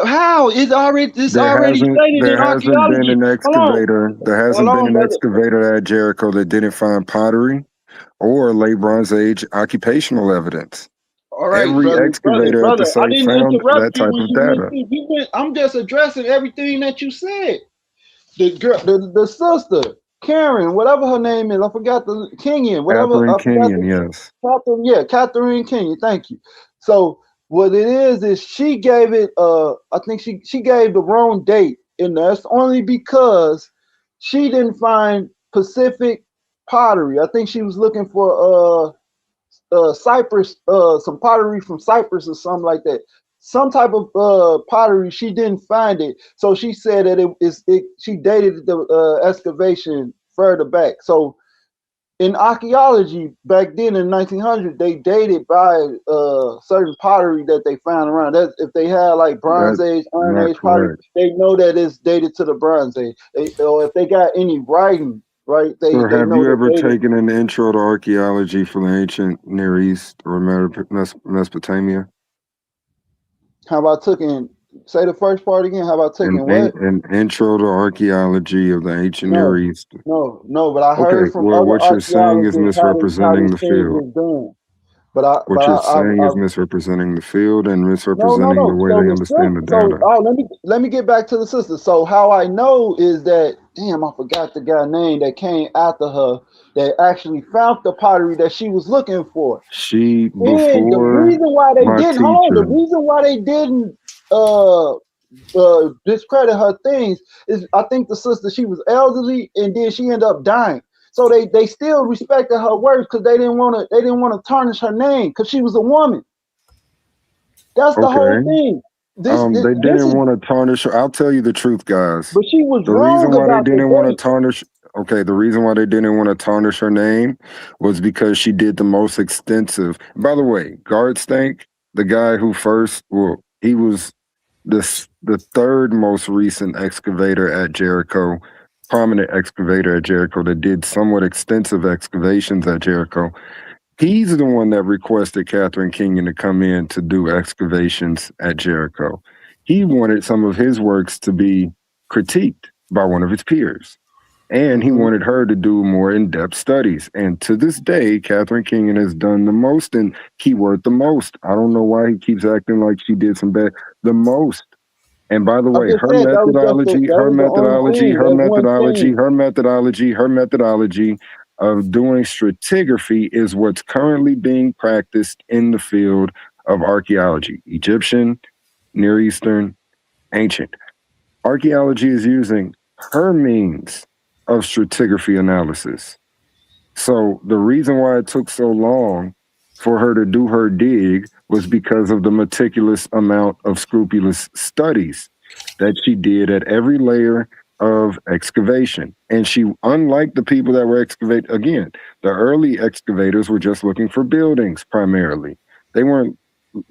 how it's already stated in There hasn't been archaeology. an excavator. There hasn't been an Brother. excavator at Jericho that didn't find pottery or late Bronze Age occupational evidence. All right, Every excavator at the brother. I site didn't found interrupt that you type when of you went data. through. You went. I'm just addressing everything that you said. The girl, the sister, Karen, whatever her name is, I forgot the Kenyon, whatever. Catherine I forgot Kenyon, yes. Catherine. Yeah, Catherine Kenyon. Thank you. So what it is she gave it. I think she gave the wrong date, and that's only because she didn't find Pacific pottery. I think she was looking for Cyprus, some pottery from Cyprus or something like that. Some type of pottery, she didn't find it, so she said that she dated the excavation further back. So in archaeology back then in 1900, they dated by certain pottery that they found around. That if they had like Bronze Age, Iron Age pottery, they know that it's dated to the Bronze Age. Or if they got any writing, right? They Have know you that ever dated. taken an intro to archaeology for the ancient Near East or Mesopotamia? How about taking? Say the first part again. How about taking what? An intro to archaeology of the ancient Near East. No. But I Okay, heard from well, other what you're saying is archaeologists how misrepresenting these the things field. is done. But What you're saying is misrepresenting the field and misrepresenting the way So they the understand the sister, data. let me get back to the sister. So how I know is that I forgot the guy name that came after her that actually found the pottery that she was looking for. She And the before reason why they my didn't teacher. the reason why they didn't discredit her things is I think the sister, she was elderly and then she ended up dying. So they still respected her words because they didn't want to tarnish her name because she was a woman. That's the whole thing. They didn't want to tarnish her. I'll tell you the truth, guys. But she was The wrong reason why they about didn't the want to date. tarnish. Okay, the reason why they didn't want to tarnish her name was because she did the most extensive. By the way, Gardstank, the guy who he was the third most recent excavator at Jericho, prominent excavator at Jericho that did somewhat extensive excavations at Jericho. He's the one that requested Catherine Kenyon to come in to do excavations at Jericho. He wanted some of his works to be critiqued by one of his peers. And he wanted her to do more in-depth studies. And to this day, Catherine Kenyon has done the most, and keyword the most. I don't know why he keeps acting like she did some bad. The most. And by the way, her methodology of doing stratigraphy is what's currently being practiced in the field of archaeology, Egyptian, Near Eastern, ancient. Archaeology is using her means of stratigraphy analysis. So the reason why it took so long for her to do her dig was because of the meticulous amount of scrupulous studies that she did at every layer of excavation. And she, unlike the people that were excavating, again, the early excavators were just looking for buildings primarily. They weren't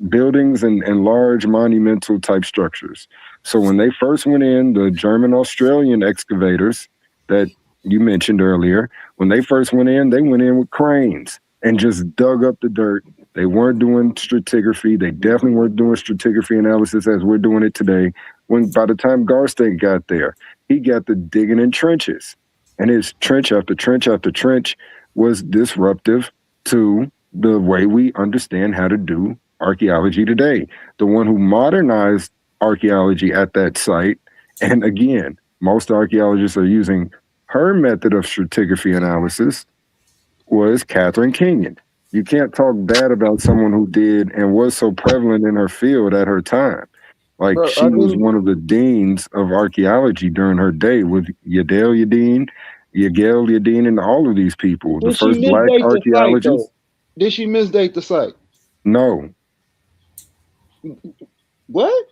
buildings and large monumental type structures. So when they first went in, the German Australian excavators that you mentioned earlier, when they first went in, they went in with cranes and just dug up the dirt. They weren't doing stratigraphy. They definitely weren't doing stratigraphy analysis as we're doing it today. When by the time Garstang got there, he got to digging in trenches, and his trench after trench after trench was disruptive to the way we understand how to do archaeology today. The one who modernized archaeology at that site, and again, most archaeologists are using her method of stratigraphy analysis, was Catherine Kenyon. You can't talk bad about someone who did and was so prevalent in her field at her time. Like, she was one of the deans of archaeology during her day with Yadel Yadin, and all of these people. The first black archaeologists. Did she misdate the site? No. What?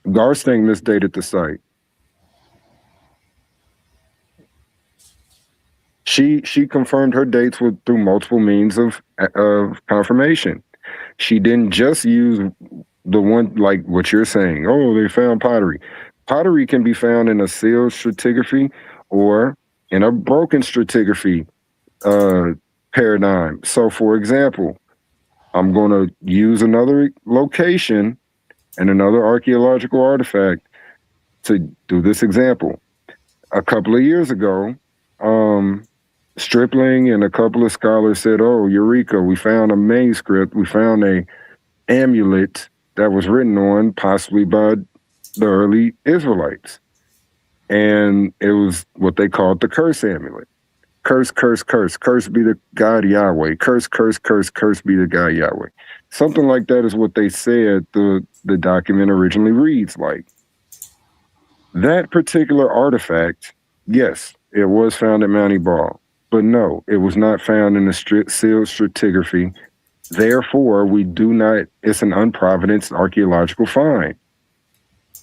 Garstang misdated the site. She confirmed her dates through multiple means of confirmation. She didn't just use the one like what you're saying. Oh, they found pottery. Pottery can be found in a sealed stratigraphy or in a broken stratigraphy paradigm. So, for example, I'm going to use another location and another archaeological artifact to do this example. A couple of years ago, Stripling and a couple of scholars said, "Oh, Eureka, we found a manuscript. We found a amulet that was written on possibly by the early Israelites. And it was what they called the curse amulet. Curse, curse, curse. Curse be the God Yahweh. Curse, curse, curse, curse be the God Yahweh." Something like that is what they said the document originally reads like. That particular artifact, yes, it was found at Mount Ebal. But no, it was not found in the sealed stratigraphy. Therefore, it's an unprovidence archaeological find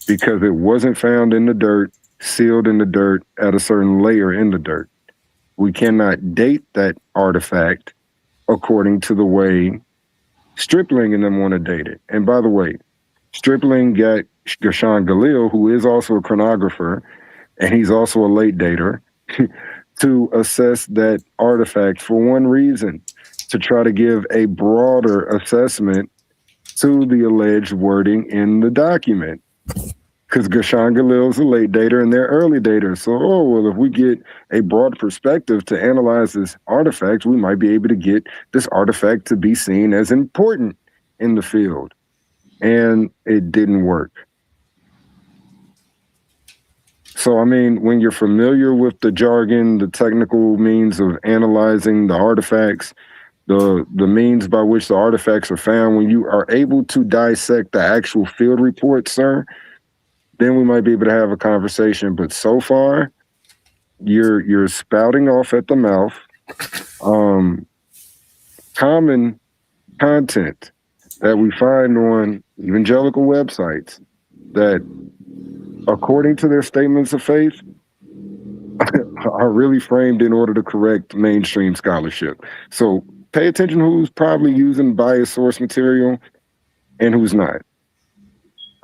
because it wasn't found in the dirt, sealed in the dirt at a certain layer in the dirt. We cannot date that artifact according to the way Stripling and them want to date it. And by the way, Stripling got Gershon Galil, who is also a chronographer, and he's also a late dater, to assess that artifact for one reason, to try to give a broader assessment to the alleged wording in the document. Because Gershon Galil is a late dater and they're early daters. So, if we get a broad perspective to analyze this artifact, we might be able to get this artifact to be seen as important in the field. And it didn't work. So, I mean, when you're familiar with the jargon, the technical means of analyzing the artifacts, the means by which the artifacts are found, when you are able to dissect the actual field report, sir, then we might be able to have a conversation. But so far, you're spouting off at the mouth. Common content that we find on evangelical websites that, according to their statements of faith, are really framed in order to correct mainstream scholarship. So pay attention who's probably using biased source material and who's not.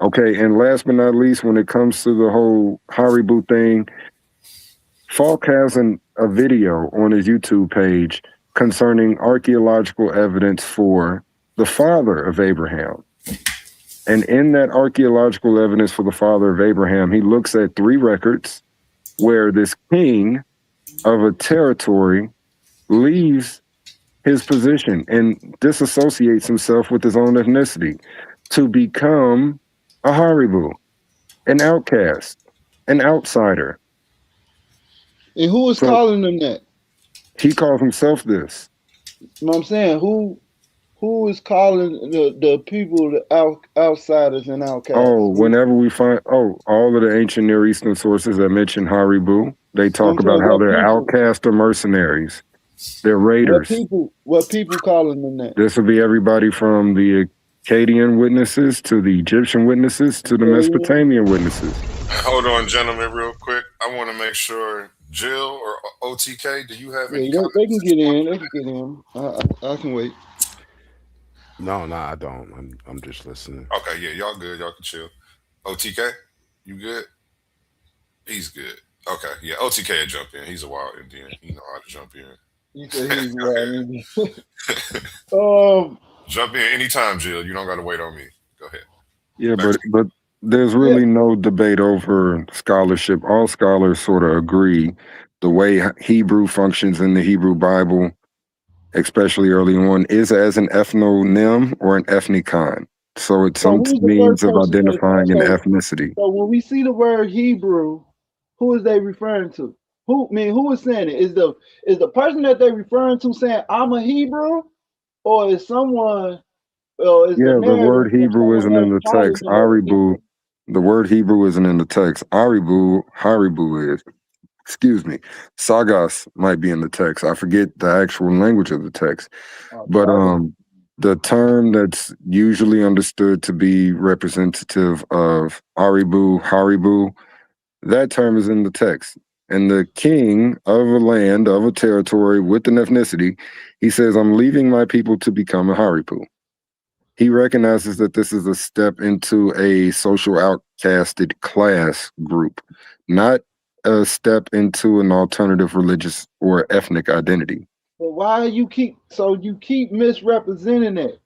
Okay, and last but not least, when it comes to the whole Haribu thing, Falk has a video on his YouTube page concerning archaeological evidence for the father of Abraham. And in that archaeological evidence for the father of Abraham, he looks at 3 records where this king of a territory leaves his position and disassociates himself with his own ethnicity to become a Haribu, an outcast, an outsider. And who is calling them that? He calls himself this. You know what I'm saying? Who is calling the people the outsiders and outcasts? Oh, whenever we find, all of the ancient Near Eastern sources that mention Haribu, they talk about how they're outcasts or mercenaries. They're raiders. What people calling them that? This will be everybody from the Akkadian witnesses to the Egyptian witnesses to the Mesopotamian witnesses. Hold on, gentlemen, real quick. I want to make sure, Jill or OTK, do you have any comments? They can get in. They can get in. I can wait. No, I don't. I'm just listening. Okay, yeah, y'all good. Y'all can chill. OTK, you good? He's good. Okay, yeah, OTK will jump in. He's a wild Indian. He know how to jump in. You said he's wild Indian. Jump in anytime, Jill. You don't got to wait on me. Go ahead. Yeah, but there's really no debate over scholarship. All scholars sort of agree the way Hebrew functions in the Hebrew Bible, especially early on, is as an ethnonym or an ethnicon. So it's some means of identifying an ethnicity. So when we see the word Hebrew, who is they referring to? Who is saying it? Is the person that they're referring to saying I'm a Hebrew, or is someone? The word Hebrew isn't in the text. Haribu, the word Hebrew isn't in the text. Haribu is. Excuse me. Sagas might be in the text. I forget the actual language of the text. But the term that's usually understood to be representative of Haribu, that term is in the text. And the king of a land, of a territory with an ethnicity, he says, I'm leaving my people to become a Haripu. He recognizes that this is a step into a social outcasted class group, not a step into an alternative religious or ethnic identity. But why you keep misrepresenting it?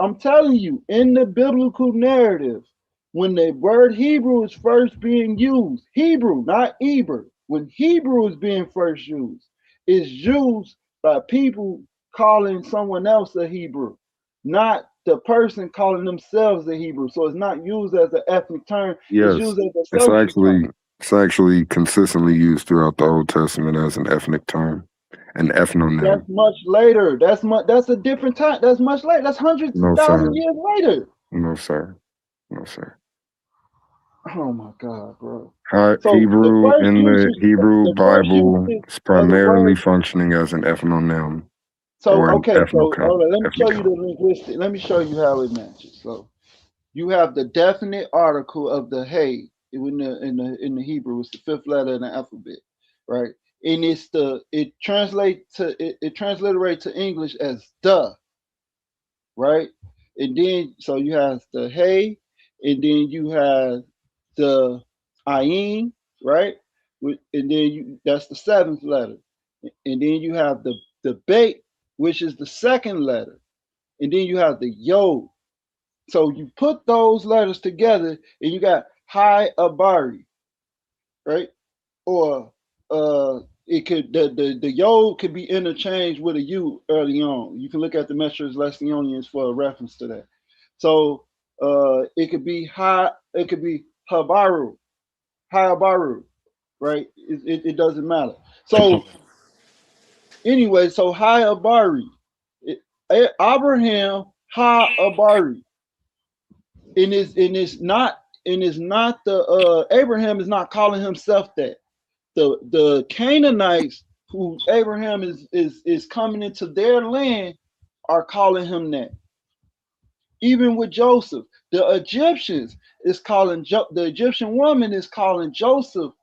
I'm telling you, in the biblical narrative, when the word Hebrew is first being used, Hebrew, not Hebrew, when Hebrew is being first used, it's used by people calling someone else a Hebrew, not the person calling themselves a Hebrew. So it's not used as an ethnic term. Yes, it's used as a social term. It's actually consistently used throughout the Old Testament as an ethnic term, an ethnonym. That's much later. That's a different time. That's much later. That's hundreds of thousand years later. No, sir. No, sir. Oh my God, bro. Hebrew in the Hebrew Bible is primarily functioning as an ethnonym. So okay, so hold on, let me show you the linguistic. Let me show you how it matches. So you have the definite article of the hey in the Hebrew. It's the fifth letter in the alphabet, right? And it transliterates to English as the, right? And then so you have the hey, and then you have the ayin, right? And then that's the seventh letter. And then you have the bait, which is the second letter. And then you have the yod. So you put those letters together and you got Hi Abari, right? Or it could the yod could be interchanged with a U early on. You can look at the Metrics Lexiconians for a reference to that. So it could be Habaru, right? It doesn't matter. So anyway, so Abari, Abraham Abari, and it's not the Abraham is not calling himself that. The Canaanites who Abraham is coming into their land are calling him that. Even with Joseph, the Egyptians is calling the Egyptian woman is calling Joseph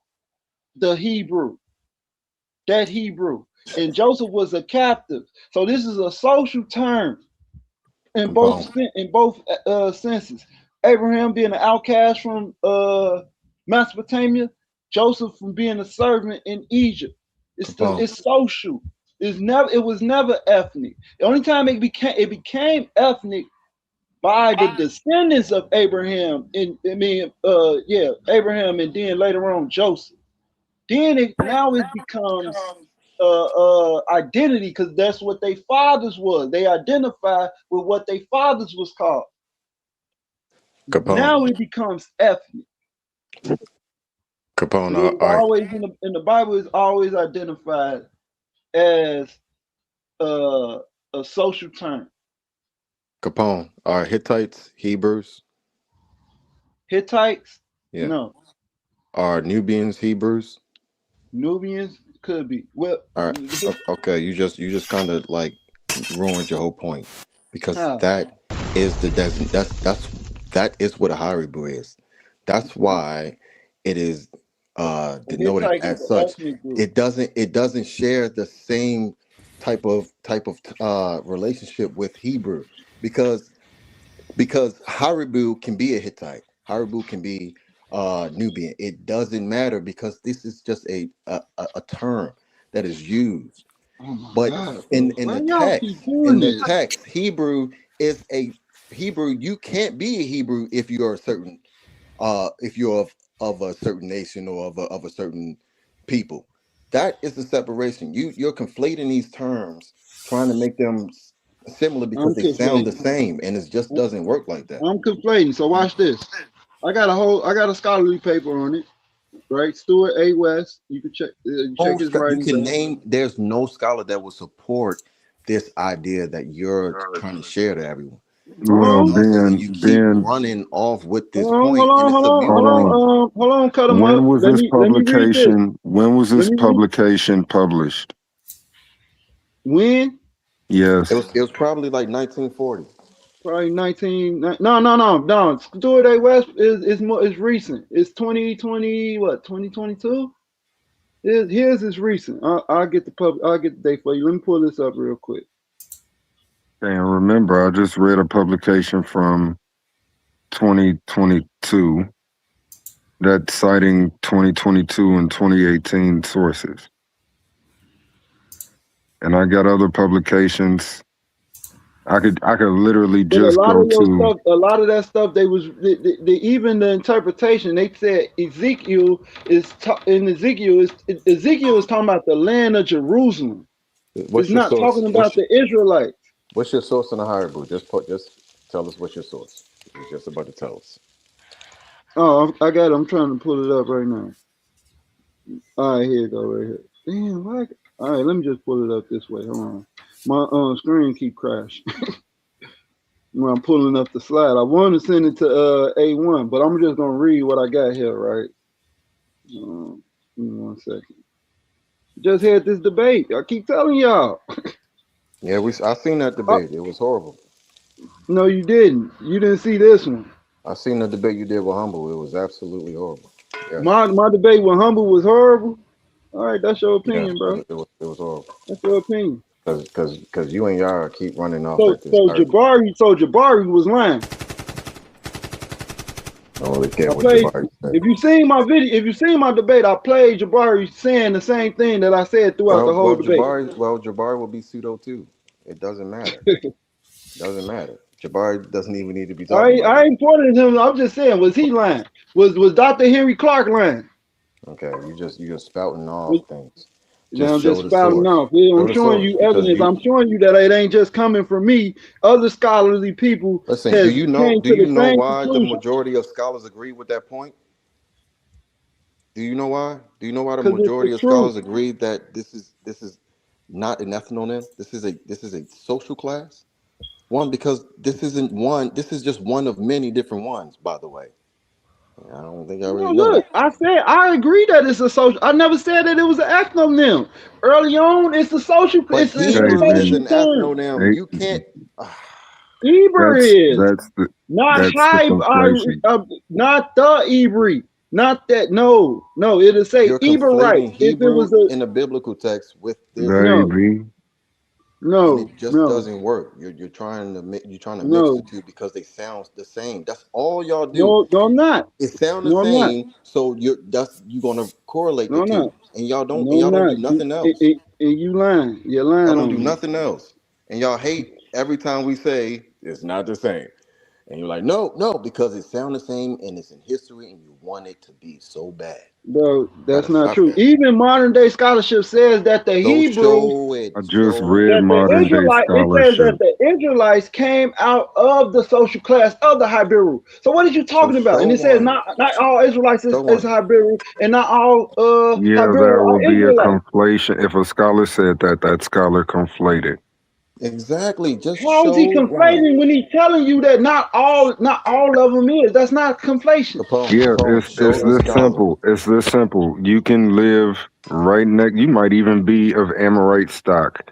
the Hebrew, that Hebrew, and Joseph was a captive. So this is a social term in both senses. Abraham being an outcast from Mesopotamia, Joseph from being a servant in Egypt. It's social. It was never ethnic. The only time it became ethnic by the descendants of Abraham, Abraham, and then later on Joseph. Then it becomes identity, because that's what their fathers was. They identify with what their fathers was called. Capone. Now it becomes ethnic. Capone. Always in the Bible is always identified as a social term. Capone. Are Hittites Hebrews? Hittites? Yeah. No. Are Nubians Hebrews? Nubians could be. Well, all right. Okay, you just kind of like ruined your whole point, because that is that is what a Haribu is. That's why it is denoted as such. It doesn't share the same type of relationship with Hebrew, because Haribu can be a Hittite. Haribu can be Nubian. It doesn't matter, because this is just a term that is used. But in the text, Hebrew is a Hebrew. You can't be a Hebrew if you're a certain if you're of a certain nation or of a certain people. That is the separation. You're conflating these terms, trying to make them similar because they sound the same, and it just doesn't work like that. I'm conflating. So watch this. I got a scholarly paper on it, right? Stuart A. West. You can check his writing. You can name. There's no scholar that will support this idea that you're trying to share to everyone. Well, you keep running off with this point. Hold on, cut him When up. was this publication? When was this publication published? When? Yes. It was probably like 1940. Probably 19. No. Stuart A. West is more is recent. It's 2020. What 2022? His is recent. I'll get the date for you. Let me pull this up real quick. And remember, I just read a publication from 2022 that's citing 2022 and 2018 sources. And I got other publications. I could literally just go to a lot of that stuff. They was even the interpretation. They said Ezekiel is Ezekiel is talking about the land of Jerusalem. What's It's your not source? talking about the Israelites. What's your source in the Haribo? Just tell us what's your source. It's just about to tell us. Oh, I got it. I'm trying to pull it up right now. All right, here you go, right here. Damn, why? All right, let me just pull it up this way. Hold on. My screen keep crashing when I'm pulling up the slide. I want to send it to A1, but I'm just gonna read what I got here, right? Give me 1 second. Just had this debate. I keep telling y'all. Yeah, I seen that debate. It was horrible. No, you didn't. You didn't see this one. I seen the debate you did with Humble. It was absolutely horrible. Yes. My debate with Humble was horrible. All right, that's your opinion, Yeah, bro. it was horrible. That's your opinion. Because you and Yara keep running off So, at this. Jabari was lying. Oh, they can't what Jabari said. If you seen my video, if you seen my debate, I played Jabari saying the same thing that I said throughout the whole debate. Jabari will be pseudo too. It doesn't matter. Doesn't matter. Jabari doesn't even need to be talking. I ain't pointing at him. I'm just saying, was he lying? Was Dr. Henry Clark lying? Okay, you just spouting off things. I'm just spouting off. I'm showing you evidence. I'm showing you that it ain't just coming from me. Other scholarly people. Listen, do you know why the majority of scholars agree with that point? Do you know why? Do you know why the majority of scholars agree that this is not an ethnonym? This is a social class. One, because this is just one of many different ones, by the way. I don't think I really know. Look, I said I agree that it's a social. I never said that it was an ethnonym. Early on, it's a social. It's an ethnonym. You can't. Hebrew is not the Hebrew. Not that. No. It'll say Eberite. If it was in a biblical text with this. No, it just doesn't work. You're trying to mix the two because they sound the same. That's all y'all do. No, I'm not. It sounds the same, so you're gonna correlate the two, and y'all don't do nothing else. And you lying. You're lying. I don't do nothing else, and y'all hate every time we say it's not the same, and you're like, no, because it sounds the same and it's in history, and you want it to be so bad. Bro, that's not true. Even modern day scholarship says that the Hebrew. I just read modern day scholarship. It says that the Israelites came out of the social class of the Habiru. So what are you talking about? And it says not all Israelites is Habiru, and not all that would be a conflation. If a scholar said that scholar conflated. Exactly. Just how is he conflating when he's telling you that not all of them is? That's not conflation. It's this simple. It's this simple. You can live right next. You might even be of Amorite stock,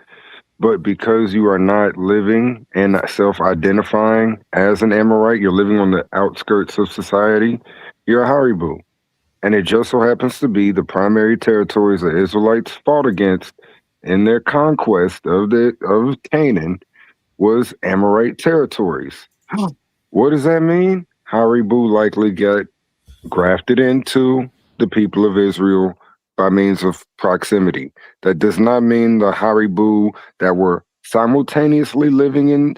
but because you are not living and self-identifying as an Amorite, you're living on the outskirts of society. You're a Haribu, and it just so happens to be the primary territories the Israelites fought against in their conquest of Canaan was Amorite territories. What does that mean? Haribu likely got grafted into the people of Israel by means of proximity. That does not mean the Haribu that were simultaneously living in,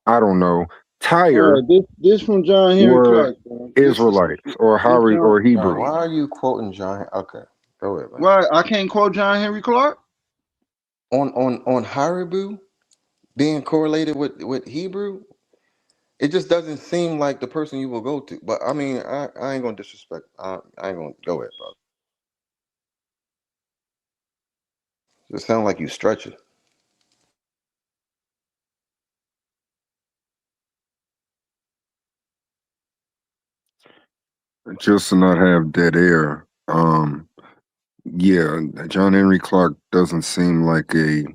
I don't know, Tyre. This from John Henry Clark. Israelites or Hebrew. Why are you quoting John? Okay, go ahead. Man. Why I can't quote John Henry Clark? On Haribu being correlated with Hebrew, it just doesn't seem like the person you will go to. But I mean, I ain't gonna disrespect. I ain't gonna go ahead, brother. It sounds like you stretch it. Just to not have dead air. John Henry Clark doesn't seem like a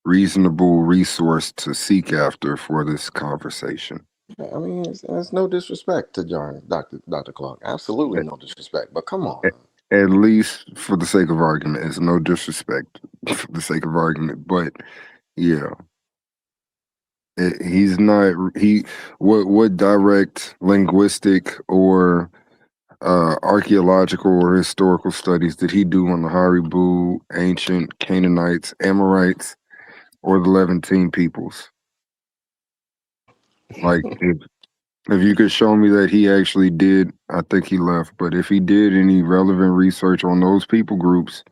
reasonable resource to seek after for this conversation. I mean, it's no disrespect to Dr. Clark. Absolutely no disrespect. But come on. At least for the sake of argument, it's no disrespect for the sake of argument. But yeah, he's not. What direct linguistic or archaeological or historical studies did he do on the Haribu, ancient Canaanites, Amorites, or the Levantine peoples? Like, if you could show me that he actually did, I think he left, but if he did any relevant research on those people groups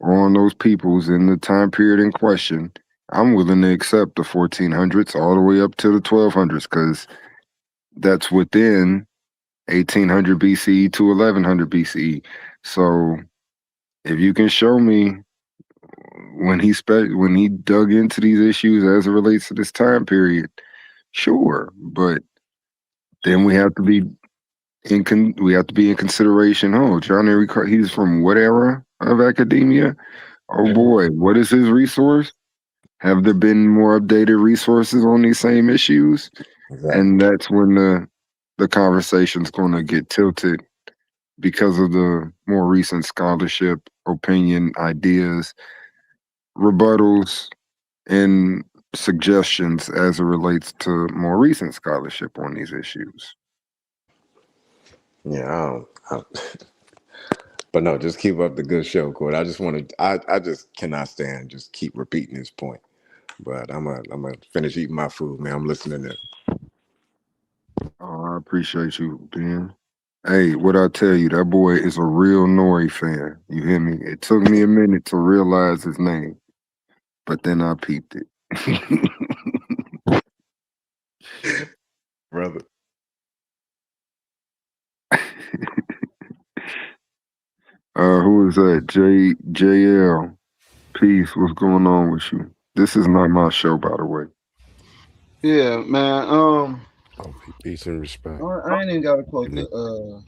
or on those peoples in the time period in question, I'm willing to accept the 1400s all the way up to the 1200s, because that's within 1800 BCE to 1100 BCE. So if you can show me when he dug into these issues as it relates to this time period, sure, but then we have to be in consideration. Oh, John Henry Clark, he's from what era of academia? Oh boy, what is his resource? Have there been more updated resources on these same issues? Exactly. And that's when the conversation's going to get tilted because of the more recent scholarship, opinion, ideas, rebuttals, and suggestions as it relates to more recent scholarship on these issues. Yeah, but no, just keep up the good show, Court. I just cannot stand just keep repeating this point. But I'm gonna finish eating my food, man. I'm listening in. Oh, I appreciate you, Ben. Hey, what I tell you, that boy is a real Nori fan. You hear me? It took me a minute to realize his name, but then I peeped it. Brother. Who is that? JL. Peace. What's going on with you? This is not my show, by the way. Yeah, man. Peace and respect. I ain't even got to quote the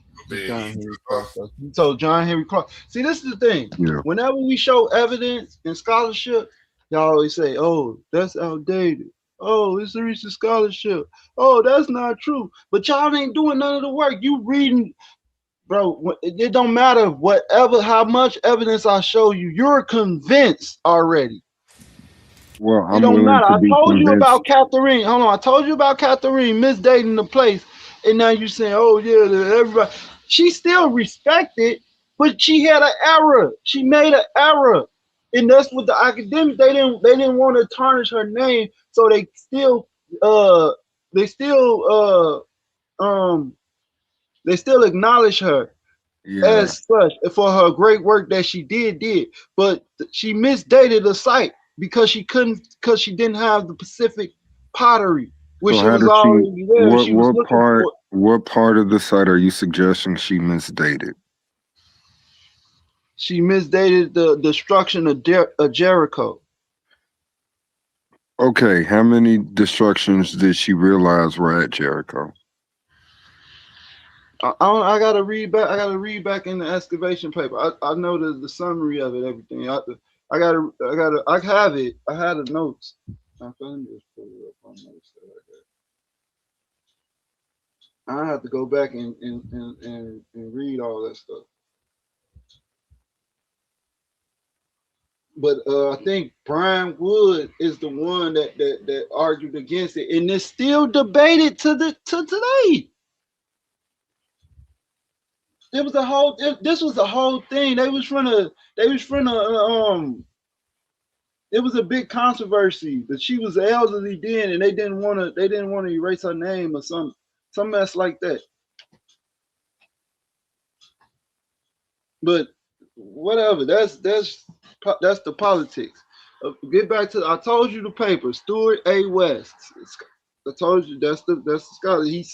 John Henry Clark stuff. So John Henry Clark. See, this is the thing. Yeah. Whenever we show evidence and scholarship, y'all always say, "Oh, that's outdated. Oh, it's a recent scholarship. Oh, that's not true." But y'all ain't doing none of the work. You reading, bro. It don't matter how much evidence I show you. You're convinced already. Well, It don't matter. I told you about Catherine. Hold on. I told you about Catherine misdating the place, and now you saying, "Oh yeah, everybody." She still respected, but she had an error. She made an error, and that's what the academic they didn't want to tarnish her name, so they still acknowledge her as such for her great work that she did. But she misdated the site because she didn't have the Pacific pottery, which So she was already there. What part of the site are you suggesting she misdated? She misdated the destruction of Jericho. Okay, how many destructions did she realize were at Jericho? I gotta read back. I gotta read back in the excavation paper. I know the summary of it, everything. I have it. I had the notes. Let me just pull it up on notes that I got. I have to go back and read all that stuff. But I think Brian Wood is the one that argued against it, and it's still debated to today. This was the whole thing. It was a big controversy that she was elderly then, and they didn't want to erase her name or some mess like that. But whatever, that's the politics. Get back to I told you the paper, Stuart A. West. I told you that's the scholar. He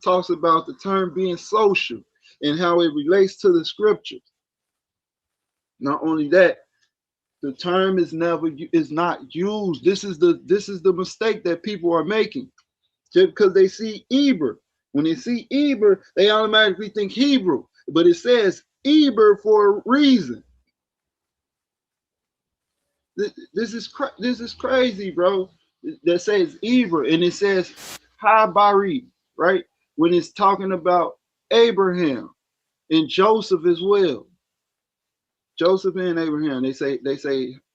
talks about the term being social and how it relates to the scriptures. Not only that, the term is not used. This is the mistake that people are making. Just because they see Eber. When they see Eber, they automatically think Hebrew. But it says Eber for a reason. This is crazy, bro. That says Eber, and it says Habari, right? When it's talking about Abraham and Joseph as well. Joseph and Abraham, they say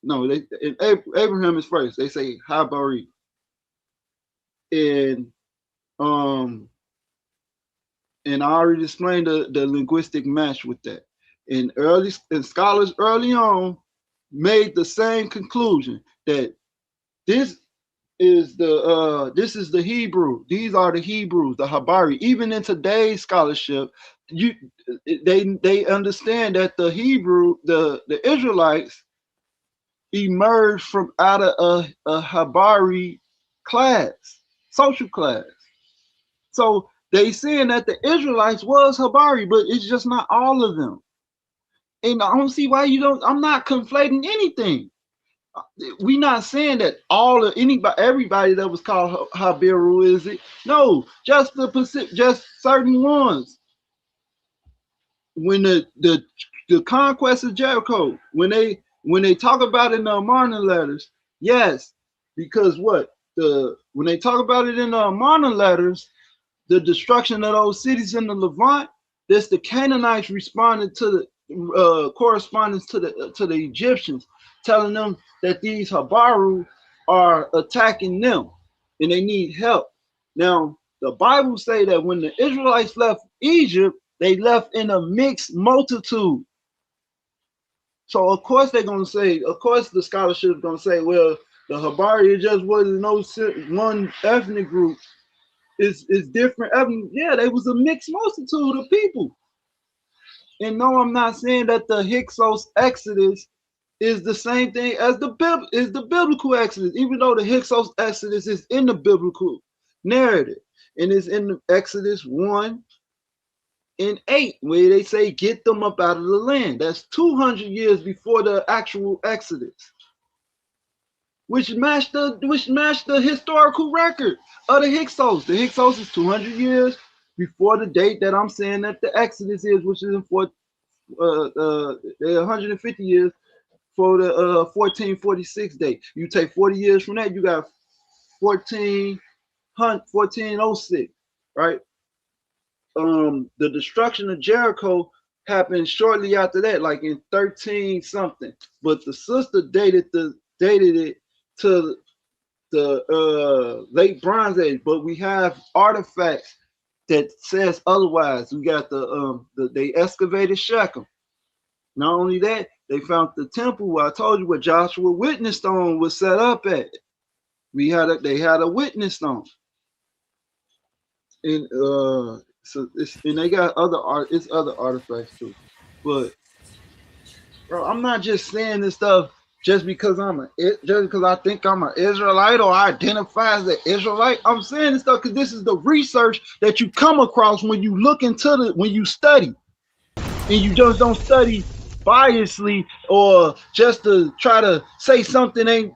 no, Abraham is first. They say Habari. And I already explained the linguistic match with that. And scholars early on made the same conclusion that this is the Hebrew. These are the Hebrews, the Habari. Even in today's scholarship, they understand that the Hebrew, the Israelites emerged from out of a Habari class, social class. So they saying that the Israelites was Habari, but it's just not all of them. And I don't see why I'm not conflating anything. We not saying that everybody that was called Habiru is it? No, just just certain ones. When the conquest of Jericho, when they talk about it in the Amarna letters, yes, because when they talk about it in the Amarna letters, the destruction of those cities in the Levant, that's the Canaanites responding to the correspondence to the Egyptians, telling them that these Habaru are attacking them and they need help. Now, the Bible say that when the Israelites left Egypt, they left in a mixed multitude. So of course they're gonna say, of course the scholarship is gonna say, well, the Habari just wasn't no one ethnic group. It's different ethnic. Yeah, they was a mixed multitude of people. And no, I'm not saying that the Hyksos Exodus is the same thing as the biblical Exodus, even though the Hyksos Exodus is in the biblical narrative. And it's in Exodus 1 and 8, where they say, get them up out of the land. That's 200 years before the actual Exodus, which matched the historical record of the Hyksos. The Hyksos is 200 years before the date that I'm saying that the Exodus is, which is in 150 years for the 1446 date. You take 40 years from that, you got 1406, right? The destruction of Jericho happened shortly after that, like in 13 something. But the sister dated it to the late Bronze Age. But we have artifacts that says otherwise. We got they excavated Shechem. Not only that, they found the temple where I told you where Joshua witness stone was set up at. They had a witness stone. And and they got other artifacts too. But bro, I'm not just saying this stuff just because I think I'm an Israelite or I identify as an Israelite. I'm saying this stuff because this is the research that you come across when you look into when you study, and you just don't study biasly or just to try to say something ain't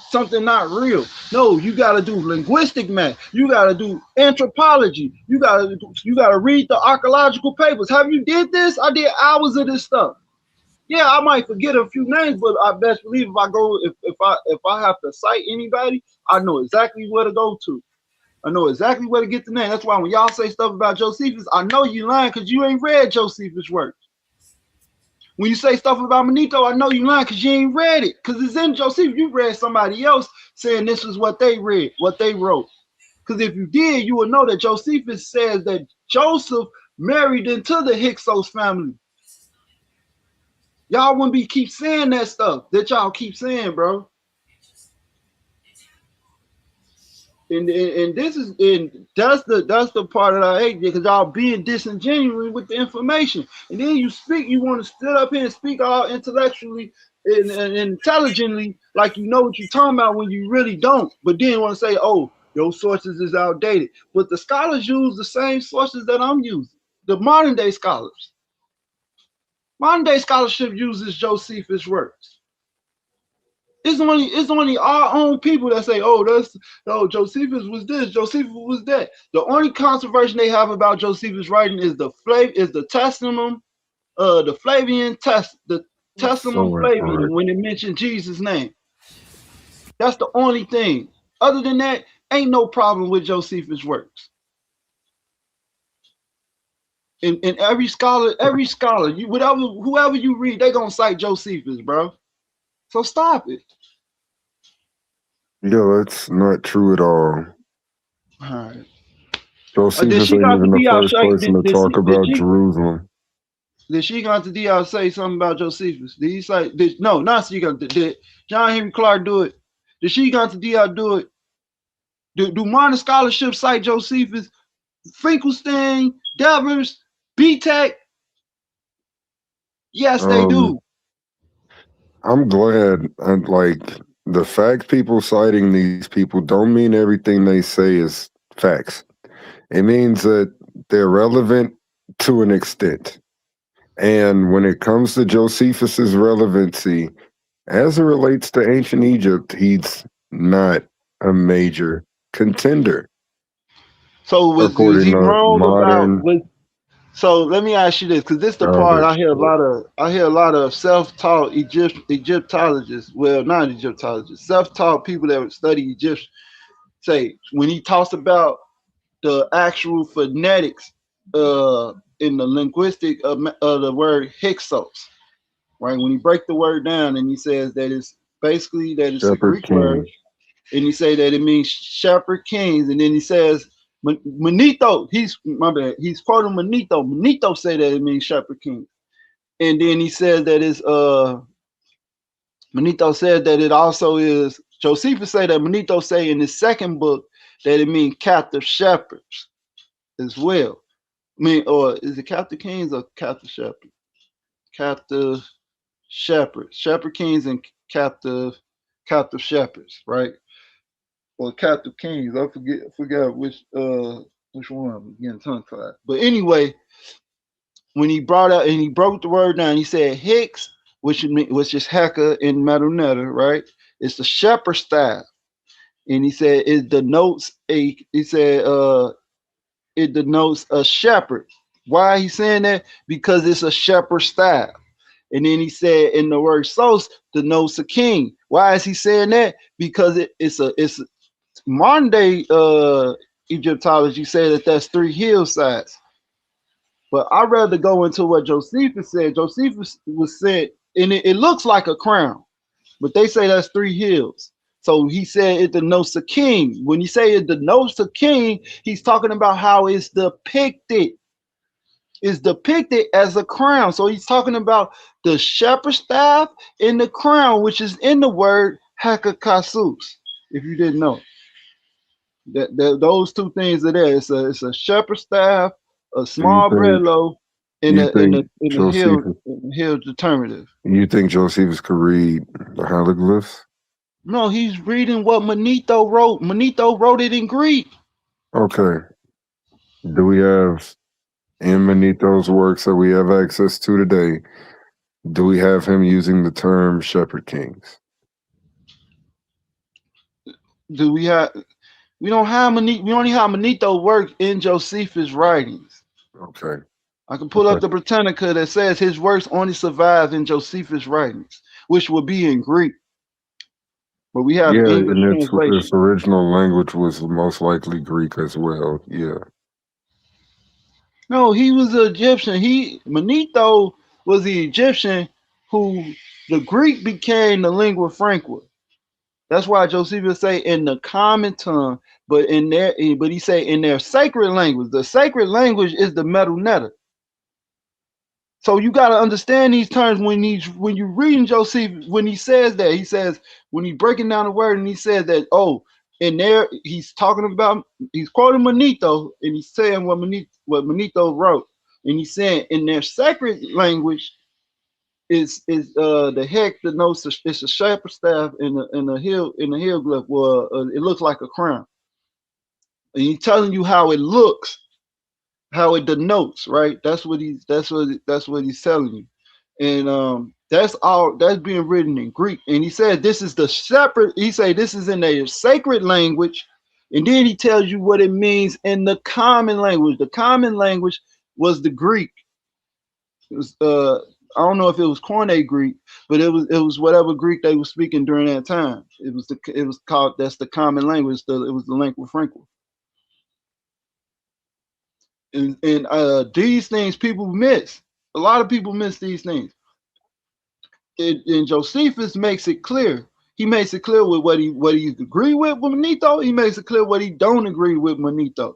something not real. No, you got to do linguistic math. You got to do anthropology. You got to read the archaeological papers. Have you did this? I did hours of this stuff. Yeah, I might forget a few names, but I best believe if I have to cite anybody, I know exactly where to go to. I know exactly where to get the name. That's why when y'all say stuff about Josephus, I know you lying because you ain't read Josephus' work. When you say stuff about Manito, I know you lying because you ain't read it. Because it's in Josephus. You read somebody else saying this is what they read, what they wrote. Because if you did, you would know that Josephus says that Joseph married into the Hyksos family. Y'all wouldn't keep saying that stuff that y'all keep saying, bro. And that's the part that I hate, because y'all being disingenuous with the information. And then you want to sit up here and speak all intellectually and intelligently, like you know what you're talking about when you really don't. But then want to say, oh, your sources is outdated. But the scholars use the same sources that I'm using. The modern day scholars. Modern day scholarship uses Josephus' works. It's only our own people that say, Josephus was this, Josephus was that. The only controversy they have about Josephus' writing is the Testament, the Flavian test, the Testament So flavor incorrect. when it mentioned Jesus' name. That's the only thing. Other than that, ain't no problem with Josephus' works. And every scholar, you whoever you read, they gonna cite Josephus, bro. So stop it. Yeah, that's not true at all. All right. Josephus ain't even the first person to talk about Jerusalem. Did she got to DR say something about Josephus? Did he say? No, not she got. Did John Henry Clark do it? Did she got to DR do it? Do modern scholarship cite Josephus? Finkelstein, Devers, BTEC? Yes, they do. I'm glad. Like the fact people citing these people don't mean everything they say is facts. It means that they're relevant to an extent. And when it comes to Josephus's relevancy, as it relates to ancient Egypt, he's not a major contender. So was he wrong about? So let me ask you this, because this is the part I hear a lot of self-taught Egyptologists. Well, not Egyptologists, self-taught people that study Egypt say when he talks about the actual phonetics in the linguistic of the word Hyksos, right? When he breaks the word down and he says that it's basically that it's a Greek word, and he say that it means shepherd kings, and then he says Manetho, he's quoting Manetho. Manetho said that it means shepherd king. And then he said that it's Manetho said that it also is, Josephus say that Manetho say in his second book that it means captive shepherds as well. I mean, or is it captive kings or captive shepherds? Captive shepherds, shepherd kings and captive shepherds, right? Or captive kings. I forget which one. I'm getting tongue tied. But anyway, when he brought out and he broke the word down, he said Hicks, which is Heka in Metal-Netta, right? It's the shepherd staff. And he said it denotes a shepherd. Why he saying that? Because it's a shepherd staff. And then he said in the word sos denotes a king. Why is he saying that? Because it's modern day Egyptology say that that's 3 hillsides. But I'd rather go into what Josephus said. Josephus was said, and it looks like a crown, but they say that's 3 hills. So he said it denotes a king. When he say it denotes a king, he's talking about how it's depicted. It's depicted as a crown. So he's talking about the shepherd staff and the crown, which is in the word Hekakasus, if you didn't know. That those 2 things are there. It's a shepherd staff, a small bread loaf, and a hill determinative. You think Josephus could read the hieroglyphs? No, he's reading what Manetho wrote. Manetho wrote it in Greek. Okay. Do we have in Manetho's works that we have access to today? Do we have him using the term shepherd kings? Do we have? We don't have Manetho. We only have Manetho work in Josephus' writings. Okay. I can pull up the Britannica that says his works only survive in Josephus' writings, which will be in Greek. But we have English and translation. its original language was most likely Greek as well. Yeah. No, he was an Egyptian. Manetho was the Egyptian who the Greek became the lingua franca. That's why Josephus say in the common tongue, but he say in their sacred language. The sacred language is the Metal-Netta. So you got to understand these terms when you reading Josephus, when he says that, he says when he's breaking down the word and he says that, in there he's quoting Manetho and he's saying what Manetho wrote, and he's saying in their sacred language is the heck denotes it's a shepherd staff in the hieroglyph. Well, it looks like a crown, and he's telling you how it looks, how it denotes, right? That's what he's telling you, and that's all that's being written in Greek. And he said this is the shepherd. He say this is in their sacred language, and then he tells you what it means in the common language. The common language was the Greek. It was I don't know if it was Koine Greek, but it was whatever Greek they were speaking during that time. It was called, that's the common language. It was the lingua franca. And these things people miss. A lot of people miss these things. And Josephus makes it clear. He makes it clear with what he agree with Manetho. He makes it clear what he don't agree with Manetho.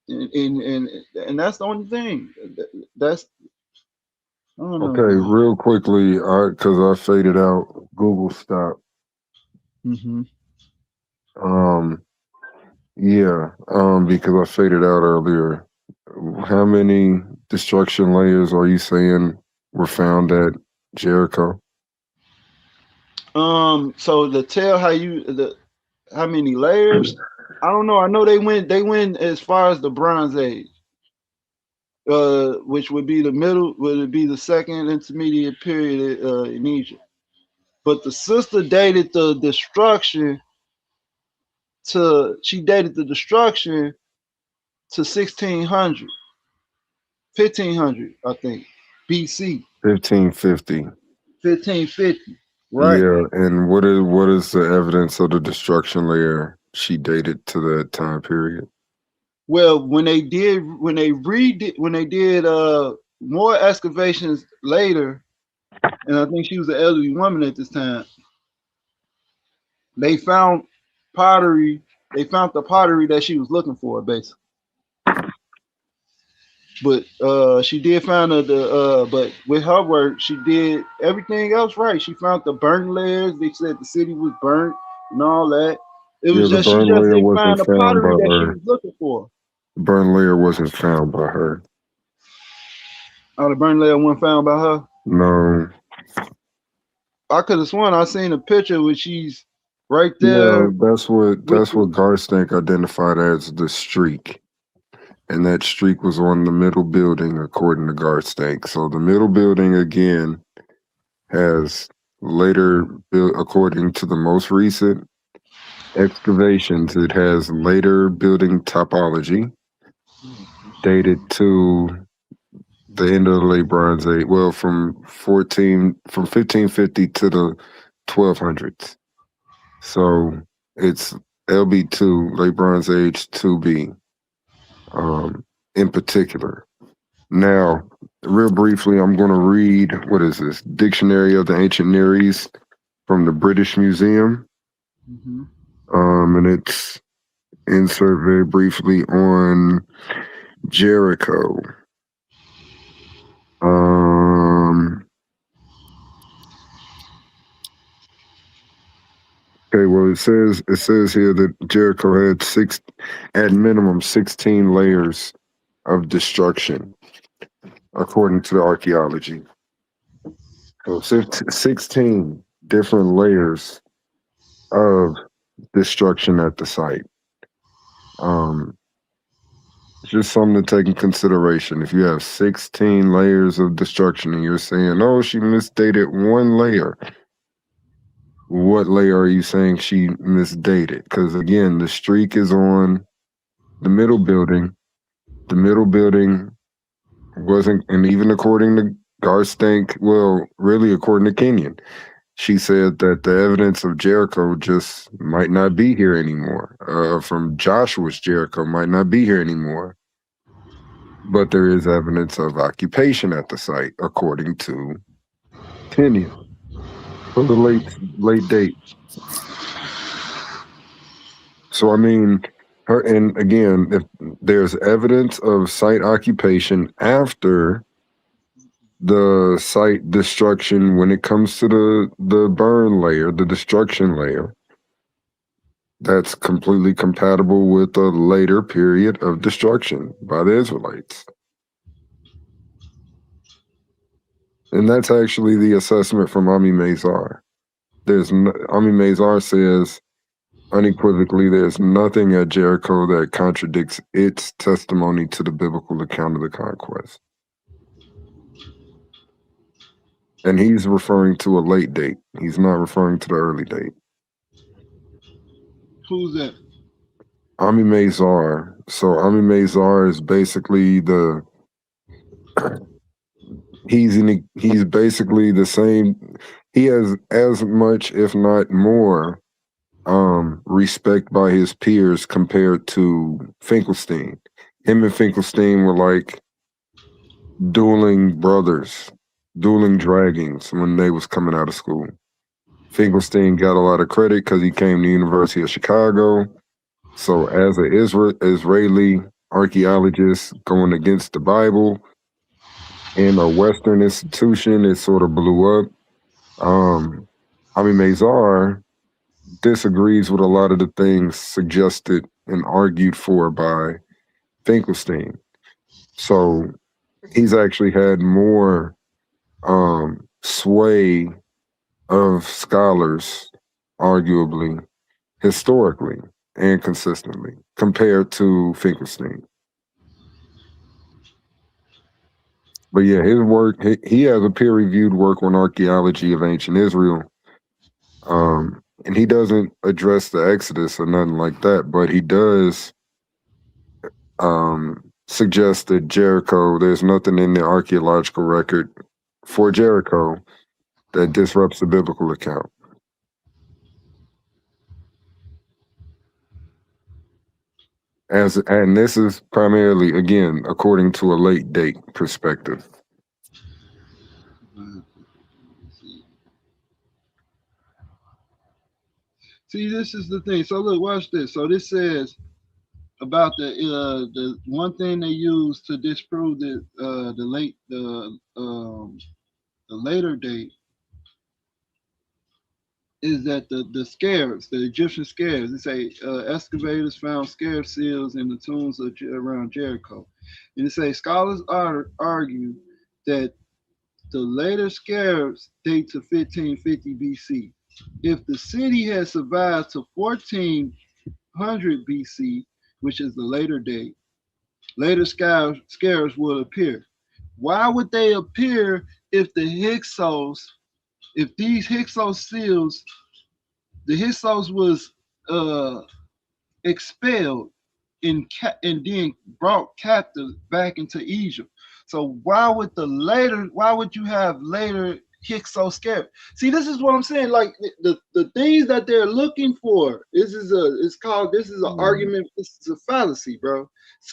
And that's the only thing. That's I don't know. Okay, real quickly, because I faded out. Google stop. Mm-hmm. Because I faded out earlier. How many destruction layers are you saying were found at Jericho? So to tell how many layers, I don't know. I know they went as far as the Bronze Age, which would be the second intermediate period in Egypt. But the sister dated the destruction to 1600, 1500, I think, BC. 1550. 1550. Right. Yeah, and what is the evidence of the destruction layer she dated to that time period? Well, when they did more excavations later, and I think she was an elderly woman at this time, they found pottery. They found the pottery that she was looking for, basically. But she did find but with her work, she did everything else right. She found the burnt layers. They said the city was burnt and all that. It was Yeah, just she just didn't find the pottery that she was looking for. The burn layer wasn't found by her. Oh, the burnt layer wasn't found by her? No. I could have sworn I seen a picture where she's right there. Yeah, that's what Garstank identified as the streak. And that streak was on the middle building, according to Garstank. So the middle building, again, has later, according to the most recent excavations, it has later building topology dated to the end of the late Bronze Age. Well, from 1550 to the 1200s. So it's LB2, late Bronze Age 2B. In particular. Now, real briefly, I'm going to read, what is this? Dictionary of the Ancient Near East from the British Museum. Mm-hmm. And it's insert very briefly on Jericho. Okay, well, it says here that Jericho had at minimum 16 layers of destruction, according to the archaeology. So 16 different layers of destruction at the site. Just something to take in consideration. If you have 16 layers of destruction and you're saying, oh, she misdated one layer, what layer are you saying she misdated? Because again, the streak is on the middle building. The middle building wasn't, and even according to Garstank, well, really according to Kenyon, she said that the evidence of Jericho just might not be here anymore. From Joshua's Jericho might not be here anymore. But there is evidence of occupation at the site, according to Kenyon, for the late date. So, I mean, and again, if there's evidence of site occupation after the site destruction, when it comes to the burn layer, the destruction layer, that's completely compatible with a later period of destruction by the Israelites. And that's actually the assessment from Ami Mazar. Ami Mazar says, unequivocally, there's nothing at Jericho that contradicts its testimony to the biblical account of the conquest. And he's referring to a late date. He's not referring to the early date. Who's that? Ami Mazar. So Ami Mazar is basically the he's basically the same. He has as much, if not more, respect by his peers compared to Finkelstein. Him and Finkelstein were like dueling brothers, dueling dragons when they was coming out of school. Finkelstein got a lot of credit because he came to University of Chicago. So as an Israeli archaeologist going against the Bible in a Western institution, it sort of blew up. Ami Mazar disagrees with a lot of the things suggested and argued for by Finkelstein. So he's actually had more sway of scholars, arguably, historically and consistently, compared to Finkelstein. But yeah, his work, he has a peer-reviewed work on archaeology of ancient Israel. And he doesn't address the Exodus or nothing like that, but he does suggest that Jericho, there's nothing in the archaeological record for Jericho that disrupts the biblical account. And this is primarily, again, according to a late date perspective. See, this is the thing. So look, watch this. So this says about the one thing they use to disprove the later date is that the scarabs, the Egyptian scarabs, they say excavators found scarab seals in the tombs around Jericho. And they say scholars argue that the later scarabs date to 1550 BC. If the city had survived to 1400 BC, which is the later date, later scarabs would appear. Why would they appear if the Hyksos, if these Hyksos seals, the Hyksos was expelled and then brought captive back into Egypt? So why would you have later Hyksos scarab? See, this is what I'm saying. Like the things that they're looking for. This is an argument. This is a fallacy, bro.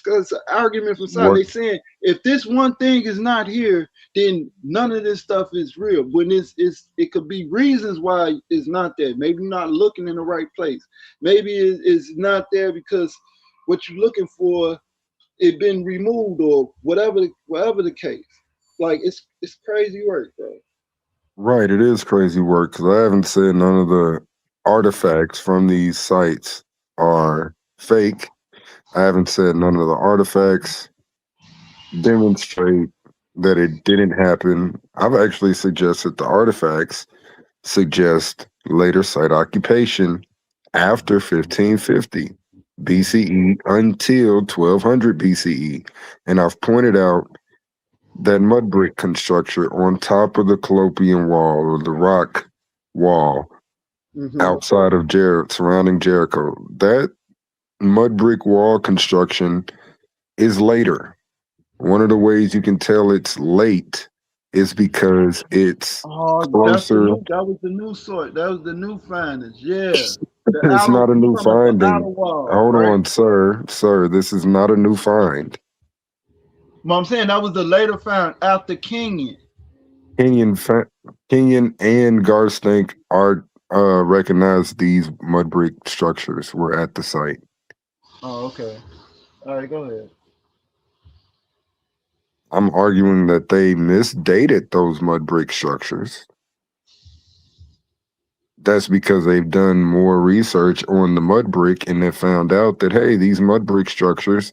It's an argument from side. They're saying if this one thing is not here, then none of this stuff is real. When it could be reasons why it's not there. Maybe you're not looking in the right place. Maybe it's not there because what you're looking for, it been removed or whatever the case. Like it's crazy work, bro. Right, it is crazy work because I haven't said none of the artifacts from these sites are fake. I haven't said none of the artifacts demonstrate that it didn't happen. I've actually suggested the artifacts suggest later site occupation after 1550 BCE until 1200 BCE. And I've pointed out that mud brick construction on top of the Colopian wall or the rock wall outside of surrounding Jericho. That mud brick wall construction is later. One of the ways you can tell it's late is because it's closer. That was the new sort. That was the new findings. Yeah. It's not a new finding. Hold on, sir. Sir, this is not a new find. Well, I'm saying that was the later find after Kenyon. Kenyon and Garstink are recognized these mud brick structures were at the site. Oh, okay. All right, go ahead. I'm arguing that they misdated those mud brick structures. That's because they've done more research on the mud brick and they found out that, hey, these mud brick structures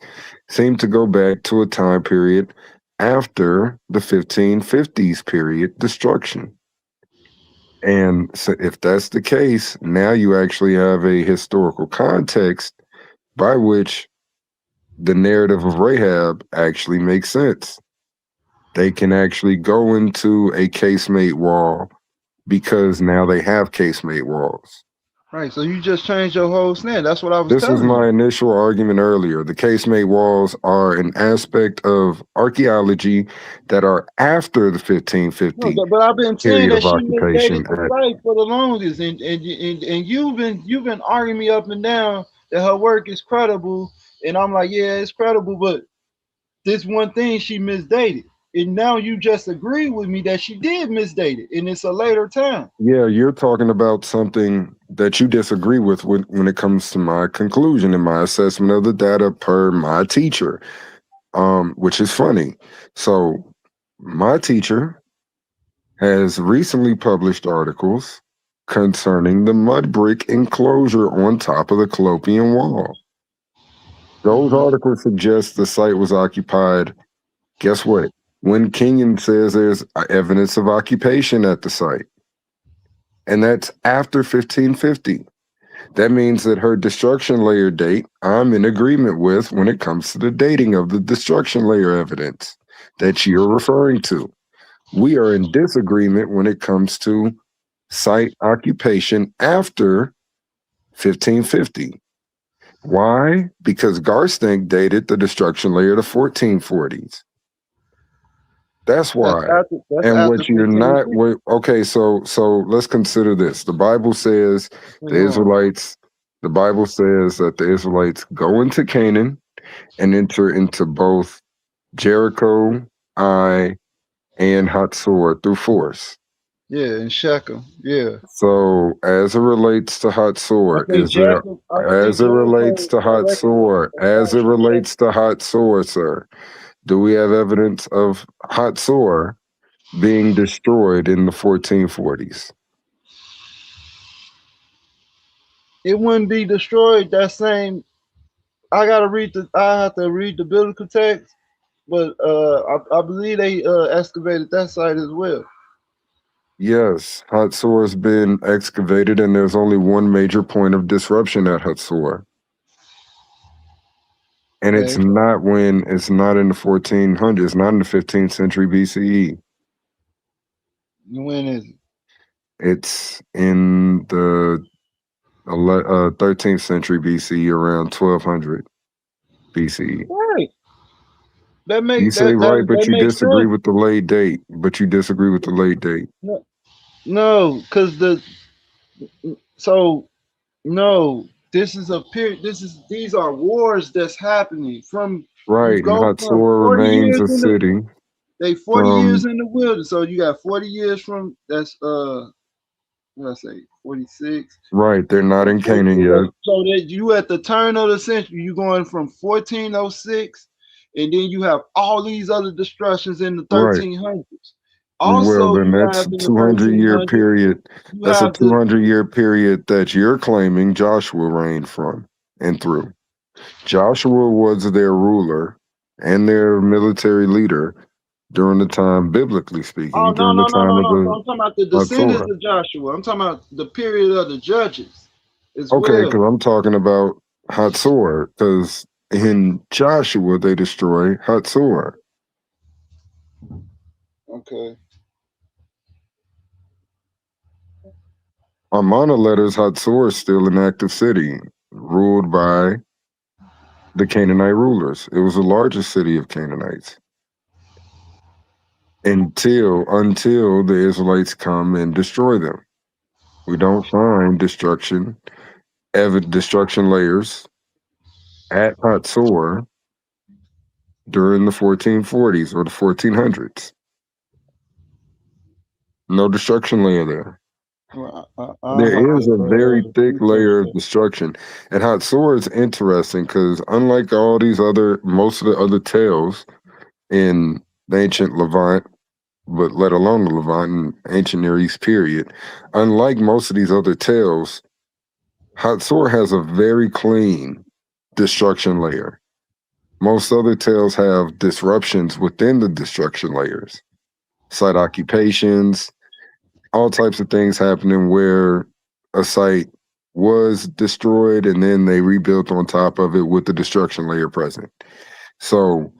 seem to go back to a time period after the 1550s period destruction. And so if that's the case, now you actually have a historical context by which the narrative of Rahab actually makes sense. They can actually go into a casemate wall because now they have casemate walls. Right. So you just changed your whole stand. That's what I was This was telling my you. initial argument earlier. The casemate walls are an aspect of archaeology that are after the 1550 No, but I've been saying period that of she occupation. misdated the site for the longest, and you've been arguing me up and down that her work is credible, and I'm like, yeah, it's credible, but this one thing she misdated, and now you just agree with me that she did misdate it, and it's a later time. Yeah, you're talking about something that you disagree with when it comes to my conclusion and my assessment of the data per my teacher, which is funny. So my teacher has recently published articles concerning the mud brick enclosure on top of the Colopian wall. Those articles suggest the site was occupied. Guess what? When Kenyon says there's evidence of occupation at the site, and that's after 1550. That means that her destruction layer date, I'm in agreement with when it comes to the dating of the destruction layer evidence that you're referring to. We are in disagreement when it comes to site occupation after 1550. Why? Because Garstink dated the destruction layer to 1440s. That's why. And what you're not, okay, so let's consider this. The Bible says the Israelites, the Bible says that the Israelites go into Canaan and enter into both Jericho, Ai, and Hatzor through force. Yeah, in Shechem. Yeah. So as it relates to Hatzor, as it relates to Hatzor, sir, do we have evidence of Hatzor being destroyed in the 1440s? It wouldn't be destroyed that same. I have to read the biblical text, but I believe they excavated that site as well. Yes, Hatzor has been excavated, and there's only one major point of disruption at Hatzor. And it's not in the 1400s, it's not in the 15th century BCE. When is it? It's in the 13th century BCE, around 1200 BCE. Right. That makes you say right, but you disagree with the late date. No, because this is a period. These are wars that's happening from right. And Hatzor remains a city. They 40 years in the wilderness, so you got 40 years from what did I say, 46. Right, they're not in Canaan yet. So that you at the turn of the century, you going from 1406, and then you have all these other destructions in the 1300s. Also, well, then that's a 200-year period. That's a 200-year period that you're claiming Joshua reigned from and through. Joshua was their ruler and their military leader during the time, biblically speaking. Oh, no. I'm talking about the descendants of Joshua. I'm talking about the period of the judges. Okay, because I'm talking about Hatzor, because in Joshua they destroy Hatzor. Okay. Amana letters, Hatzor is still an active city, ruled by the Canaanite rulers. It was the largest city of Canaanites. Until the Israelites come and destroy them. We don't find destruction layers at Hatzor during the 1440s or the 1400s. No destruction layer there. There is a very thick layer of destruction. And Hatzor is interesting because unlike most of the other tales in the ancient Levant, but let alone the Levant and ancient Near East period, unlike most of these other tales, Hatzor has a very clean destruction layer. Most other tales have disruptions within the destruction layers, site occupations, all types of things happening where a site was destroyed and then they rebuilt on top of it with the destruction layer present. So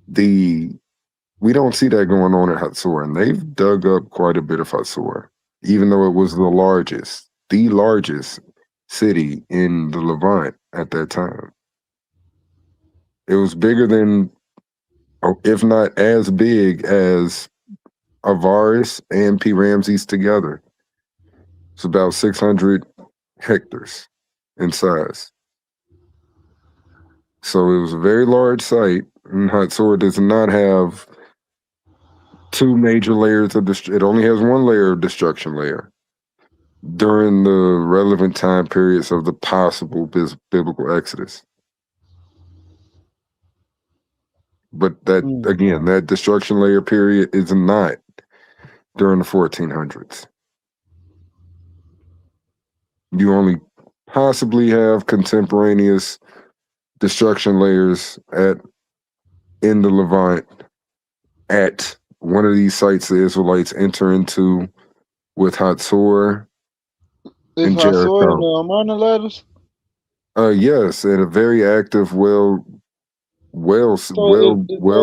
we don't see that going on at Hatzor, and they've dug up quite a bit of Hatzor, even though it was the largest. the largest city in the Levant at that time. It was bigger than, if not as big as, Avaris and P. Ramses together. It's about 600 hectares in size. So it was a very large site, and Hatzor does not have two major layers of it only has one layer of destruction layer during the relevant time periods of the possible biblical exodus. But that, again, that destruction layer period is not during the 1400s. You only possibly have contemporaneous destruction layers in the Levant at one of these sites the Israelites enter into with Hatzor and Hatzor Jericho. in the Amarna letters? Yes, and a very active, well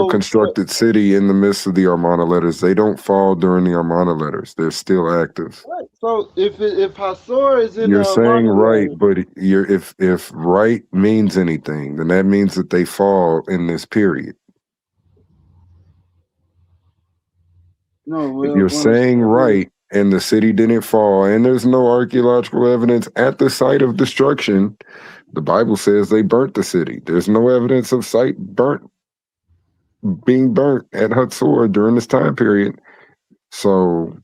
constructed city in the midst of the Amarna letters. They don't fall during the Amarna letters. They're still active. Right. So if Hatzor is in You're the saying Amarna right, letters, but if right means anything, then that means that they fall in this period. no, If well, you're saying right and the city didn't fall and there's no archaeological evidence at the site of destruction, the Bible says they burnt the city. There's no evidence of site being burnt at Hatzor during this time period. So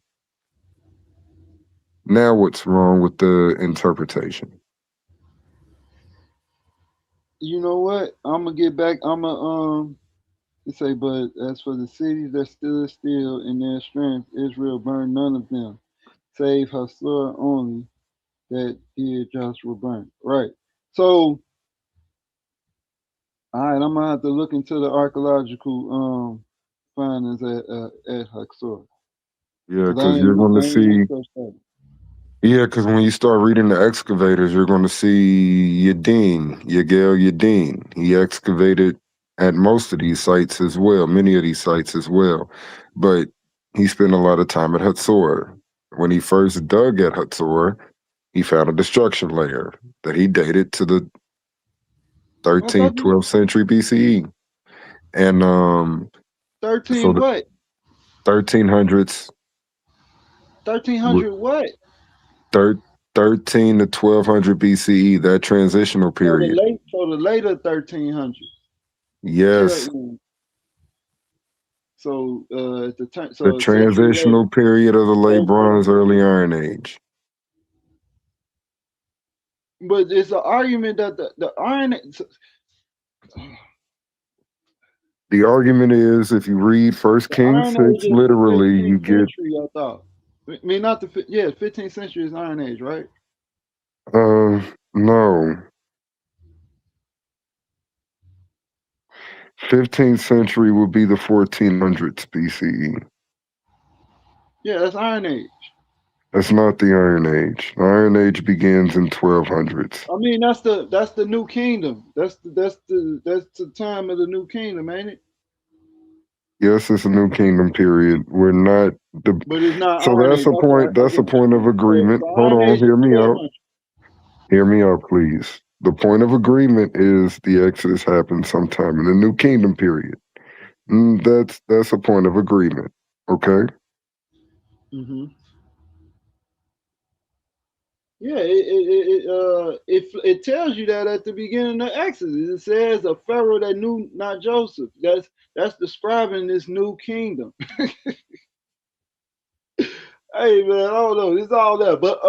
now what's wrong with the interpretation? you know what? I'm gonna get back. Say, but as for the cities that stood still in their strength, Israel burned none of them, save Hatzor only, that did Joshua burn. Right. So, all right, I'm gonna have to look into the archaeological findings at Hatzor. Yeah, because you're going to see. Yeah, because when you start reading the excavators, you're going to see Yadin, Yagel Yadin. He excavated at most of these sites as well, many of these sites as well. But he spent a lot of time at Hatzor. When he first dug at Hatzor, he found a destruction layer that he dated to the 13th, 12th century BCE. And 13 so what? 1300s. 1300 what? 13 to 1200 BCE, that transitional period. So the later 1300s. Yes. So at the time, The transitional period of the late Bronze, early Iron Age. But it's an argument that the Iron. The argument is, if you read 1 Kings 6 literally, you get. Century, I thought. I mean, not the 15th century is Iron Age, right? No. 15th century would be the 1400s BCE. Yeah, that's Iron Age. That's not the Iron Age. The Iron Age begins in 1200s. I mean, that's the New Kingdom. That's the time of the New Kingdom, ain't it? Yes, it's a New Kingdom period. We're not the. But it's not. So Iron that's Age. a point. That's a point of agreement. Hold on, hear me out. Hear me out, please. The point of agreement is the Exodus happened sometime in the New Kingdom period. That's a point of agreement. Okay. Mm-hmm. Yeah, it tells you that at the beginning of Exodus. It says a Pharaoh that knew not Joseph. That's describing this new kingdom. Hey man, I don't know. It's all that, but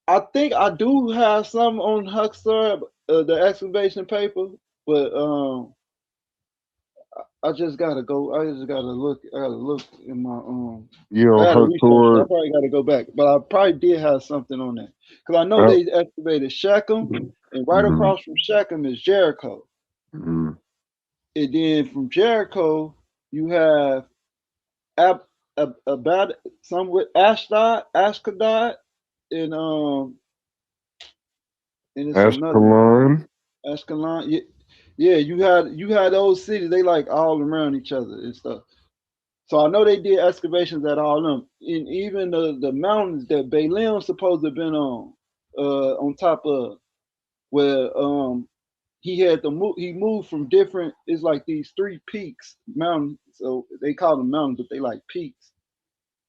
I think I do have some on Hatzor, the excavation paper, but I just gotta go. I just gotta look. I gotta look in my I probably gotta go back, but I probably did have something on that because I know they excavated Shechem, and right across from Shechem is Jericho. And then from Jericho, you have about some with Ashdod, and it's Ashkelon. Ashkelon. Yeah, you had those cities. They like all around each other and stuff. So I know they did excavations at all them, and even the mountains that Balaam's supposed to have been on top of, where he had to move. He moved from different. It's like these 3 peaks, mountains. So they call them mountains, but they like peaks.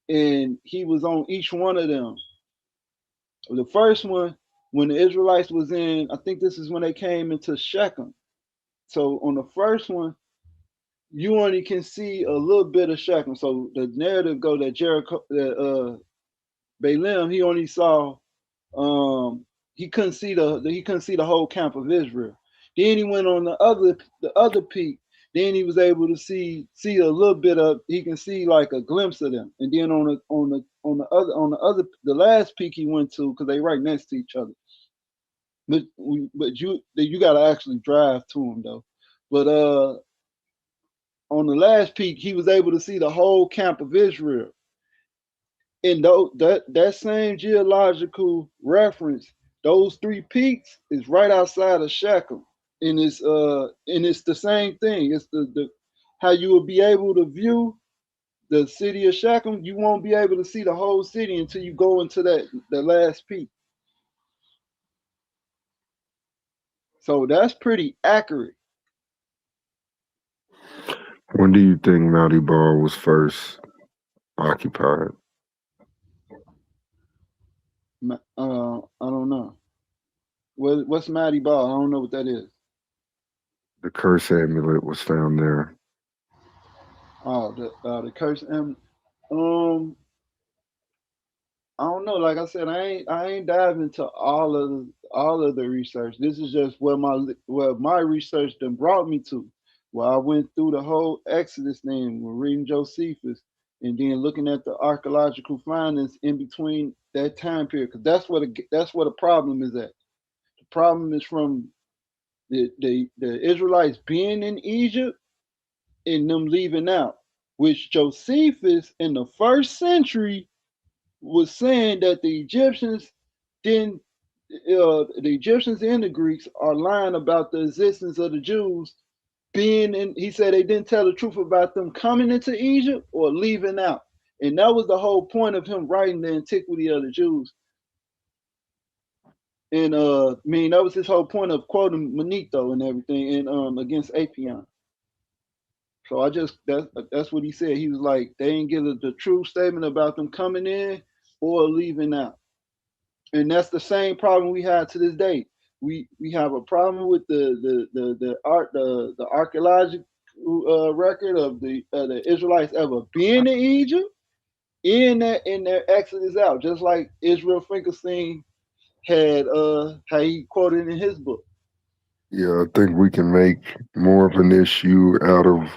And he was on each one of them. The first one, when the Israelites was in, I think this is when they came into Shechem. So on the first one, you only can see a little bit of Shechem. So the narrative go that Jericho, that Balaam, he only saw, he couldn't see the whole camp of Israel. Then he went on the other peak. Then he was able to see a little bit of. He can see like a glimpse of them. And then on the last peak he went to, because they right next to each other. But you got to actually drive to them though. But on the last peak he was able to see the whole camp of Israel. And that same geological reference, those 3 peaks is right outside of Shechem. And it's the same thing. It's the how you will be able to view the city of Shechem. You won't be able to see the whole city until you go into the last peak. So that's pretty accurate. When do you think Mount Ebal was first occupied? I don't know. What's Mount Ebal? I don't know what that is. The curse amulet was found there. Oh, the curse amulet. I don't know. Like I said, I ain't diving into all of the research. This is just where my research then brought me to. Well, I went through the whole Exodus thing, we're reading Josephus, and then looking at the archaeological findings in between that time period, because that's what the problem is at. The problem is from the Israelites being in Egypt and them leaving out, which Josephus in the 1st century was saying that the Egyptians and the Greeks are lying about the existence of the Jews being in. He said they didn't tell the truth about them coming into Egypt or leaving out. And that was the whole point of him writing the Antiquity of the Jews. And that was his whole point of quoting Manetho and everything and against Apion. So that's what he said. He was like, they didn't give the true statement about them coming in or leaving out. And that's the same problem we have to this day. We have a problem with the archaeological record of the Israelites ever being in Egypt in their exodus out, just like Israel Finkelstein had how he quoted in his book. Yeah, I think we can make more of an issue out of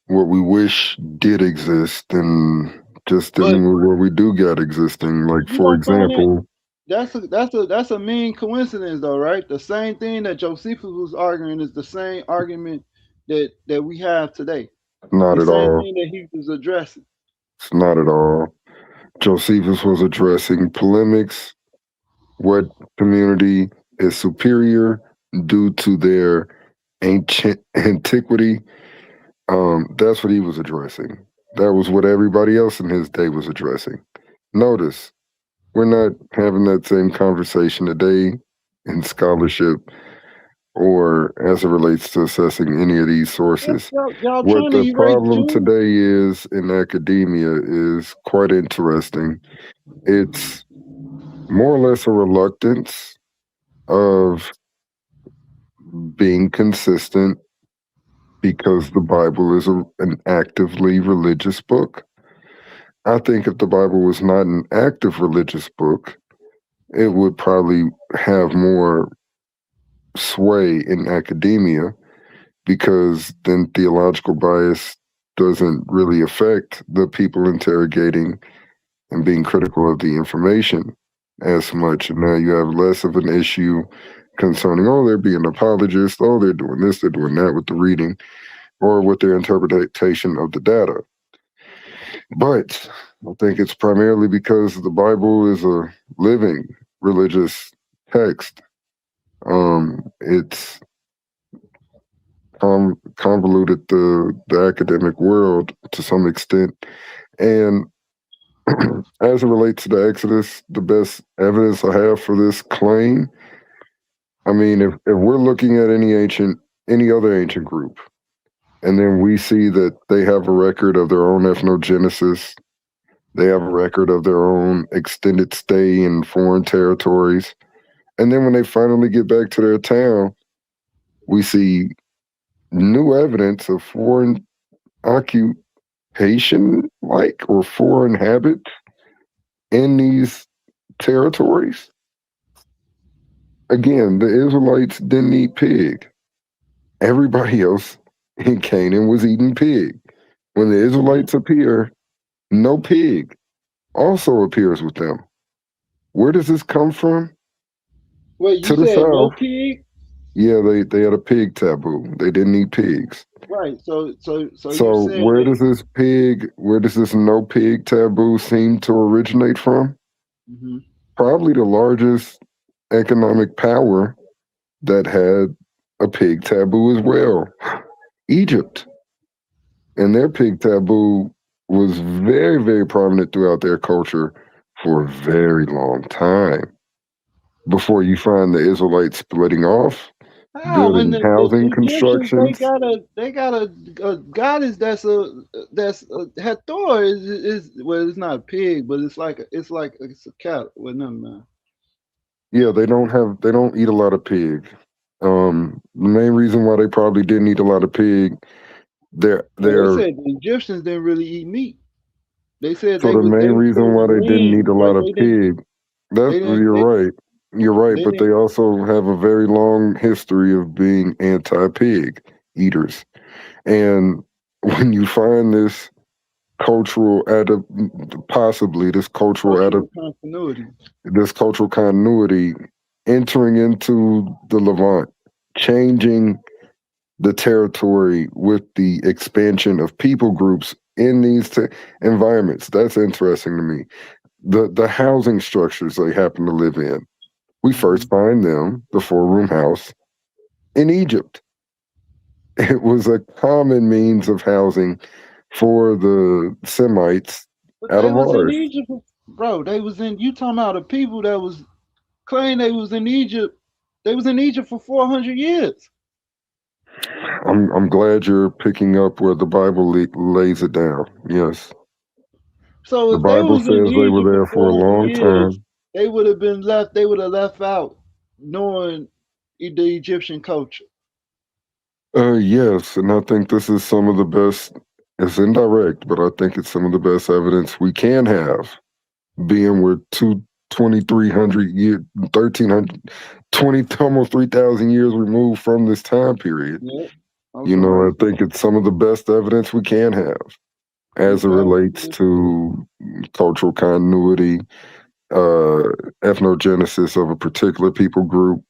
what we wish did exist than just dealing with what we do got existing. Like, for example, that's a mean coincidence though, right? The same thing that Josephus was arguing is the same argument that we have today. Not at all. The same thing that he was addressing. It's not at all. Josephus was addressing polemics. What community is superior due to their ancient antiquity? That's what he was addressing. That was what everybody else in his day was addressing. Notice, we're not having that same conversation today in scholarship or as it relates to assessing any of these sources. What the problem today is in academia is quite interesting. It's more or less a reluctance of being consistent because the Bible is an actively religious book. I think if the Bible was not an active religious book, it would probably have more sway in academia, because then theological bias doesn't really affect the people interrogating and being critical of the information as much. And now you have less of an issue concerning, oh, they're being apologists, oh, they're doing this, they're doing that with the reading or with their interpretation of the data. But I think it's primarily because the Bible is a living religious text. It's convoluted the academic world to some extent. And as it relates to the Exodus, the best evidence I have for this claim, I mean, if we're looking at any other ancient group, and then we see that they have a record of their own ethnogenesis, they have a record of their own extended stay in foreign territories, and then when they finally get back to their town, we see new evidence of foreign occupation, or foreign habits in these territories. Again, the Israelites didn't eat pig. Everybody else in Canaan was eating pig. When the Israelites appear, no pig also appears with them. Where does this come from? Wait, you To the said no south. pig? Yeah, they had a pig taboo. They didn't eat pigs. Right. So you're So saying where that. does this no pig taboo seem to originate from? Mhm. Probably the largest economic power that had a pig taboo as well, Egypt. And their pig taboo was very, very prominent throughout their culture for a very long time. Before you find the Israelites splitting off, How when building the housing Egyptians constructions. they got a goddess that's Hathor is well, it's not a pig, but it's like it's a cat. Well, no, no. Yeah, they don't eat a lot of pig. The main reason why they probably didn't eat a lot of pig, they're Well, they said the Egyptians didn't really eat meat. They said so the main they was reason why supposed to they didn't eat lean, a but lot of pig. they didn't You're right, they but they didn't. also have a very long history of being anti-pig eaters. And when you find this possibly this Cultural continuity. this cultural continuity entering into the Levant, changing the territory with the expansion of people groups in these environments. That's interesting to me. The housing structures they happen to live in. We first find them, the 4-room house, in Egypt. It was a common means of housing for the Semites But out they of was in ours. Egypt, bro. They was in. You talking about the people that was claiming they was in Egypt? They was in Egypt for 400 years. I'm glad you're picking up where the Bible lays it down. Yes. So The if they Bible was in says they were Egypt for there for a 400 long years, time. they would have been left. They would have left out knowing the Egyptian culture. Yes, and I think this is some of the best. It's indirect, but I think it's some of the best evidence we can have, being we're 2,300 years, 1,300, 20, almost 3,000 years removed from this time period. Yeah. I think it's some of the best evidence we can have as it relates to cultural continuity, ethnogenesis of a particular people group,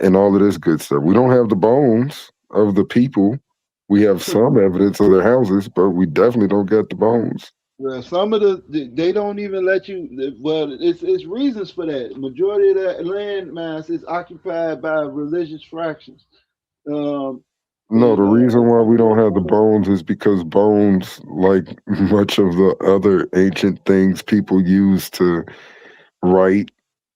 and all of this good stuff. We don't have the bones of the people. We have some evidence of their houses, but we definitely don't get the bones. Well, some of they don't even let you. Well, it's reasons for that. Majority of that land mass is occupied by religious fractions. No, the reason why we don't have the bones is because bones, like much of the other ancient things people use to write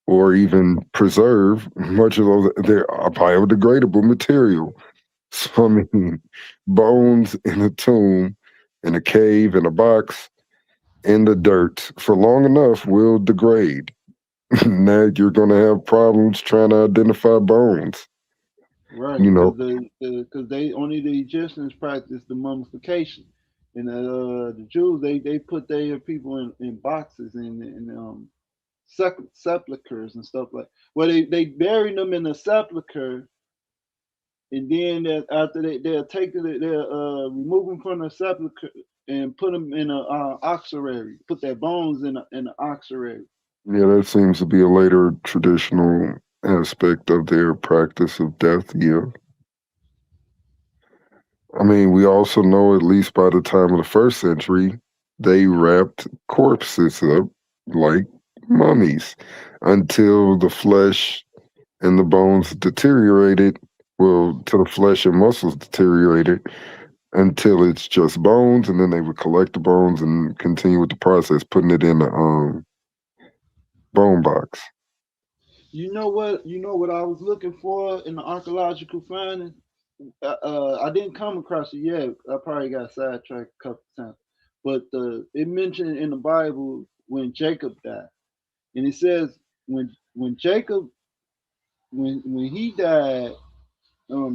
or even preserve, much of those, they're a biodegradable material. So, I mean, bones in a tomb, in a cave, in a box, in the dirt for long enough will degrade. Now you're going to have problems trying to identify bones. Right, because they only the Egyptians practice the mummification, and the Jews they put their people in boxes and sepulchers and stuff like. Well, they bury them in a sepulcher, and then after they'll take they'll remove them from the sepulcher and put them in a oxerary. Put their bones in an oxerary. Yeah, that seems to be a later traditional aspect of their practice of death. Yeah. I mean, we also know, at least by the time of the 1st century, they wrapped corpses up like mummies until the flesh and the bones deteriorated well, till the flesh and muscles deteriorated until it's just bones, and then they would collect the bones and continue with the process, putting it in a bone box. You know what? You know what I was looking for in the archaeological finding? I didn't come across it yet. I probably got sidetracked a couple times. But it mentioned in the Bible when Jacob died, and it says when Jacob when he died,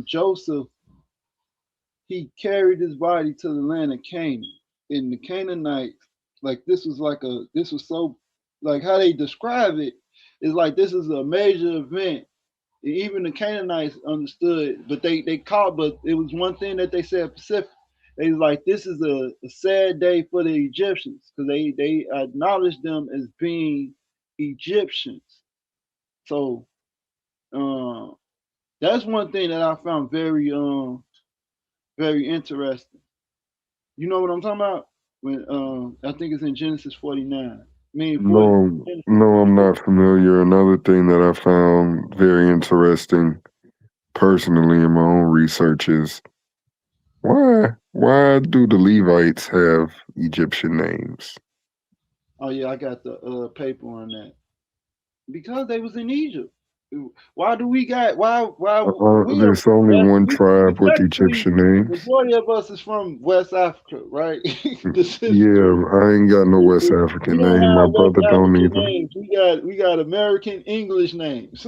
Joseph, he carried his body to the land of Canaan. And the Canaanites, like this was so, like how they describe it is like this is a major event. Even the Canaanites understood, but they called, but it was one thing that they said specific. They was like, this is a sad day for the Egyptians, because they acknowledged them as being Egyptians. So that's one thing that I found very very interesting. You know what I'm talking about? When I think it's in Genesis 49. No, I'm not familiar. Another thing that I found very interesting personally in my own research is why do the Levites have Egyptian names? Oh yeah, I got the paper on that. Because they was in Egypt. Why do we got There's only one tribe with Egyptian names. Majority of us is from West Africa, right? Yeah, I ain't got no West African We don't name. My have West brother don't African either. names. We got American English names.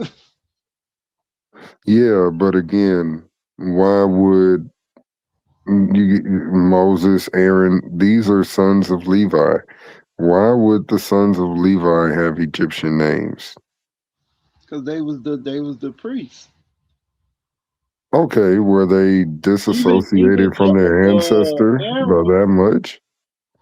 Yeah, but again, why would Moses, Aaron, these are sons of Levi. Why would the sons of Levi have Egyptian names? Because they was the priests. Okay, were they disassociated from their ancestor by that much?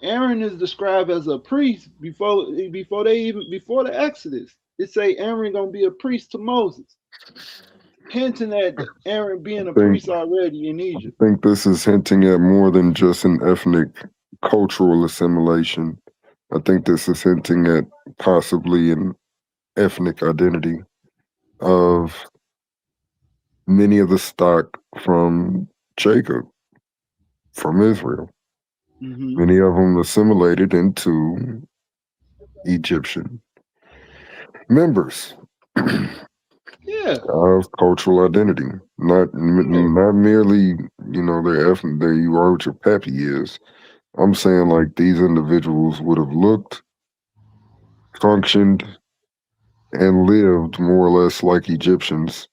Aaron is described as a priest before the Exodus. It say Aaron gonna be a priest to Moses, hinting at Aaron being a priest already in Egypt. I think this is hinting at more than just an ethnic cultural assimilation. I think this is hinting at possibly an ethnic identity of many of the stock from Jacob, from Israel. Many of them assimilated into Egyptian members of cultural identity, not merely their ethnic. There you are, what your pappy is. I'm saying like these individuals would have looked, functioned, and lived more or less like Egyptians,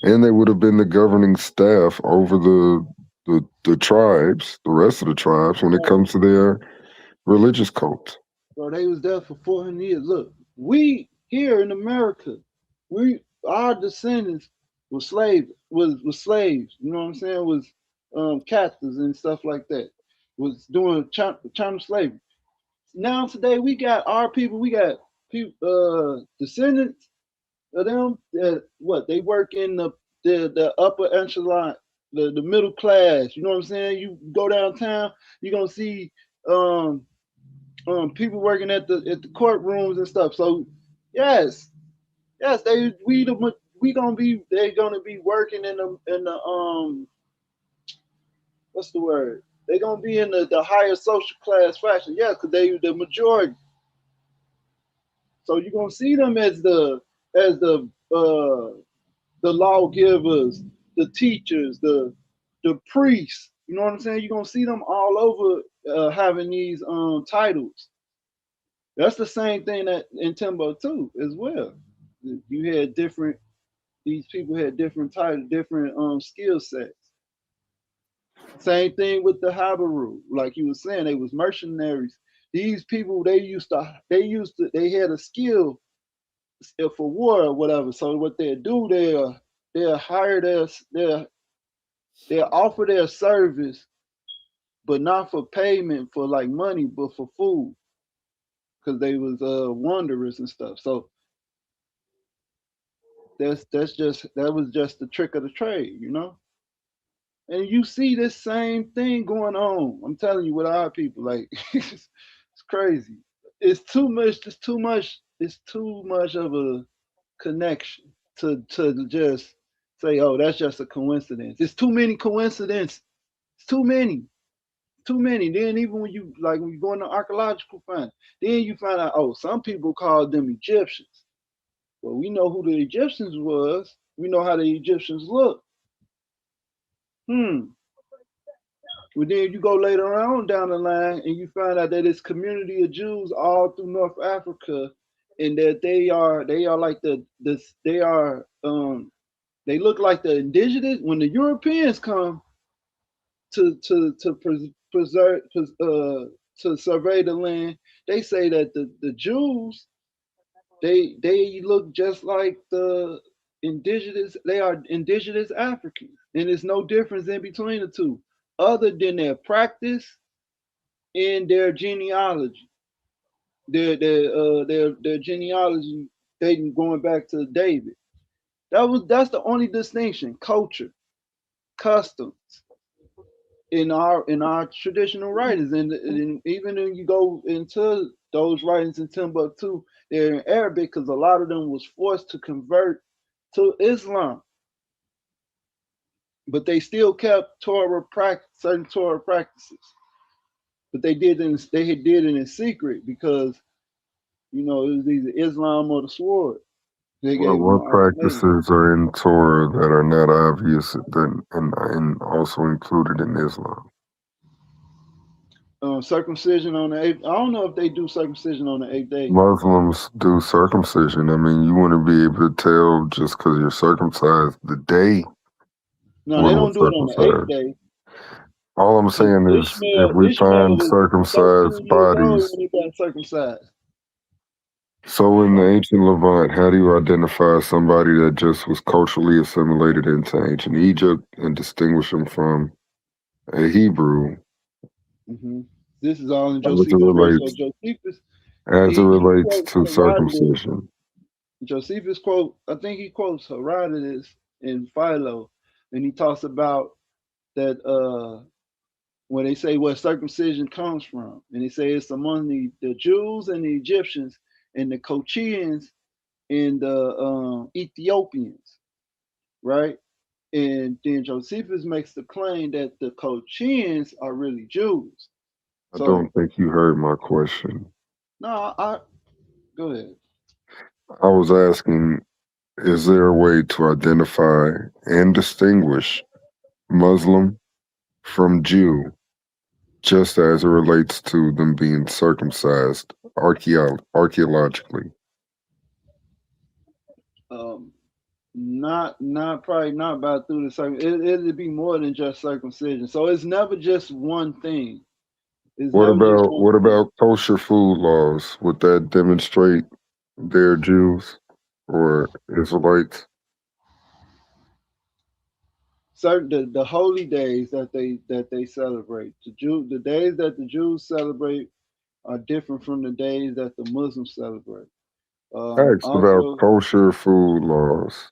and they would have been the governing staff over the tribes, the rest of the tribes, when it comes to their religious cult. So they was there for 400 years. Look, we here in America, our descendants were slaves. Was slaves. You know what I'm saying? Was captives and stuff like that. Was doing China slavery. Now today we got our people. We got people, descendants of them. What they work in the upper echelon, the middle class. You know what I'm saying? You go downtown, you're gonna see people working at the courtrooms and stuff. So yes, they're gonna be working in the what's the word? They're gonna be in the higher social class fashion. Yeah, because they the majority. So you're gonna see them as the lawgivers, the teachers, the priests. You know what I'm saying? You're gonna see them all over having these titles. That's the same thing that in Timbuktu as well. You had these people had different titles, different skill sets. Same thing with the Habaru, like you were saying, they was mercenaries. These people they had a skill for war or whatever. So what they do, they'll hire they'll offer their service, but not for payment for like money, but for food, because they was wanderers and stuff. So that was just the trick of the trade, you know. And you see this same thing going on. I'm telling you, with our people, like it's crazy. It's too much. It's too much. It's too much of a connection to say, oh, that's just a coincidence. It's too many coincidences. It's too many. Too many. Then even when you go into archaeological find, then you find out, oh, some people called them Egyptians. Well, we know who the Egyptians was. We know how the Egyptians look. Well, then you go later on down the line and you find out that it's community of Jews all through North Africa, and that they are like they look like the indigenous. When the Europeans come to survey the land, they say that the Jews they look just like the indigenous. They are indigenous Africans, and there's no difference in between the two, other than their practice and their genealogy. Their genealogy dating going back to David. That's the only distinction: culture, customs in our traditional writings, and even when you go into those writings in Timbuktu, they're in Arabic because a lot of them was forced to convert to Islam, but they still kept certain Torah practices, but they did it in secret because it was either Islam or the sword. Well, what practices are in Torah that are not obvious and also included in Islam? Circumcision on the 8th. I don't know if they do circumcision on the 8th day. Muslims do circumcision. I mean, you want to be able to tell just because you're circumcised the day. No, they don't do it on the 8th day. All I'm saying is, if we find circumcised bodies. When he got circumcised. So in the ancient Levant, how do you identify somebody that just was culturally assimilated into ancient Egypt and distinguish them from a Hebrew? This is all in As Josephus. it relates to circumcision. Josephus quote, I think he quotes Herodotus in Philo, and he talks about that when they say where circumcision comes from, and they say it's among the Jews and the Egyptians and the Kochians and the Ethiopians, right? And then Josephus makes the claim that the Kochians are really Jews. I don't think you heard my question. No, go ahead. I was asking, is there a way to identify and distinguish Muslim from Jew, just as it relates to them being circumcised archaeologically? Probably not about through the circumcision. It'd be more than just circumcision. So it's never just one thing. What about kosher food laws? Would that demonstrate they're Jews or Israelites? Certain the holy days that they celebrate. The days that the Jews celebrate are different from the days that the Muslims celebrate. I asked about kosher food laws.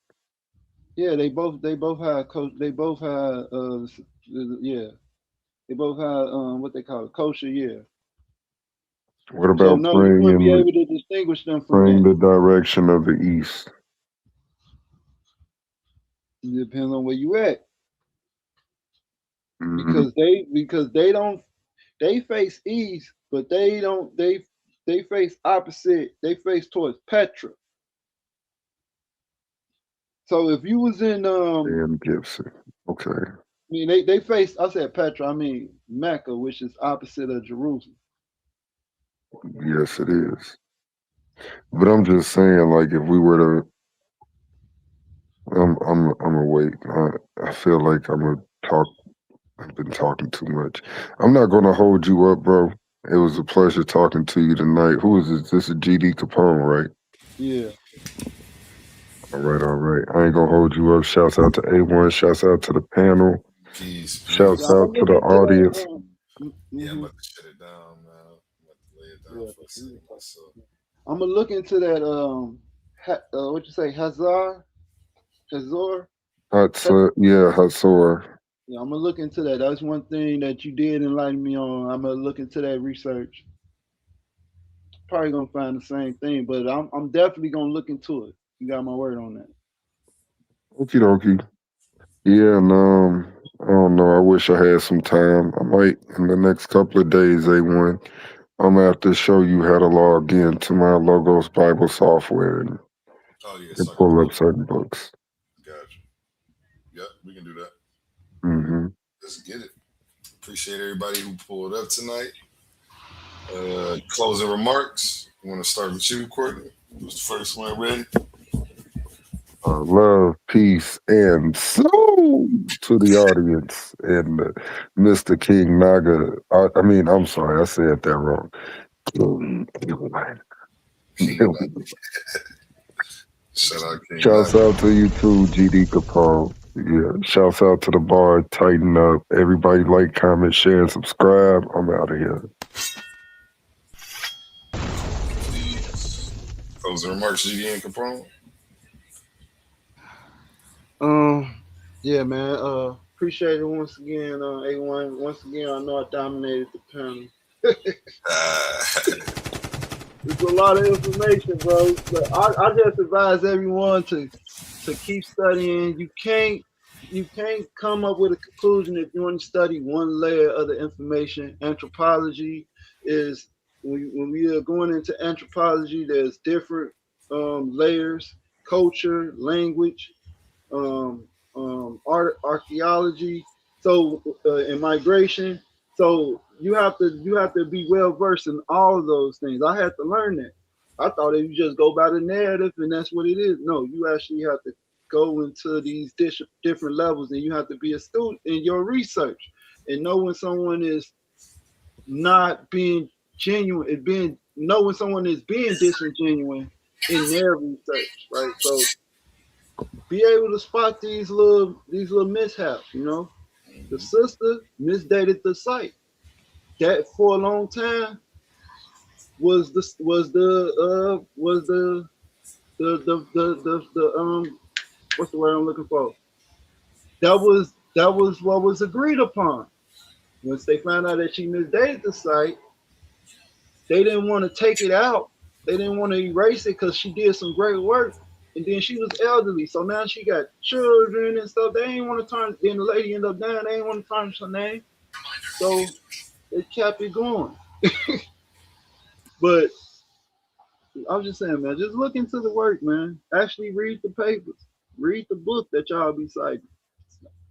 Yeah, they both have what they call it, kosher. Yeah. What about you wouldn't be able to distinguish them from the direction of the east? It depends on where you at. Because they face east, but they face opposite. They face towards Petra. So if you was in Gibson, okay. I mean they face. I said Petra. I mean Mecca, which is opposite of Jerusalem. Yes, it is. But I'm just saying, like, if we were to, I'm gonna wait. I feel like I'm gonna talk. I've been talking too much. I'm not gonna hold you up, bro. It was a pleasure talking to you tonight. Who is this? This is GD Capone, right? Yeah. All right. I ain't gonna hold you up. Shouts out to A1. Shouts out to the panel. Peace. Shouts out to the audience. Yeah, I'm about to shut it down, man. I'm about to lay it down for a second myself. I'm gonna look into that. What you say, Hazor? Hatzor. Yeah, I'm gonna look into that. That's one thing that you did enlighten me on. I'm gonna look into that research. Probably gonna find the same thing, but I'm definitely gonna look into it. You got my word on that. Okie dokie. Yeah, and I don't know. I wish I had some time. I might in the next couple of days, A1. I'm gonna have to show you how to log in to my Logos Bible software and, pull up certain books. Gotcha. Yep, we can do that. Mm-hmm. Let's get it. Appreciate everybody who pulled up tonight. Closing remarks. You want to start with you, Courtney? Who's the first one ready? Love, peace, and soul to the audience and Mr. King Naga. I'm sorry, I said that wrong. Shout out King Shouts Naga. out to you too, GD Capone. Yeah, shouts out to the bar. Tighten up. Everybody like, comment, share, and subscribe. I'm out of here. Closing remarks, GD and Capone. Yeah, man. Appreciate it once again, A1. Once again, I know I dominated the panel. It's a lot of information, bro. But I just advise everyone to keep studying. You can't come up with a conclusion if you only study one layer of the information. Anthropology is when we are going into anthropology, there's different layers: culture, language, art, archaeology, and migration. So you have to be well versed in all of those things. I had to learn that. I thought if you just go by the narrative and that's what it is. No, you actually have to go into these different levels, and you have to be a student in your research and know when someone is not being genuine, know when someone is being disingenuous in their research, right? So be able to spot these little mishaps, you know. The sister misdated the site. That for a long time was the what's the word I'm looking for? That was what was agreed upon. Once they found out that she misdated the site, they didn't want to take it out. They didn't want to erase it because she did some great work. And then she was elderly, so now she got children and stuff. They ain't want to turn. Then the lady ended up dying. They ain't want to tarnish her name, so they kept it going. But I was just saying, man, just look into the work, man. Actually read the papers, read the book that y'all be citing.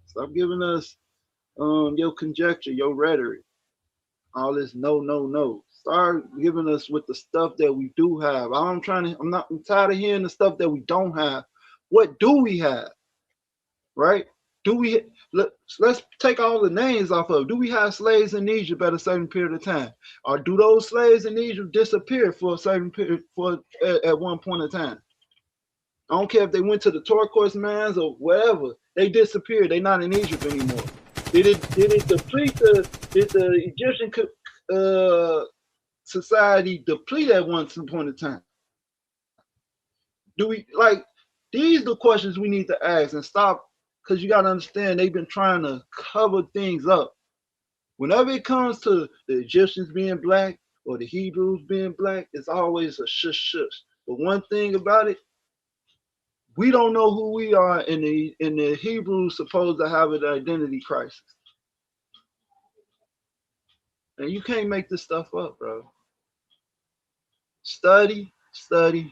Stop giving us your conjecture, your rhetoric, all this no. Start giving us with the stuff that we do have. I'm tired of hearing the stuff that we don't have. What do we have? Right? Let's take all the names off of it. Do we have slaves in Egypt at a certain period of time? Or do those slaves in Egypt disappear for a certain period at one point in time? I don't care if they went to the turquoise mines or wherever. They disappeared. They're not in Egypt anymore. Did it deplete did the Egyptian society deplete at one point in time? Do we these are the questions we need to ask and stop, because you got to understand they've been trying to cover things up. Whenever it comes to the Egyptians being black or the Hebrews being black, it's always a shush. But one thing about it, we don't know who we are, and the Hebrews supposed to have an identity crisis. And you can't make this stuff up, bro. Study. And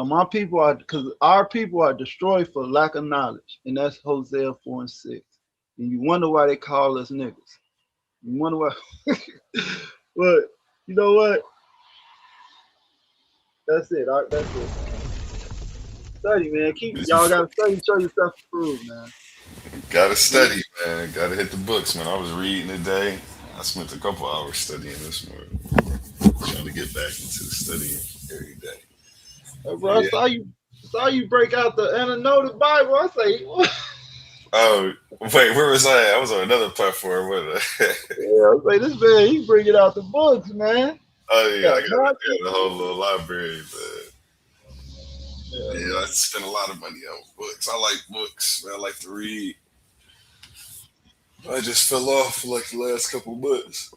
my people are, because our people are destroyed for lack of knowledge, and that's Hosea 4:6. And you wonder why they call us niggas. You wonder why. But you know what? That's it. That's it. Study, man. Y'all gotta study, show yourself approved, man. Gotta study, man. Gotta hit the books, man. I was reading today. I spent a couple hours studying this morning. Trying to get back into the studying every day. Bro, I saw you break out the Ananoted Bible. I say, what? Oh, wait, where was I? I was on another platform. What? Yeah, I was like, this man, he bringing out the books, man. Oh yeah, I got the whole little library, but yeah, I spent a lot of money on books. I like books. I like to read. I just fell off for like the last couple months,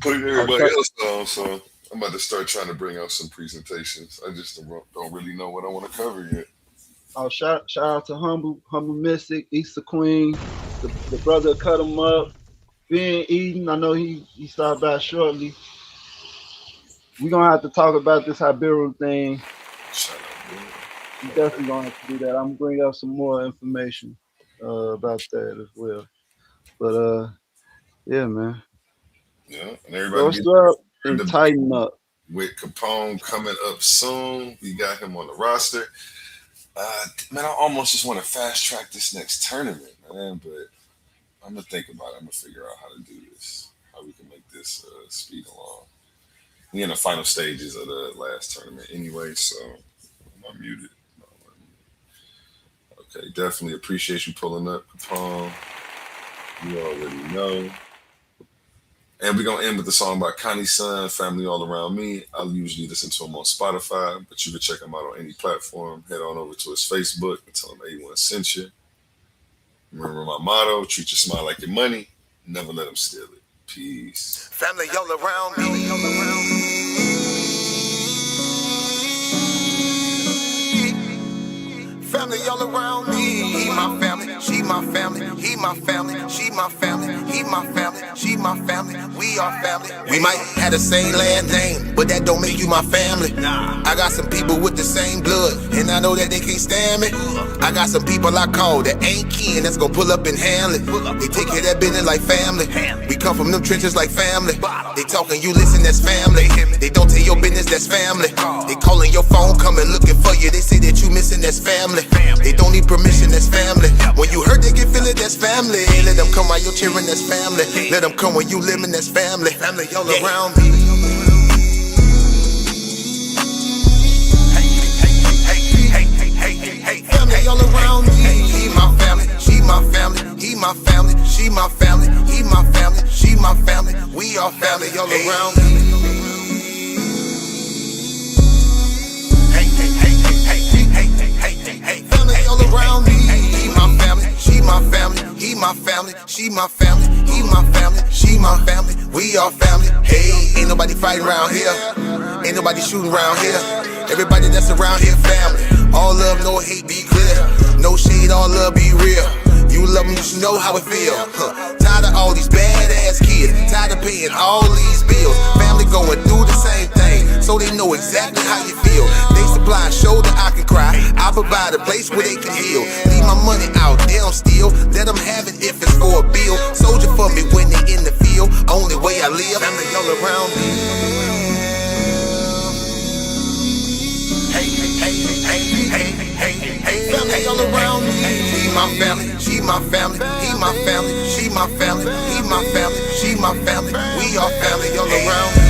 putting everybody else on. So I'm about to start trying to bring out some presentations. I just don't really know what I want to cover yet. Oh, shout out to Humble Mystic, Easter Queen, the brother cut him up. Ben Eden, I know he stopped by shortly. We're gonna have to talk about this Habiru thing. We definitely gonna have to do that. I'm gonna bring up some more information about that as well. But yeah, man. Yeah, and everybody up and tighten up. With Capone coming up soon, we got him on the roster. Man, I almost just want to fast track this next tournament, man. But I'm gonna think about it. I'm gonna figure out how to do this, how we can make this speed along. We're in the final stages of the last tournament anyway, so I'm muted. Okay, definitely appreciate you pulling up, Capone. You already know. And we're going to end with the song by Connie's Son, Family All Around Me. I'll usually listen to him on Spotify, but you can check him out on any platform. Head on over to his Facebook and tell him A1 sent you. Remember my motto, treat your smile like your money. Never let them steal it. Peace. Family all around me. Family all around me. He my family, she my family. He my family, she my family. He my family, she my family. We are family. We might have the same last name, but that don't make you my family. I got some people with the same blood, and I know that they can't stand me. I got some people I call that ain't kin that's gonna pull up and handle it. They take care of that business like family. We come from them trenches like family. They talking, you listen, that's family. They don't tell your business, that's family. They calling your phone, coming looking for you. They say that you missing, that's family. They don't need permission, that's family. When you hurt, they can feel it, that's family. Let them come while you're cheering, that's family. Let them come when you living, that's family. Family all around me. Family all around me. He my family, she my family. He my family, she my family. He my family, she my family. We are family all around me. Family all around me. He my family, she my family. He my family, she my family. He my family, she my family. We are family. Hey, ain't nobody fighting around here. Ain't nobody shooting around here. Everybody that's around here, family. All love, no hate, be clear. No shade, all love, be real. You love them, you should know how it feel. Tired of all these badass kids. Tired of paying all these bills. Family going through the same thing, so they know exactly how you feel. They supply a shoulder I can cry. I provide a place where they can heal. Leave my money out, they don't steal. Let them have it if it's for a bill. Soldier for me when they in the field. Only way I live. Family all around me. Family all around me. He my family, she my family. He my family, she my family. He my family, she my family. We are family all around me.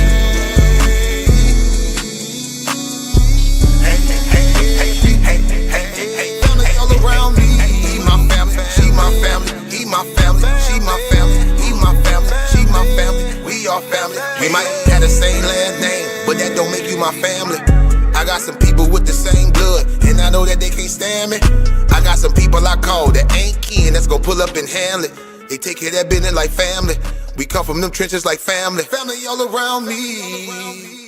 Family all around me. He my family, she my family. He my family, she my family. He my family, she my family. We are family. We might have the same last name, but that don't make you my family. I got some people with the same blood, and I know that they can't stand me. I got some people I call that ain't kin that's gonna pull up and handle it. They take care of that business like family. We come from them trenches like family. Family all around me.